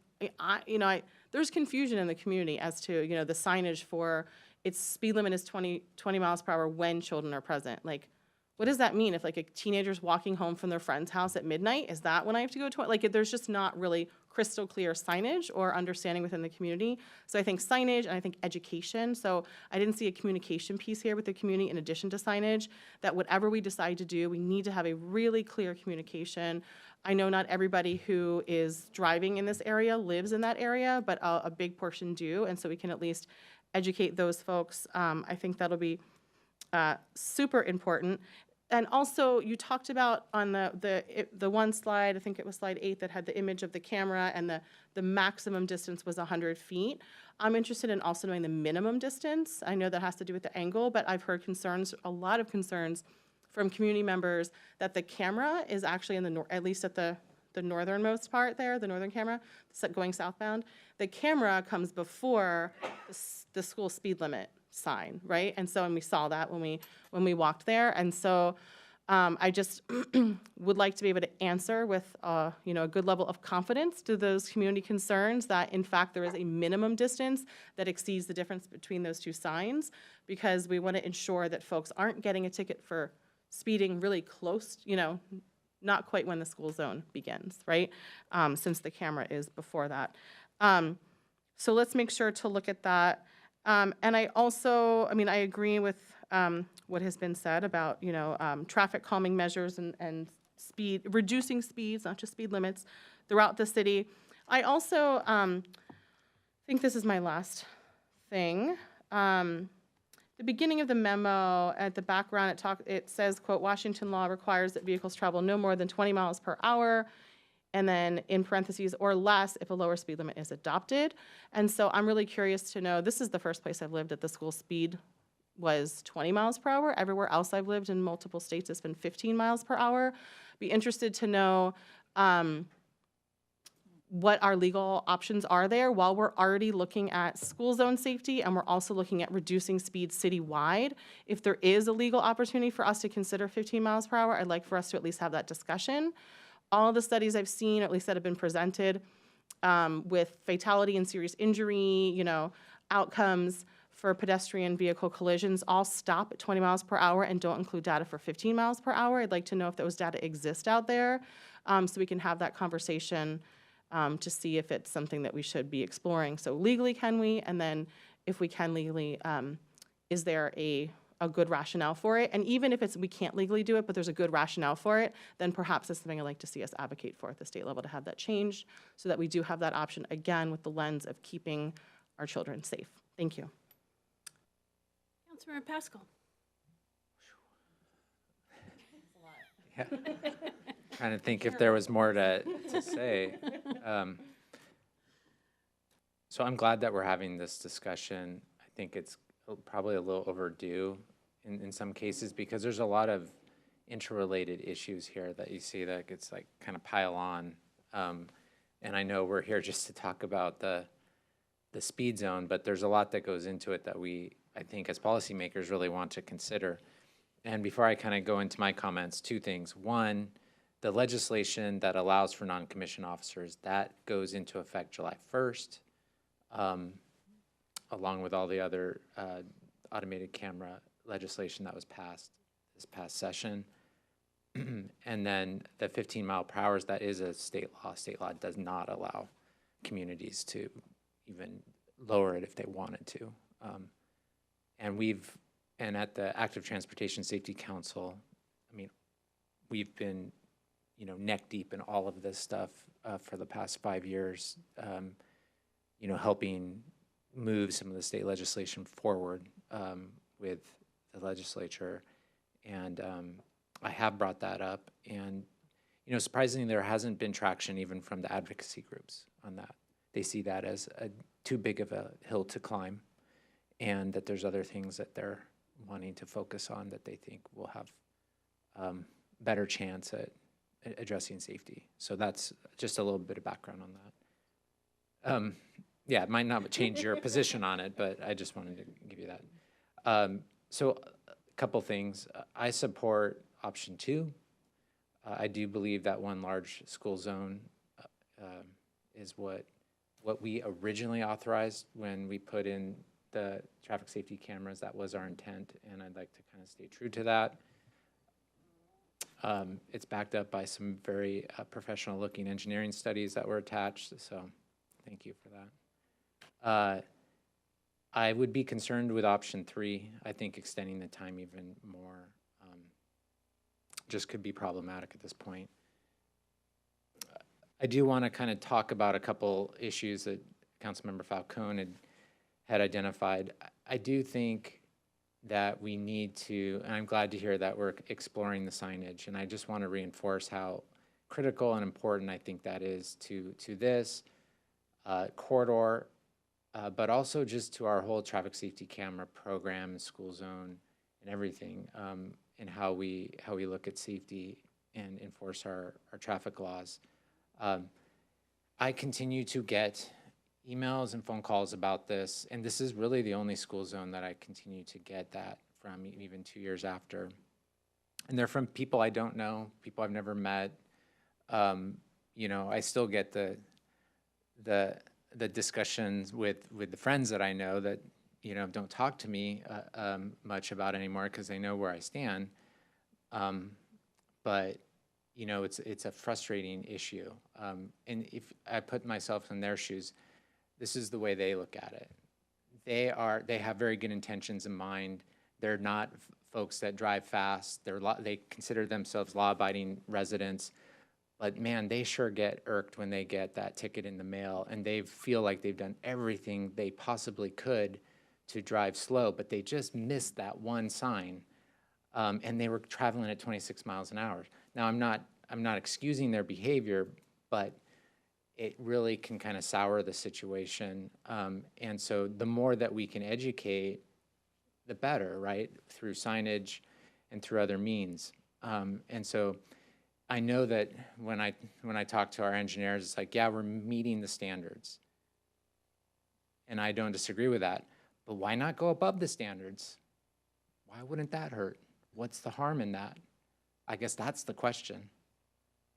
There's confusion in the community as to, the signage for, its speed limit is 20 miles per hour when children are present. Like, what does that mean? If like a teenager's walking home from their friend's house at midnight, is that when I have to go 20? Like, there's just not really crystal clear signage or understanding within the community. So I think signage and I think education. So I didn't see a communication piece here with the community in addition to signage, that whatever we decide to do, we need to have a really clear communication. I know not everybody who is driving in this area lives in that area, but a big portion do. And so we can at least educate those folks. I think that'll be super important. And also, you talked about on the one slide, I think it was slide 8, that had the image of the camera, and the maximum distance was 100 feet. I'm interested in also knowing the minimum distance. I know that has to do with the angle, but I've heard concerns, a lot of concerns from community members that the camera is actually in the at least at the northernmost part there, the northern camera, going southbound. The camera comes before the school speed limit sign, right? And so, and we saw that when we walked there. And so I just would like to be able to answer with a good level of confidence to those community concerns that in fact there is a minimum distance that exceeds the difference between those two signs, because we want to ensure that folks aren't getting a ticket for speeding really close, not quite when the school zone begins, right? Since the camera is before that. So let's make sure to look at that. And I also, I agree with what has been said about, traffic calming measures and reducing speeds, not just speed limits, throughout the city. I also think this is my last thing. The beginning of the memo, at the background, it says, quote, Washington law requires that vehicles travel no more than 20 miles per hour. And then in parentheses, or less if a lower speed limit is adopted. And so I'm really curious to know, this is the first place I've lived that the school speed was 20 miles per hour. Everywhere else I've lived in multiple states, it's been 15 miles per hour. Be interested to know what our legal options are there while we're already looking at school zone safety, and we're also looking at reducing speeds citywide. If there is a legal opportunity for us to consider 15 miles per hour, I'd like for us to at least have that discussion. All the studies I've seen, at least that have been presented, with fatality and serious injury, outcomes for pedestrian vehicle collisions, all stop at 20 miles per hour and don't include data for 15 miles per hour. I'd like to know if those data exist out there, so we can have that conversation to see if it's something that we should be exploring. So legally, can we? And then if we can legally, is there a good rationale for it? And even if we can't legally do it, but there's a good rationale for it, then perhaps it's something I'd like to see us advocate for at the state level to have that changed so that we do have that option, again, with the lens of keeping our children safe. Thank you. Councilmember Pascal. Yeah. Trying to think if there was more to say. So I'm glad that we're having this discussion. I think it's probably a little overdue in some cases, because there's a lot of interrelated issues here that you see that it's like kind of pile on. And I know we're here just to talk about the speed zone, but there's a lot that goes into it that I think as policymakers really want to consider. And before I kind of go into my comments, two things. One, the legislation that allows for non-commissioned officers, that goes into effect July 1st. Along with all the other automated camera legislation that was passed this past session. And then the 15 mile per hour, that is a state law. State law does not allow communities to even lower it if they wanted to. And at the Active Transportation Safety Council, we've been, neck deep in all of this stuff for the past 5 years, helping move some of the state legislation forward with the legislature. And I have brought that up. And, surprisingly, there hasn't been traction even from the advocacy groups on that. They see that as too big of a hill to climb, and that there's other things that they're wanting to focus on that they think will have better chance at addressing safety. So that's just a little bit of background on that. Yeah, it might not change your position on it, but I just wanted to give you that. So a couple things. I support option 2. I do believe that one large school zone is what we originally authorized when we put in the traffic safety cameras. That was our intent, and I'd like to kind of stay true to that. It's backed up by some very professional-looking engineering studies that were attached, so thank you for that. I would be concerned with option 3. I think extending the time even more just could be problematic at this point. I do want to kind of talk about a couple issues that Councilmember Falcone had identified. I do think that we need to, and I'm glad to hear that we're exploring the signage, and I just want to reinforce how critical and important I think that is to this corridor, but also just to our whole traffic safety camera program, school zone, and everything, and how we look at safety and enforce our traffic laws. I continue to get emails and phone calls about this, and this is really the only school zone that I continue to get that from, even 2 years after. And they're from people I don't know, people I've never met. You know, I still get the discussions with the friends that I know that, you know, don't talk to me much about anymore because they know where I stand. But you know, it's a frustrating issue. And if I put myself in their shoes, this is the way they look at it. They have very good intentions in mind. They're not folks that drive fast. They consider themselves law-abiding residents. But man, they sure get irked when they get that ticket in the mail, and they feel like they've done everything they possibly could to drive slow, but they just missed that one sign, and they were traveling at 26 miles an hour. Now, I'm not excusing their behavior, but it really can kind of sour the situation. And so the more that we can educate, the better, right? Through signage and through other means. And so I know that when I talk to our engineers, it's like, yeah, we're meeting the standards. And I don't disagree with that. But why not go above the standards? Why wouldn't that hurt? What's the harm in that? I guess that's the question.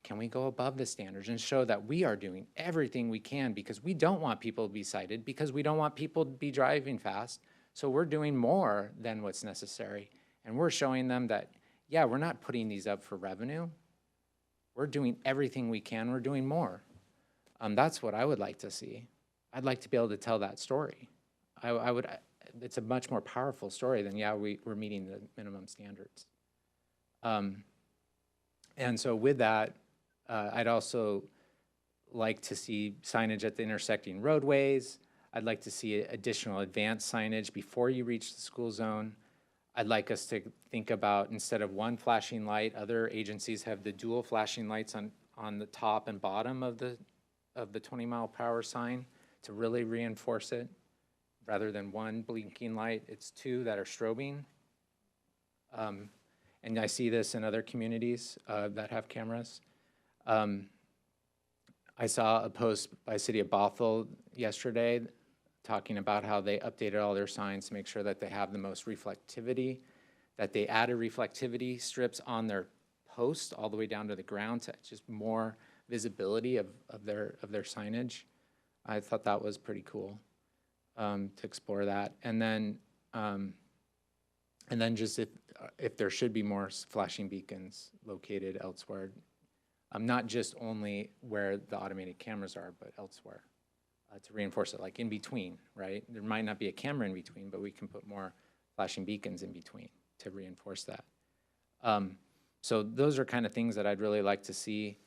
Can we go above the standards and show that we are doing everything we can, because we don't want people to be cited, because we don't want people to be driving fast. So we're doing more than what's necessary. And we're showing them that, yeah, we're not putting these up for revenue. We're doing everything we can. We're doing more. That's what I would like to see. I'd like to be able to tell that story. It's a much more powerful story than, yeah, we're meeting the minimum standards. And so with that, I'd also like to see signage at the intersecting roadways. I'd like to see additional advanced signage before you reach the school zone. I'd like us to think about, instead of one flashing light, other agencies have the dual flashing lights on the top and bottom of the 20-mile-per-hour sign to really reinforce it. Rather than one blinking light, it's two that are strobing. And I see this in other communities that have cameras. I saw a post by City of Bothell yesterday talking about how they updated all their signs to make sure that they have the most reflectivity, that they added reflectivity strips on their posts all the way down to the ground to just more visibility of their signage. I thought that was pretty cool to explore that. And then just if there should be more flashing beacons located elsewhere, not just only where the automated cameras are, but elsewhere. To reinforce it, like in between, right? There might not be a camera in between, but we can put more flashing beacons in between to reinforce that. So those are kind of things that I'd really like to see.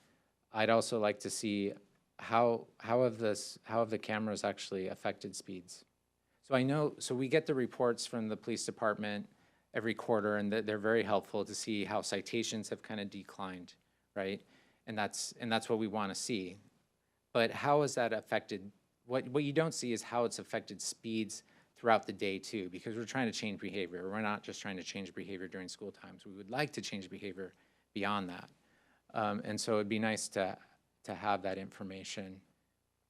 I'd also like to see how have the cameras actually affected speeds. So we get the reports from the police department every quarter, and they're very helpful to see how citations have kind of declined, right? And that's what we want to see. But how has that affected? What you don't see is how it's affected speeds throughout the day too, because we're trying to change behavior. We're not just trying to change behavior during school times. We would like to change behavior beyond that. And so it'd be nice to have that information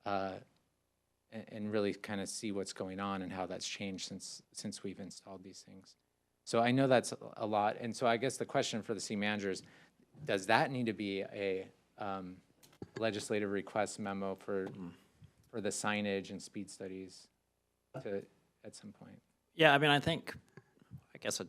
and really kind of see what's going on and how that's changed since we've installed these things. So I know that's a lot. And so I guess the question for the city manager is, does that need to be a legislative request memo for the signage and speed studies at some point. Yeah, I mean, I guess I'd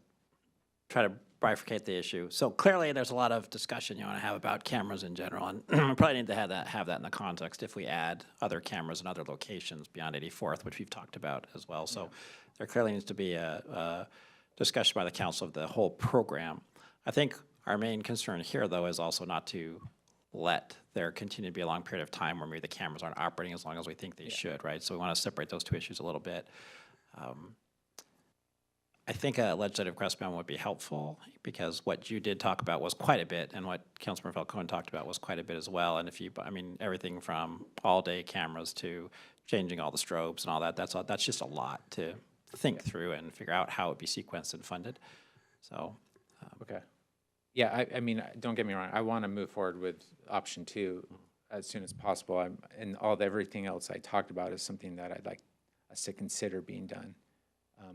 try to bifurcate the issue. So clearly, there's a lot of discussion you want to have about cameras in general, and we probably need to have that in the context if we add other cameras in other locations beyond 84th, which we've talked about as well. So there clearly needs to be a discussion by the council of the whole program. I think our main concern here, though, is also not to let there continue to be a long period of time where maybe the cameras aren't operating as long as we think they should, right? So we want to separate those two issues a little bit. I think a legislative request memo would be helpful because what you did talk about was quite a bit, and what Councilmember Falcone talked about was quite a bit as well. And if you, I mean, everything from all-day cameras to changing all the strobes and all that, that's just a lot to think through and figure out how it would be sequenced and funded. So, okay. Yeah, I mean, don't get me wrong. I want to move forward with option 2 as soon as possible. And everything else I talked about is something that I'd like us to consider being done.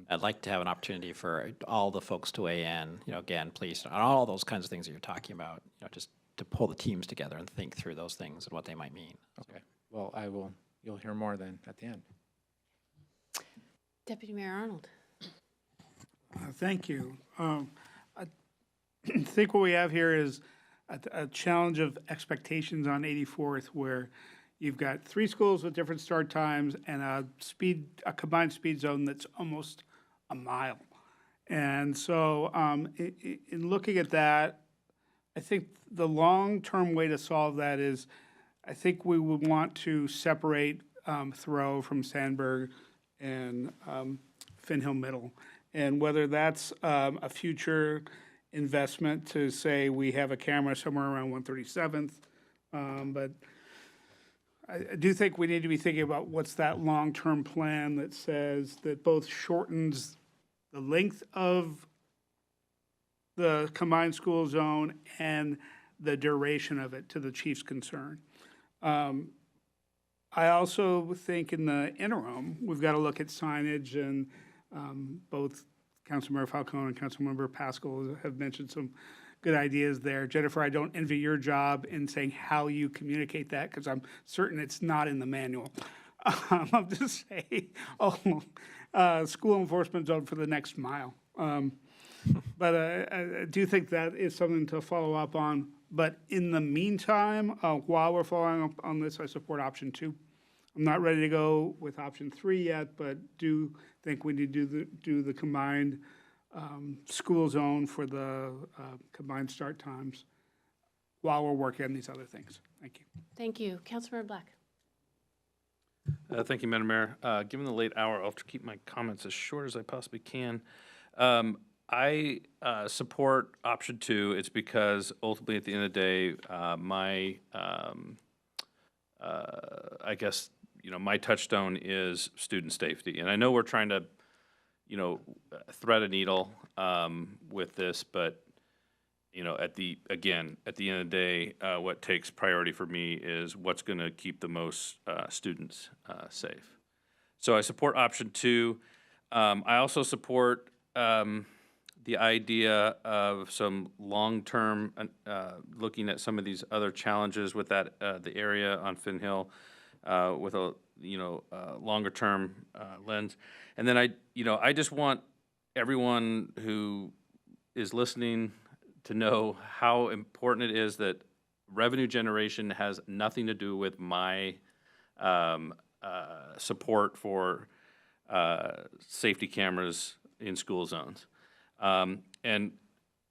I'd like to have an opportunity for all the folks to weigh in, again, please, on all those kinds of things that you're talking about, just to pull the teams together and think through those things and what they might mean. Okay. Well, you'll hear more then at the end. Deputy Mayor Arnold. Thank you. I think what we have here is a challenge of expectations on 84th, where you've got 3 schools with different start times and a combined speed zone that's almost a mile. And so in looking at that, I think the long-term way to solve that is, I think we would want to separate Thoreau from Sandburg and Finn Hill Middle. And whether that's a future investment to say we have a camera somewhere around 137th, but I do think we need to be thinking about what's that long-term plan that says that both shortens the length of the combined school zone and the duration of it, to the chief's concern. I also think in the interim, we've got to look at signage, and both Councilmember Falcone and Councilmember Pascal have mentioned some good ideas there. Jennifer, I don't envy your job in saying how you communicate that, because I'm certain it's not in the manual. I'll just say, school enforcement zone for the next mile. But I do think that is something to follow up on. But in the meantime, while we're following up on this, I support option 2. I'm not ready to go with option 3 yet, but do think we need to do the combined school zone for the combined start times while we're working on these other things. Thank you. Thank you. Councilmember Black. Thank you, Madam Mayor. Given the late hour, I'll keep my comments as short as I possibly can. I support option 2. It's because ultimately, at the end of the day, I guess, my touchstone is student safety. And I know we're trying to, thread a needle with this, but, at the end of the day, what takes priority for me is what's going to keep the most students safe. So I support option 2. I also support the idea of some long-term, looking at some of these other challenges with that the area on Finn Hill with a longer-term lens. And then I just want everyone who is listening to know how important it is that revenue generation has nothing to do with my support for safety cameras in school zones. And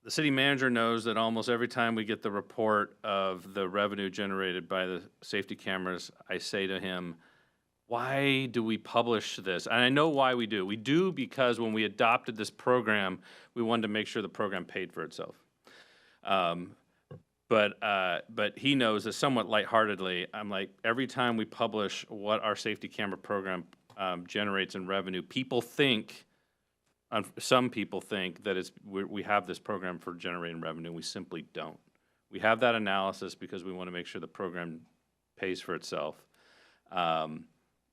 the city manager knows that almost every time we get the report of the revenue generated by the safety cameras, I say to him, why do we publish this? And I know why we do. We do because when we adopted this program, we wanted to make sure the program paid for itself. But he knows that somewhat lightheartedly, I'm like, every time we publish what our safety camera program generates in revenue, some people think that we have this program for generating revenue. We simply don't. We have that analysis because we want to make sure the program pays for itself.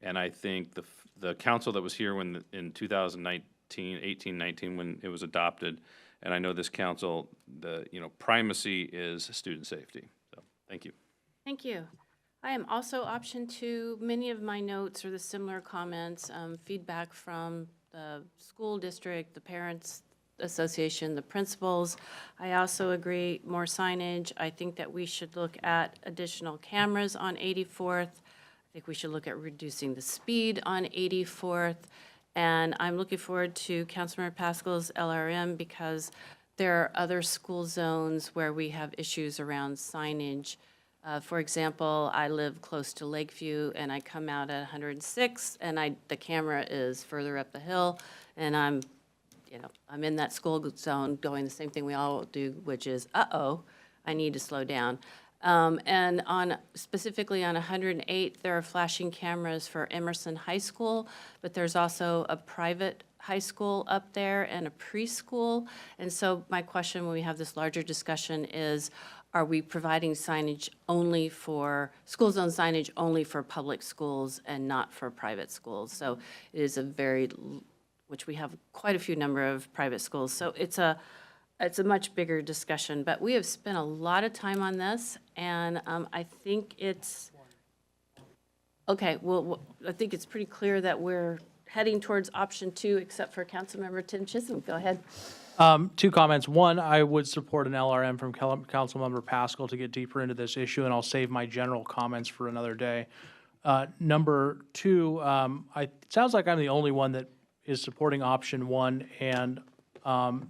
And I think the council that was here in 2018-19 when it was adopted, and I know this council, the primacy is student safety. So thank you. Thank you. I am also option 2. Many of my notes are the similar comments, feedback from the school district, the parents association, the principals. I also agree, more signage. I think that we should look at additional cameras on 84th. I think we should look at reducing the speed on 84th. And I'm looking forward to Councilmember Pascal's LRM because there are other school zones where we have issues around signage. For example, I live close to Lakeview and I come out at 106 and the camera is further up the hill and I'm in that school zone doing the same thing we all do, which is, I need to slow down. And specifically on 108, there are flashing cameras for Emerson High School, but there's also a private high school up there and a preschool. And so my question when we have this larger discussion is, are we providing signage only for, school zone signage only for public schools and not for private schools? So it is which we have quite a few number of private schools. So it's a much bigger discussion, but we have spent a lot of time on this, and I think it's, okay, well, I think it's pretty clear that we're heading towards option 2, except for Councilmember Tim Chisholm. Go ahead. 2 comments. One, I would support an LRM from Councilmember Pascal to get deeper into this issue, and I'll save my general comments for another day. Number 2, it sounds like I'm the only one that is supporting option 1, and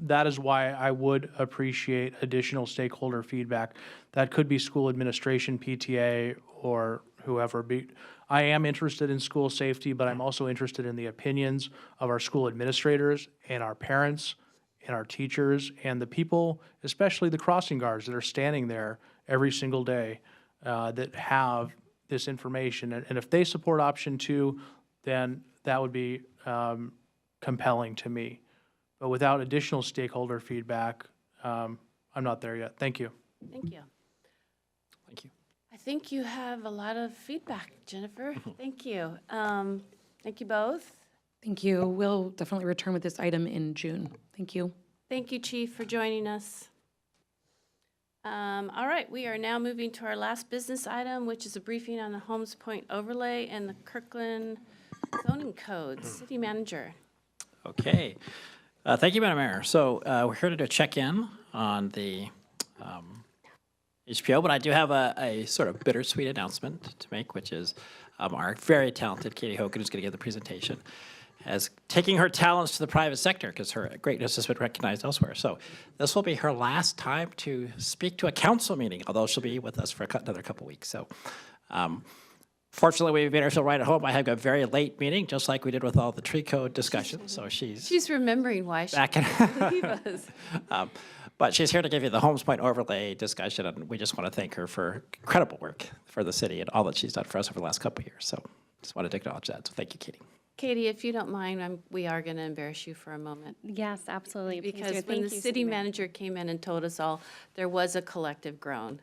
that is why I would appreciate additional stakeholder feedback. That could be school administration, PTA, or whoever. I am interested in school safety, but I'm also interested in the opinions of our school administrators and our parents and our teachers and the people, especially the crossing guards that are standing there every single day that have this information. And if they support option 2, then that would be compelling to me. But without additional stakeholder feedback, I'm not there yet. Thank you. Thank you. Thank you. I think you have a lot of feedback, Jennifer. Thank you. Thank you both. Thank you. We'll definitely return with this item in June. Thank you. Thank you, Chief, for joining us. All right, we are now moving to our last business item, which is a briefing on the Holmes Point overlay and the Kirkland zoning code. City Manager. Okay. Thank you, Madam Mayor. So we're here to do a check-in on the HPO, but I do have a sort of bittersweet announcement to make, which is our very talented Katie Hogan, who's going to give the presentation, as taking her talents to the private sector because her greatness has been recognized elsewhere. So this will be her last time to speak to a council meeting, although she'll be with us for another couple weeks. So fortunately, we made her feel right at home. I had a very late meeting, just like we did with all the tree code discussions. So she's remembering why she back in leave us. But she's here to give you the Holmes Point overlay discussion, and we just want to thank her for incredible work for the city and all that she's done for us over the last couple of years. So just wanted to acknowledge that. So thank you, Katie. Katie, if you don't mind, we are going to embarrass you for a moment. Yes, absolutely. Please Because do. when Thank the you, city manager came in and told us all, there was a collective groan.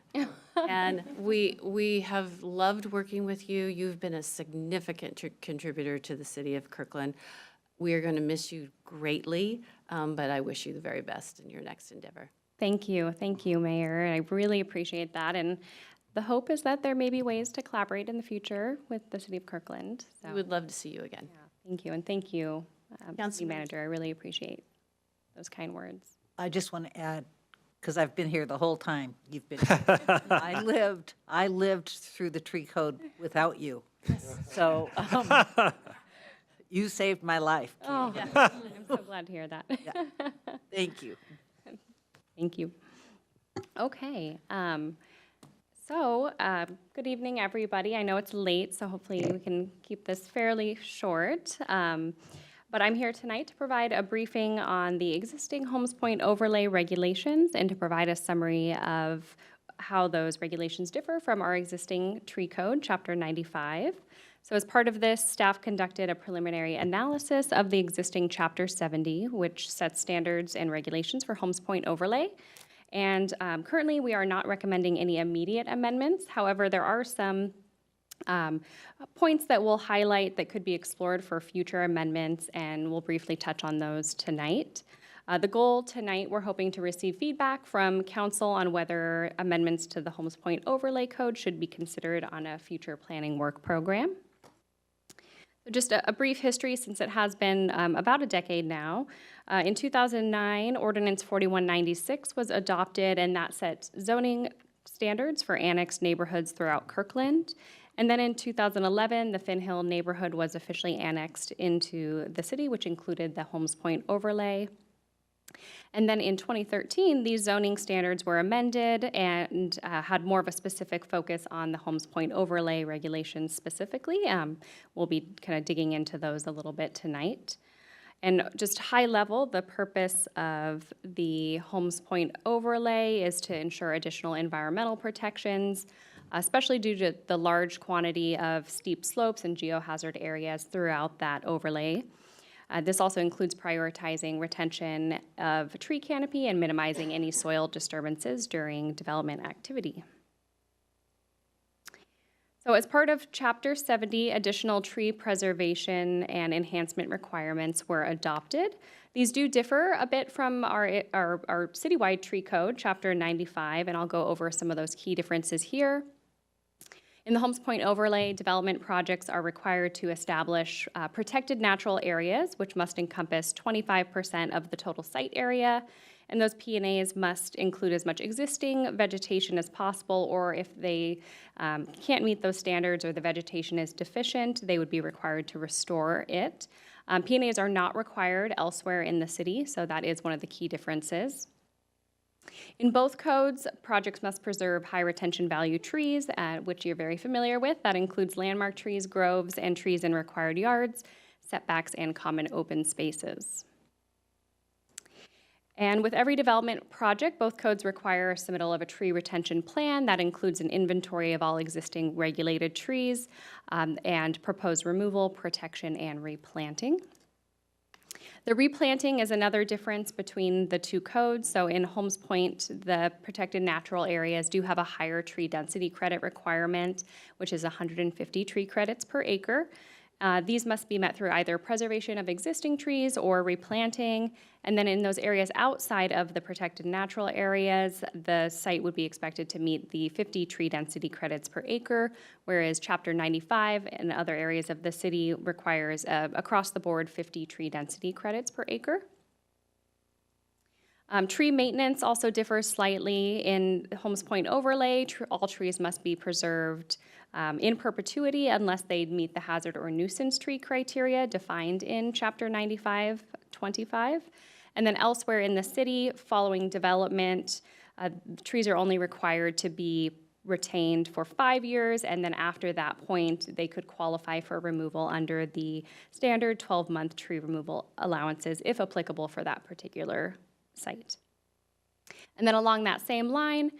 And we have loved working with you. You've been a significant contributor to the city of Kirkland. We are going to miss you greatly, but I wish you the very best in your next endeavor. Thank you, Mayor. I really appreciate that. And the hope is that there may be ways to collaborate in the future with the city of Kirkland. So, We would love to see you again. thank you, and thank you, City Councilman. Manager. I really appreciate those kind words. I just want to add, because I've been here the whole time you've been here. I lived through the tree code without you. So you saved my life. Oh, I'm so glad to hear that. Thank you. Thank you. Okay. Good evening, everybody. I know it's late, so hopefully we can keep this fairly short. But I'm here tonight to provide a briefing on the existing Holmes Point overlay regulations and to provide a summary of how those regulations differ from our existing tree code, Chapter 95. So as part of this, staff conducted a preliminary analysis of the existing Chapter 70, which sets standards and regulations for Holmes Point overlay. And currently, we are not recommending any immediate amendments. However, there are some points that we'll highlight that could be explored for future amendments, and we'll briefly touch on those tonight. The goal tonight, we're hoping to receive feedback from council on whether amendments to the Holmes Point overlay code should be considered on a future planning work program. Just a brief history, since it has been about a decade now. In 2009, Ordinance 4196 was adopted, and that set zoning standards for annexed neighborhoods throughout Kirkland. And then in 2011, the Finn Hill neighborhood was officially annexed into the city, which included the Holmes Point overlay. And then in 2013, these zoning standards were amended and had more of a specific focus on the Holmes Point overlay regulations specifically. We'll be kind of digging into those a little bit tonight. And just high level, the purpose of the Holmes Point overlay is to ensure additional environmental protections, especially due to the large quantity of steep slopes and geohazard areas throughout that overlay. This also includes prioritizing retention of tree canopy and minimizing any soil disturbances during development activity. So as part of Chapter 70, additional tree preservation and enhancement requirements were adopted. These do differ a bit from our citywide tree code, Chapter 95, and I'll go over some of those key differences here. In the Holmes Point overlay, development projects are required to establish protected natural areas, which must encompass 25% of the total site area, and those P&As must include as much existing vegetation as possible, or if they can't meet those standards or the vegetation is deficient, they would be required to restore it. P&As are not required elsewhere in the city, so that is one of the key differences. In both codes, projects must preserve high retention value trees, which you're very familiar with. That includes landmark trees, groves, and trees in required yards, setbacks, and common open spaces. And with every development project, both codes require a submittal of a tree retention plan that includes an inventory of all existing regulated trees and proposed removal, protection, and replanting. The replanting is another difference between the two codes. So in Holmes Point, the protected natural areas do have a higher tree density credit requirement, which is 150 tree credits per acre. These must be met through either preservation of existing trees or replanting. And then in those areas outside of the protected natural areas, the site would be expected to meet the 50 tree density credits per acre, whereas Chapter 95 and other areas of the city requires across the board 50 tree density credits per acre. Tree maintenance also differs slightly. In Holmes Point overlay, all trees must be preserved in perpetuity unless they meet the hazard or nuisance tree criteria defined in Chapter 95-25. And then elsewhere in the city, following development, trees are only required to be retained for 5 years, and then after that point, they could qualify for removal under the standard 12-month tree removal allowances, if applicable for that particular site. And then along that same line,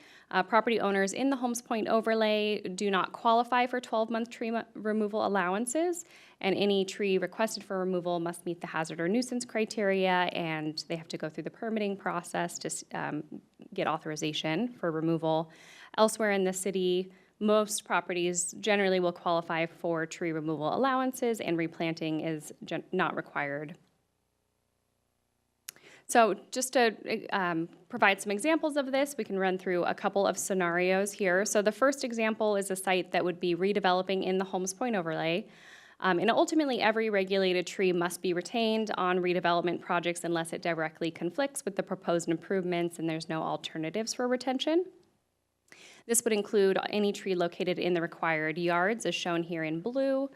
property owners in the Holmes Point overlay do not qualify for 12-month tree removal allowances, and any tree requested for removal must meet the hazard or nuisance criteria, and they have to go through the permitting process to get authorization for removal. Elsewhere in the city, most properties generally will qualify for tree removal allowances, and replanting is not required. So just to provide some examples of this, we can run through a couple of scenarios here. So the first example is a site that would be redeveloping in the Holmes Point overlay. And ultimately, every regulated tree must be retained on redevelopment projects unless it directly conflicts with the proposed improvements and there's no alternatives for retention. This would include any tree located in the required yards, as shown here in blue.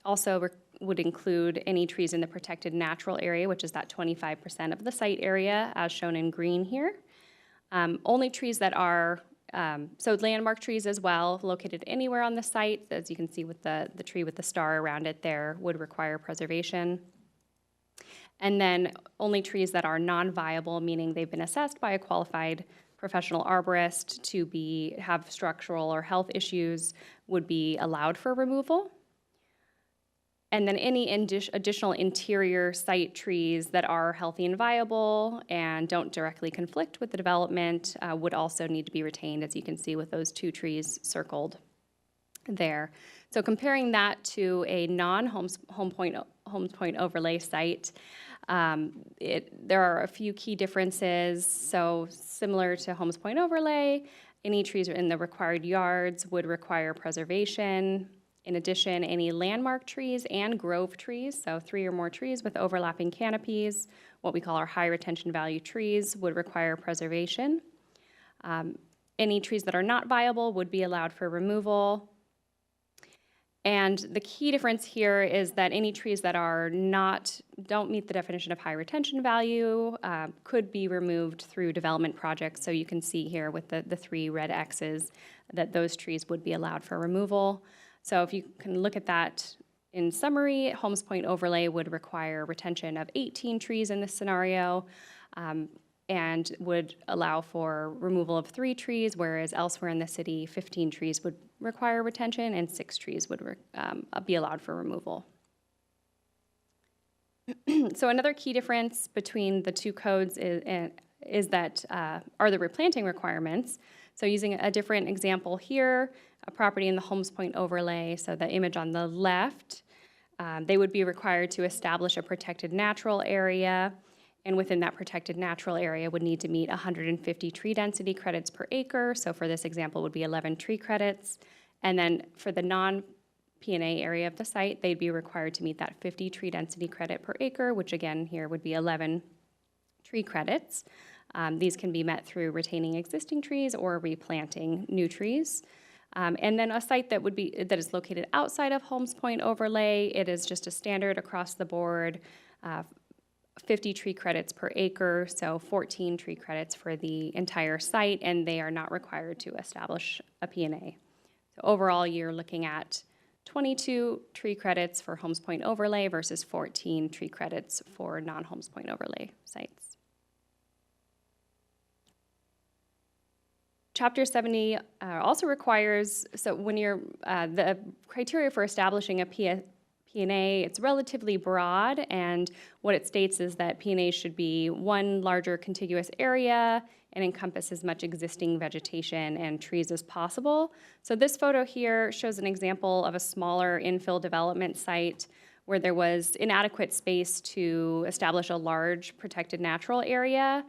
Also would include any trees in the protected natural area, which is that 25% of the site area, as shown in green here. Only trees that are, so landmark trees as well, located anywhere on the site, as you can see with the tree with the star around it there, would require preservation. And then only trees that are non-viable, meaning they've been assessed by a qualified professional arborist to have structural or health issues, would be allowed for removal. And then any additional interior site trees that are healthy and viable and don't directly conflict with the development would also need to be retained, as you can see with those two trees circled there. So comparing that to a non-Holmes Point overlay site, there are a few key differences. So similar to Holmes Point overlay, any trees in the required yards would require preservation. In addition, any landmark trees and grove trees, so 3 or more trees with overlapping canopies, what we call our high retention value trees, would require preservation. Any trees that are not viable would be allowed for removal. And the key difference here is that any trees that don't meet the definition of high retention value could be removed through development projects. So you can see here with the 3 red X's that those trees would be allowed for removal. So if you can look at that in summary, Holmes Point overlay would require retention of 18 trees in this scenario, and would allow for removal of 3 trees, whereas elsewhere in the city, 15 trees would require retention and 6 trees would be allowed for removal. So another key difference between the 2 codes is that are the replanting requirements. So using a different example here, a property in the Holmes Point overlay, so the image on the left, they would be required to establish a protected natural area, and within that protected natural area would need to meet 150 tree density credits per acre. So for this example would be 11 tree credits. And then for the non-P&A area of the site, they'd be required to meet that 50 tree density credit per acre, which again here would be 11 tree credits. These can be met through retaining existing trees or replanting new trees. And then a site that is located outside of Holmes Point overlay, it is just a standard across the board, 50 tree credits per acre, so 14 tree credits for the entire site, and they are not required to establish a P&A. So overall, you're looking at 22 tree credits for Holmes Point overlay versus 14 tree credits for non-Holmes Point overlay sites. Chapter 70 also requires, so when you're, the criteria for establishing a P&A, it's relatively broad, and what it states is that P&A should be one larger contiguous area and encompass as much existing vegetation and trees as possible. So this photo here shows an example of a smaller infill development site where there was inadequate space to establish a large protected natural area.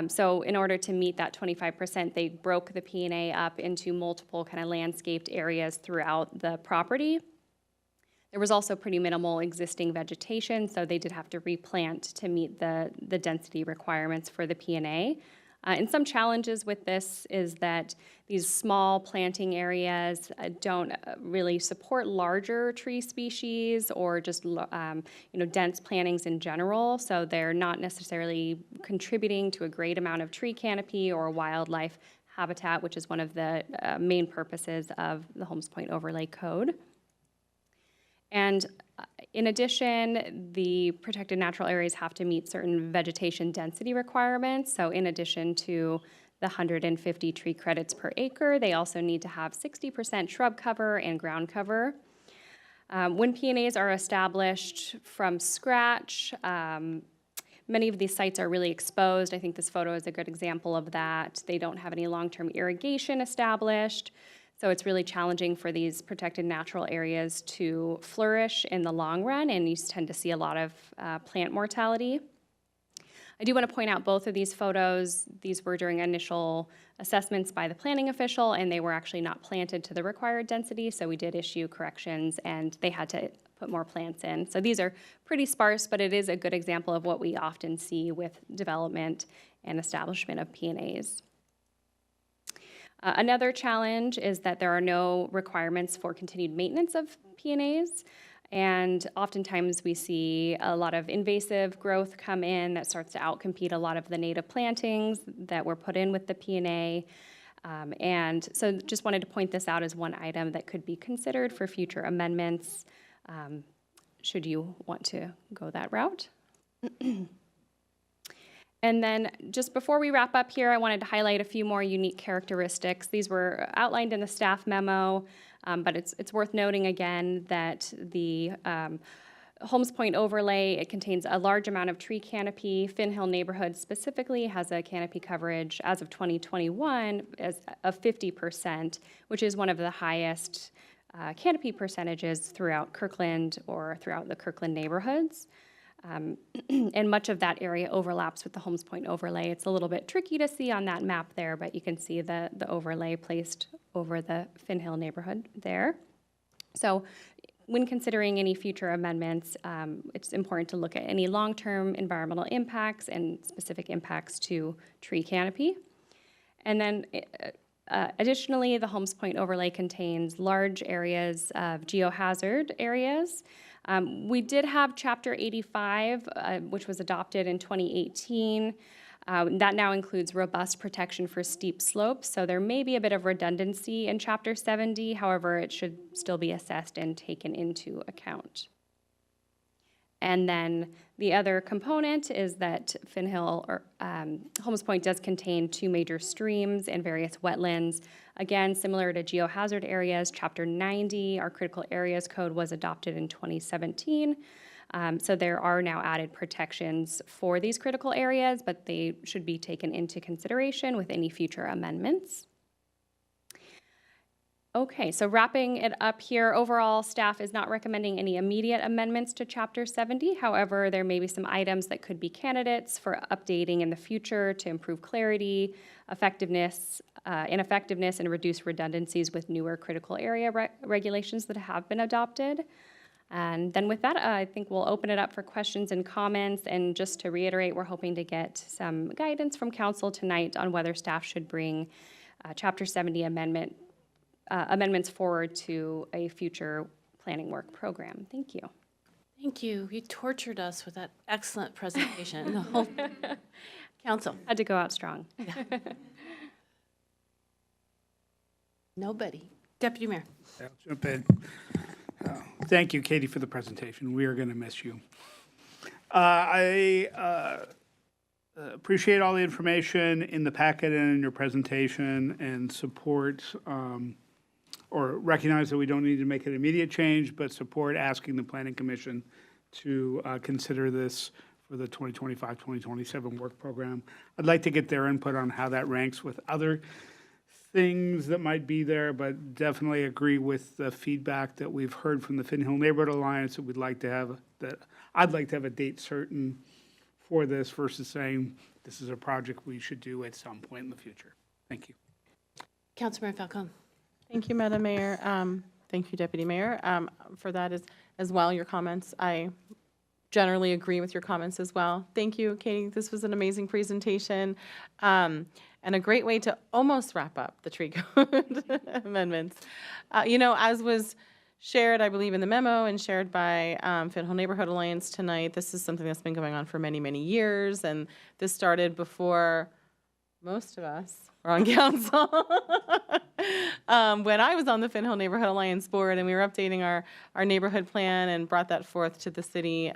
So in order to meet that 25%, they broke the P&A up into multiple kind of landscaped areas throughout the property. There was also pretty minimal existing vegetation, so they did have to replant to meet the density requirements for the P&A. And some challenges with this is that these small planting areas don't really support larger tree species or just dense plantings in general, so they're not necessarily contributing to a great amount of tree canopy or wildlife habitat, which is one of the main purposes of the Holmes Point Overlay Code. And in addition, the protected natural areas have to meet certain vegetation density requirements. So in addition to the 150 tree credits per acre, they also need to have 60% shrub cover and ground cover. When P&As are established from scratch, many of these sites are really exposed. I think this photo is a good example of that. They don't have any long-term irrigation established. So it's really challenging for these protected natural areas to flourish in the long run, and you tend to see a lot of plant mortality. I do want to point out both of these photos. These were during initial assessments by the planning official, and they were actually not planted to the required density, so we did issue corrections, and they had to put more plants in. So these are pretty sparse, but it is a good example of what we often see with development and establishment of P&As. Another challenge is that there are no requirements for continued maintenance of P&As, and oftentimes we see a lot of invasive growth come in that starts to outcompete a lot of the native plantings that were put in with the P&A. And so just wanted to point this out as one item that could be considered for future amendments, should you want to go that route. And then just before we wrap up here, I wanted to highlight a few more unique characteristics. These were outlined in the staff memo, but it's worth noting again that the Holmes Point overlay, it contains a large amount of tree canopy. Finn Hill neighborhood specifically has a canopy coverage as of 2021 of 50%, which is one of the highest canopy percentages throughout Kirkland or throughout the Kirkland neighborhoods. And much of that area overlaps with the Holmes Point overlay. It's a little bit tricky to see on that map there, but you can see the overlay placed over the Finn Hill neighborhood there. So when considering any future amendments, it's important to look at any long-term environmental impacts and specific impacts to tree canopy. And then additionally, the Holmes Point overlay contains large areas of geohazard areas. We did have Chapter 85, which was adopted in 2018. That now includes robust protection for steep slopes, so there may be a bit of redundancy in Chapter 70. However, it should still be assessed and taken into account. And then the other component is that Holmes Point does contain 2 major streams and various wetlands. Again, similar to geohazard areas, Chapter 90, our critical areas code, was adopted in 2017. So there are now added protections for these critical areas, but they should be taken into consideration with any future amendments. Okay, so wrapping it up here, overall, staff is not recommending any immediate amendments to Chapter 70. However, there may be some items that could be candidates for updating in the future to improve clarity, ineffectiveness, and reduce redundancies with newer critical area regulations that have been adopted. And then with that, I think we'll open it up for questions and comments. And just to reiterate, we're hoping to get some guidance from council tonight on whether staff should bring Chapter 70 amendments forward to a future planning work program. Thank you. Thank you. You tortured us with that excellent presentation. The whole council had to go out strong. Yeah. Nobody. Deputy Mayor. I'll jump in. Thank you, Katie, for the presentation. We are going to miss you. I appreciate all the information in the packet and in your presentation, and support or recognize that we don't need to make an immediate change, but support asking the Planning Commission to consider this for the 2025-2027 work program. I'd like to get their input on how that ranks with other things that might be there, but definitely agree with the feedback that we've heard from the Finn Hill Neighborhood Alliance that we'd like to have, that I'd like to have a date certain for this versus saying this is a project we should do at some point in the future. Thank you. Councilmember Falcone. Thank you, Madam Mayor. Thank you, Deputy Mayor, for that as well, your comments. I generally agree with your comments as well. Thank you, Katie. This was an amazing presentation. And a great way to almost wrap up the tree code amendments. As was shared, I believe, in the memo and shared by Finn Hill Neighborhood Alliance tonight, this is something that's been going on for many, many years. And this started before most of us were on council. When I was on the Finn Hill Neighborhood Alliance board, and we were updating our neighborhood plan and brought that forth to the city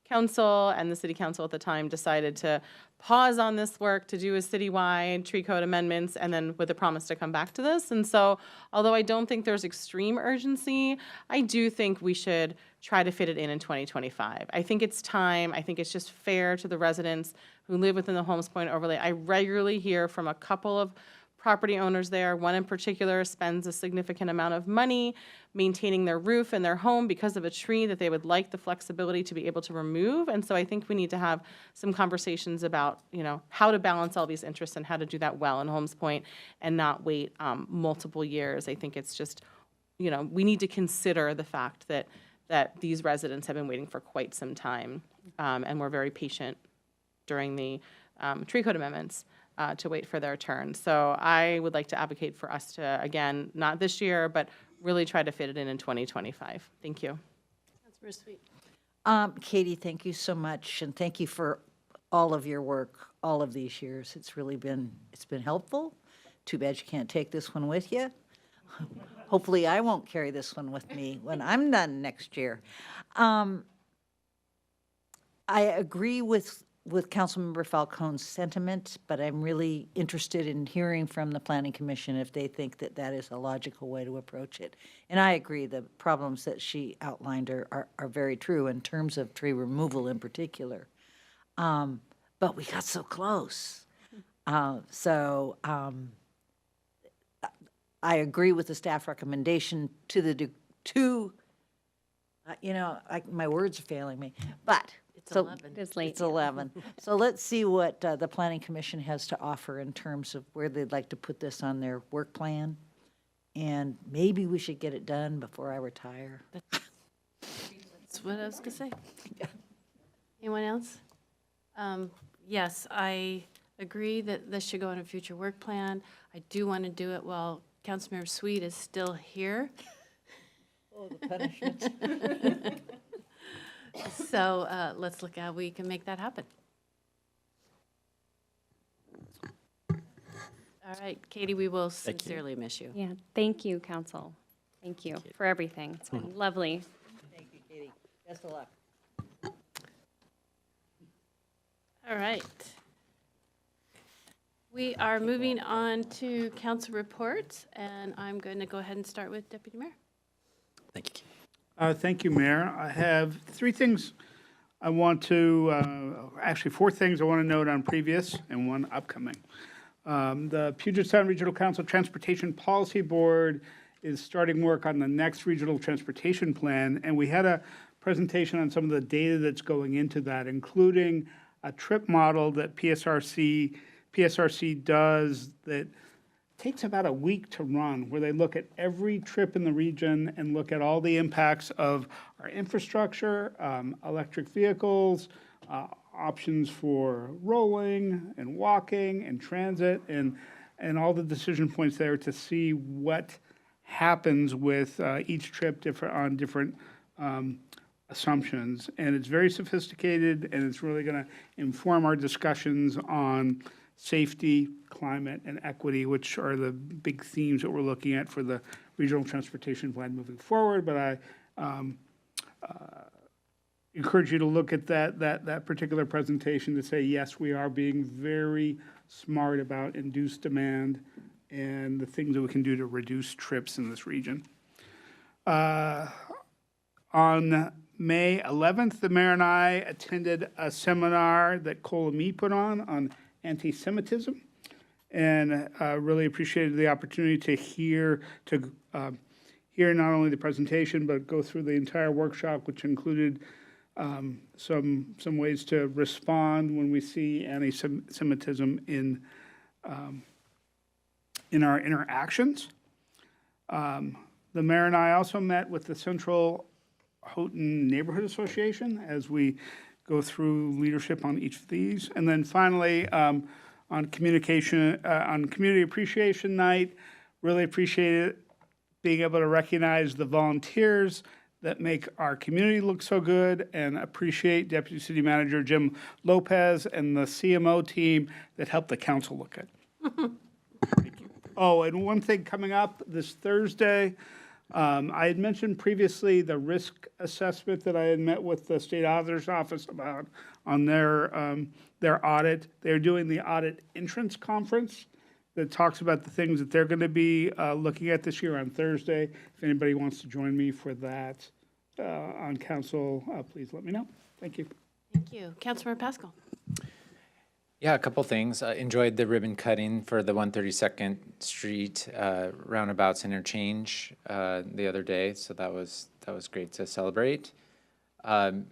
council, and the city council at the time decided to pause on this work to do a citywide tree code amendments, and then with a promise to come back to this. And so, although I don't think there's extreme urgency, I do think we should try to fit it in 2025. I think it's time. I think it's just fair to the residents who live within the Holmes Point overlay. I regularly hear from a couple of property owners there. One in particular spends a significant amount of money maintaining their roof and their home because of a tree that they would like the flexibility to be able to remove. And so I think we need to have some conversations about, how to balance all these interests and how to do that well in Holmes Point and not wait multiple years. I think it's just, we need to consider the fact that these residents have been waiting for quite some time, and we're very patient during the tree code amendments to wait for their turn. So I would like to advocate for us to, again, not this year, but really try to fit it in 2025. Thank you. Councilmember Sweet. Katie, thank you so much, and thank you for all of your work all of these years. It's really been, helpful. Too bad you can't take this one with you. Hopefully I won't carry this one with me when I'm done next year. I agree with Councilmember Falcone's sentiment, but I'm really interested in hearing from the Planning Commission if they think that that is a logical way to approach it. And I agree, the problems that she outlined are very true in terms of tree removal in particular. But we got so close. I agree with the staff recommendation my words are failing me, but It's 11. It's late. It's 11. So let's see what the Planning Commission has to offer in terms of where they'd like to put this on their work plan. and maybe we should get it done before I retire. That's what I was gonna say. Anyone else? Yes, I agree that this should go on a future work plan. I do want to do it while Councilmember Sweet is still here. Oh, the punishment. So let's look how we can make that happen. All right, Katie, we will sincerely miss you. Yeah, thank you, council. Thank you for everything. It's been lovely. Thank you, Katie. Best of luck. All right. We are moving on to council reports, and I'm going to go ahead and start with Deputy Mayor. Thank you. Thank you, Mayor. I have three things I want to, actually four things I want to note on previous and one upcoming. The Puget Sound Regional Council Transportation Policy Board is starting work on the next regional transportation plan, and we had a presentation on some of the data that's going into that, including a trip model that PSRC does that takes about a week to run, where they look at every trip in the region and look at all the impacts of our infrastructure, electric vehicles, options for rolling and walking and transit, and all the decision points there to see what happens with each trip on different assumptions. And it's very sophisticated, and it's really going to inform our discussions on safety, climate, and equity, which are the big themes that we're looking at for the regional transportation plan moving forward. But I encourage you to look at that particular presentation to say, yes, we are being very smart about induced demand and the things that we can do to reduce trips in this region. On May 11th, the mayor and I attended a seminar that Colamy put on anti-Semitism, and really appreciated the opportunity to hear not only the presentation, but go through the entire workshop, which included some ways to respond when we see anti-Semitism in our interactions. The mayor and I also met with the Central Houghton Neighborhood Association as we go through leadership on each of these. And then finally, on communication, on Community Appreciation Night, really appreciated being able to recognize the volunteers that make our community look so good, and appreciate Deputy City Manager Jim Lopez and the CMO team that helped the council look good. Oh, and one thing coming up this Thursday, I had mentioned previously the risk assessment that I had met with the State Auditor's Office about on their audit. They're doing the Audit Entrance Conference that talks about the things that they're going to be looking at this year on Thursday. If anybody wants to join me for that on council, please let me know. Thank you. Thank you. Councilmember Pascal. Yeah, a couple things. Enjoyed the ribbon cutting for the 132nd Street roundabouts interchange the other day, so that was great to celebrate. Councilmember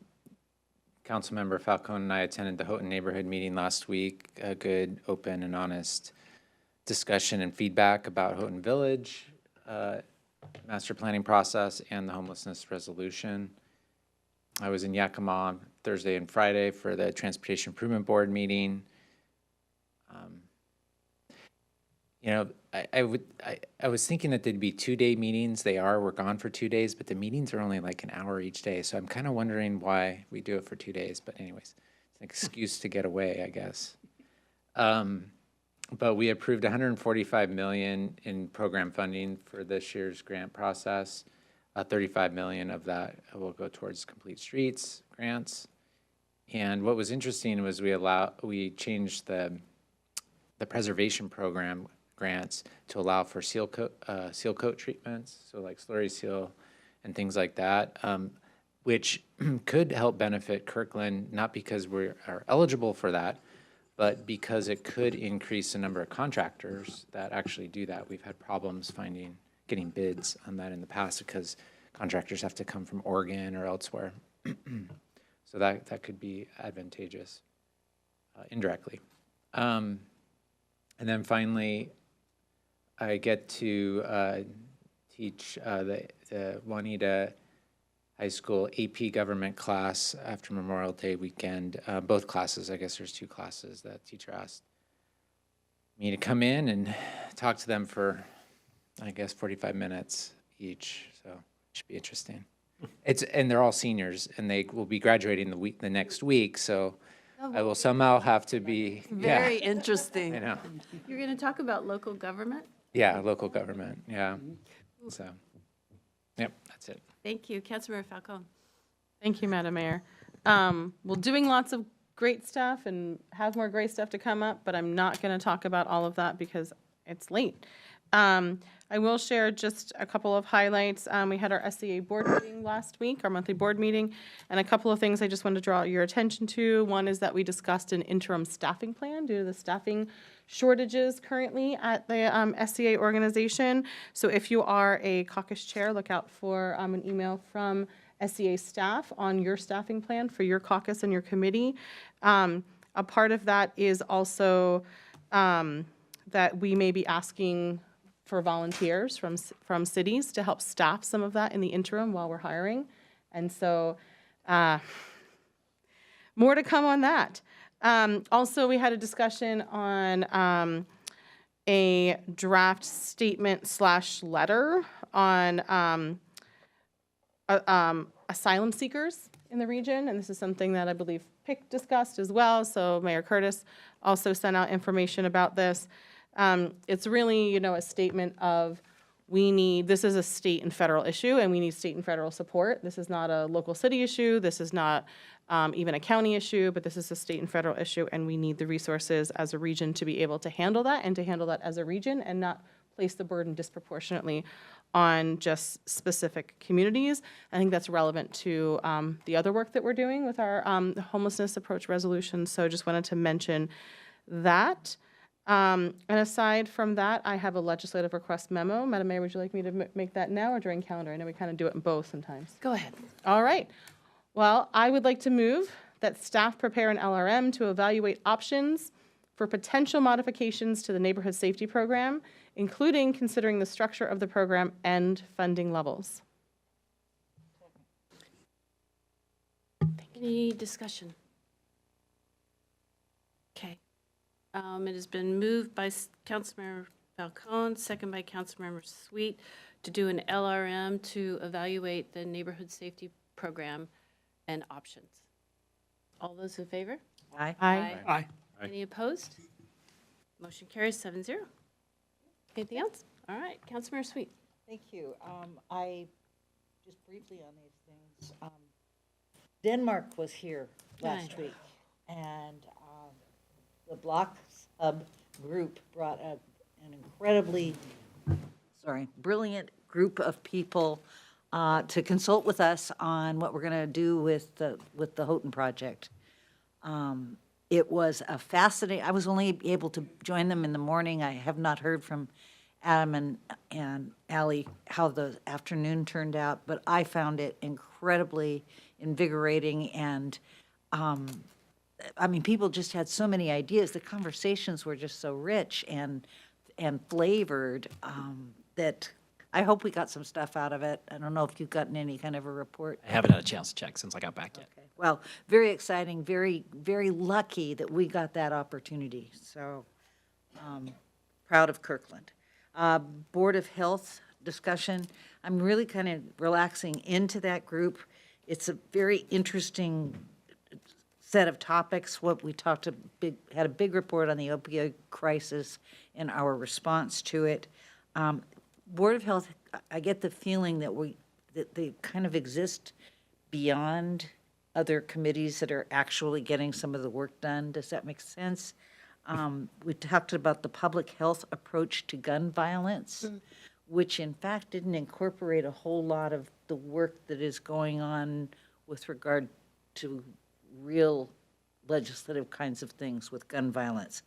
Falcone and I attended the Houghton neighborhood meeting last week. A good, open, and honest discussion and feedback about Houghton Village, master planning process, and the homelessness resolution. I was in Yakima Thursday and Friday for the Transportation Improvement Board meeting. You know, I was thinking that there'd be 2-day meetings. We're gone for 2 days, but the meetings are only like an hour each day. So I'm kind of wondering why we do it for 2 days. But anyways, it's an excuse to get away, I guess. But we approved $145 million in program funding for this year's grant process. $35 million of that will go towards Complete Streets grants. And what was interesting was we changed the preservation program grants to allow for seal coat treatments, so like slurry seal and things like that, which could help benefit Kirkland, not because we are eligible for that, but because it could increase the number of contractors that actually do that. We've had problems getting bids on that in the past because contractors have to come from Oregon or elsewhere. So that could be advantageous indirectly. And then finally, I get to teach the Juanita High School AP Government class after Memorial Day weekend. Both classes, I guess there's 2 classes that teacher asked me to come in and talk to them for, I guess, 45 minutes each. So it should be interesting. And they're all seniors, and they will be graduating the next week. So I will somehow have to be Very interesting. I know. You're going to talk about local government? Yeah, local government. Yeah. So, yep, that's it. Thank you. Councilmember Falcone. Thank you, Madam Mayor. Well, doing lots of great stuff and have more great stuff to come up, but I'm not going to talk about all of that because it's late. I will share just a couple of highlights. We had our SCA board meeting last week, our monthly board meeting, and a couple of things I just wanted to draw your attention to. One is that we discussed an interim staffing plan due to the staffing shortages currently at the SCA organization. So if you are a caucus chair, look out for an email from SCA staff on your staffing plan for your caucus and your committee. A part of that is also that we may be asking for volunteers from cities to help staff some of that in the interim while we're hiring. And so more to come on that. Also, we had a discussion on a draft statement / letter on asylum seekers in the region. And this is something that I believe PIC discussed as well. So Mayor Curtis also sent out information about this. It's really, a statement of this is a state and federal issue, and we need state and federal support. This is not a local city issue. This is not even a county issue, but this is a state and federal issue, and we need the resources as a region to be able to handle that and to handle that as a region and not place the burden disproportionately on just specific communities. I think that's relevant to the other work that we're doing with our homelessness approach resolution. So just wanted to mention that. And aside from that, I have a legislative request memo. Madam Mayor, would you like me to make that now or during calendar? I know we kind of do it in both sometimes. Go ahead. All right. Well, I would like to move that staff prepare an LRM to evaluate options for potential modifications to the neighborhood safety program, including considering the structure of the program and funding levels. Any discussion? Okay. It has been moved by Councilmember Falcone, second by Councilmember Sweet, to do an LRM to evaluate the neighborhood safety program and options. All those in favor? Aye. Aye. Aye. Any opposed? Motion carries 7-0. Anything else? All right, Councilmember Sweet. Thank you. I, just briefly on these things, Denmark was here last week, and the Block Hub group brought an incredibly, brilliant group of people to consult with us on what we're going to do with the Houghton project. It was a fascinating, I was only able to join them in the morning. I have not heard from Adam and Allie how the afternoon turned out, but I found it incredibly invigorating, and people just had so many ideas. The conversations were just so rich and flavored that I hope we got some stuff out of it. I don't know if you've gotten any kind of a report. I haven't had a chance to check since I got back yet. Okay. Well, very exciting, very, very lucky that we got that opportunity. So proud of Kirkland. Board of Health discussion. I'm really kind of relaxing into that group. It's a very interesting set of topics. What we had a big report on the opioid crisis and our response to it. Board of Health, I get the feeling that they kind of exist beyond other committees that are actually getting some of the work done. Does that make sense? We talked about the public health approach to gun violence, which in fact didn't incorporate a whole lot of the work that is going on with regard to real legislative kinds of things with gun violence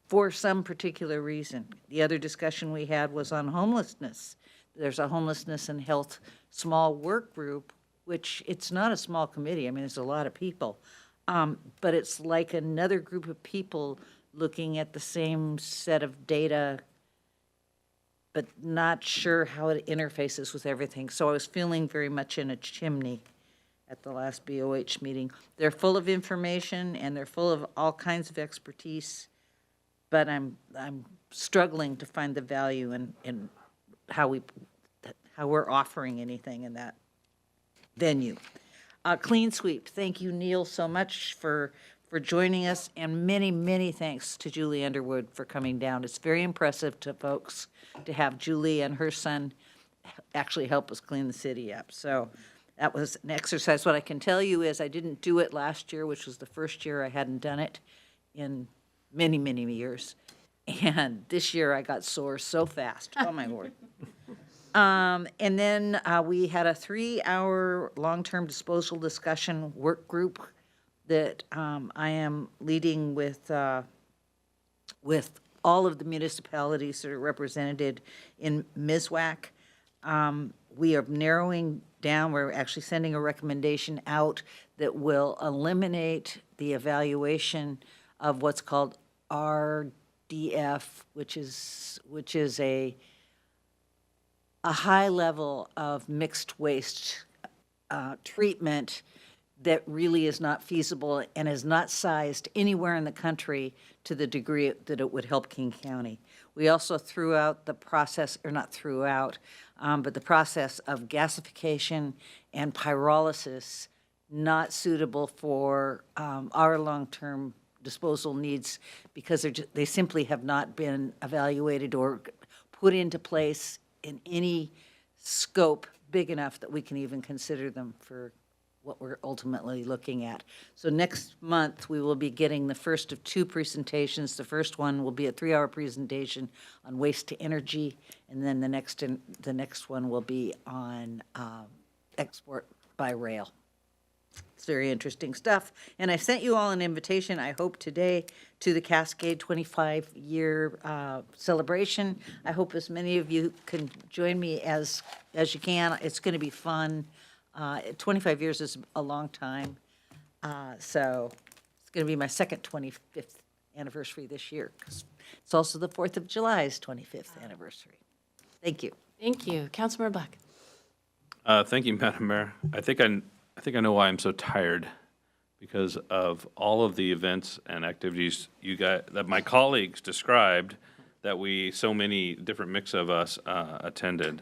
for some particular reason. The other discussion we had was on homelessness. There's a homelessness and health small work group, which it's not a small committee. I mean, there's a lot of people. But it's like another group of people looking at the same set of data but not sure how it interfaces with everything. So I was feeling very much in a chimney at the last BOH meeting. They're full of information and they're full of all kinds of expertise, but I'm struggling to find the value in how we're offering anything in that venue. Clean Sweep, thank you, Neil, so much for joining us, and many, many thanks to Julie Underwood for coming down. It's very impressive to folks to have Julie and her son actually help us clean the city up. So that was an exercise. What I can tell you is I didn't do it last year, which was the first year I hadn't done it in many, many years. And this year I got sore so fast. Oh, my Lord. And then we had a 3-hour long-term disposal discussion work group that I am leading with all of the municipalities that are represented in MISWAC. We are narrowing down, we're actually sending a recommendation out that will eliminate the evaluation of what's called RDF, which is a high level of mixed waste treatment that really is not feasible and is not sized anywhere in the country to the degree that it would help King County. We also threw out the process, or not threw out, but the process of gasification and pyrolysis, not suitable for our long-term disposal needs because they simply have not been evaluated or put into place in any scope big enough that we can even consider them for what we're ultimately looking at. So next month, we will be getting the first of 2 presentations. The first one will be a 3-hour presentation on waste to energy, and then the next one will be on export by rail. It's very interesting stuff. And I sent you all an invitation, I hope today, to the Cascade 25-year celebration. I hope as many of you can join me as you can. It's going to be fun. 25 years is a long time. So it's going to be my second 25th anniversary this year, because it's also the 4th of July's 25th anniversary. Thank you. Thank you. Councilmember Black. Thank you, Madam Mayor. I think I know why I'm so tired, because of all of the events and activities that my colleagues described, that so many different mix of us attended.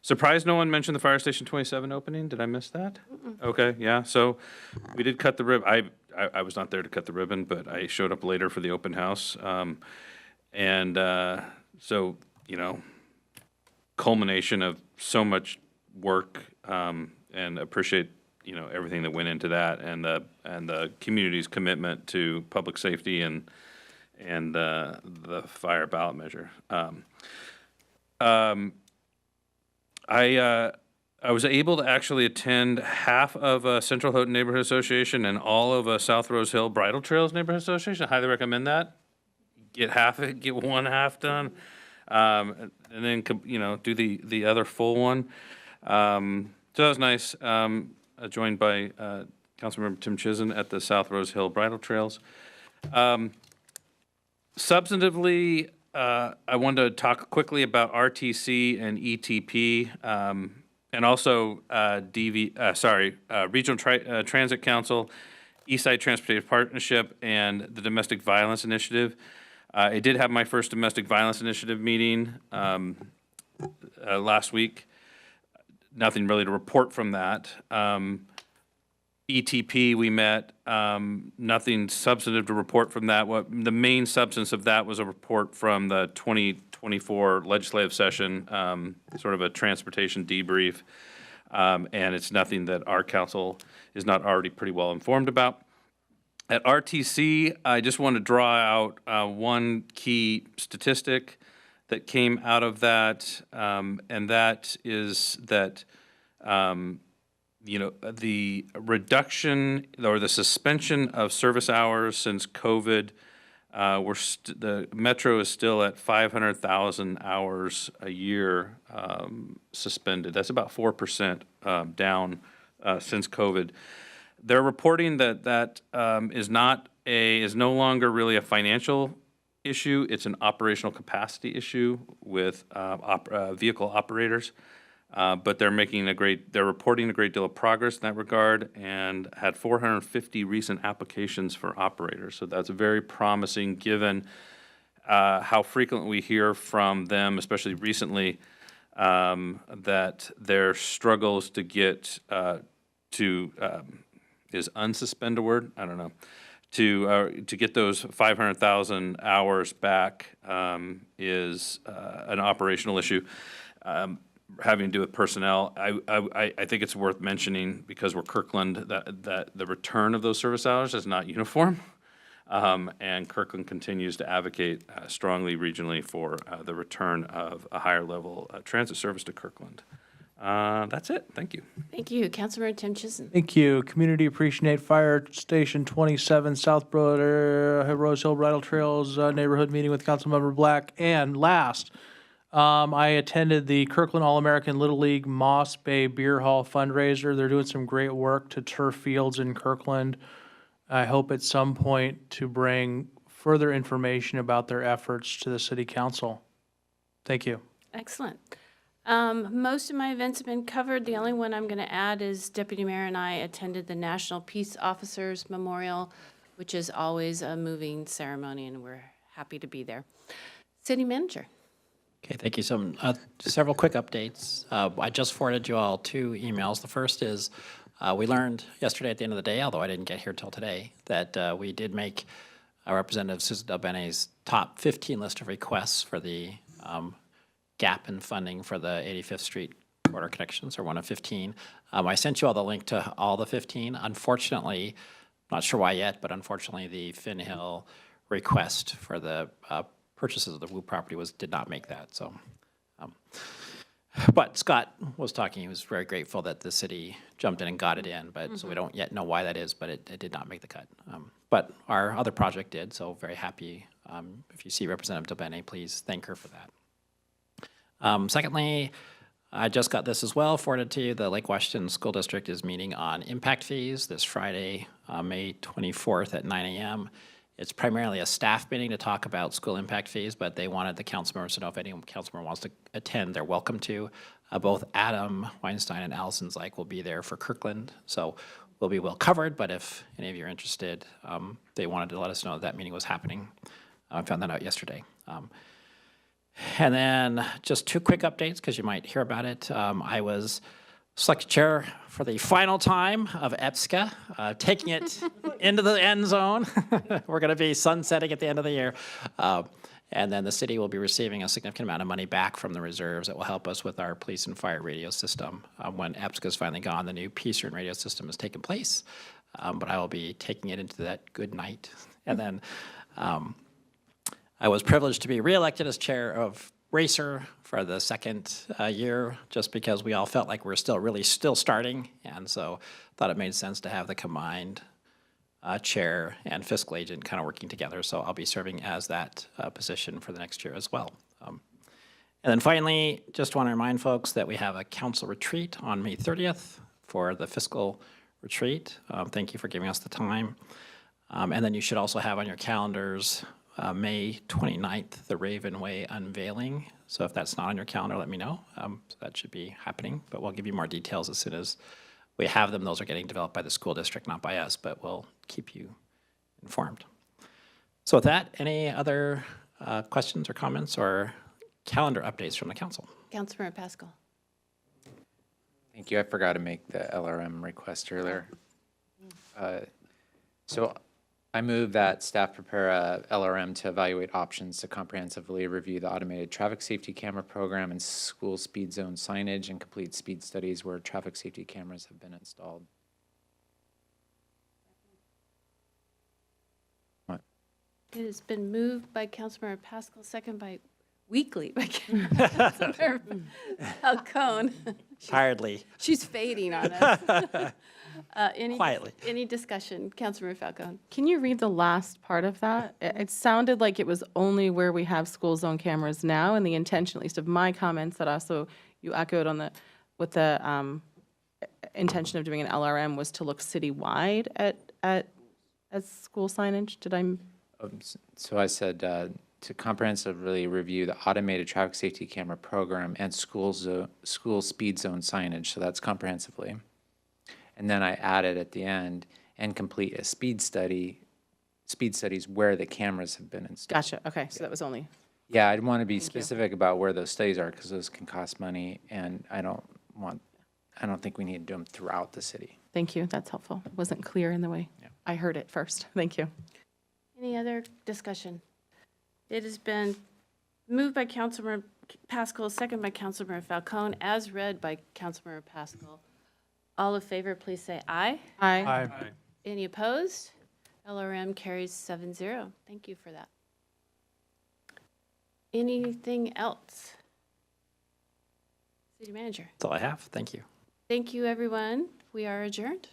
Surprised no one mentioned the Fire Station 27 opening. Did I miss that? Okay, yeah. So we did cut the ribbon. I was not there to cut the ribbon, but I showed up later for the open house. So, culmination of so much work, and appreciate, everything that went into that, and the community's commitment to public safety and the fire ballot measure. I was able to actually attend half of Central Houghton Neighborhood Association and all of South Rose Hill Bridle Trails Neighborhood Association. I highly recommend that. Get half of it, get one half done, and then do the other full one. So that was nice. Joined by Councilmember Tim Chizen at the South Rose Hill Bridle Trails. Substantively, I wanted to talk quickly about RTC and ETP, and also Regional Transit Council, Eastside Transportation Partnership, and the Domestic Violence Initiative. I did have my first Domestic Violence Initiative meeting last week. Nothing really to report from that. ETP, we met, nothing substantive to report from that. The main substance of that was a report from the 2024 legislative session, sort of a transportation debrief, and it's nothing that our council is not already pretty well informed about. At RTC, I just want to draw out one key statistic that came out of that, and that is that the reduction or the suspension of service hours since COVID, the Metro is still at 500,000 hours a year suspended. That's about 4% down since COVID. They're reporting that is no longer really a financial issue. It's an operational capacity issue with vehicle operators. But they're reporting a great deal of progress in that regard and had 450 recent applications for operators. So that's very promising given how frequently we hear from them, especially recently, that their struggles to get is unsuspend a word? I don't know. To get those 500,000 hours back is an operational issue. Having to do with personnel, I think it's worth mentioning because we're Kirkland that the return of those service hours is not uniform, and Kirkland continues to advocate strongly regionally for the return of a higher level transit service to Kirkland. That's it. Thank you. Thank you. Councilmember Tim Chisholm. Thank you. Community Appreciate Fire Station 27, South Rose Hill Bridle Trails neighborhood meeting with Councilmember Black. And last, I attended the Kirkland All-American Little League Moss Bay Beer Hall fundraiser. They're doing some great work to turf fields in Kirkland. I hope at some point to bring further information about their efforts to the city council. Thank you. Excellent. Most of my events have been covered. The only one I'm going to add is Deputy Mayor and I attended the National Peace Officers Memorial, which is always a moving ceremony, and we're happy to be there. City Manager. Okay, thank you. So several quick updates. I just forwarded you all 2 emails. The first is we learned yesterday at the end of the day, although I didn't get here till today, that we did make Representative Susan Delbene's top 15 list of requests for the gap in funding for the 85th Street corridor connections, or one of 15. I sent you all the link to all the 15. Unfortunately, not sure why yet, but unfortunately the Finn Hill request for the purchases of the Wu property did not make that. So, but Scott was talking. He was very grateful that the city jumped in and got it in. But so we don't yet know why that is. But it did not make the cut. But our other project did. So very happy. If you see Representative Delbene, please thank her for that. Secondly, I just got this as well forwarded to you. The Lake Washington School District is meeting on impact fees this Friday, May 24th at 9 a.m. It's primarily a staff meeting to talk about school impact fees, but they wanted the council members to know if any council member wants to attend, they're welcome to. Both Adam Weinstein and Allison Zeich will be there for Kirkland, so we'll be well covered, but if any of you are interested, they wanted to let us know that meeting was happening. I found that out yesterday. And then just 2 quick updates, because you might hear about it. I was selected chair for the final time of EPSCA, taking it into the end zone. We're going to be sunsetting at the end of the year. And then the city will be receiving a significant amount of money back from the reserves that will help us with our police and fire radio system. When EPSCA is finally gone, the new PSER and radio system has taken place. But I will be taking it into that good night. And then I was privileged to be reelected as chair of Racer for the second year, just because we all felt like we're still starting, and so thought it made sense to have the combined chair and fiscal agent kind of working together. So I'll be serving as that position for the next year as well. And then finally, just want to remind folks that we have a council retreat on May 30th for the fiscal retreat. Thank you for giving us the time. And then you should also have on your calendars May 29th, the Raven Way unveiling. So if that's not on your calendar, let me know. So that should be happening, but we'll give you more details as soon as we have them. Those are getting developed by the school district, not by us, but we'll keep you informed. So with that, any other questions or comments or calendar updates from the council? Councilmember Pascal. Thank you. I forgot to make the LRM request earlier. So I move that staff prepare a LRM to evaluate options to comprehensively review the automated traffic safety camera program and school speed zone signage and complete speed studies where traffic safety cameras have been installed. What? It has been moved by Councilmember Pascal, second by Weekly by Councilmember Falcone. Tiredly. She's fading on us. Quietly. Any discussion? Councilmember Falcone. Can you read the last part of that? It sounded like it was only where we have school zone cameras now, and the intention, at least of my comments, that also you echoed on with the intention of doing an LRM was to look citywide at school signage. Did I? So I said to comprehensively review the automated traffic safety camera program and school speed zone signage. So that's comprehensively. And then I added at the end, and complete a speed studies where the cameras have been installed. Gotcha, okay, so that was only, Yeah, I'd want to be specific about where those studies are, because those can cost money, and I don't think we need to do them throughout the city. thank you, that's helpful. It wasn't clear in the way I heard it first. Thank you. Any other discussion? It has been moved by Councilmember Pascal, second by Councilmember Falcone, as read by Councilmember Pascal. All in favor, please say aye. Aye. Any opposed? LRM carries 7-0. Thank you for that. Anything else? City Manager. That's all I have. Thank you. Thank you, everyone. We are adjourned.